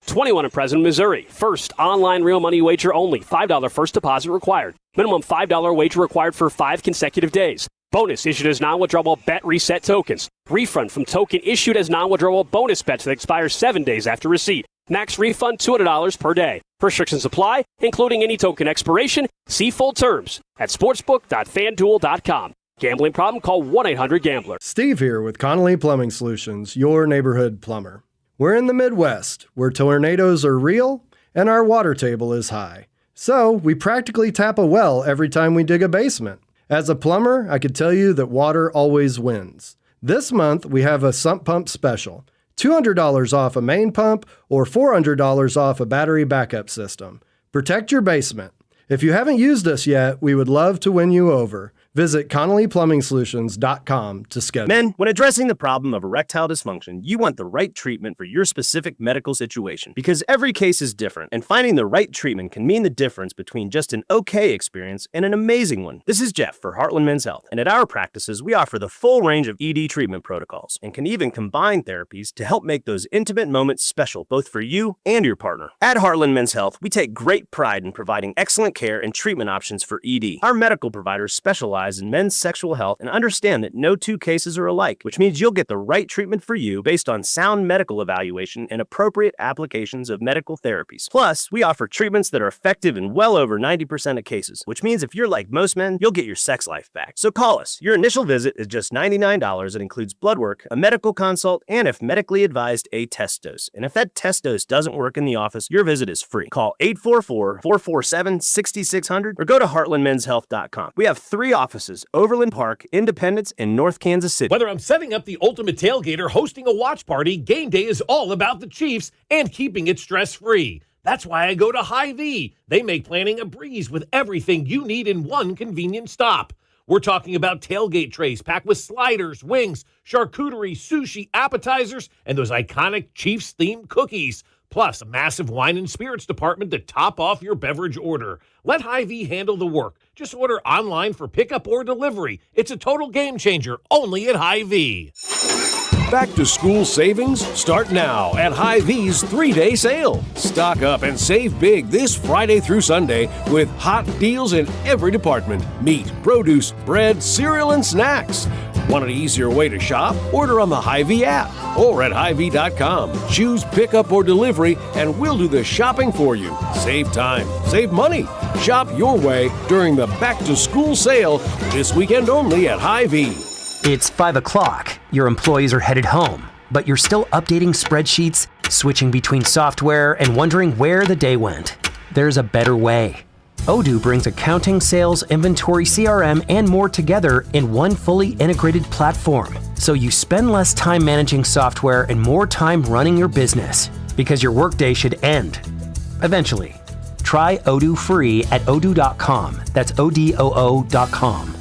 21 and present in Missouri. First online real money wager only. $5 first deposit required. Minimum $5 wager required for 5 consecutive days. Bonus issued as non-withdrawable bet reset tokens. Refund from token issued as non-withdrawable bonus bets that expires 7 days after receipt. Max refund $200 per day. Restrictions apply, including any token expiration. See full terms at sportsbook.fanduel.com. Gambling problem? Call 1-800-GAMBLER. Steve here with Connolly Plumbing Solutions, your neighborhood plumber. We're in the Midwest, where tornadoes are real and our water table is high. So we practically tap a well every time we dig a basement. As a plumber, I could tell you that water always wins. This month, we have a sump pump special. $200 off a main pump or $400 off a battery backup system. Protect your basement. If you haven't used us yet, we would love to win you over. Visit ConnollyPlumbingSolutions.com to schedule. Men, when addressing the problem of erectile dysfunction, you want the right treatment for your specific medical situation because every case is different, and finding the right treatment can mean the difference between just an okay experience and an amazing one. This is Jeff for Heartland Men's Health, and at our practices, we offer the full range of ED treatment protocols and can even combine therapies to help make those intimate moments special both for you and your partner. At Heartland Men's Health, we take great pride in providing excellent care and treatment options for ED. Our medical providers specialize in men's sexual health and understand that no two cases are alike, which means you'll get the right treatment for you based on sound medical evaluation and appropriate applications of medical therapies. Plus, we offer treatments that are effective in well over 90% of cases, which means if you're like most men, you'll get your sex life back. So call us. Your initial visit is just $99. It includes blood work, a medical consult, and if medically advised, a test dose. And if that test dose doesn't work in the office, your visit is free. Call 844-447-6600 or go to heartlandmenshealth.com. We have 3 offices: Overland Park, Independence, and North Kansas City. Whether I'm setting up the ultimate tailgate or hosting a watch party, game day is all about the Chiefs and keeping it stress-free. That's why I go to Hy-Vee. They make planning a breeze with everything you need in one convenient stop. We're talking about tailgate trays packed with sliders, wings, charcuterie, sushi, appetizers, and those iconic Chiefs-themed cookies. Plus, a massive wine and spirits department to top off your beverage order. Let Hy-Vee handle the work. Just order online for pickup or delivery. It's a total game changer, only at Hy-Vee. Back to school savings start now at Hy-Vee's 3-day sale. Stock up and save big this Friday through Sunday with hot deals in every department: meat, produce, bread, cereal, and snacks. Want an easier way to shop? Order on the Hy-Vee app or at Hy-Vee.com. Choose pickup or delivery and we'll do the shopping for you. Save time, save money. Shop your way during the back-to-school sale this weekend only at Hy-Vee. It's 5 o'clock. Your employees are headed home, but you're still updating spreadsheets, switching between software, and wondering where the day went. There's a better way. Odoo brings accounting, sales, inventory, CRM, and more together in one fully integrated platform. So you spend less time managing software and more time running your business, because your workday should end eventually. Try Odoo free at odoo.com. That's ODOO.com.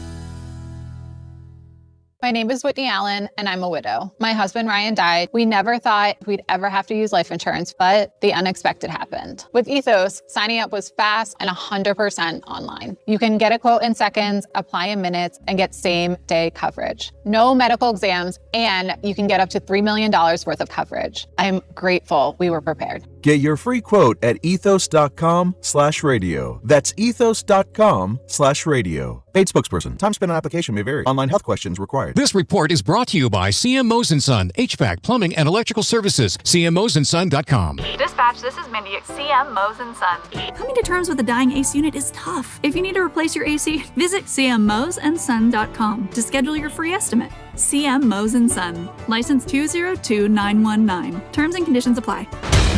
My name is Whitney Allen, and I'm a widow. My husband, Ryan, died. We never thought we'd ever have to use life insurance, but the unexpected happened. With Ethos, signing up was fast and 100% online. You can get a quote in seconds, apply in minutes, and get same-day coverage. No medical exams, and you can get up to $3 million worth of coverage. I'm grateful we were prepared. Get your free quote at ethos.com/radio. That's ethos.com/radio. Paid spokesperson. Time spent on application may vary. Online health questions required. This report is brought to you by CM Mose & Son, HVAC, plumbing, and electrical services. CMMoseandSon.com. Dispatch, this is Mindy at CM Mose & Son. Coming to terms with a dying AC unit is tough. If you need to replace your AC, visit CMMoseandSon.com to schedule your free estimate. CM Mose & Son. License 202919. Terms and conditions apply.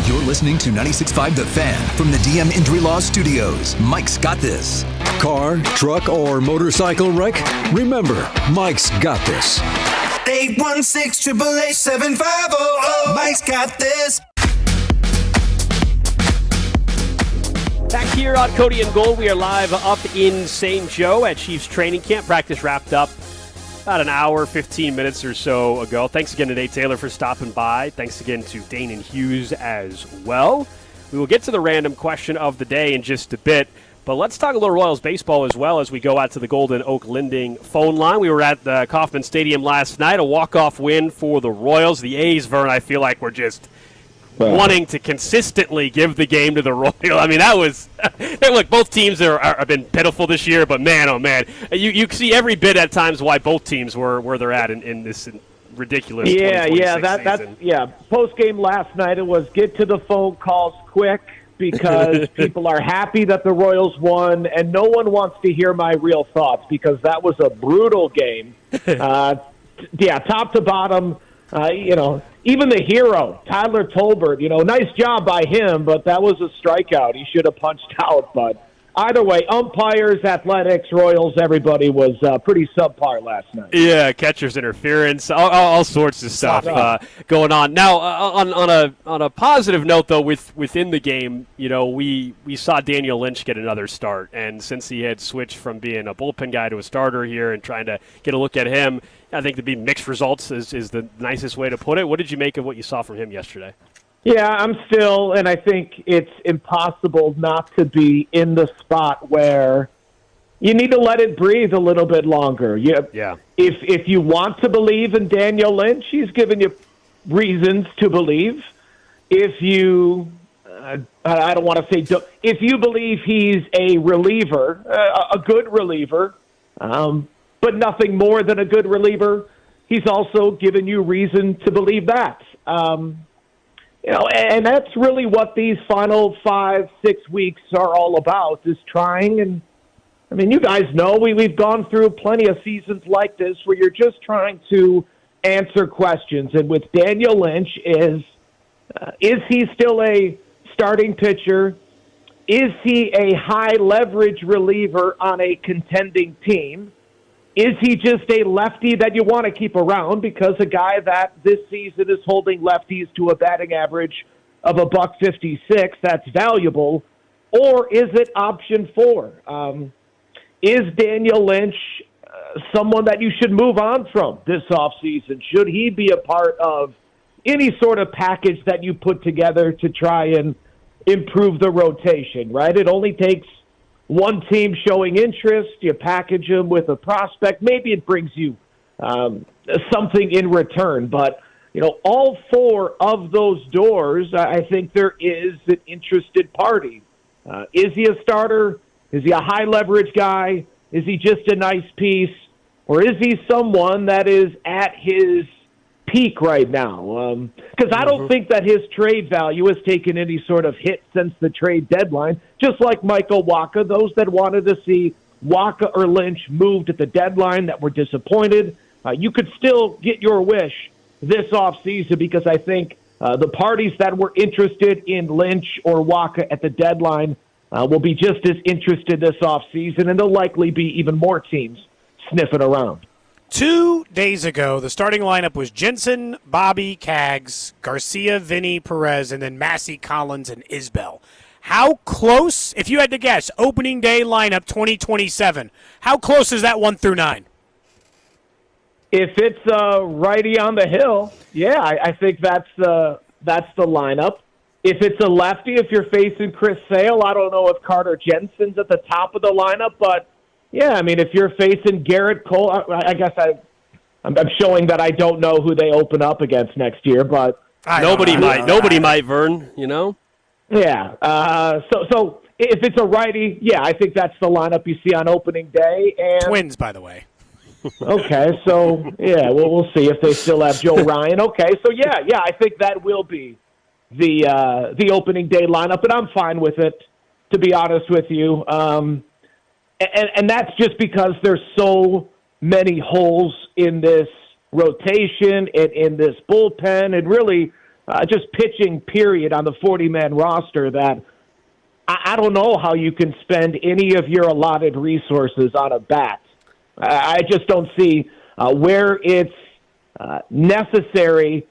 You're listening to 96.5 The Fan from the DM Injury Law Studios. Mike's got this. Car, truck, or motorcycle wreck? Remember, Mike's got this. 816-888-7500. Mike's got this. Back here on Cody and Gold, we are live up in St. Joe at Chiefs training camp. Practice wrapped up about an hour, 15 minutes or so ago. Thanks again to Nate Taylor for stopping by. Thanks again to Dane and Hughes as well. We will get to the random question of the day in just a bit, but let's talk a little Royals baseball as well as we go out to the Golden Oak Lending phone line. We were at the Kauffman Stadium last night, a walk-off win for the Royals. The A's, Vern, I feel like we're just wanting to consistently give the game to the Royals. I mean, that was look, both teams have been pitiful this year, but man, oh man, you see every bit at times why both teams were where they're at in this ridiculous. Post game last night, it was get to the phone calls quick because people are happy that the Royals won, and no one wants to hear my real thoughts because that was a brutal game. Top to bottom. Even the hero, Tyler Tolbert, nice job by him, but that was a strikeout. He should have punched out. But Either way, umpires, athletics, Royals, everybody was pretty subpar last night. Yeah, catcher's interference, all sorts of stuff going on. Now, on a positive note, though, within the game, we saw Daniel Lynch get another start, and since he had switched from being a bullpen guy to a starter here and trying to get a look at him, I think to be mixed results is the nicest way to put it. What did you make of what you saw from him yesterday? Yeah, I'm still, and I think it's impossible not to be in the spot where you need to let it breathe a little bit longer. Yeah. If you want to believe in Daniel Lynch, he's given you reasons to believe. If you, I don't want to say, if you believe he's a reliever, a good reliever, but nothing more than a good reliever, he's also given you reason to believe that. And that's really what these final 5-6 weeks are all about, is trying. And, I mean, you guys know we've gone through plenty of seasons like this where you're just trying to answer questions. And with Daniel Lynch, is he still a starting pitcher? Is he a high-leverage reliever on a contending team? Is he just a lefty that you want to keep around because a guy that this season is holding lefties to a batting average of $156 that's valuable? Or is it option 4? Is Daniel Lynch someone that you should move on from this offseason? Should he be a part of any sort of package that you put together to try and improve the rotation, right? It only takes one team showing interest, you package them with a prospect, maybe it brings you something in return. But, all 4 of those doors, I think there is an interested party. Is he a starter? Is he a high-leverage guy? Is he just a nice piece? Or is he someone that is at his peak right now? Because I don't think that his trade value has taken any sort of hit since the trade deadline. Just like Michael Wacha, those that wanted to see Wacha or Lynch moved at the deadline that were disappointed, you could still get your wish this offseason, because I think the parties that were interested in Lynch or Wacha at the deadline will be just as interested this offseason, and there'll likely be even more teams sniffing around. 2 days ago, the starting lineup was Jensen, Bobby, Kaggs, Garcia, Vinny, Perez, and then Massey, Collins, and Isbell. How close, if you had to guess, opening day lineup 2027, how close is that 1 through 9? If it's a righty on the hill, yeah, I think that's the lineup. If it's a lefty, if you're facing Chris Sale, I don't know if Carter Jensen's at the top of the lineup, but yeah, I mean, if you're facing Garrett Cole, I guess I'm showing that I don't know who they open up against next year, but nobody might, Vern, Yeah. So if it's a righty, yeah, I think that's the lineup you see on opening day. And Twins, by the way. Okay, so yeah, we'll see if they still have Joe Ryan. Okay, so yeah, I think that will be the opening day lineup, and I'm fine with it, to be honest with you. And that's just because there's so many holes in this rotation and in this bullpen, and really just pitching period on the 40-man roster, that I don't know how you can spend any of your allotted resources on a bat. I just don't see where it's necessary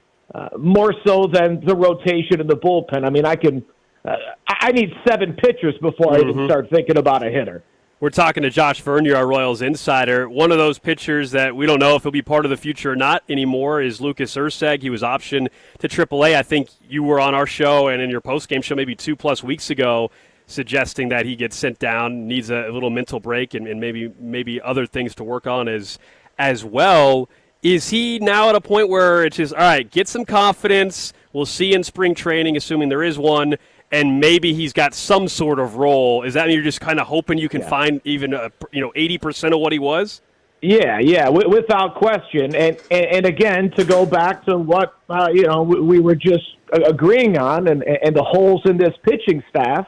more so than the rotation in the bullpen. I mean, I need 7 pitchers before I even start thinking about a hitter. We're talking to Josh Vern, you're our Royals insider. One of those pitchers that we don't know if he'll be part of the future or not anymore is Lucas Erceg. He was optioned to AAA. I think you were on our show and in your postgame show maybe 2+ weeks ago suggesting that he gets sent down, needs a little mental break, and maybe other things to work on as well. Is he now at a point where it's just, all right, get some confidence, we'll see in spring training, assuming there is one, and maybe he's got some sort of role? Is that you're just kind of hoping you can find even 80% of what he was? Yeah, without question. And again, to go back to what we were just agreeing on, and the holes in this pitching staff,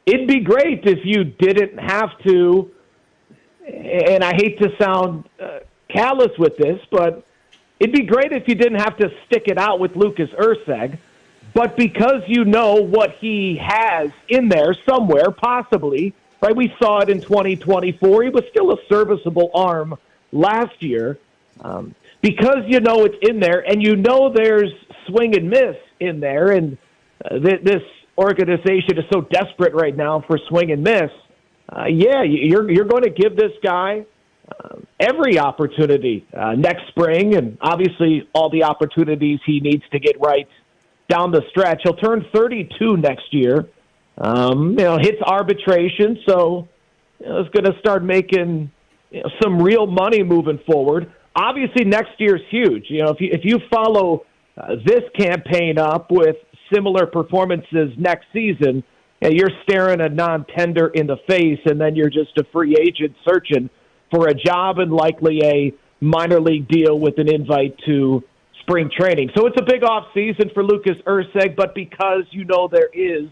it'd be great if you didn't have to. And I hate to sound callous with this, but it'd be great if you didn't have to stick it out with Lucas Erceg. But because you know what he has in there somewhere, possibly, right? We saw it in 2024. He was still a serviceable arm last year. Because you know it's in there, and you know there's swing and miss in there, and this organization is so desperate right now for swing and miss. You're going to give this guy every opportunity next spring, and obviously all the opportunities he needs to get right down the stretch. He'll turn 32 next year. Hits arbitration, so is going to start making some real money moving forward. Obviously, next year's huge. If you follow this campaign up with similar performances next season, you're staring a non-tender in the face, and then you're just a free agent searching for a job and likely a minor league deal with an invite to spring training. So it's a big off season for Lucas Erceg, but because there is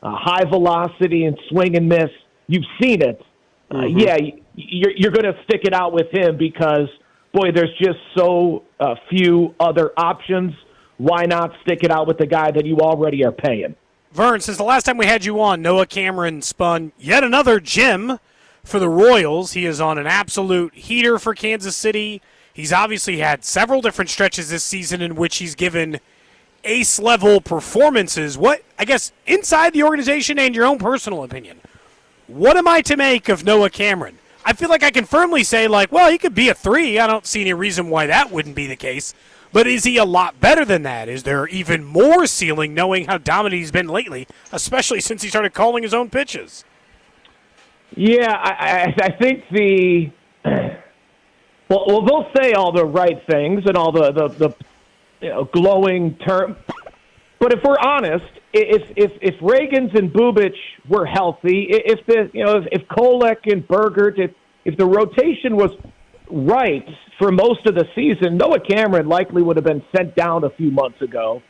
a high velocity and swing and miss, you've seen it. You're going to stick it out with him because, boy, there's just so few other options. Why not stick it out with the guy that you already are paying? Vern, since the last time we had you on, Noah Cameron spun yet another gem for the Royals. He is on an absolute heater for Kansas City. He's obviously had several different stretches this season in which he's given ace-level performances. What, I guess, inside the organization and your own personal opinion, what am I to make of Noah Cameron? I feel like I can firmly say, he could be a 3. I don't see any reason why that wouldn't be the case. But is he a lot better than that? Is there even more ceiling knowing how dominant he's been lately, especially since he started calling his own pitches? Yeah, I think they'll say all the right things and all the glowing term. But if we're honest, if Reagans and Bubic were healthy, if Kolek and Bergert, if the rotation was right for most of the season, Noah Cameron likely would have been sent down a few months ago.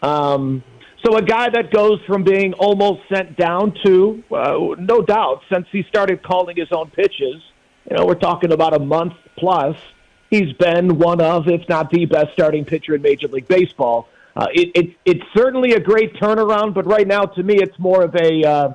So a guy that goes from being almost sent down to, no doubt, since he started calling his own pitches, we're talking about a month plus, he's been one of, if not the best starting pitcher in Major League Baseball. It's certainly a great turnaround, but right now, to me, it's more of a,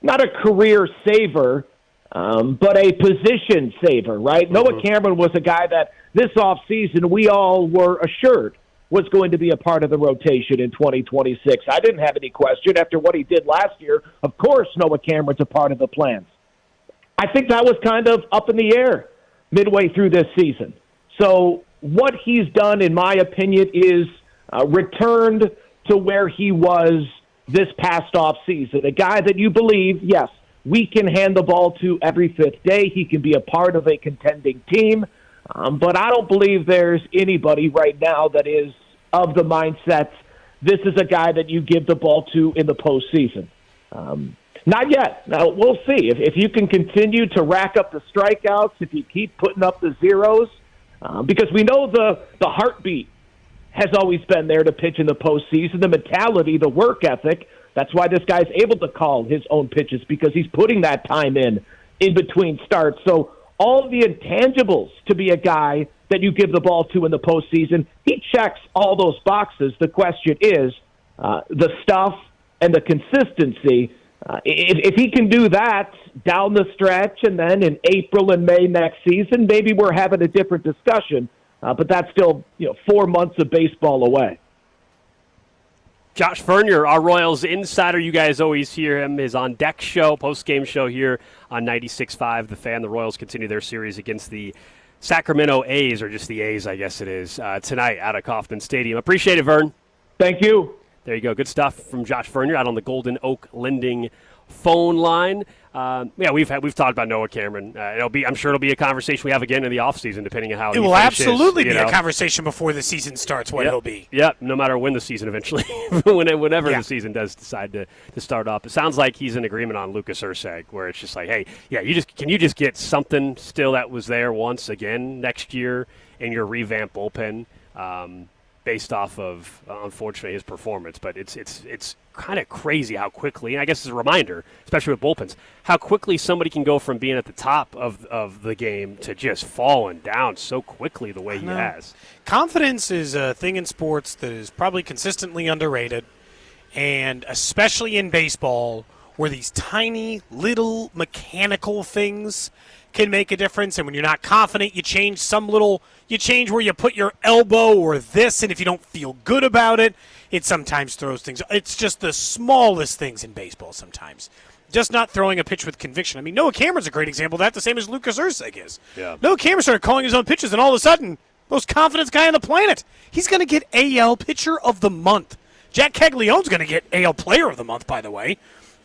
not a career saver, but a position saver, right? Mm-hmm. Noah Cameron was a guy that this offseason we all were assured was going to be a part of the rotation in 2026. I didn't have any question after what he did last year. Of course, Noah Cameron's a part of the plans. I think that was kind of up in the air midway through this season. So what he's done, in my opinion, is returned to where he was this past offseason. A guy that you believe, yes, we can hand the ball to every fifth day. He can be a part of a contending team. But I don't believe there's anybody right now that is of the mindset, this is a guy that you give the ball to in the postseason. Not yet. Now, we'll see. If you can continue to rack up the strikeouts, if you keep putting up the zeros, because we know the heartbeat has always been there to pitch in the postseason, the mentality, the work ethic. That's why this guy's able to call his own pitches, because he's putting that time in between starts. So all the intangibles to be a guy that you give the ball to in the postseason, he checks all those boxes. The question is the stuff and the consistency. If he can do that down the stretch and then in April and May next season, maybe we're having a different discussion. But that's still 4 months of baseball away. Josh Vernier, our Royals insider. You guys always hear him. His on-deck show, post-game show here on 96.5 The Fan. The Royals continue their series against the Sacramento A's, or just the A's, I guess it is, tonight out of Kauffman Stadium. Appreciate it, Vern. Thank you. There you go. Good stuff from Josh Vernier out on the Golden Oak Lending phone line. We've talked about Noah Cameron. I'm sure it'll be a conversation we have again in the offseason, depending on how it will absolutely be a conversation before the season starts. It'll be. Yep. No matter when the season eventually, whenever the season does decide to start up. It sounds like he's in agreement on Lucas Erceg, where it's just like, hey, can you just get something still that was there once again next year in your revamped bullpen. Based off of, unfortunately, his performance. But it's kind of crazy how quickly, and I guess it's a reminder, especially with bullpens, how quickly somebody can go from being at the top of the game to just falling down so quickly the way he has. Confidence is a thing in sports that is probably consistently underrated, and especially in baseball, where these tiny little mechanical things can make a difference. And when you're not confident, you change where you put your elbow or this, and if you don't feel good about it, it sometimes throws things. It's just the smallest things in baseball sometimes. Just not throwing a pitch with conviction. I mean, Noah Cameron's a great example of that, the same as Lucas Erceg is. Yeah. Noah Cameron started calling his own pitches, and all of a sudden, most confident guy on the planet. He's going to get AL Pitcher of the Month. Jack Caglione's going to get AL Player of the Month, by the way,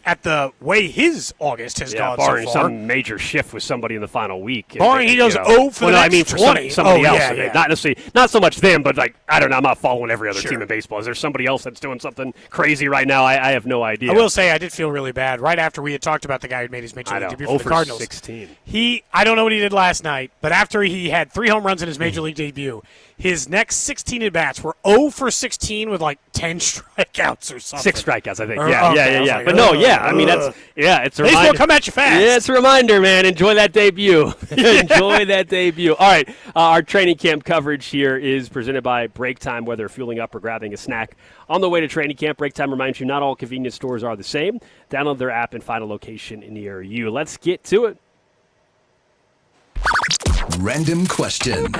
at the way his August has gone barring so far. some major shift with somebody in the final week. Barring he goes 0 for the next 20. Somebody else. Yeah. Not necessarily, not so much them, but like, I don't know, I'm not following every other team in baseball. Is there somebody else that's doing something crazy right now? I have no idea. I will say I did feel really bad right after we had talked about the guy who made his major league debut for the Cardinals. 16. I don't know what he did last night, but after he had 3 home runs in his major league debut, his next 16 at-bats were 0 for 16 with like 10 strikeouts or something. 6 strikeouts, I think. Yeah. But no, I mean, it's a reminder. Baseball come at you fast. Yeah, it's a reminder, man. Enjoy that debut. Enjoy that debut. All right, our training camp coverage here is presented by Break Time, whether fueling up or grabbing a snack. On the way to training camp, Break Time reminds you not all convenience stores are the same. Download their app and find a location near you. Let's get to it. Random question.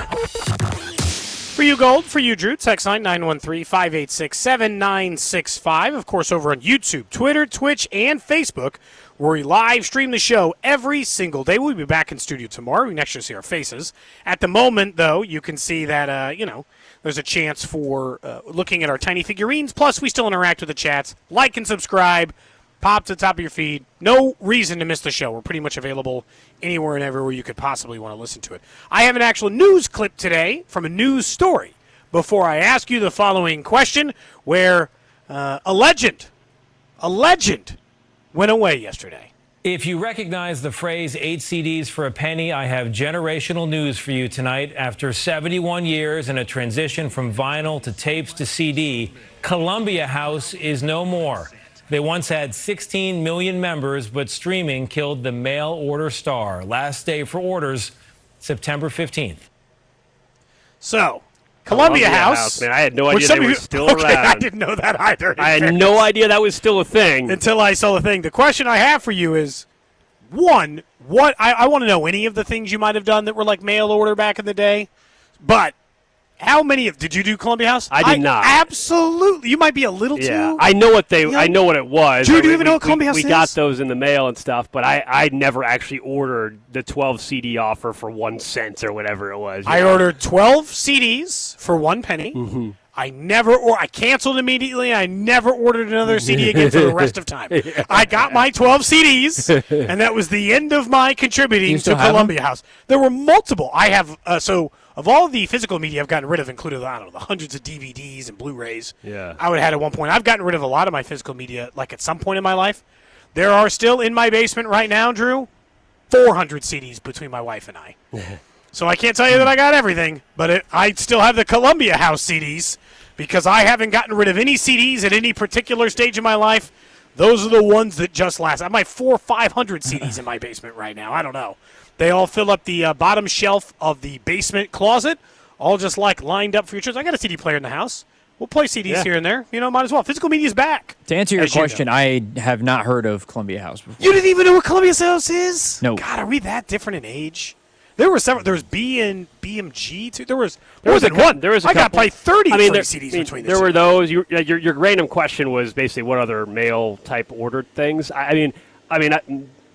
For you, Gold. For you, Drew. Text line 913-586-7965. Of course, over on YouTube, Twitter, Twitch, and Facebook, where we live stream the show every single day. We'll be back in studio tomorrow. We can actually see our faces. At the moment, though, you can see that, there's a chance for looking at our tiny figurines. Plus, we still interact with the chats. Like and subscribe. Pop to the top of your feed. No reason to miss the show. We're pretty much available anywhere and everywhere you could possibly want to listen to it. I have an actual news clip today from a news story before I ask you the following question, where a legend went away yesterday. If you recognize the phrase 8 CDs for a penny, I have generational news for you tonight. After 71 years and a transition from vinyl to tapes to CD, Columbia House is no more. They once had 16 million members, but streaming killed the mail-order star. Last day for orders, September 15th. So, Columbia House. Man, I had no idea they were still around. I didn't know that either. I had no idea that was still a thing. Until I saw the thing. The question I have for you is, one, I want to know any of the things you might have done that were like mail order back in the day, but how many did you do Columbia House? I did not. Absolutely. You might be a little too. I know what I know what it was. Drew, do you even know what Columbia House is? We got those in the mail and stuff, but I never actually ordered the 12 CD offer for 1 cent or whatever it was. I ordered 12 CDs for 1 penny. Mm-hmm. I canceled immediately. I never ordered another CD again for the rest of time. I got my 12 CDs, and that was the end of my contributing to Columbia House. There were multiple. I have of all the physical media I've gotten rid of, including, I don't know, the hundreds of DVDs and Blu-rays I would have had at one point. I've gotten rid of a lot of my physical media, like at some point in my life. There are still in my basement right now, Drew, 400 CDs between my wife and I. So I can't tell you that I got everything, but I still have the Columbia House CDs because I haven't gotten rid of any CDs at any particular stage of my life. Those are the ones that just last. I have my 400 or 500 CDs in my basement right now. I don't know. They all fill up the bottom shelf of the basement closet, all just like lined up for your choice. I got a CD player in the house. We'll play CDs here and there. Might as well. Physical media is back. To answer your question, I have not heard of Columbia House before. You didn't even know what Columbia House is? No. God, are we that different in age? There were several. There was B and BMG too. There was more a than couple, one. There was a I got couple. probably 30 free CDs between the two. There were those. Your random question was basically what other mail type ordered things. I mean,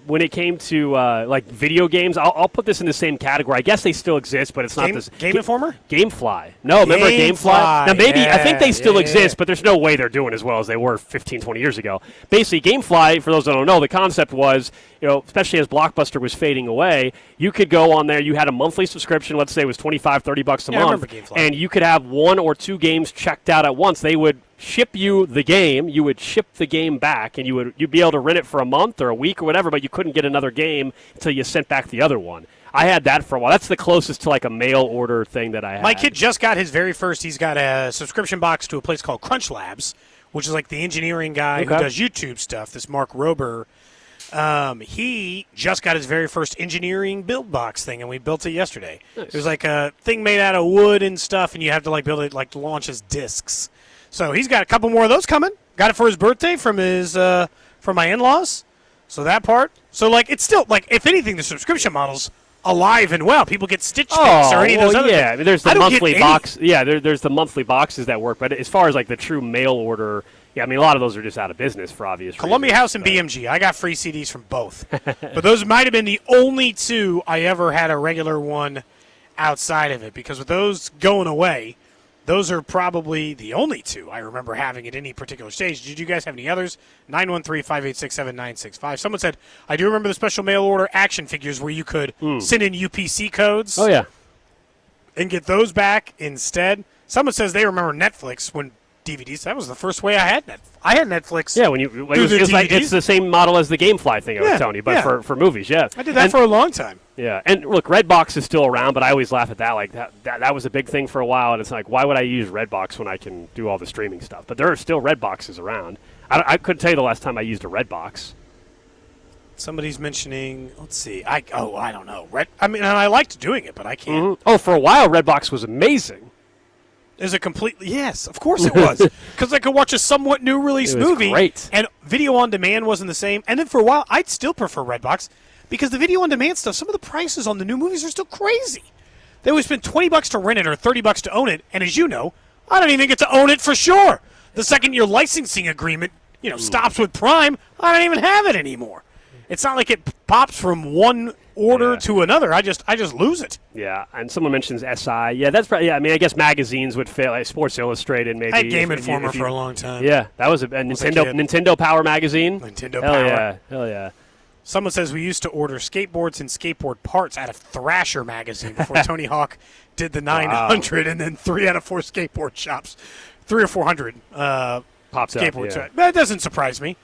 when it came to like video games, I'll put this in the same category. I guess they still exist, but it's not this. Game Informer? GameFly. No, remember GameFly? Now, maybe, I think they still exist, but there's no way they're doing as well as they were 15, 20 years ago. Basically, GameFly, for those that don't know, the concept was, especially as Blockbuster was fading away, you could go on there, you had a monthly subscription, let's say it was $25, $30 a month, and you could have 1 or 2 games checked out at once. They would ship you the game, you would ship the game back, and you'd be able to rent it for a month or a week or whatever, but you couldn't get another game until you sent back the other one. I had that for a while. That's the closest to like a mail order thing that I had. My kid just got his very first. He's got a subscription box to a place called Crunch Labs, which is like the engineering guy who does YouTube stuff, this Mark Rober. He just got his very first engineering build box thing, and we built it yesterday. Nice. It was like a thing made out of wood and stuff, and you have to like build it like to launch as discs. So he's got a couple more of those coming. Got it for his birthday from his for my in-laws. So that part. So, like, it's still, like, if anything, the subscription model's alive and well. People get Stitch Fix or any of those other things. I mean, there's the monthly box. Yeah, there's the monthly boxes that work. But as far as, like, the true mail order, yeah, I mean, a lot of those are just out of business for obvious Columbia reasons. House and BMG. I got free CDs from both. But those might have been the only two I ever had a regular one outside of it. Because with those going away, those are probably the only two I remember having at any particular stage. Did you guys have any others? 913-586-7965. Someone said, I do remember the special mail order action figures where you could send in UPC codes. Oh, yeah. And get those back instead. Someone says they remember Netflix when DVDs. That was the first way I had Netflix. I had Netflix. Yeah, when you it's the same model as the GameFly thing I was telling you, but for movies, yeah. I did that for a long time. Yeah, and look, Redbox is still around, but I always laugh at that. Like that was a big thing for a while, and it's like, why would I use Redbox when I can do all the streaming stuff? But there are still Redboxes around. I couldn't tell you the last time I used a Redbox. Somebody's mentioning. Let's see. I don't know. I liked doing it, but I can't. Mm-hmm. Oh, for a while, Redbox was amazing. Is a completely yes, of course it was, because I could watch a somewhat new release movie. Great. And video on demand wasn't the same. And then for a while, I'd still prefer Redbox because the video on demand stuff. Some of the prices on the new movies are still crazy. They always spend $20 to rent it or $30 to own it. And as you know, I don't even get to own it for sure. The second your licensing agreement, stops with Prime, I don't even have it anymore. It's not like it pops from one order to another. I just lose it. Yeah, and someone mentions SI. Yeah, that's probably. Yeah, I mean, I guess magazines would fit, like Sports Illustrated, maybe. I had Game Informer for a long time. Yeah, that was a Nintendo Power magazine. Nintendo Power. Hell yeah. Someone says we used to order skateboards and skateboard parts out of Thrasher magazine before Tony Hawk did the 900, and then 3 out of 4 skateboard shops, 300 or 400 pops skateboards. up. Yeah. That doesn't surprise me.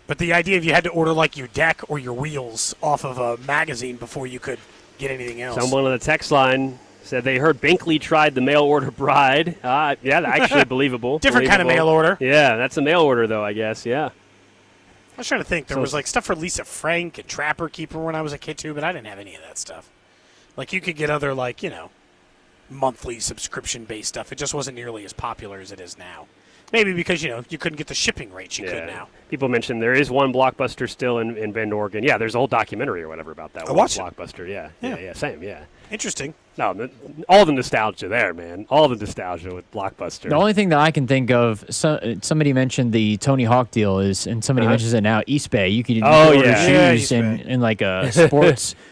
But the idea of you had to order like your deck or your wheels off of a magazine before you could get anything else. Someone on the text line said they heard Binkley tried the mail order bride. Yeah, actually believable. Different kind of mail order. Yeah, that's a mail order though, I guess. Yeah. I was trying to think. There was like stuff for Lisa Frank and Trapper Keeper when I was a kid too, but I didn't have any of that stuff. Like you could get other monthly subscription-based stuff. It just wasn't nearly as popular as it is now. Maybe because, you couldn't get the shipping rates you could now. People mentioned there is one Blockbuster still in Bend, Oregon. Yeah, there's a whole documentary or whatever about that. I watched Blockbuster, yeah, same, yeah. Interesting. No, all the nostalgia there, man. All the nostalgia with Blockbuster. The only thing that I can think of, somebody mentioned the Tony Hawk deal and somebody mentions it now, East Bay. You could order shoes and like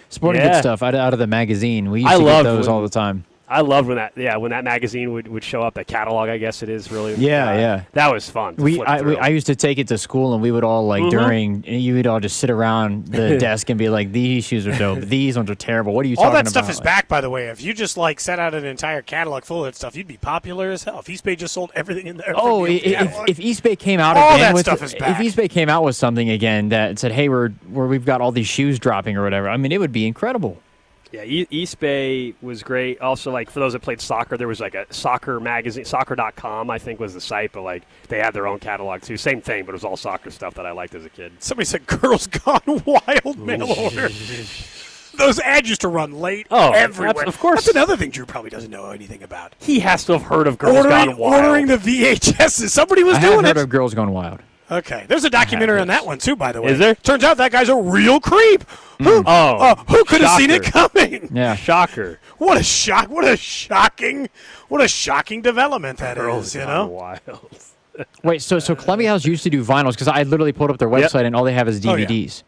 sporting good stuff out of the magazine. We used to get those all the time. I loved when that magazine would show up, that catalog, I guess it is really. Yeah. That was fun. I used to take it to school, and we would all you would all just sit around the desk and be like, these shoes are dope. These ones are terrible. What are you talking about? All that stuff is back, by the way. If you just set out an entire catalog full of that stuff, you'd be popular as hell. If East Bay just sold everything in there. Oh, if East Bay came out all again that stuff is back. If East Bay came out with something again that said, hey, we've got all these shoes dropping or whatever, I mean, it would be incredible. Yeah, East Bay was great. Also, for those that played soccer, there was a soccer magazine, soccer.com, I think was the site, but they had their own catalog too. Same thing, but it was all soccer stuff that I liked as a kid. Somebody said Girls Gone Wild mail order. Those ads used to run late everywhere. Of course. That's another thing Drew probably doesn't know anything about. He has to have heard of Girls Gone Wild. Ordering the VHSs. Somebody was doing it. I have heard of Girls Gone Wild. Okay. There's a documentary on that one, too, by the way. Is there? Turns out that guy's a real creep. Who could have seen it coming? Yeah. Shocker. What a shock. What a shocking development that Girls is, Gone Wild. Wait, so Columbia House used to do vinyls, because I literally pulled up their website and all they have is DVDs.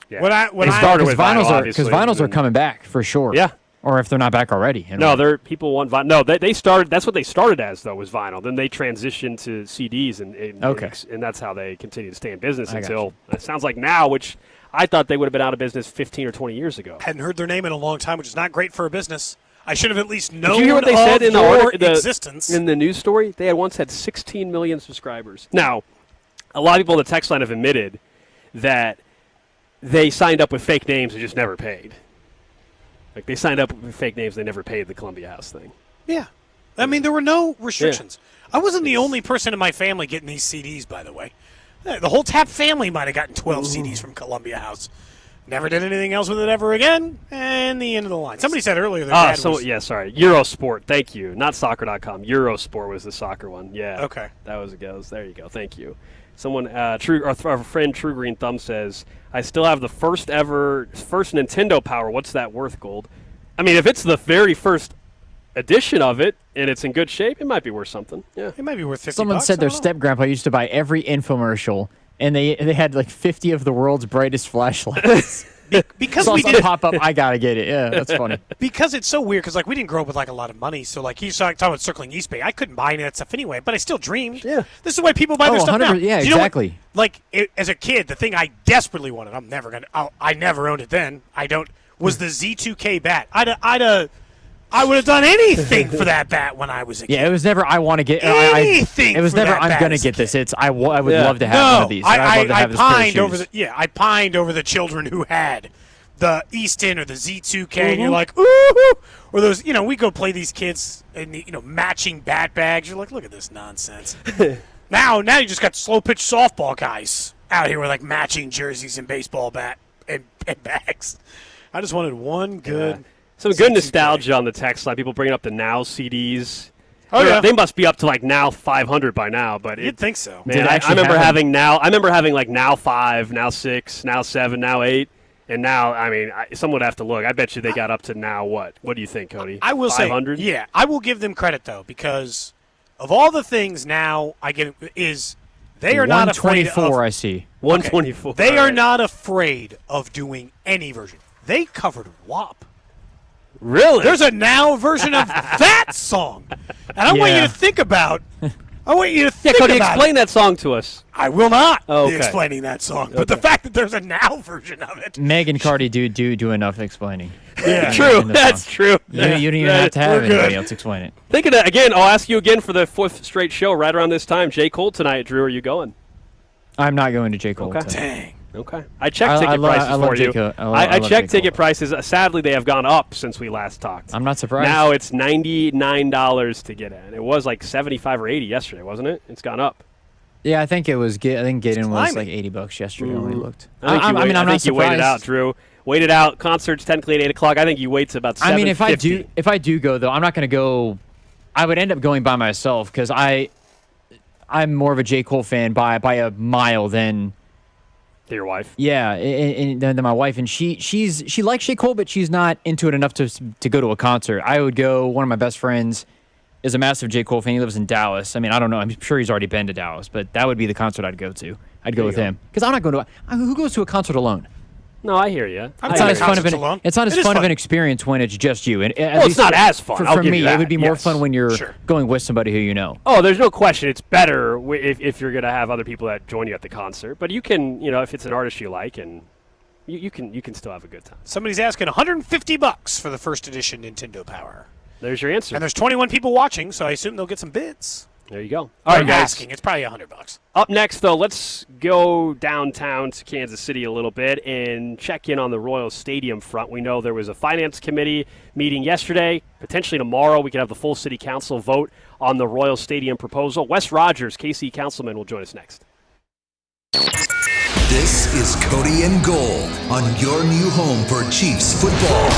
Yeah. When they started with vinyl, because vinyls are coming back for sure. Yeah. Or if they're not back already. No, people want vinyl. No, they started. That's what they started as, though, was vinyl. Then they transitioned to CDs, and that's how they continue to stay in business until it sounds like now, which I thought they would have been out of business 15 or 20 years ago. Hadn't heard their name in a long time, which is not great for a business. I should have at least known. Did you hear what they said in the existence in the news story? They had once had 16 million subscribers. Now, a lot of people on the text line have admitted that they signed up with fake names and just never paid. They signed up with fake names. They never paid the Columbia House thing. Yeah. I mean, there were no restrictions. Yeah. I wasn't the only person in my family getting these CDs, by the way. The whole Tapp family might have gotten 12 CDs from Columbia House. Never did anything else with it ever again, and the end of the line. Somebody said earlier their dad was... Yeah, sorry. Eurosport, thank you. Not soccer.com. Eurosport was the soccer one. Yeah. Okay. That was a goes. There you go. Thank you. Someone, our friend True Green Thumb says, I still have the first Nintendo Power. What's that worth, Gold? I mean, if it's the very first edition of it and it's in good shape, it might be worth something. Yeah, it might be worth $50. Someone said their step-grandpa used to buy every infomercial, and they had like 50 of the world's brightest flashlights. Because so we did pop up, I gotta get it. Yeah, that's funny. Because it's so weird. Because like we didn't grow up with like a lot of money, so like he's talking about circling East Bay. I couldn't buy any of that stuff anyway, but I still dreamed. Yeah, this is why people buy their stuff now. Yeah, Do you know exactly. As a kid, the thing I desperately wanted, I never owned it then. Was the Z2K bat. I would have done anything for that bat when I was a kid. Yeah, it was never. I want to get anything. It was never. I'm gonna get this. It's. I would love to have one of these. I pined over I pined over the children who had the Easton or the Z2K, and you're like, ooh, or those. We go play these kids in matching bat bags. You're like, look at this nonsense. now you just got slow pitch softball guys out here with like matching jerseys and baseball bat and bags. I just wanted one good. Yeah. Some good nostalgia on the text line. People bringing up the Now CDs. Oh, yeah. They must be up to like Now 500 by now. But you'd think so. Man, I remember having Now. I remember having like Now 5, Now 6, Now 7, Now 8, and now. I mean, someone would have to look. I bet you they got up to now what? What do you think, Cody? I will 500? say, yeah, I will give them credit though, because of all the things now I get is they are not afraid of. 124. I see 124. Okay. They are not afraid of doing any version. They covered WAP. Really? There's a Now version of that song. And I want you to think about Cody, explain that song to us. I will not be explaining that song. But the fact that there's a Now version of it. Meg and Cardi do enough explaining. Yeah, true. That's true. You don't even have to have anybody else explain it. Thinking that, again, I'll ask you again for the 4th straight show right around this time. J. Cole tonight. Drew, are you going? I'm not going to J. Cole. Okay. Dang. Okay. I checked ticket prices for you. I checked ticket prices. Sadly, they have gone up since we last talked. I'm not surprised. Now it's $99 to get in. It was like 75 or 80 yesterday, wasn't it? It's gone up. Yeah, I think it was. I think get in was like $80 yesterday when we looked. I'm not surprised. You waited out, Drew. Waited out. Concert's technically at 8 o'clock. I think you wait to about 7:50. I mean, if I do go though, I'm not going to go. I would end up going by myself because I'm more of a J. Cole fan by a mile than. To your wife? Yeah, and than my wife, and she likes J. Cole, but she's not into it enough to go to a concert. I would go. One of my best friends is a massive J. Cole fan. He lives in Dallas. I mean, I don't know. I'm sure he's already been to Dallas, but that would be the concert I'd go to. I'd go with him because I'm not going to. Who goes to a concert alone? No, I hear you. It's not as fun of an experience when it's just you. And it's not as fun. For me, it would be more fun when you're going with somebody who you know. Oh, there's no question. It's better if you're going to have other people that join you at the concert. But you can, if it's an artist you like, and you can still have a good time. Somebody's asking $150 for the first edition Nintendo Power. There's your answer. And there's 21 people watching, so I assume they'll get some bids. There you go. All right, guys. Asking. It's probably $100. Up next, though, let's go downtown to Kansas City a little bit and check in on the Royals Stadium front. We know there was a finance committee meeting yesterday. Potentially tomorrow we could have the full city council vote on the Royals Stadium proposal. Wes Rogers, KC councilman, will join us next. This is Cody and Gold on your new home for Chiefs football.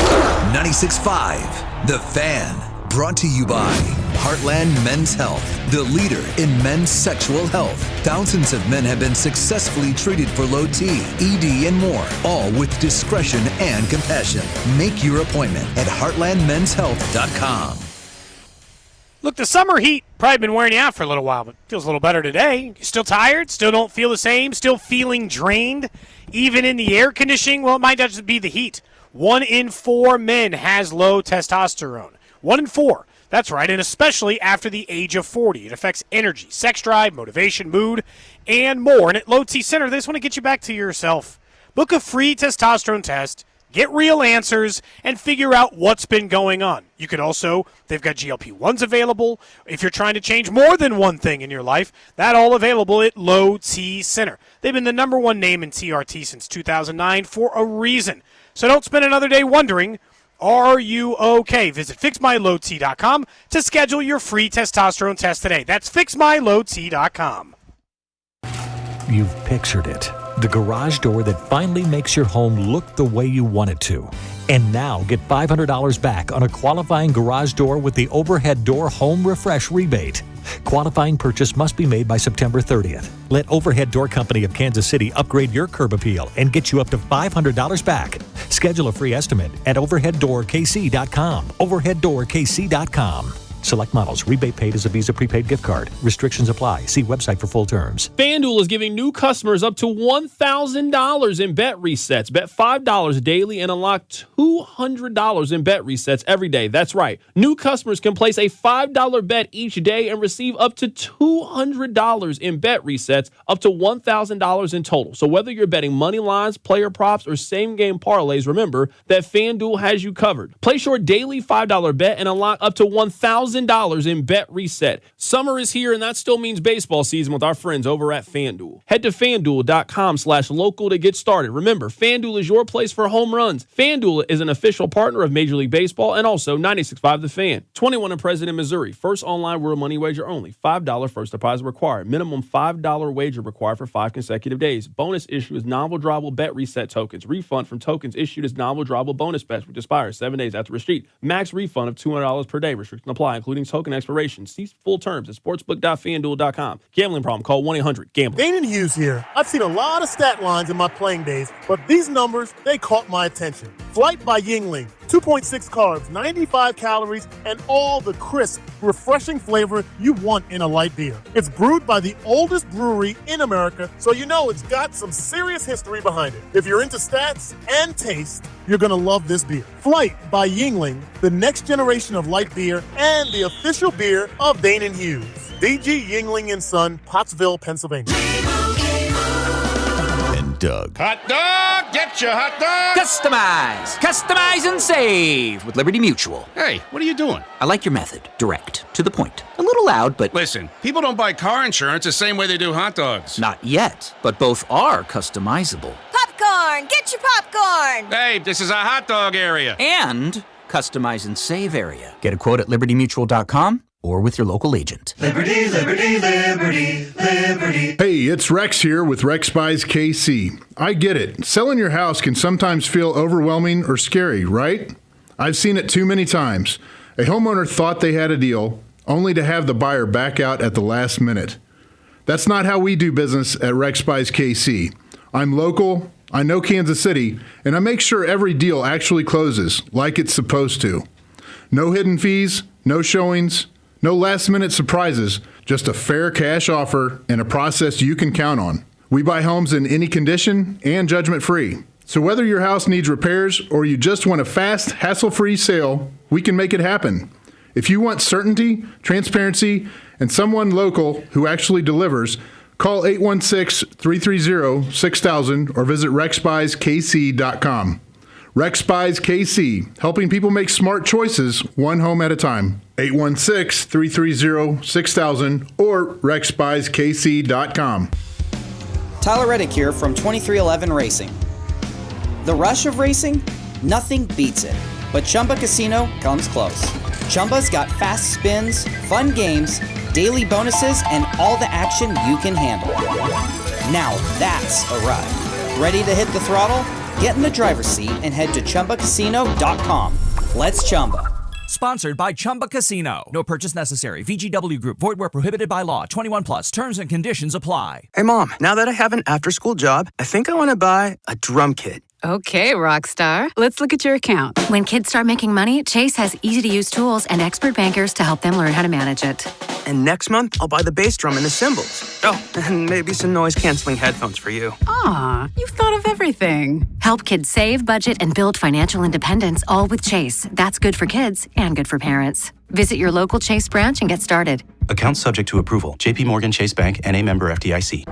96.5, The Fan. Brought to you by Heartland Men's Health, the leader in men's sexual health. Thousands of men have been successfully treated for low T, ED, and more, all with discretion and compassion. Make your appointment at heartlandmenshealth.com. Look, the summer heat probably been wearing you out for a little while, but feels a little better today. You still tired? Still don't feel the same? Still feeling drained? Even in the air conditioning? Well, it might just be the heat. 1 in 4 men has low testosterone. 1 in 4. That's right, and especially after the age of 40. It affects energy, sex drive, motivation, mood, and more. And at Low T Center, they just want to get you back to yourself. Book a free testosterone test, get real answers, and figure out what's been going on. You could also, they've got GLP-1s available. If you're trying to change more than one thing in your life, that all available at Low T Center. They've been the #1 name in TRT since 2009 for a reason. So don't spend another day wondering, are you okay? Visit FixMyLowT.com to schedule your free testosterone test today. That's FixMyLowT.com. You've pictured it. The garage door that finally makes your home look the way you want it to. And now get $500 back on a qualifying garage door with the Overhead Door Home Refresh rebate. Qualifying purchase must be made by September 30th. Let Overhead Door Company of Kansas City upgrade your curb appeal and get you up to $500 back. Schedule a free estimate at overheaddoorkc.com. Overheaddoorkc.com. Select models. Rebate paid as a Visa prepaid gift card. Restrictions apply. See website for full terms. FanDuel is giving new customers up to $1,000 in bet resets. Bet $5 daily and unlock $200 in bet resets every day. That's right. New customers can place a $5 bet each day and receive up to $200 in bet resets, up to $1,000 in total. So whether you're betting money lines, player props, or same-game parlays, remember that FanDuel has you covered. Place your daily $5 bet and unlock up to $1,000 in bet reset. Summer is here, and that still means baseball season with our friends over at FanDuel. Head to FanDuel.com/local to get started. Remember, FanDuel is your place for home runs. FanDuel is an official partner of Major League Baseball and also 96.5 The Fan. 21 and present in Missouri. First online real money wager only. $5 first deposit required. Minimum $5 wager required for 5 consecutive days. Bonus issue is novel drawable bet reset tokens. Refund from tokens issued as novel drawable bonus bets, which expires 7 days after receipt. Max refund of $200 per day. Restrictions apply, including token expiration. See full terms at sportsbook.fanduel.com. Gambling problem? Call 1-800-GAMBLER. Danon Hughes here. I've seen a lot of stat lines in my playing days, but these numbers, they caught my attention. Flight by Yingling. 2.6 carbs, 95 calories, and all the crisp, refreshing flavor you want in a light beer. It's brewed by the oldest brewery in America, so you know it's got some serious history behind it. If you're into stats and taste, you're going to love this beer. Flight by Yingling, the next generation of light beer and the official beer of Danon Hughes. DG Yingling & Son, Pottsville, Pennsylvania. And Doug. Hot dog! Get your hot dog! Customize and save with Liberty Mutual. Hey, what are you doing? I like your method. Direct. To the point. A little loud, but... Listen, people don't buy car insurance the same way they do hot dogs. Not yet, but both are customizable. Popcorn! Get your popcorn! Hey, this is a hot dog area. And customize and save area. Get a quote at libertymutual.com or with your local agent. Liberty, liberty, liberty, liberty. Hey, it's Rex here with Rex Buys KC. I get it. Selling your house can sometimes feel overwhelming or scary, right? I've seen it too many times. A homeowner thought they had a deal, only to have the buyer back out at the last minute. That's not how we do business at Rex Buys KC. I'm local, I know Kansas City, and I make sure every deal actually closes like it's supposed to. No hidden fees, no showings, no last-minute surprises, just a fair cash offer and a process you can count on. We buy homes in any condition and judgment-free. So whether your house needs repairs or you just want a fast, hassle-free sale, we can make it happen. If you want certainty, transparency, and someone local who actually delivers, call 816-330-6000 or visit rexbuyskc.com. Rex Buys KC, helping people make smart choices one home at a time. 816-330-6000 or rexbuyskc.com. Tyler Reddick here from 2311 Racing. The rush of racing? Nothing beats it. But Chumba Casino comes close. Chumba's got fast spins, fun games, daily bonuses, and all the action you can handle. Now that's a ride. Ready to hit the throttle? Get in the driver's seat and head to ChumbaCasino.com. Let's Chumba. Sponsored by Chumba Casino. No purchase necessary. VGW Group. Void where prohibited by law. 21 plus. Terms and conditions apply. Hey, Mom. Now that I have an after-school job, I think I want to buy a drum kit. Okay, Rockstar. Let's look at your account. When kids start making money, Chase has easy-to-use tools and expert bankers to help them learn how to manage it. And next month, I'll buy the bass drum and the cymbals. Oh, and maybe some noise-canceling headphones for you. Aw, you've thought of everything. Help kids save, budget, and build financial independence, all with Chase. That's good for kids and good for parents. Visit your local Chase branch and get started. Account subject to approval. JP Morgan Chase Bank, N.A. member FDIC.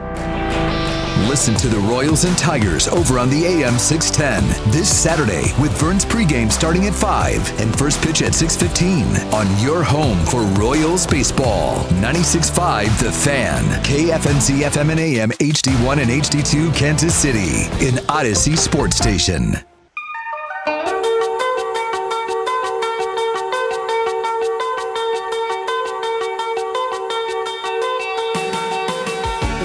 Listen to the Royals and Tigers over on the AM 610 this Saturday with Vern's pregame starting at 5 and first pitch at 6:15 on your home for Royals baseball. 96.5 The Fan, KFNC FM and AM HD1 and HD2 Kansas City, an Odyssey sports station.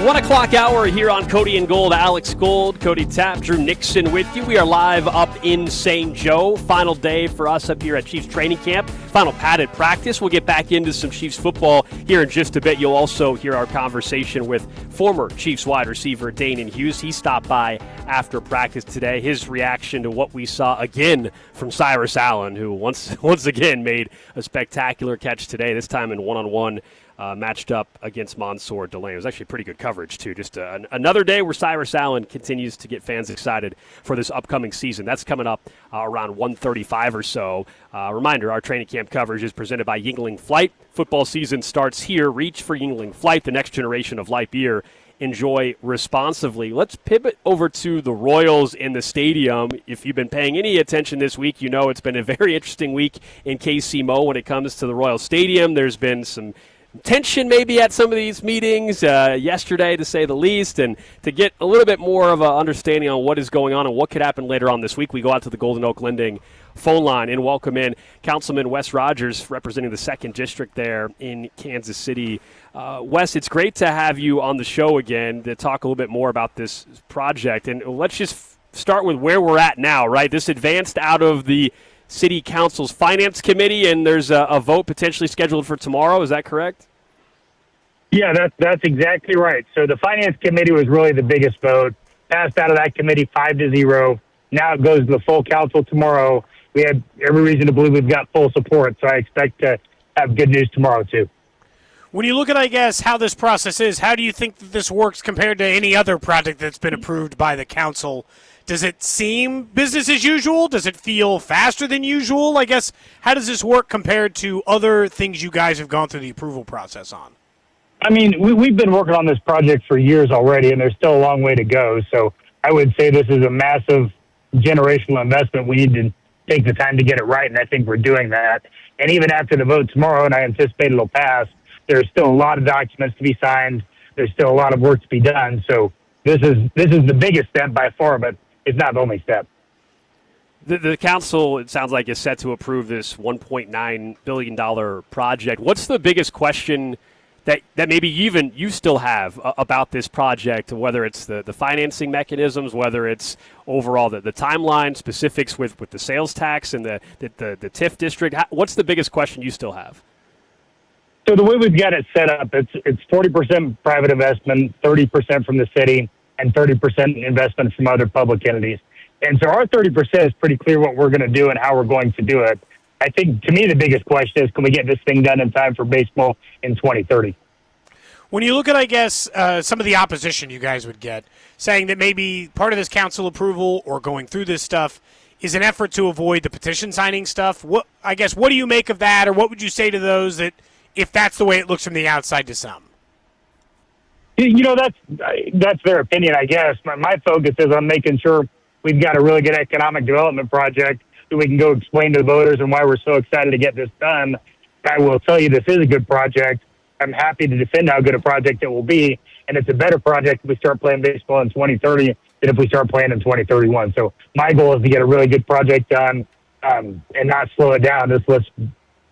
1 o'clock hour here on Cody and Gold. Alex Gold, Cody Tapp, Drew Nixon with you. We are live up in St. Joe. Final day for us up here at Chiefs training camp. Final padded practice. We'll get back into some Chiefs football here in just a bit. You'll also hear our conversation with former Chiefs wide receiver Danon Hughes. He stopped by after practice today. His reaction to what we saw again from Cyrus Allen, who once again made a spectacular catch today, this time in one-on-one. Matched up against Mansour Delane. It was actually pretty good coverage, too. Just another day where Cyrus Allen continues to get fans excited for this upcoming season. That's coming up around 1:35 or so. Reminder, our training camp coverage is presented by Yingling Flight. Football season starts here. Reach for Yingling Flight, the next generation of light beer. Enjoy responsibly. Let's pivot over to the Royals in the stadium. If you've been paying any attention this week, you know it's been a very interesting week in KC Mo when it comes to the Royal Stadium. There's been some tension maybe at some of these meetings yesterday, to say the least, and to get a little bit more of an understanding on what is going on and what could happen later on this week, we go out to the Golden Oak Lending phone line and welcome in Councilman Wes Rogers, representing the 2nd District there in Kansas City. Wes, it's great to have you on the show again to talk a little bit more about this project, and let's just start with where we're at now, right? This advanced out of the City Council's Finance Committee, and there's a vote potentially scheduled for tomorrow. Is that correct? Yeah, that's exactly right. So the Finance Committee was really the biggest vote. Passed out of that committee 5-0. Now it goes to the full council tomorrow. We have every reason to believe we've got full support, so I expect to have good news tomorrow, too. When you look at, I guess, how this process is, how do you think that this works compared to any other project that's been approved by the council? Does it seem business as usual? Does it feel faster than usual? I guess, how does this work compared to other things you guys have gone through the approval process on? I mean, we've been working on this project for years already, and there's still a long way to go. So I would say this is a massive generational investment. We need to take the time to get it right, and I think we're doing that. And even after the vote tomorrow, and I anticipate it'll pass, there's still a lot of documents to be signed. There's still a lot of work to be done. So this is the biggest step by far, but it's not the only step. The council, it sounds like, is set to approve this $1.9 billion project. What's the biggest question that maybe even you still have about this project, whether it's the financing mechanisms, whether it's overall the timeline, specifics with the sales tax and the TIF district? What's the biggest question you still have? So the way we've got it set up, it's 40% private investment, 30% from the city, and 30% investment from other public entities. And so our 30% is pretty clear what we're going to do and how we're going to do it. I think, to me, the biggest question is, can we get this thing done in time for baseball in 2030? When you look at, I guess, some of the opposition you guys would get, saying that maybe part of this council approval or going through this stuff is an effort to avoid the petition signing stuff, what do you make of that, or what would you say to those that, if that's the way it looks from the outside to some? You know, that's their opinion, I guess. My focus is on making sure we've got a really good economic development project that we can go explain to the voters and why we're so excited to get this done. I will tell you this is a good project. I'm happy to defend how good a project it will be, and it's a better project if we start playing baseball in 2030 than if we start playing in 2031. So my goal is to get a really good project done and not slow it down. Just let's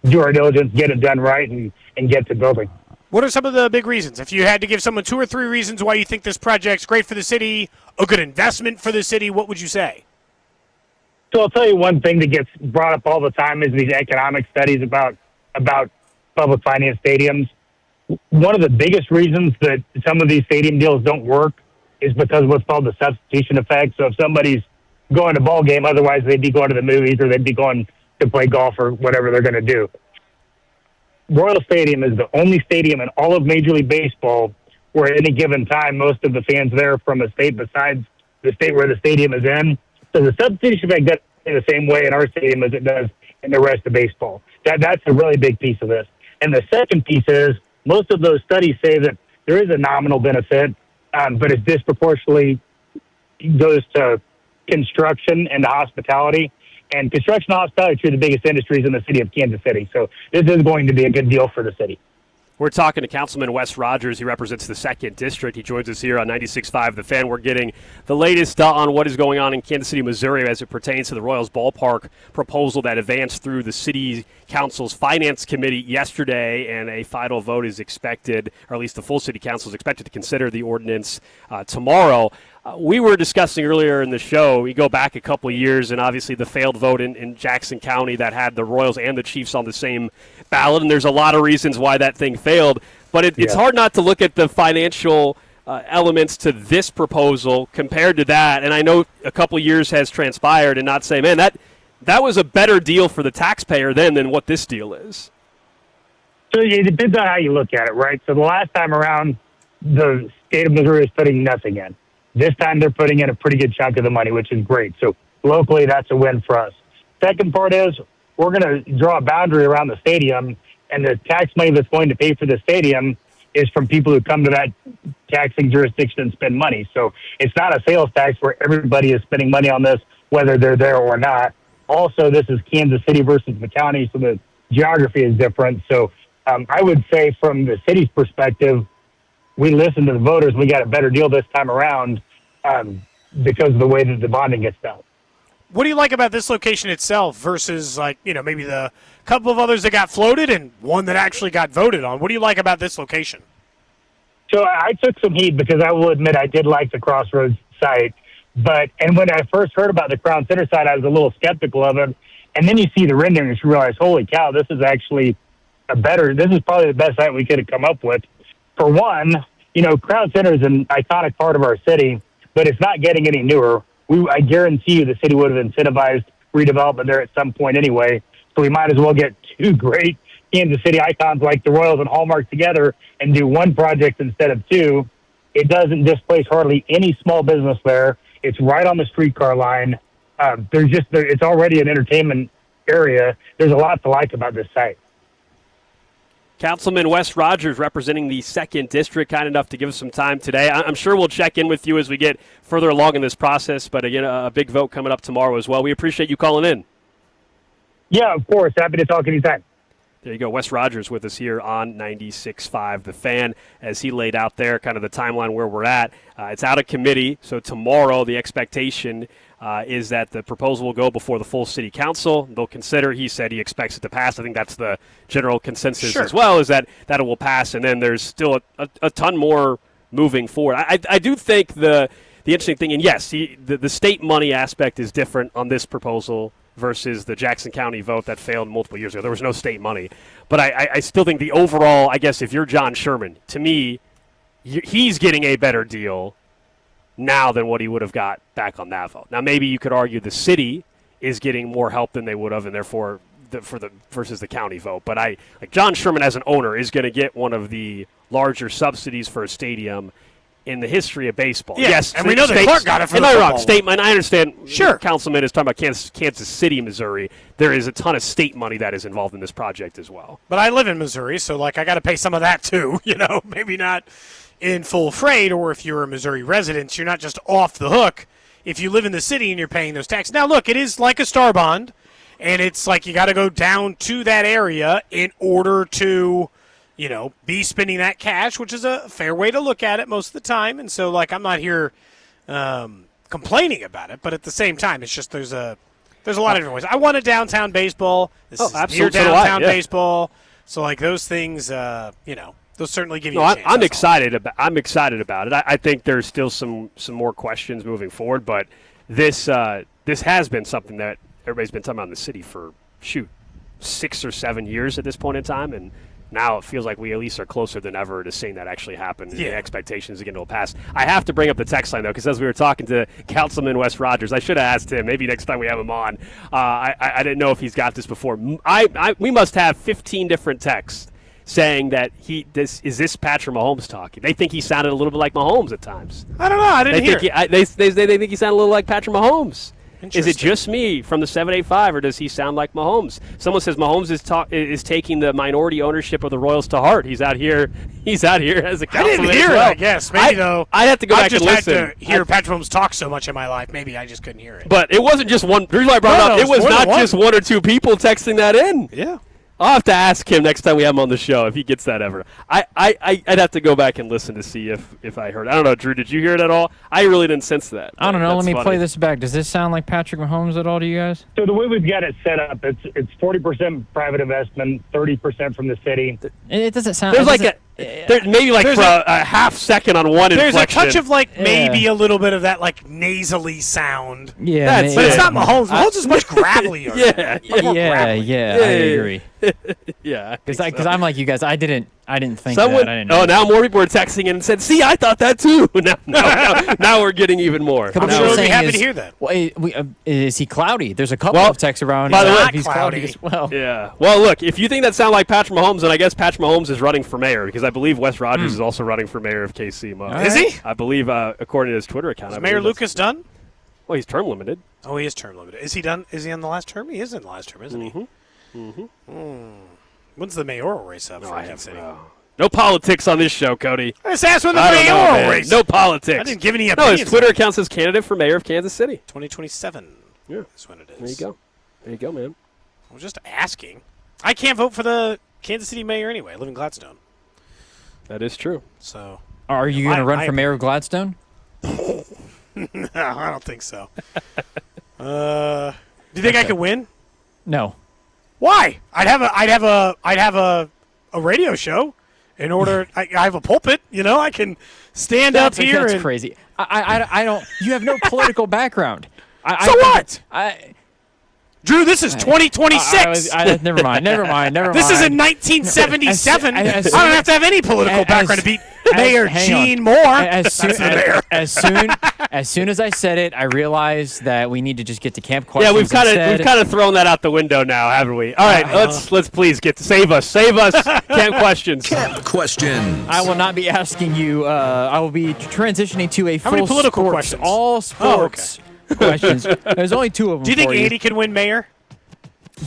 do our diligence, get it done right, and get to building. What are some of the big reasons? If you had to give someone 2 or 3 reasons why you think this project's great for the city, a good investment for the city, what would you say? So I'll tell you one thing that gets brought up all the time is these economic studies about public finance stadiums. One of the biggest reasons that some of these stadium deals don't work is because of what's called the substitution effect. So if somebody's going to a ball game, otherwise they'd be going to the movies or they'd be going to play golf or whatever they're going to do. Royal Stadium is the only stadium in all of Major League Baseball where at any given time most of the fans there from a state besides the state where the stadium is in. So the substitution effect does in the same way in our stadium as it does in the rest of baseball. That's a really big piece of this. And the second piece is most of those studies say that there is a nominal benefit, but it disproportionately goes to construction and to hospitality. And construction and hospitality are two of the biggest industries in the city of Kansas City. So this is going to be a good deal for the city. We're talking to Councilman Wes Rogers. He represents the 2nd District. He joins us here on 96.5 The Fan. We're getting the latest on what is going on in Kansas City, Missouri as it pertains to the Royals ballpark proposal that advanced through the City Council's Finance Committee yesterday, and a final vote is expected, or at least the full City Council is expected to consider the ordinance tomorrow. We were discussing earlier in the show, we go back a couple of years, and obviously the failed vote in Jackson County that had the Royals and the Chiefs on the same ballot, and there's a lot of reasons why that thing failed. But it's hard not to look at the financial elements to this proposal compared to that, and I know a couple of years has transpired, and not say, man, that was a better deal for the taxpayer then than what this deal is. So it depends on how you look at it, right? So the last time around, the state of Missouri is putting nothing in. This time they're putting in a pretty good chunk of the money, which is great. So locally, that's a win for us. Second part is we're going to draw a boundary around the stadium, and the tax money that's going to pay for the stadium is from people who come to that taxing jurisdiction and spend money. So it's not a sales tax where everybody is spending money on this, whether they're there or not. Also, this is Kansas City versus the county, so the geography is different. So I would say from the city's perspective, we listened to the voters. We got a better deal this time around because of the way that the bonding gets done. What do you like about this location itself versus, like, maybe the couple of others that got floated and one that actually got voted on? What do you like about this location? So I took some heat because I will admit I did like the Crossroads site. And when I first heard about the Crown Center site, I was a little skeptical of it. And then you see the renderings, you realize, holy cow, this is actually this is probably the best site we could have come up with. For one, Crown Center is an iconic part of our city, but it's not getting any newer. I guarantee you the city would have incentivized redevelopment there at some point anyway. So we might as well get two great Kansas City icons like the Royals and Hallmark together and do one project instead of two. It doesn't displace hardly any small business there. It's right on the streetcar line. It's already an entertainment area. There's a lot to like about this site. Councilman Wes Rogers representing the 2nd District, kind enough to give us some time today. I'm sure we'll check in with you as we get further along in this process, but again, a big vote coming up tomorrow as well. We appreciate you calling in. Yeah, of course. Happy to talk anytime. There you go. Wes Rogers with us here on 96.5 The Fan as he laid out there kind of the timeline where we're at. It's out of committee, so tomorrow the expectation is that the proposal will go before the full city council. They'll consider, he said he expects it to pass. I think that's the general consensus as well, is that it will pass, and then there's still a ton more moving forward. I do think the interesting thing, and yes, the state money aspect is different on this proposal versus the Jackson County vote that failed multiple years ago. There was no state money. But I still think the overall, I guess if you're John Sherman, to me, he's getting a better deal now than what he would have got back on that vote. Now, maybe you could argue the city is getting more help than they would have, and therefore versus the county vote. But John Sherman as an owner is going to get one of the larger subsidies for a stadium in the history of baseball. Yeah, yes, and we know that Clark got it for the football. wrong. State money. I understand. Sure. Councilman is talking about Kansas City, Missouri. There is a ton of state money that is involved in this project as well. But I live in Missouri, so I got to pay some of that too. Maybe not in full freight, or if you're a Missouri resident, you're not just off the hook if you live in the city and you're paying those taxes. Now, look, it is like a star bond, and it's like you got to go down to that area in order to be spending that cash, which is a fair way to look at it most of the time. And so, I'm not here complaining about it, but at the same time, it's just there's a lot of different ways. I want a downtown baseball. This is near downtown baseball. So, those things, those certainly give you a chance. I'm excited about it. I think there's still some more questions moving forward, but this has been something that everybody's been talking about in the city for 6 or 7 years at this point in time, and now it feels like we at least are closer than ever to seeing that actually happen. Yeah. The expectations again will pass. I have to bring up the text line, though, because as we were talking to Councilman Wes Rogers, I should have asked him. Maybe next time we have him on. I didn't know if he's got this before. We must have 15 different texts saying that this is Patrick Mahomes talking. They think he sounded a little bit like Mahomes at times. I don't know. I didn't hear. They think he sounded a little like Patrick Mahomes. Is it just me from the 785, or does he sound like Mahomes? Someone says Mahomes is taking the minority ownership of the Royals to heart. He's out here as a councilman. I didn't hear it, I guess. Maybe, though. I'd have to go back and listen. I just had to hear Patrick Mahomes talk so much in my life. Maybe I just couldn't hear it. But it wasn't just one. The reason why I brought it up, it was not just one or two people texting that in. Yeah. I'll have to ask him next time we have him on the show if he gets that ever. I'd have to go back and listen to see if I heard. I don't know, Drew. Did you hear it at all? I really didn't sense that. I don't know. Let me funny. play this back. Does this sound like Patrick Mahomes at all to you guys? So the way we've got it set up, it's 40% private investment, 30% from the city. It doesn't sound. There's maybe for a half second on one There's inflection. a touch of maybe a little bit of that nasally sound. Yeah, but it's not Mahomes. Mahomes is much gravelier. Yeah, I agree. Yeah, because I'm like you guys. I didn't think Someone, that. I didn't know now more people are texting in and said, "See, I thought that too." Now we're getting even more. I'm sure we'll be happy to hear that. Well, is he cloudy? There's a couple of texts around. By the way, he's cloudy as well. Yeah. Well, look, if you think that sounds like Patrick Mahomes, then I guess Patrick Mahomes is running for mayor because I believe Wes Rogers is also running for mayor of KC. Is he? I believe, according to his Twitter account. Is Mayor Lucas done? Well, he's term limited. Oh, he is term limited. Is he done? Is he on the last term? He is in the last term, isn't he? When's the mayoral race up for Kansas City? No politics on this show, Cody. I just asked when the mayoral race. No politics. I didn't give any opinions. No, his Twitter account says candidate for mayor of Kansas City. 2027. Yeah, that's when it is. There you go. There you go, man. I was just asking. I can't vote for the Kansas City mayor anyway. I live in Gladstone. That is true. So, are you going to run for mayor of Gladstone? No, I don't think so. Do you think I could win? No. Why? I'd have a radio show. In order, I have a pulpit. I can stand up here. That's crazy. I don't. You have no political background. So what? Drew, this is 2026. Never mind. This is in 1977. I don't have to have any political background to beat Mayor Gene Moore. As soon as I said it, I realized that we need to just get to camp questions. Yeah, we've kind of thrown that out the window now, haven't we? All right, let's please save us camp questions. Camp questions. I will not be asking you. I will be transitioning to a How many political questions? All sports. Questions. There's only two of them. Do you think Andy can win mayor?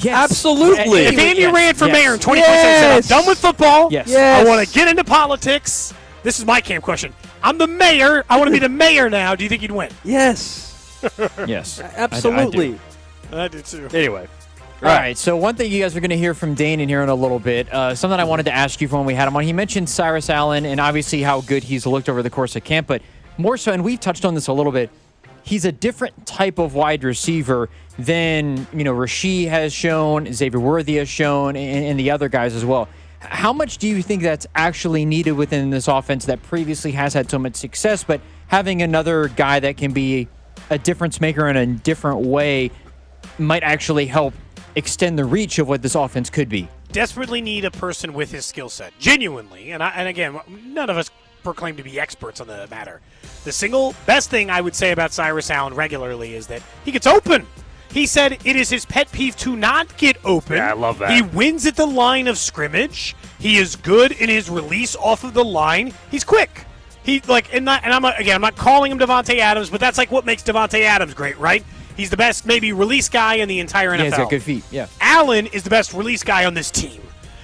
Yes. Absolutely. If Andy ran for mayor in 2026, I'm done with football. Yes. I want to get into politics. This is my camp question. I'm the mayor. I want to be the mayor now. Do you think he'd win? Yes. Yes. Absolutely. I do too. Anyway. All right, so one thing you guys are going to hear from Dane in here in a little bit, something I wanted to ask you from when we had him on. He mentioned Cyrus Allen and obviously how good he's looked over the course of camp, but more so, and we've touched on this a little bit, he's a different type of wide receiver than, Rasheed has shown, Xavier Worthy has shown, and the other guys as well. How much do you think that's actually needed within this offense that previously has had so much success, but having another guy that can be a difference maker in a different way might actually help extend the reach of what this offense could be? Desperately need a person with his skill set. Genuinely. And again, none of us proclaim to be experts on the matter. The single best thing I would say about Cyrus Allen regularly is that he gets open. He said it is his pet peeve to not get open. Yeah, I love that. He wins at the line of scrimmage. He is good in his release off of the line. He's quick. I'm not calling him Devontae Adams, but that's what makes Devontae Adams great, right? He's the best maybe release guy in the entire NFL. Yeah, he's got good feet. Yeah. Allen is the best release guy on this team.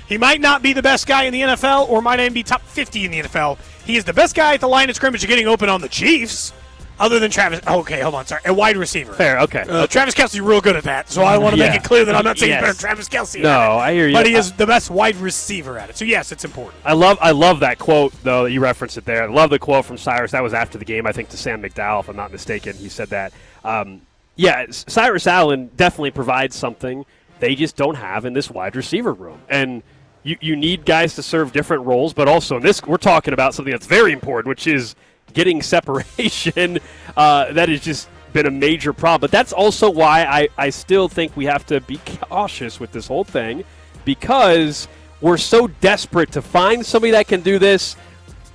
He might not be the best guy in the NFL or might even be top 50 in the NFL. He is the best guy at the line of scrimmage of getting open on the Chiefs. Other than Travis. Okay, hold on. Sorry. A wide receiver. Fair, okay. Travis Kelce real good at that, so I want to make it clear that I'm not saying he's better than Travis Kelce. No, I hear you. But he is the best wide receiver at it. So, yes, it's important. I love that quote, though, that you referenced it there. I love the quote from Cyrus. That was after the game, I think, to Sam McDowell, if I'm not mistaken. He said that. Cyrus Allen definitely provides something they just don't have in this wide receiver room. And you need guys to serve different roles, but also in this, we're talking about something that's very important, which is getting separation. That has just been a major problem. But that's also why I still think we have to be cautious with this whole thing, because we're so desperate to find somebody that can do this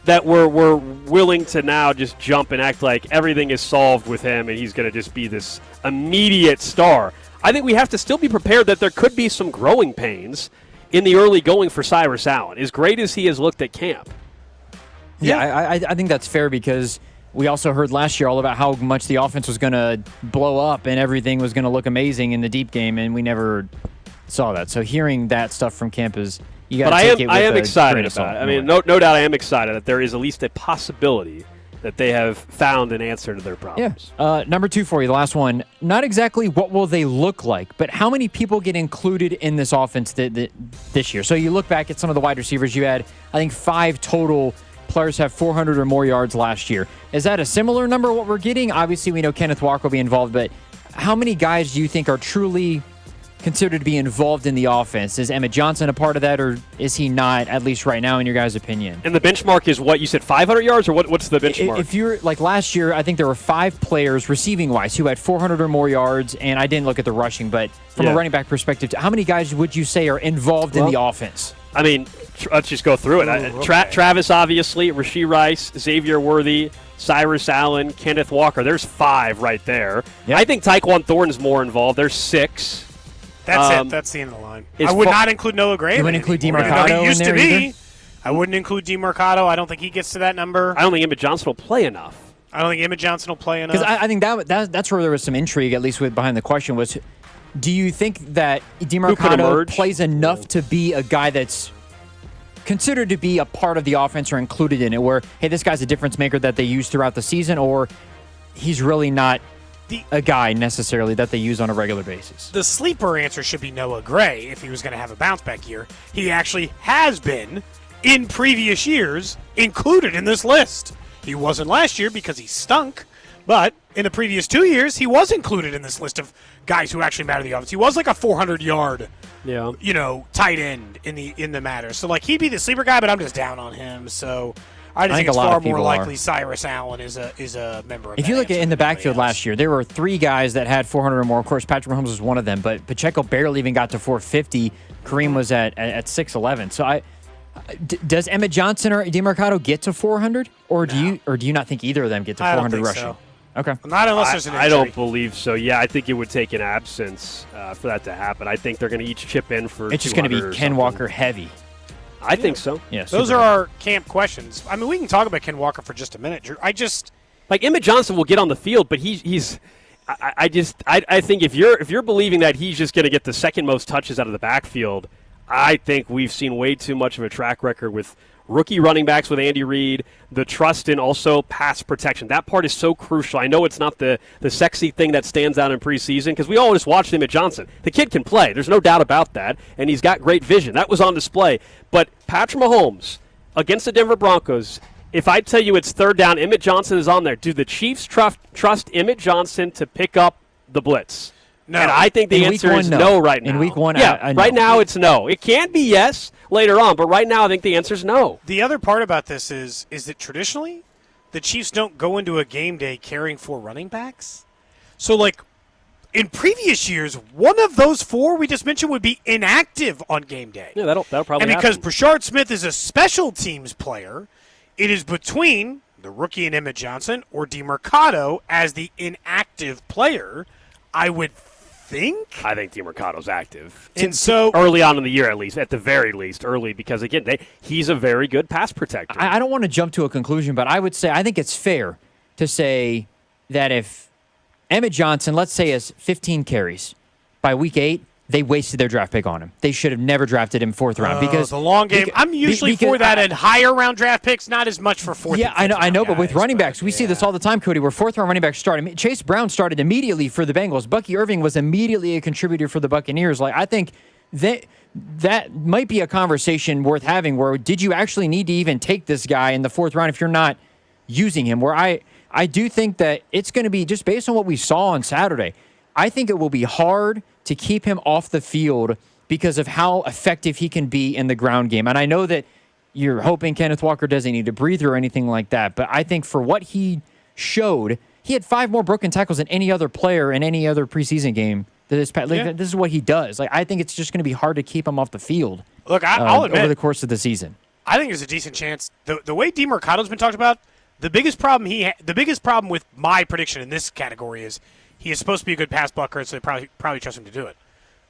that we're willing to now just jump and act like everything is solved with him and he's going to just be this immediate star. I think we have to still be prepared that there could be some growing pains in the early going for Cyrus Allen, as great as he has looked at camp. Yeah, I think that's fair, because we also heard last year all about how much the offense was going to blow up and everything was going to look amazing in the deep game, and we never saw that. So hearing that stuff from camp is, you got to take it with I am a excited grain of salt. about it. I mean, no doubt I am excited that there is at least a possibility that they have found an answer to their problems. Yeah. Number 2 for you, the last one. Not exactly what will they look like, but how many people get included in this offense this year? So you look back at some of the wide receivers. You had, I think, 5 total players have 400 or more yards last year. Is that a similar number what we're getting? Obviously, we know Kenneth Walker will be involved, but how many guys do you think are truly considered to be involved in the offense? Is Emmett Johnson a part of that, or is he not, at least right now, in your guys' opinion? And the benchmark is what? You said 500 yards, or what's the benchmark? If you're, like last year, I think there were 5 players receiving-wise who had 400 or more yards, and I didn't look at the rushing, but from a running back perspective, how many guys would you say are involved in the offense? I mean, let's just go through it. Travis, obviously, Rashee Rice, Xavier Worthy, Cyrus Allen, Kenneth Walker. There's 5 right there. Yep. I think Tyquan Thornton's more involved. There's 6. That's it. That's the end of the line. I would not include Noah Gray. You wouldn't include DeMarcado he used in there to be. either? I wouldn't include DeMarcado. I don't think he gets to that number. I don't think Emmett Johnson will play enough. I don't think Emmett Johnson will play enough. Because I think that's where there was some intrigue, at least behind the question, was do you think that DeMarcado plays enough to be a guy that's considered to be a part of the offense or included in it, where, hey, this guy's a difference maker that they use throughout the season, or he's really not a guy necessarily that they use on a regular basis? The sleeper answer should be Noah Gray if he was going to have a bounce back year. He actually has been, in previous years, included in this list. He wasn't last year because he stunk, but in the previous 2 years, he was included in this list of guys who actually matter to the offense. He was like a 400-yard, tight end in the matter. So like he'd be the sleeper guy, but I'm just down on him. So I think it's far more likely Cyrus Allen is a member of If you look at in the backfield last year, there were 3 guys that had 400 or more. Of course, Patrick Mahomes was one of them, but Pacheco barely even got to 450. Kareem was at 611. So does Emmett Johnson or DeMarcado get to 400, or do you not think either of them get to 400 rushing? So. Okay. Not unless there's an injury. I don't believe so. Yeah, I think it would take an absence for that to happen. I think they're going to each chip in for it's just going to be Ken Walker heavy. I think so. Yeah, those are our camp questions. I mean, we can talk about Ken Walker for just a minute. Like Emmett Johnson will get on the field, but he's. I think if you're believing that he's just going to get the second most touches out of the backfield, I think we've seen way too much of a track record with rookie running backs with Andy Reid, the trust in also pass protection. That part is so crucial. I know it's not the sexy thing that stands out in preseason because we all just watched Emmett Johnson. The kid can play. There's no doubt about that, and he's got great vision. That was on display. But Patrick Mahomes against the Denver Broncos, if I tell you it's third down, Emmett Johnson is on there. Do the Chiefs trust Emmett Johnson to pick up the blitz? No. And I think the answer is no right now. In week 1, yeah, right now it's no. It can be yes later on, but right now I think the answer is no. The other part about this is that traditionally the Chiefs don't go into a game day carrying 4 running backs. So, like, in previous years, one of those 4 we just mentioned would be inactive on game day. Yeah, that'll probably happen. And because happen. Brashard Smith is a special teams player, it is between the rookie and Emmett Johnson or DeMarcado as the inactive player, I would I think DeMarcado's active. And so early on in the year, at least, at the very least, early, because, again, he's a very good pass protector. I don't want to jump to a conclusion, but I would say I think it's fair to say that if Emmett Johnson, let's say, has 15 carries, by week 8, they wasted their draft pick on him. They should have never drafted him 4th round because the long game. I'm usually for that in higher round draft picks, not as much for 4th. Yeah, I know, but with running backs, we see this all the time, Cody, where 4th round running backs start. I mean, Chase Brown started immediately for the Bengals. Bucky Irving was immediately a contributor for the Buccaneers. Like, I think that might be a conversation worth having. Where did you actually need to even take this guy in the 4th round if you're not using him? Where I do think that it's going to be just based on what we saw on Saturday. I think it will be hard to keep him off the field because of how effective he can be in the ground game. And I know that you're hoping Kenneth Walker doesn't need to breathe or anything like that, but I think for what he showed, he had 5 more broken tackles than any other player in any other preseason game. This is what he does. Like, I think it's just going to be hard to keep him off the field. Look, I'll admit, over the course of the season. I think there's a decent chance. The way DeMarcado's been talked about, the biggest problem with my prediction in this category is he is supposed to be a good pass blocker, so they probably trust him to do it.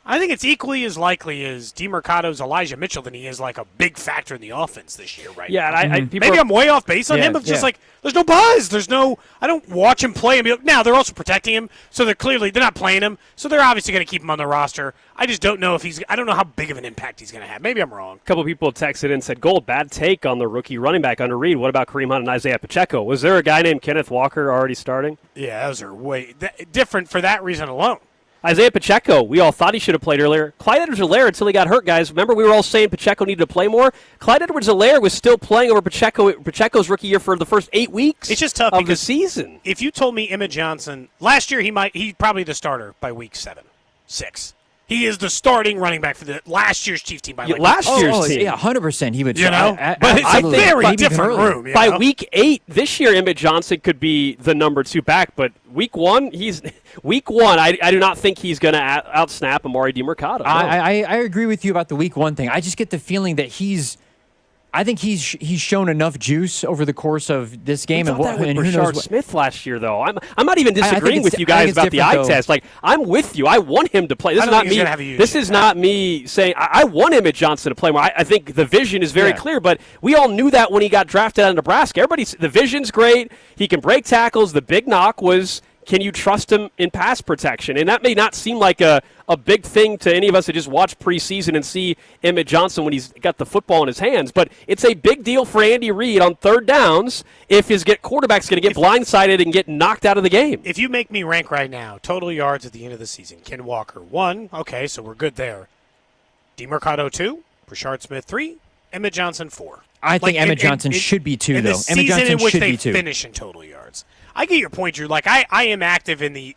I think it's equally as likely as DeMercado's Elijah Mitchell than he is like a big factor in the offense this year, right? Yeah, now. and Maybe I'm way off base on him, but just like there's no buzz. I don't watch him play. Now they're also protecting him, so they're not playing him, so they're obviously going to keep him on the roster. I just don't know I don't know how big of an impact he's going to have. Maybe I'm wrong. A couple people texted in and said, Gold, bad take on the rookie running back under Reed. What about Kareem Hunt and Isaiah Pacheco? Was there a guy named Kenneth Walker already starting? Yeah, those are way different for that reason alone. Isaiah Pacheco, we all thought he should have played earlier. Clyde Edwards-Helaire until he got hurt, guys. Remember we were all saying Pacheco needed to play more? Clyde Edwards-Helaire was still playing over Pacheco's rookie year for the first 8 weeks it's just tough of because the season. If you told me Emmett Johnson, last year he's probably the starter by week 7, 6. He is the starting running back for the last year's Chiefs team by year's team. Yeah, 100% he would. But it's a very different room. By week 8 this year, Emmett Johnson could be the number 2 back, but week 1, I do not think he's going to outsnap Amari DeMercado. No. I agree with you about the week 1 thing. I just get the feeling that I think he's shown enough juice over the course of this game. And Rashard Smith last year, though. I'm not even disagreeing with you guys about the eye test. Like, I'm with you. I want him to play. This is not me. This is not me saying I want Emmett Johnson to play more. I think the vision is very clear, but we all knew that when he got drafted out of Nebraska. The vision's great. He can break tackles. The big knock was, can you trust him in pass protection? And that may not seem like a big thing to any of us that just watch preseason and see Emmett Johnson when he's got the football in his hands, but it's a big deal for Andy Reid on third downs if his quarterback's going to get blindsided and get knocked out of the game. If you make me rank right now, total yards at the end of the season, Ken Walker 1, okay, so we're good there. DeMercado 2, Rashard Smith 3, Emmett Johnson 4. I think Emmett Johnson should be 2, though. Emmett Johnson should be 2. Finish in total yards. I get your point, Drew. Like, I am active in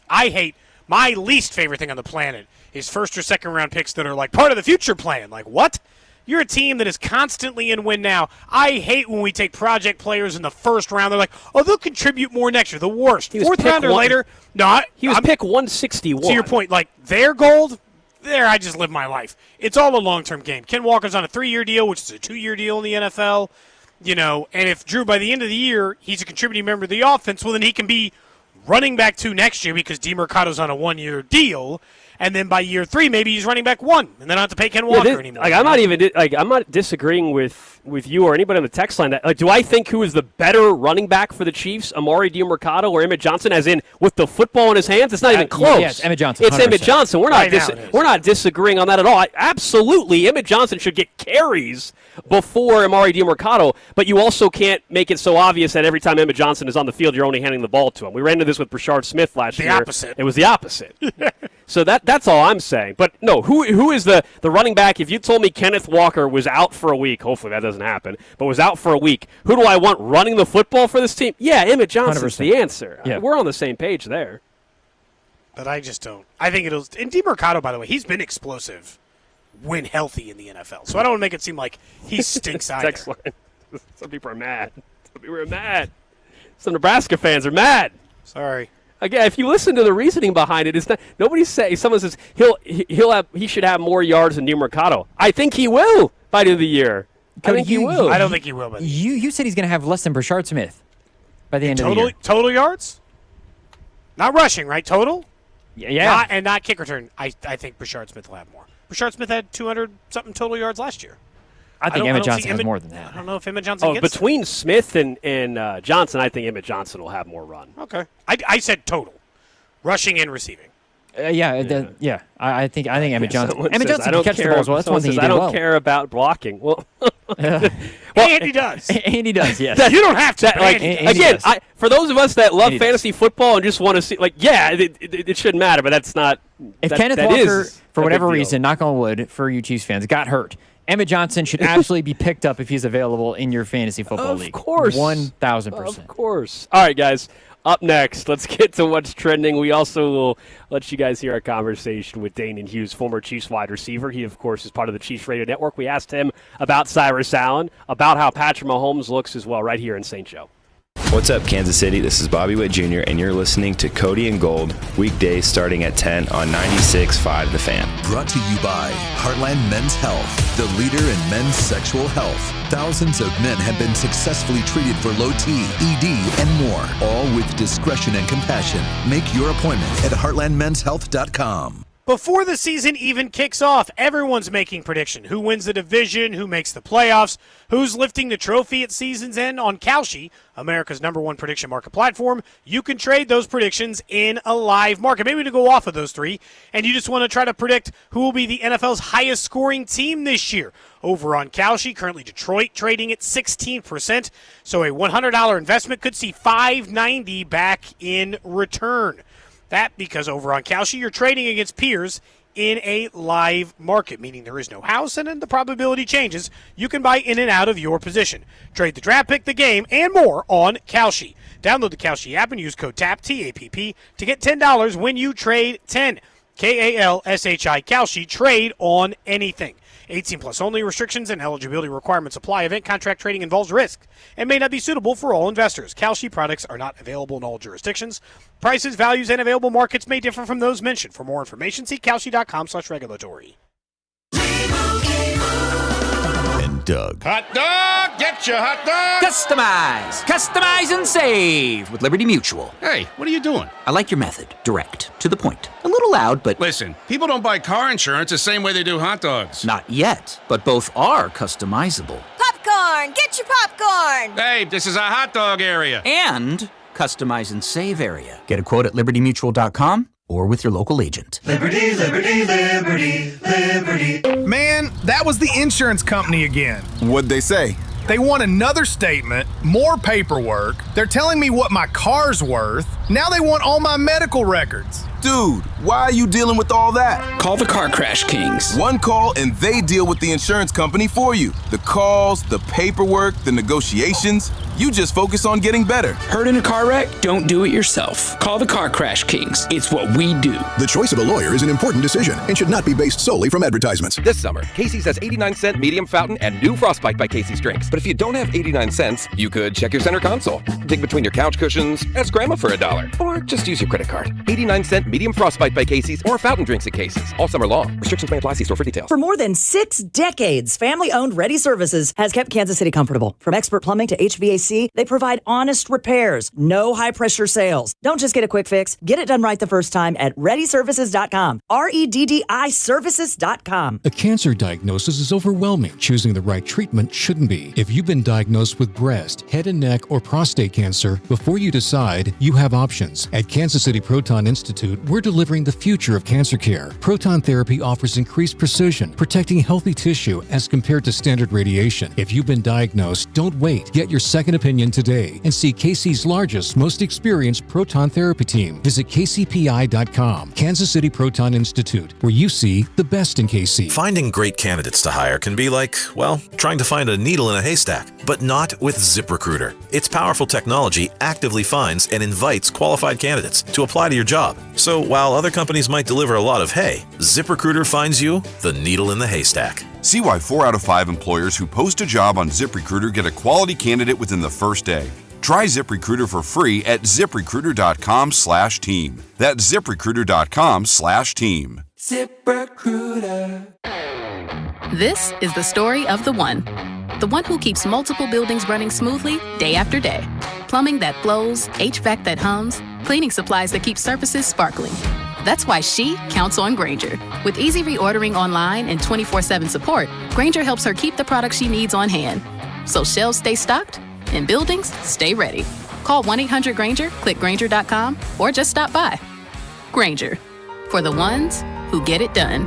my least favorite thing on the planet is first or second round picks that are like part of the future plan. Like, what? You're a team that is constantly in win now. I hate when we take project players in the first round. They're like, oh, they'll contribute more next year. The worst. Fourth round or later. No, he was pick 161. To your point, like, their Gold, there I just live my life. It's all a long-term game. Ken Walker's on a 3-year deal, which is a 2-year deal in the NFL. And if Drew, by the end of the year, he's a contributing member of the offense, well, then he can be running back 2 next year because DeMercado's on a 1-year deal. And then by year 3, maybe he's running back 1, and then I don't have to pay Ken Walker anymore. Like, I'm not disagreeing with you or anybody on the text line. That, like, do I think who is the better running back for the Chiefs, Amari DeMercado or Emmett Johnson? As in, with the football in his hands, it's not even close. Yes, Emmett Johnson. 100%. It's Emmett Johnson. We're not disagreeing on that at all. Absolutely, Emmett Johnson should get carries before Amari DeMercado, but you also can't make it so obvious that every time Emmett Johnson is on the field, you're only handing the ball to him. We ran into this with Rashard Smith last year. The opposite. It was the opposite. So that's all I'm saying. But no, who is the running back? If you told me Kenneth Walker was out for a week, hopefully that doesn't happen, but was out for a week, who do I want running the football for this team? Yeah, Emmett Johnson's 100%. The answer. Yeah. We're on the same page there. But I just don't. I think it'll. And DeMercado, by the way, he's been explosive when healthy in the NFL. So I don't want to make it seem like he stinks either. Some people are mad. Some Nebraska fans are mad. Sorry. Again, if you listen to the reasoning behind it, it's not. Someone says he should have more yards than DeMercado. I think he will by the end of the year. I think he will. I don't think he will. But you said he's going to have less than Rashard Smith by the end of the year. Total yards, not rushing, right? Total. Yeah. Not kick return. I think Rashard Smith will have more. Rashard Smith had 200-something total yards last year. I think Emmett Johnson has more than that. I don't know if Emmett Johnson gets between that. Smith and Johnson, I think Emmett Johnson will have more run. Okay. I said total. Rushing and receiving. I think Emmett Johnson. Emmett Johnson can catch the ball as well. That's one thing he did well. I don't care about blocking. Well, Andy does. Andy does, yes. You don't have to. For those of us that love fantasy football and just want to see, it shouldn't matter, but that's not. If Kenneth Walker, for whatever reason, knock on wood, for you Chiefs fans, got hurt, Emmett Johnson should absolutely be picked up if he's available in your fantasy football league. Of course. 1,000%. Of course. All right, guys. Up next, let's get to what's trending. We also will let you guys hear our conversation with Danon Hughes, former Chiefs wide receiver. He, of course, is part of the Chiefs Radio Network. We asked him about Cyrus Allen, about how Patrick Mahomes looks as well right here in St. Joe. What's up, Kansas City? This is Bobby Witt Jr., and you're listening to Cody and Gold, weekdays starting at 10 on 96.5 The Fan. Brought to you by Heartland Men's Health, the leader in men's sexual health. Thousands of men have been successfully treated for low T, ED, and more, all with discretion and compassion. Make your appointment at heartlandmenshealth.com. Before the season even kicks off, everyone's making prediction. Who wins the division, who makes the playoffs, who's lifting the trophy at season's end. On Kalshi, America's #1 prediction market platform, you can trade those predictions in a live market. Maybe to go off of those three, and you just want to try to predict who will be the NFL's highest scoring team this year. Over on Kalshi, currently Detroit trading at 16%, so a $100 investment could see $590 back in return. That because over on Kalshi, you're trading against peers in a live market, meaning there is no house, and then the probability changes. You can buy in and out of your position. Trade the draft pick, the game, and more on Kalshi. Download the Kalshi app and use code TAP, T-A-P-P, to get $10 when you trade 10. K-A-L-S-H-I, Kalshi, trade on anything. 18 plus only. Restrictions and eligibility requirements apply. Event contract trading involves risk and may not be suitable for all investors. Kalshi products are not available in all jurisdictions. Prices, values, and available markets may differ from those mentioned. For more information, see Kalshi.com/regulatory. And Doug. Hot dog! Get your hot dog! Customize and save with Liberty Mutual. Hey, what are you doing? I like your method. Direct, to the point. A little loud, but... Listen, people don't buy car insurance the same way they do hot dogs. Not yet, but both are customizable. Popcorn! Get your popcorn! Hey, this is a hot dog area. And customize and save area. Get a quote at libertymutual.com or with your local agent. Liberty, liberty, liberty, liberty. Man, that was the insurance company again. What'd they say? They want another statement, more paperwork. They're telling me what my car's worth. Now they want all my medical records. Dude, why are you dealing with all that? Call the Car Crash Kings. One call and they deal with the insurance company for you. The calls, the paperwork, the negotiations. You just focus on getting better. Hurt in a car wreck? Don't do it yourself. Call the Car Crash Kings. It's what we do. The choice of a lawyer is an important decision and should not be based solely from advertisements. This summer, Casey's has 89-cent medium fountain and new Frostbite by Casey's drinks. But if you don't have 89 cents, you could check your center console, dig between your couch cushions, ask grandma for $1, or just use your credit card. 89-cent medium Frostbite by Casey's or fountain drinks at Casey's. All summer long. Restrictions may apply. See store for details. For more than 6 decades, family-owned Ready Services has kept Kansas City comfortable. From expert plumbing to HVAC, they provide honest repairs, no high-pressure sales. Don't just get a quick fix. Get it done right the first time at ReadyServices.com. REDDI Services.com. A cancer diagnosis is overwhelming. Choosing the right treatment shouldn't be. If you've been diagnosed with breast, head and neck, or prostate cancer, before you decide, you have options. At Kansas City Proton Institute, we're delivering the future of cancer care. Proton therapy offers increased precision, protecting healthy tissue as compared to standard radiation. If you've been diagnosed, don't wait. Get your second opinion today and see KC's largest, most experienced proton therapy team. Visit kcpi.com. Kansas City Proton Institute, where you see the best in KC. Finding great candidates to hire can be like, well, trying to find a needle in a haystack, but not with ZipRecruiter. Its powerful technology actively finds and invites qualified candidates to apply to your job. So while other companies might deliver a lot of hay, ZipRecruiter finds you the needle in the haystack. See why 4 out of 5 employers who post a job on ZipRecruiter get a quality candidate within the first day. Try ZipRecruiter for free at ZipRecruiter.com/team. That's ZipRecruiter.com/team. ZipRecruiter. This is the story of the one who keeps multiple buildings running smoothly day after day. Plumbing that flows, HVAC that hums, cleaning supplies that keep surfaces sparkling. That's why she counts on Grainger. With easy reordering online and 24/7 support, Grainger helps her keep the products she needs on hand. So shelves stay stocked and buildings stay ready. Call 1-800-GRAINGER, click Grainger.com, or just stop by. Grainger, for the ones who get it done.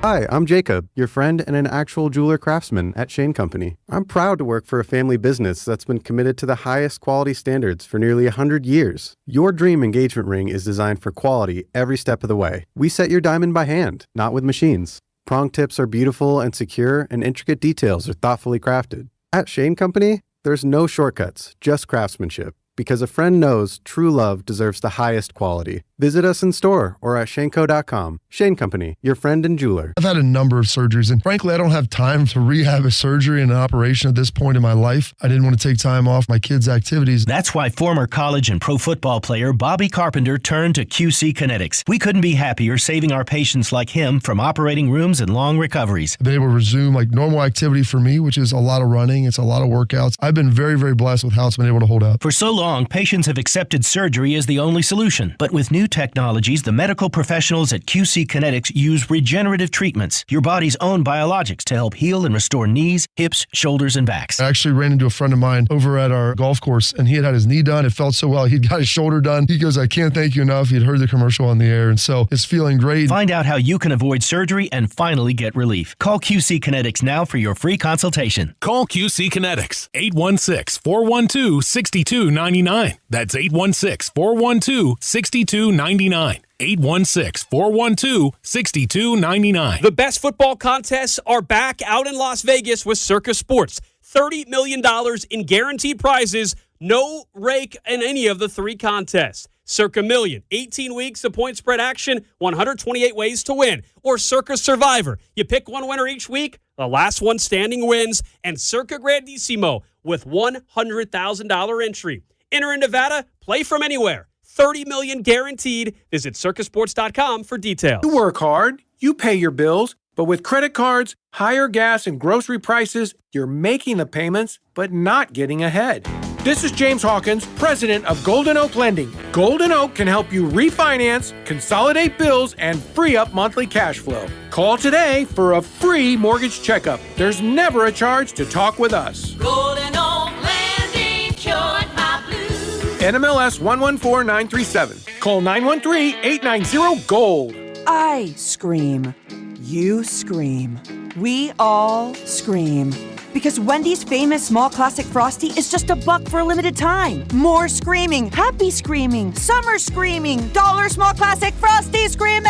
Hi, I'm Jacob, your friend and an actual jeweler craftsman at Shane Company. I'm proud to work for a family business that's been committed to the highest quality standards for nearly 100 years. Your dream engagement ring is designed for quality every step of the way. We set your diamond by hand, not with machines. Prong tips are beautiful and secure, and intricate details are thoughtfully crafted. At Shane Company, there's no shortcuts, just craftsmanship. Because a friend knows true love deserves the highest quality. Visit us in store or at shaneco.com. Shane Company, your friend and jeweler. I've had a number of surgeries, and frankly, I don't have time to rehab a surgery and an operation at this point in my life. I didn't want to take time off my kids' activities. That's why former college and pro football player Bobby Carpenter turned to QC Kinetics. We couldn't be happier saving our patients like him from operating rooms and long recoveries. I've been able to resume like normal activity for me, which is a lot of running. It's a lot of workouts. I've been very, very blessed with how it's been able to hold up. For so long, patients have accepted surgery as the only solution. But with new technologies, the medical professionals at QC Kinetics use regenerative treatments, your body's own biologics, to help heal and restore knees, hips, shoulders, and backs. I actually ran into a friend of mine over at our golf course, and he had his knee done. It felt so well. He'd got his shoulder done. He goes, I can't thank you enough. He'd heard the commercial on the air, and so it's feeling great. Find out how you can avoid surgery and finally get relief. Call QC Kinetics now for your free consultation. Call QC Kinetics, 816-412-6299. That's 816-412-6299. 816-412-6299. The best football contests are back out in Las Vegas with Circa Sports. $30 million in guaranteed prizes, no rake in any of the 3 contests. Circa Million, 18 weeks of point spread action, 128 ways to win. Or Circa Survivor, you pick one winner each week, the last one standing wins. And Circa Grandissimo with $100,000 entry. Enter in Nevada, play from anywhere. $30 million guaranteed. Visit circasports.com for details. You work hard, you pay your bills, but with credit cards, higher gas and grocery prices, you're making the payments, but not getting ahead. This is James Hawkins, president of Golden Oak Lending. Golden Oak can help you refinance, consolidate bills, and free up monthly cash flow. Call today for a free mortgage checkup. There's never a charge to talk with us. Golden Oak Lending cured my blues. NMLS 114937. Call 913-890-GOLD. I scream. You scream. We all scream. Because Wendy's famous small classic Frosty is just $1 for a limited time. More screaming, happy screaming, summer screaming, dollar small classic Frosty screaming!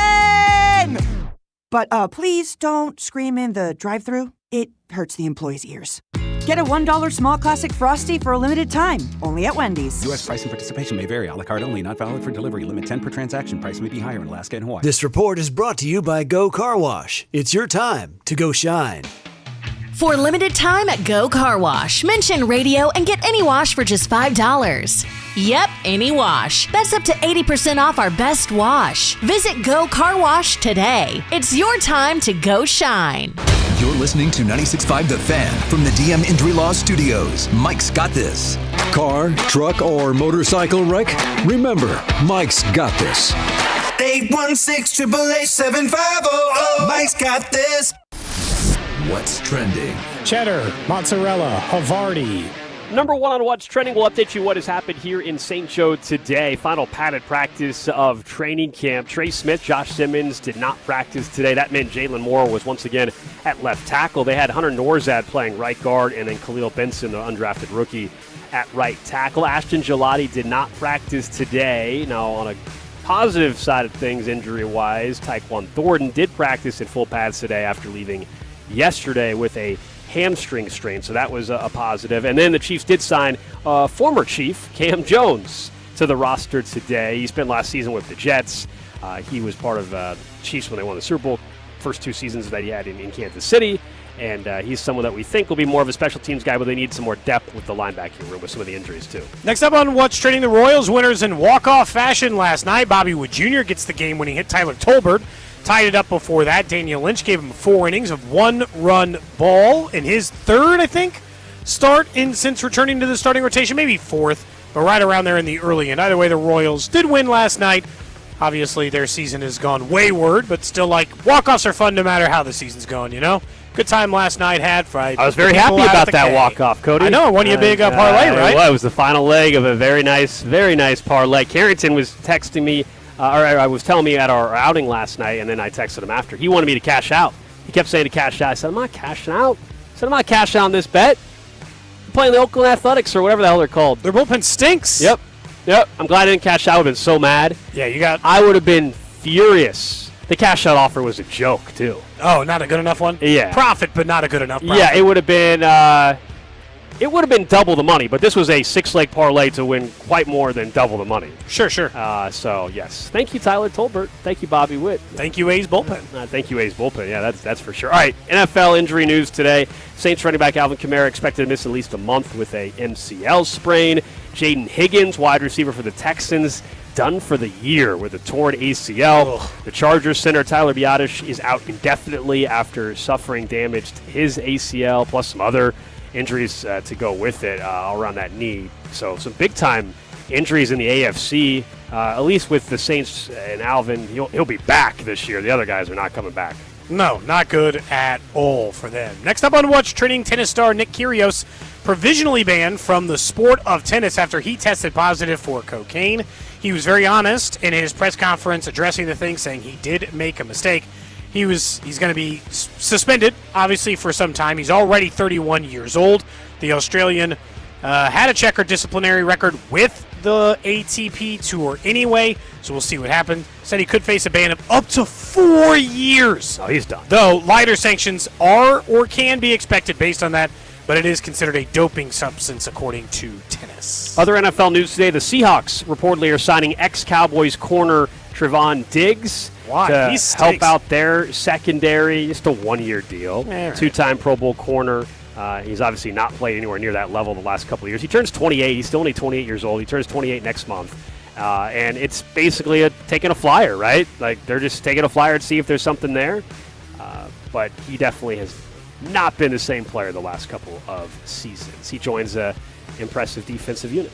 But please don't scream in the drive-thru. It hurts the employees' ears. Get a $1 small classic Frosty for a limited time, only at Wendy's. U.S. price and participation may vary. A la carte only, not valid for delivery. Limit 10 per transaction. Price may be higher in Alaska and Hawaii. This report is brought to you by Go Car Wash. It's your time to go shine. For limited time at Go Car Wash, mention radio and get any wash for just $5. Yep, any wash. That's up to 80% off our best wash. Visit Go Car Wash today. It's your time to go shine. You're listening to 96.5 The Fan from the DM Injury Law Studios. Mike's got this. Car, truck, or motorcycle wreck? Remember, Mike's got this. 816-888-7500. Mike's got this. What's trending? Cheddar, mozzarella, Havarti. Number one on What's Trending, we'll update you what has happened here in St. Joe today. Final padded practice of training camp. Trey Smith, Josh Simmons did not practice today. That meant Jalen Moore was once again at left tackle. They had Hunter Norzad playing right guard, and then Khalil Benson, the undrafted rookie, at right tackle. Ashton Gelati did not practice today. Now, on a positive side of things, injury-wise, Tyquan Thornton did practice in full pads today after leaving yesterday with a hamstring strain, so that was a positive. And then the Chiefs did sign former Chief Cam Jones to the roster today. He spent last season with the Jets. He was part of the Chiefs when they won the Super Bowl, first 2 seasons that he had in Kansas City. And he's someone that we think will be more of a special teams guy, but they need some more depth with the linebacking room with some of the injuries, too. Next up on What's Trending, the Royals winners in walk-off fashion last night. Bobby Wood Jr. gets the game when he hit Tyler Tolbert. Tied it up before that. Daniel Lynch gave him 4 innings of 1-run ball in his 3rd, I think, start since returning to the starting rotation. Maybe 4th, but right around there in the early end. Either way, the Royals did win last night. Obviously, their season has gone wayward, but still, walk-offs are fun no matter how the season's going, you know? Good time last night had for I was very happy about that walk-off, Cody. I know, won you a big parlay, right? Well, it was the final leg of a very nice parlay. Carrington was texting me, I was telling me at our outing last night, and then I texted him after. He wanted me to cash out. He kept saying to cash out. I said, I'm not cashing out. I said, I'm not cashing out on this bet. I'm playing the Oakland Athletics or whatever the hell they're called. Their bullpen stinks. Yep. I'm glad I didn't cash out. I would have been so mad. Yeah, I would have been furious. The cash out offer was a joke, too. Oh, not a good enough one? Yeah. Profit, but not a good enough profit. Yeah, it would have been double the money, but this was a 6-leg parlay to win quite more than double the money. Sure. So, yes. Thank you, Tyler Tolbert. Thank you, Bobby Witt. Thank you, A's bullpen. Thank you, A's bullpen. Yeah, that's for sure. All right, NFL injury news today. Saints running back Alvin Kamara expected to miss at least a month with a MCL sprain. Jaden Higgins, wide receiver for the Texans, done for the year with a torn ACL. Ugh. The Chargers center Tyler Biadasz is out indefinitely after suffering damage to his ACL, plus some other injuries to go with it all around that knee. So some big-time injuries in the AFC. at least with the Saints and Alvin, he'll be back this year. The other guys are not coming back. No, not good at all for them. Next up on Watch, training tennis star Nick Kyrgios provisionally banned from the sport of tennis after he tested positive for cocaine. He was very honest in his press conference addressing the thing, saying he did make a mistake. He's going to be suspended, obviously, for some time. He's already 31 years old. The Australian had a checkered disciplinary record with the ATP Tour anyway, so we'll see what happens. Said he could face a ban of up to 4 years. Oh, he's done. Though lighter sanctions are or can be expected based on that, but it is considered a doping substance according to tennis. Other NFL news today, the Seahawks reportedly are signing ex-Cowboys corner Trevon Diggs to help out their secondary. Just a one-year deal. Right. Two-time Pro Bowl corner. He's obviously not played anywhere near that level the last couple of years. He turns 28. He's still only 28 years old. He turns 28 next month. And it's basically taking a flyer, right? Like, they're just taking a flyer to see if there's something there. But he definitely has not been the same player the last couple of seasons. He joins a impressive defensive unit.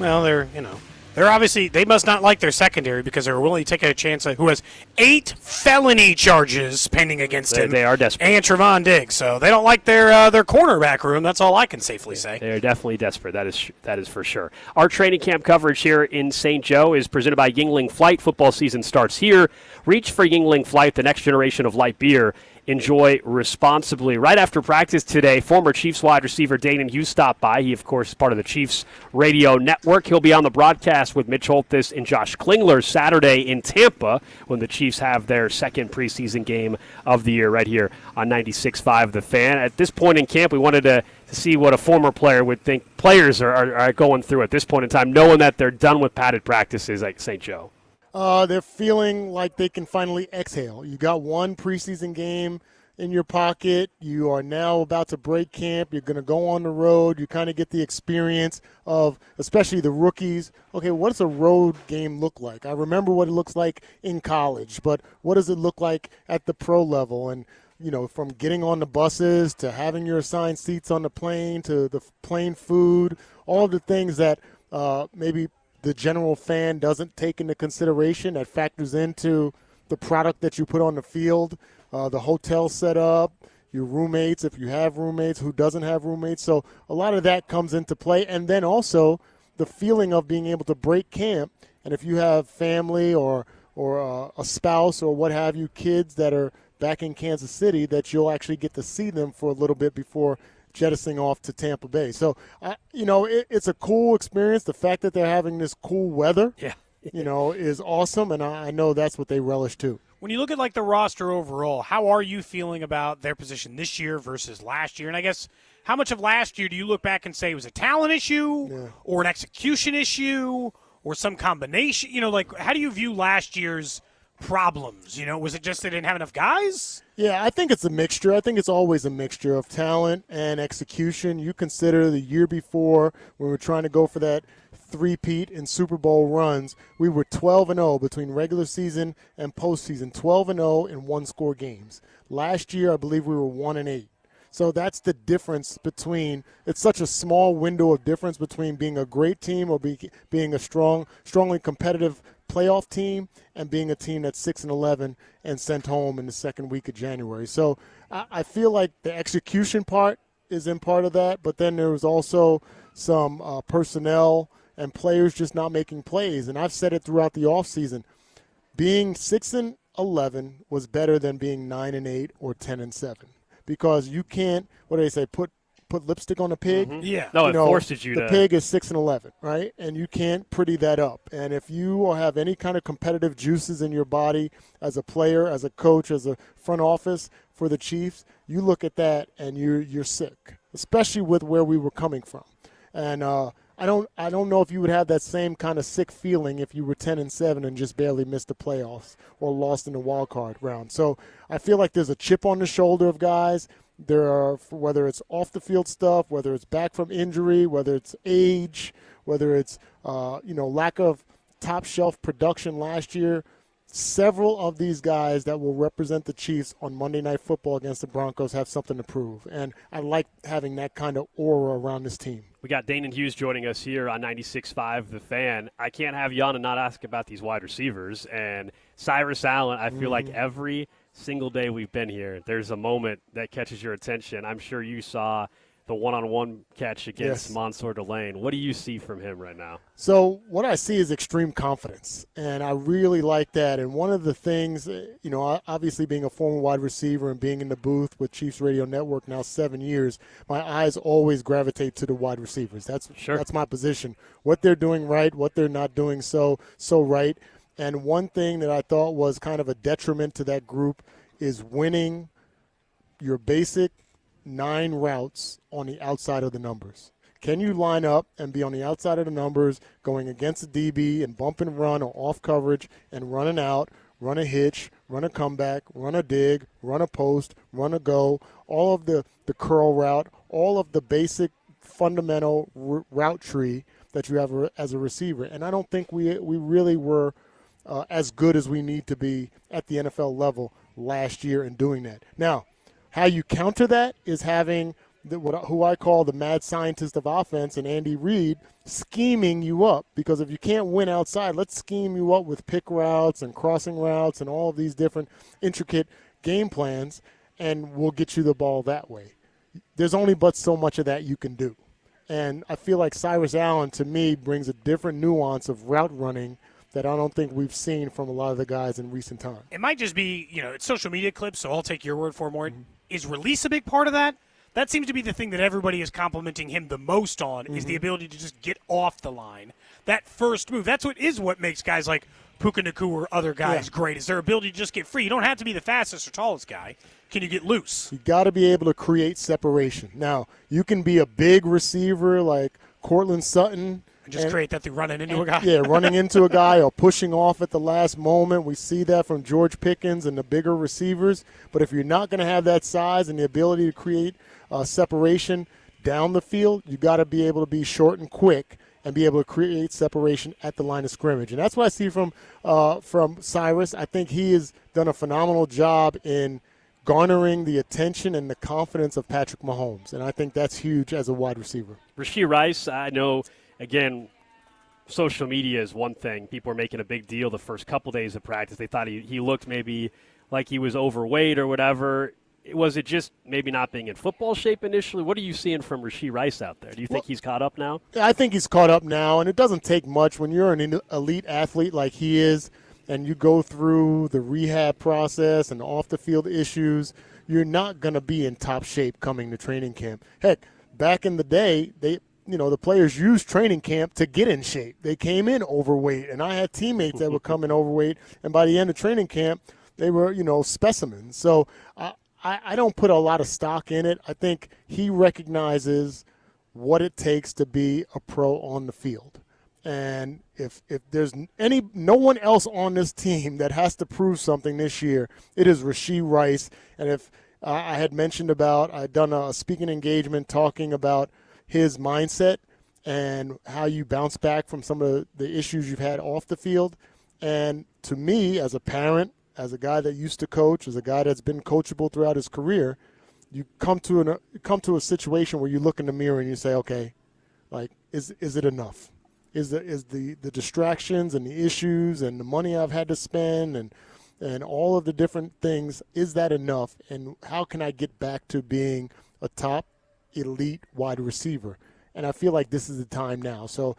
Well, they're obviously, they must not like their secondary because they're willing to take a chance who has 8 felony charges pending against him. They are desperate. And Trevon Diggs, so they don't like their cornerback room. That's all I can safely say. They are definitely desperate. That is for sure. Our training camp coverage here in St. Joe is presented by Yingling Flight. Football season starts here. Reach for Yingling Flight, the next generation of light beer. Enjoy responsibly. Right after practice today, former Chiefs wide receiver Danon Hughes stopped by. He, of course, is part of the Chiefs radio network. He'll be on the broadcast with Mitch Holthus and Josh Klingler Saturday in Tampa when the Chiefs have their second preseason game of the year right here on 96.5 The Fan. At this point in camp, we wanted to see what a former player would think players are going through at this point in time, knowing that they're done with padded practices at St. Joe. They're feeling like they can finally exhale. You got one preseason game in your pocket. You are now about to break camp. You're going to go on the road. You kind of get the experience of, especially the rookies. Okay, what does a road game look like? I remember what it looks like in college, but what does it look like at the pro level? And, from getting on the buses to having your assigned seats on the plane to the plane food, all of the things that maybe the general fan doesn't take into consideration that factors into the product that you put on the field, the hotel setup, your roommates, if you have roommates, who doesn't have roommates. So a lot of that comes into play. And then also the feeling of being able to break camp. And if you have family or a spouse or what have you, kids that are back in Kansas City, that you'll actually get to see them for a little bit before jettisoning off to Tampa Bay. So, it's a cool experience. The fact that they're having this cool weather, is awesome, and I know that's what they relish too. When you look at the roster overall, how are you feeling about their position this year versus last year? And I guess how much of last year do you look back and say it was a talent issue or an execution issue or some combination? How do you view last year's problems? Was it just they didn't have enough guys? Yeah, I think it's a mixture. I think it's always a mixture of talent and execution. You consider the year before when we were trying to go for that three-peat in Super Bowl runs, we were 12-0 between regular season and postseason, 12-0 in one-score games. Last year, I believe we were 1-8. So that's the difference between – it's such a small window of difference between being a great team or being a strongly competitive playoff team and being a team that's 6-11 and sent home in the second week of January. So I feel like the execution part is in part of that, but then there was also some personnel and players just not making plays. And I've said it throughout the offseason. Being 6-11 was better than being 9-8 or 10-7 because you can't, what do they say, put lipstick on a pig. Mm-hmm. Yeah. No, it forces you to. The pig is 6-11, right? And you can't pretty that up. And if you have any kind of competitive juices in your body as a player, as a coach, as a front office for the Chiefs, you look at that and you're sick, especially with where we were coming from. And I don't know if you would have that same kind of sick feeling if you were 10-7 and just barely missed the playoffs or lost in the wild card round. So I feel like there's a chip on the shoulder of guys. There are, whether it's off the field stuff, whether it's back from injury, whether it's age, whether it's lack of top shelf production last year. several of these guys that will represent the Chiefs on Monday Night Football against the Broncos have something to prove. And I like having that kind of aura around this team. We got Dane and Hughes joining us here on 96.5 The Fan. I can't have you on and not ask about these wide receivers. And Cyrus Allen, I feel like every single day we've been here, there's a moment that catches your attention. I'm sure you saw the one-on-one catch against Mansour Delane. What do you see from him right now? So what I see is extreme confidence, and I really like that. And one of the things, you know, obviously being a former wide receiver and being in the booth with Chiefs Radio Network now 7 years, my eyes always gravitate to the wide receivers. That's my position. What they're doing right, what they're not doing so right. And one thing that I thought was kind of a detriment to that group is winning your basic 9 routes on the outside of the numbers. Can you line up and be on the outside of the numbers going against the DB and bump and run or off coverage and run an out, run a hitch, run a comeback, run a dig, run a post, run a go, all of the curl route, all of the basic fundamental route tree that you have as a receiver. And I don't think we really were as good as we need to be at the NFL level last year in doing that. Now, how you counter that is having who I call the mad scientist of offense and Andy Reid scheming you up. Because if you can't win outside, let's scheme you up with pick routes and crossing routes and all of these different intricate game plans, and we'll get you the ball that way. There's only but so much of that you can do. And I feel like Cyrus Allen, to me, brings a different nuance of route running that I don't think we've seen from a lot of the guys in recent time. It might just be, it's social media clips, so I'll take your word for it more. Is release a big part of that? That seems to be the thing that everybody is complimenting him the most on, is the ability to just get off the line. That first move, that's what makes guys like Puka Nacua or other guys great, is their ability to just get free. You don't have to be the fastest or tallest guy. Can you get loose? You got to be able to create separation. Now, you can be a big receiver like Cortland Sutton, and just create that through running into a guy. Yeah, running into a guy or pushing off at the last moment. We see that from George Pickens and the bigger receivers. But if you're not going to have that size and the ability to create separation down the field, you got to be able to be short and quick and be able to create separation at the line of scrimmage. And that's what I see from Cyrus. I think he has done a phenomenal job in garnering the attention and the confidence of Patrick Mahomes. And I think that's huge as a wide receiver. Rashee Rice, I know, again, social media is one thing. People are making a big deal the first couple days of practice. They thought he looked maybe like he was overweight or whatever. Was it just maybe not being in football shape initially? What are you seeing from Rashee Rice out there? Do you think he's caught up now? I think he's caught up now, and it doesn't take much when you're an elite athlete like he is and you go through the rehab process and off-the-field issues. You're not going to be in top shape coming to training camp. Heck, back in the day, the players used training camp to get in shape. They came in overweight, and I had teammates that would come in overweight, and by the end of training camp, they were, specimens. So I don't put a lot of stock in it. I think he recognizes what it takes to be a pro on the field. And if there's no one else on this team that has to prove something this year, it is Rashee Rice. And if I had mentioned I'd done a speaking engagement talking about his mindset and how you bounce back from some of the issues you've had off the field. And to me, as a parent, as a guy that used to coach, as a guy that's been coachable throughout his career, you come to a situation where you look in the mirror and you say, okay, like, is it enough? Is the distractions and the issues and the money I've had to spend and all of the different things, is that enough? And how can I get back to being a top elite wide receiver? And I feel like this is the time now. So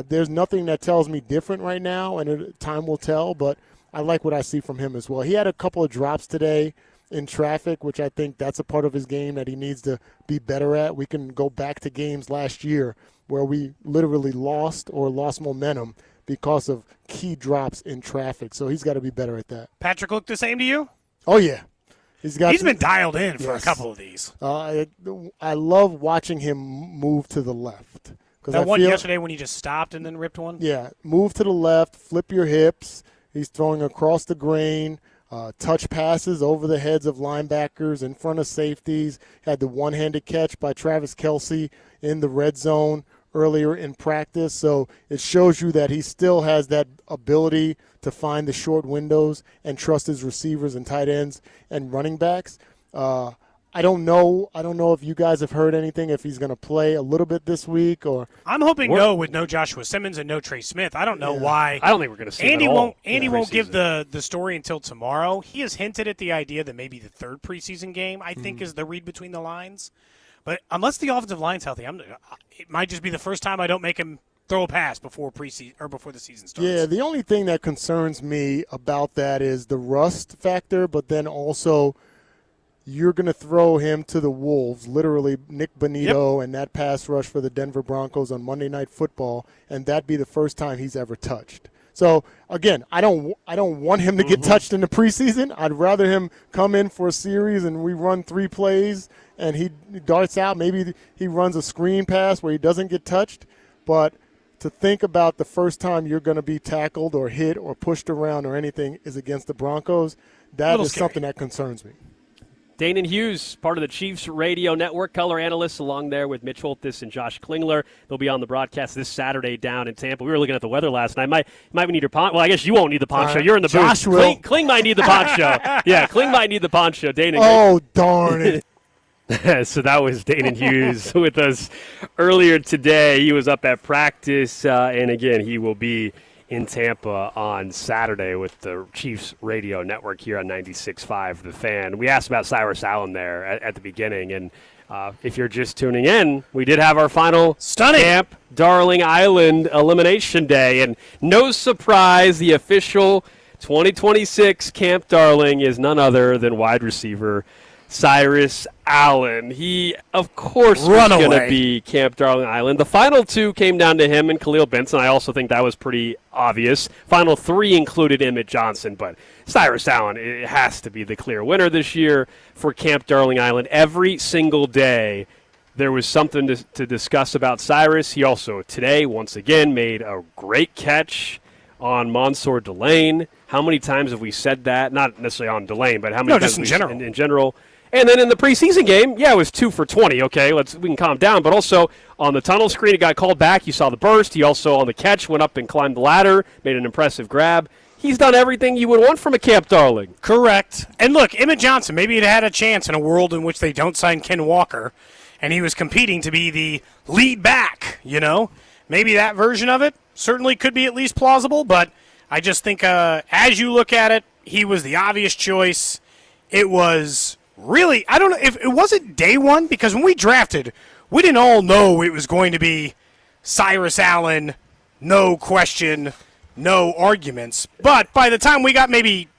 there's nothing that tells me different right now, and time will tell, but I like what I see from him as well. He had a couple of drops today in traffic, which I think that's a part of his game that he needs to be better at. We can go back to games last year where we literally lost momentum because of key drops in traffic. So he's got to be better at that. Patrick looked the same to you? Oh, yeah. He's been dialed in for a couple of these. I love watching him move to the left. That one yesterday when he just stopped and then ripped one? Yeah, move to the left, flip your hips. He's throwing across the grain, touch passes over the heads of linebackers in front of safeties. Had the one-handed catch by Travis Kelce in the red zone earlier in practice. So it shows you that he still has that ability to find the short windows and trust his receivers and tight ends and running backs. I don't know if you guys have heard anything, if he's going to play a little bit this week or. I'm hoping no, with no Joshua Simmons and no Trey Smith. I don't know why. I don't think we're going to see Andy him at all. Andy won't give the story until tomorrow. He has hinted at the idea that maybe the third preseason game, I think, is the read between the lines. But unless the offensive line's healthy, it might just be the first time I don't make him throw a pass before preseason or before the season starts. Yeah, the only thing that concerns me about that is the rust factor, but then also you're going to throw him to the Wolves, literally Nick Bonito and that pass rush for the Denver Broncos on Monday Night Football, and that'd be the first time he's ever touched. So, again, I don't want him to get touched in the preseason. I'd rather him come in for a series and we run 3 plays and he darts out. Maybe he runs a screen pass where he doesn't get touched. But to think about the first time you're going to be tackled or hit or pushed around or anything is against the Broncos, that is something that concerns me. Danon Hughes, part of the Chiefs Radio Network, color analyst, along there with Mitch Holthus and Josh Klingler. They'll be on the broadcast this Saturday down in Tampa. We were looking at the weather last night. Might need your poncho. Well, I guess you won't need the poncho. You're in the Josh booth. will. Kling might need the poncho. Yeah, Kling might need the poncho. Danon. Oh, darn it. So that was Danon Hughes with us earlier today. He was up at practice, and again, he will be in Tampa on Saturday with the Chiefs Radio Network here on 96.5 The Fan. We asked about Cyrus Allen there at the beginning, and if you're just tuning in, we did have our final Camp Darling Island Elimination Day, and no surprise, the official 2026 Camp Darling is none other than wide receiver Cyrus Allen. He, of course, was going to be Camp Darling Island. The final 2 came down to him and Khalil Benson. I also think that was pretty obvious. Final 3 included Emmett Johnson, but Cyrus Allen, it has to be the clear winner this year for Camp Darling Island. Every single day there was something to discuss about Cyrus. He also today, once again, made a great catch on Mansour Delane. How many times have we said that? Not necessarily on Delane, but how many times just in general. In general. And then in the preseason game, it was 2 for 20. Okay, we can calm down. But also on the tunnel screen, it got called back. You saw the burst. He also on the catch went up and climbed the ladder, made an impressive grab. He's done everything you would want from a Camp Darling. Correct. And look, Emmett Johnson, maybe he'd had a chance in a world in which they don't sign Ken Walker, and he was competing to be the lead back. Maybe that version of it certainly could be at least plausible. But I just think as you look at it, he was the obvious choice. It was. Really, I don't know if it wasn't day one, because when we drafted, we didn't all know it was going to be Cyrus Allen, no question, no arguments. But by the time we got maybe